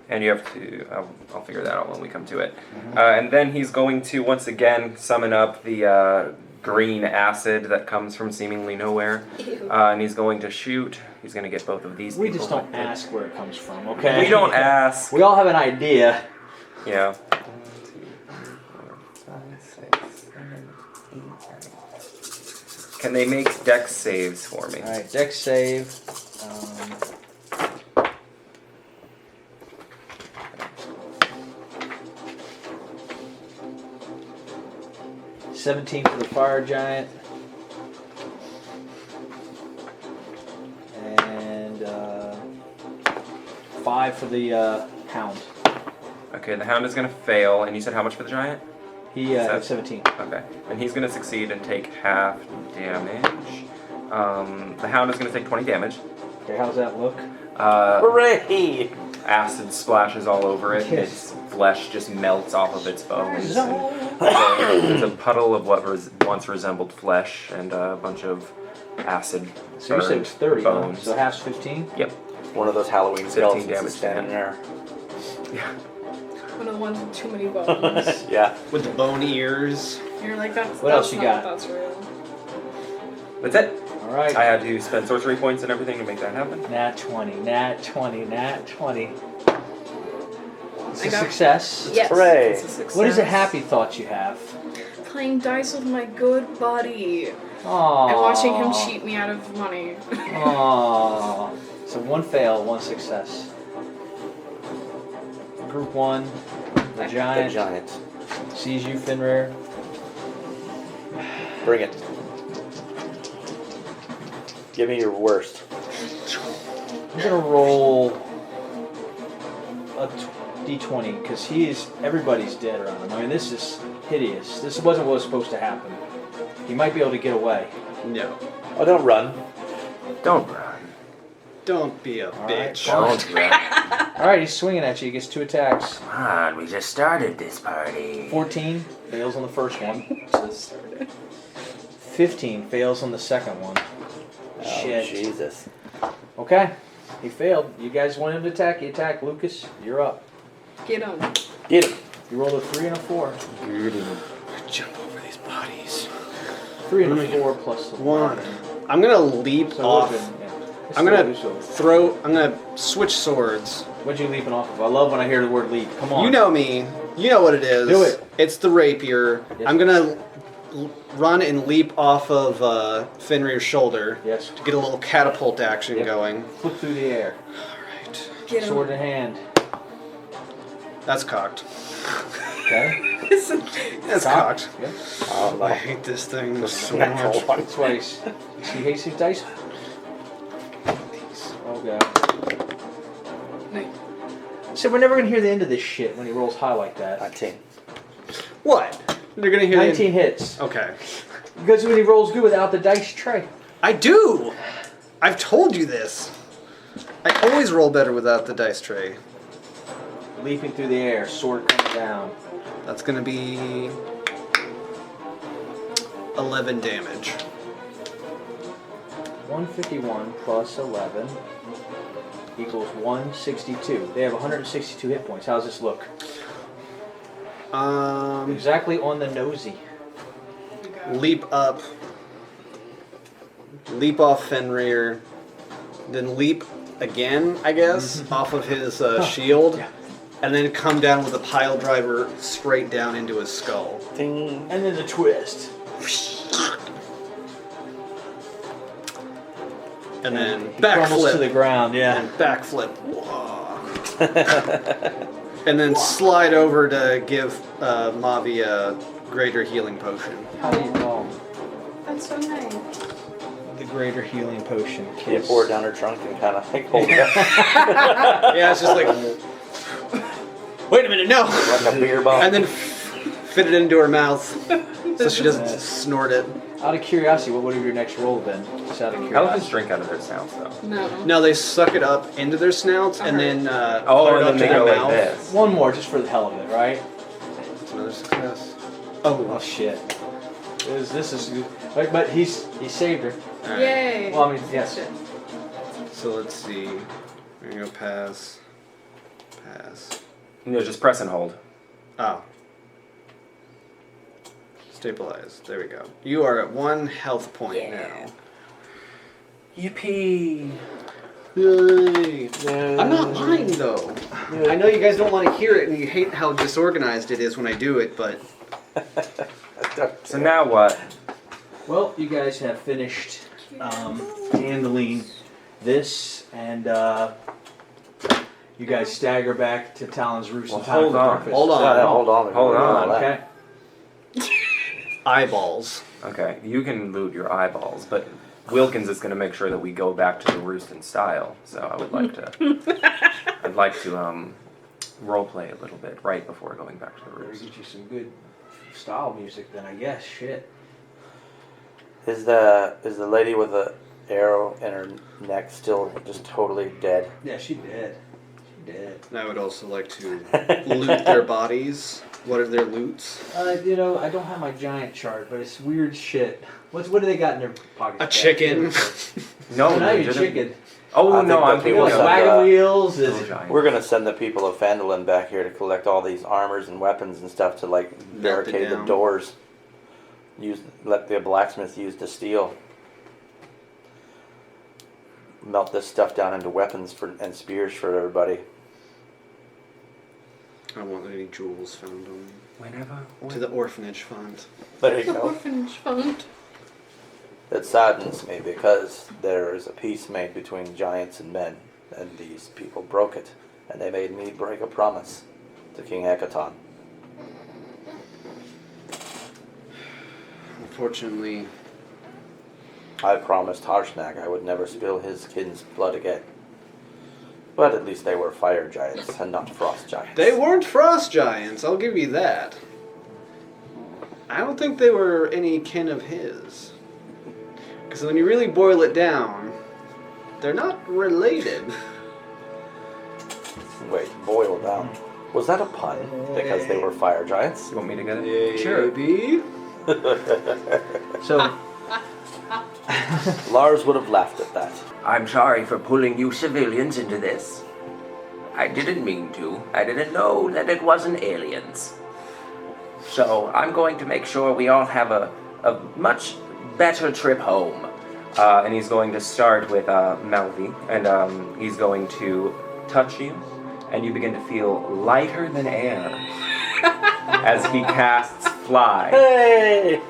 [SPEAKER 4] and you have to. I'll figure that out when we come to it. And then he's going to once again summon up the green acid that comes from seemingly nowhere, and he's going to shoot. He's going to get both of these.
[SPEAKER 9] We
[SPEAKER 4] people
[SPEAKER 9] just don't
[SPEAKER 4] with it.
[SPEAKER 9] ask where it comes from, okay?
[SPEAKER 4] We don't ask.
[SPEAKER 9] We all have an idea.
[SPEAKER 4] Yeah. 1, 2, 3, 4, 5, 6, 7, 8, 9. Can they make dex saves for me?
[SPEAKER 9] All right, dex save. 17 for the fire giant. And 5 for the hound.
[SPEAKER 4] Okay, the hound is going to fail, and you said how much for the giant?
[SPEAKER 9] He 17.
[SPEAKER 4] Okay, and he's going to succeed and take half damage. The hound is going to take 20 damage.
[SPEAKER 9] Okay, how's that look?
[SPEAKER 2] Hooray!
[SPEAKER 4] Acid splashes all over it.
[SPEAKER 9] Yes.
[SPEAKER 4] Its flesh just melts off of its bones.
[SPEAKER 9] Zone.
[SPEAKER 4] There's a puddle of what once resembled flesh and a bunch of acid.
[SPEAKER 9] So you said it was 30, huh?
[SPEAKER 4] bones.
[SPEAKER 9] So half's 15?
[SPEAKER 4] Yep.
[SPEAKER 2] One of those Halloween
[SPEAKER 4] 15
[SPEAKER 2] skeletons
[SPEAKER 4] damage
[SPEAKER 2] is standing
[SPEAKER 4] to
[SPEAKER 2] there.
[SPEAKER 5] One of the ones with too many bones.
[SPEAKER 2] Yeah.
[SPEAKER 3] With the bone ears.
[SPEAKER 5] You're like, that's
[SPEAKER 9] What else you
[SPEAKER 5] not,
[SPEAKER 9] got?
[SPEAKER 5] That's real.
[SPEAKER 4] That's it.
[SPEAKER 9] All right.
[SPEAKER 4] I had to spend sorcery points and everything to make that happen.
[SPEAKER 9] Nat 20, nat 20, nat 20. It's a
[SPEAKER 5] got-
[SPEAKER 9] success.
[SPEAKER 5] Yes.
[SPEAKER 2] Hooray.
[SPEAKER 5] It's a success.
[SPEAKER 9] What is a happy thought you have?
[SPEAKER 5] Playing dice with my good buddy.
[SPEAKER 9] Aww.
[SPEAKER 5] And watching him cheat me out of money.
[SPEAKER 9] Aww. So 1 fail, 1 success. Group 1, the
[SPEAKER 2] The
[SPEAKER 9] giant,
[SPEAKER 2] giant.
[SPEAKER 9] sees you, Fenrir.
[SPEAKER 2] Bring it. Give me your worst.
[SPEAKER 9] I'm gonna roll a d20 because everybody's dead around him. I mean, this is hideous. This wasn't what was supposed to happen. He might be able to get away.
[SPEAKER 3] No.
[SPEAKER 8] Oh, don't run.
[SPEAKER 4] Don't run.
[SPEAKER 3] Don't be a bitch.
[SPEAKER 4] Don't run.
[SPEAKER 9] All right, he's swinging at you. He gets 2 attacks.
[SPEAKER 6] Come on, we just started this party.
[SPEAKER 9] 14 fails on the first one. 15 fails on the second one.
[SPEAKER 8] Oh,
[SPEAKER 9] Shit.
[SPEAKER 8] Jesus.
[SPEAKER 9] Okay, he failed. You guys want him to attack? He attacked. Lucas, you're up.
[SPEAKER 5] Get him.
[SPEAKER 8] Get him.
[SPEAKER 9] You rolled a 3 and a 4.
[SPEAKER 3] Jump over these bodies.
[SPEAKER 9] 3 and a 4 plus the
[SPEAKER 3] 1. I'm gonna leap
[SPEAKER 9] So
[SPEAKER 3] off. I'm gonna switch swords.
[SPEAKER 9] What'd you leaping off of? I love when I hear the word leap. Come on.
[SPEAKER 3] You know me. You know what it is.
[SPEAKER 9] Do it.
[SPEAKER 3] It's the rapier.
[SPEAKER 9] Yes.
[SPEAKER 3] I'm gonna run and leap off of Fenrir's shoulder
[SPEAKER 9] Yes.
[SPEAKER 3] to get a little catapult action
[SPEAKER 9] Yep.
[SPEAKER 3] going.
[SPEAKER 9] Flip through the air.
[SPEAKER 3] Alright.
[SPEAKER 5] Get him.
[SPEAKER 9] Sword in hand.
[SPEAKER 3] That's cocked.
[SPEAKER 9] Okay.
[SPEAKER 3] That's cocked.
[SPEAKER 9] Yep.
[SPEAKER 8] Oh,
[SPEAKER 3] I
[SPEAKER 8] no.
[SPEAKER 3] hate this thing so
[SPEAKER 8] Natural
[SPEAKER 3] much.
[SPEAKER 8] one.
[SPEAKER 9] That's why he hates his dice. Oh god. So we're never gonna hear the end of this shit when he rolls high like that.
[SPEAKER 8] 19.
[SPEAKER 3] What? They're gonna hear
[SPEAKER 9] 19 hits.
[SPEAKER 3] Okay.
[SPEAKER 9] Because when he rolls good without the dice tray.
[SPEAKER 3] I do! I've told you this. I always roll better without the dice tray.
[SPEAKER 9] Leaping through the air, sword comes down.
[SPEAKER 3] That's gonna be 11 damage.
[SPEAKER 9] 151 plus 11 equals 162. They have 162 hit points. How's this look? Exactly on the nosy.
[SPEAKER 3] Leap up. Leap off Fenrir. Then leap again, I guess, off of his shield.
[SPEAKER 9] Yeah.
[SPEAKER 3] And then come down with a pile driver straight down into his skull.
[SPEAKER 8] Ding.
[SPEAKER 9] And then the twist.
[SPEAKER 3] And then
[SPEAKER 9] He crumbles to the
[SPEAKER 3] backflip.
[SPEAKER 9] ground, yeah.
[SPEAKER 3] And backflip. And then slide over to give Mavi a greater healing potion.
[SPEAKER 9] How do you call him?
[SPEAKER 5] That's so nice.
[SPEAKER 9] The greater healing potion.
[SPEAKER 8] You pour it down her trunk and kind of like hold it up
[SPEAKER 3] Yeah, it's just like, wait a minute, no!
[SPEAKER 8] like a beer bottle.
[SPEAKER 3] And then fit it into her mouth so she doesn't snort it.
[SPEAKER 9] Out of curiosity, what would have your next roll been? Just out of
[SPEAKER 4] Elephants
[SPEAKER 9] curiosity.
[SPEAKER 4] drink out of their snouts, though.
[SPEAKER 5] No.
[SPEAKER 3] No, they suck it up into their snouts and then
[SPEAKER 4] Oh,
[SPEAKER 3] pour it
[SPEAKER 4] and
[SPEAKER 3] up
[SPEAKER 4] then
[SPEAKER 3] to
[SPEAKER 4] they
[SPEAKER 3] their
[SPEAKER 4] go like
[SPEAKER 3] mouth.
[SPEAKER 4] this.
[SPEAKER 9] One more, just for the hell of it, right?
[SPEAKER 3] It's another success.
[SPEAKER 9] Oh
[SPEAKER 3] Oh,
[SPEAKER 9] shit. This is good. But he saved her.
[SPEAKER 3] alright.
[SPEAKER 5] Yay.
[SPEAKER 9] Well, I mean, yes.
[SPEAKER 5] Shit.
[SPEAKER 3] So let's see. We're gonna go pass. Pass.
[SPEAKER 4] No, just press and hold.
[SPEAKER 3] Oh. Stabilize. There we go. You are at 1 health point now.
[SPEAKER 8] Yippee.
[SPEAKER 3] Yay. I'm not lying though. I know you guys don't want to hear it and you hate how disorganized it is when I do it, but
[SPEAKER 4] So now what?
[SPEAKER 9] Well, you guys have finished handling this, and you guys stagger back to Talon's Roost.
[SPEAKER 4] Well,
[SPEAKER 9] in time
[SPEAKER 4] hold
[SPEAKER 9] for
[SPEAKER 4] on.
[SPEAKER 9] breakfast.
[SPEAKER 3] Hold on.
[SPEAKER 8] Yeah, hold on.
[SPEAKER 4] Hold on.
[SPEAKER 9] Okay.
[SPEAKER 3] eyeballs.
[SPEAKER 4] Okay, you can loot your eyeballs, but Wilkins is going to make sure that we go back to the roost in style. So I would like to, I'd like to role play a little bit right before going back to the
[SPEAKER 9] Better
[SPEAKER 4] roost.
[SPEAKER 9] get you some good style music then, I guess. Shit.
[SPEAKER 2] Is the lady with the arrow in her neck still just totally dead?
[SPEAKER 9] Yeah, she dead. She dead.
[SPEAKER 3] And I would also like to loot their bodies. What are their loots?
[SPEAKER 9] You know, I don't have my giant chart, but it's weird shit. What do they got in their pockets?
[SPEAKER 3] A chicken.
[SPEAKER 4] No,
[SPEAKER 9] Not even
[SPEAKER 4] legitimate-
[SPEAKER 9] chicken.
[SPEAKER 4] Oh
[SPEAKER 2] I
[SPEAKER 4] no,
[SPEAKER 2] think
[SPEAKER 4] I'm
[SPEAKER 2] that
[SPEAKER 4] thinking
[SPEAKER 2] people
[SPEAKER 9] Like
[SPEAKER 2] said,
[SPEAKER 4] of
[SPEAKER 9] wagon wheels.
[SPEAKER 4] little
[SPEAKER 9] And
[SPEAKER 4] giant.
[SPEAKER 2] We're gonna send the people of Phandalin back here to collect all these armors and weapons and stuff to like
[SPEAKER 3] Melt it
[SPEAKER 2] barricade the
[SPEAKER 3] down.
[SPEAKER 2] doors. Let the blacksmith use the steel. Melt this stuff down into weapons and spears for everybody.
[SPEAKER 3] I don't want any jewels found on me.
[SPEAKER 4] Whenever.
[SPEAKER 3] To the orphanage fund.
[SPEAKER 2] There you
[SPEAKER 5] The
[SPEAKER 2] go.
[SPEAKER 5] orphanage fund.
[SPEAKER 2] It saddens me because there is a peace made between giants and men, and these people broke it, and they made me break a promise to King Hekaton.
[SPEAKER 3] Unfortunately,
[SPEAKER 2] I promised Harshnag I would never spill his kin's blood again. But at least they were fire giants and not frost giants.
[SPEAKER 3] They weren't frost giants, I'll give you that. I don't think they were any kin of his. Because when you really boil it down, they're not related.
[SPEAKER 2] Wait, boil down. Was that a pun? Because they were fire giants?
[SPEAKER 4] You want me to get it?
[SPEAKER 3] Maybe.
[SPEAKER 9] So,
[SPEAKER 2] Lars would have laughed at that.
[SPEAKER 6] I'm sorry for pulling you civilians into this. I didn't mean to. I didn't know that it wasn't aliens. So I'm going to make sure we all have a much better trip home.
[SPEAKER 4] And he's going to start with Melvi, and he's going to touch you, and you begin to feel lighter than air as he casts fly.
[SPEAKER 2] Hey!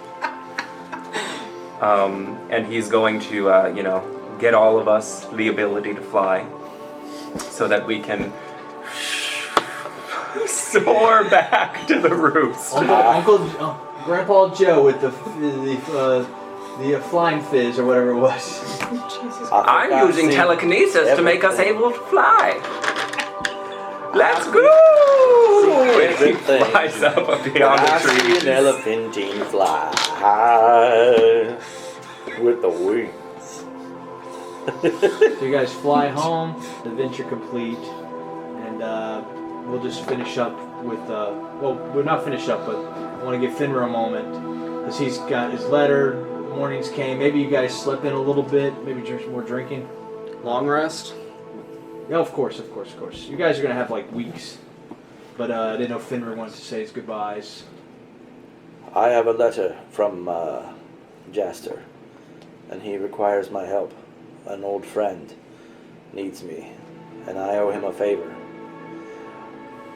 [SPEAKER 4] And he's going to, get all of us the ability to fly, so that we can soar back to the roost.
[SPEAKER 1] Grandpa Joe with the flying fizz or whatever it was.
[SPEAKER 5] Jesus.
[SPEAKER 6] I'm using telekinesis to make us able to fly. Let's go!
[SPEAKER 8] Seen
[SPEAKER 4] He
[SPEAKER 8] everything.
[SPEAKER 4] flies up beyond
[SPEAKER 8] I
[SPEAKER 4] the
[SPEAKER 8] see
[SPEAKER 4] trees.
[SPEAKER 8] an elephantine fly high with the wings.
[SPEAKER 1] So you guys fly home, adventure complete, and we'll just finish up with, we'll not finish up, but I want to give Fenrir a moment, because he's got his letter, mornings came, maybe you guys slept in a little bit, maybe drink some more drinking.
[SPEAKER 3] Long rest?
[SPEAKER 1] Yeah, of course. You guys are going to have like weeks, but I didn't know Fenrir wanted to say his goodbyes.
[SPEAKER 8] I have a letter from Jaster, and he requires my help. An old friend needs me, and I owe him a favor.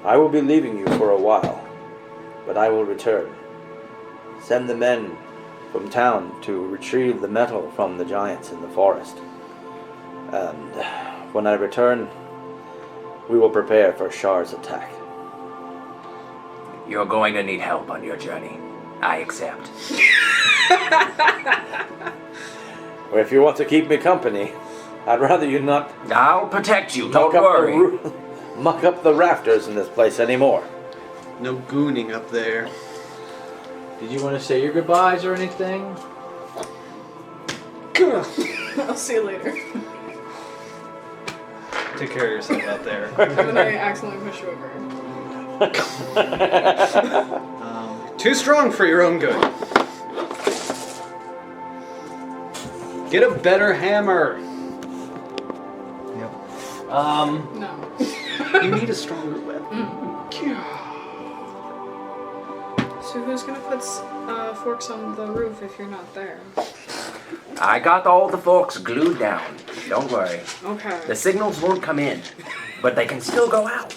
[SPEAKER 8] I will be leaving you for a while, but I will return. Send the men from town to retrieve the metal from the giants in the forest. And when I return, we will prepare for Shar's attack.
[SPEAKER 6] You're going to need help on your journey. I accept.
[SPEAKER 8] Or if you want to keep me company, I'd rather you not
[SPEAKER 6] I'll protect you, don't
[SPEAKER 8] muck up
[SPEAKER 6] worry.
[SPEAKER 8] muck up the rafters in this place anymore.
[SPEAKER 3] No gooning up there.
[SPEAKER 1] Did you want to say your goodbyes or anything?
[SPEAKER 5] I'll see you later.
[SPEAKER 3] Take care of yourself out there.
[SPEAKER 5] And then I accidentally push you over.
[SPEAKER 3] Too strong for your own good. Get a better hammer.
[SPEAKER 5] No.
[SPEAKER 3] You need a stronger weapon.
[SPEAKER 5] So who's gonna put forks on the roof if you're not there?
[SPEAKER 6] I got all the forks glued down. Don't worry.
[SPEAKER 5] Okay.
[SPEAKER 6] The signals won't come in, but they can still go out.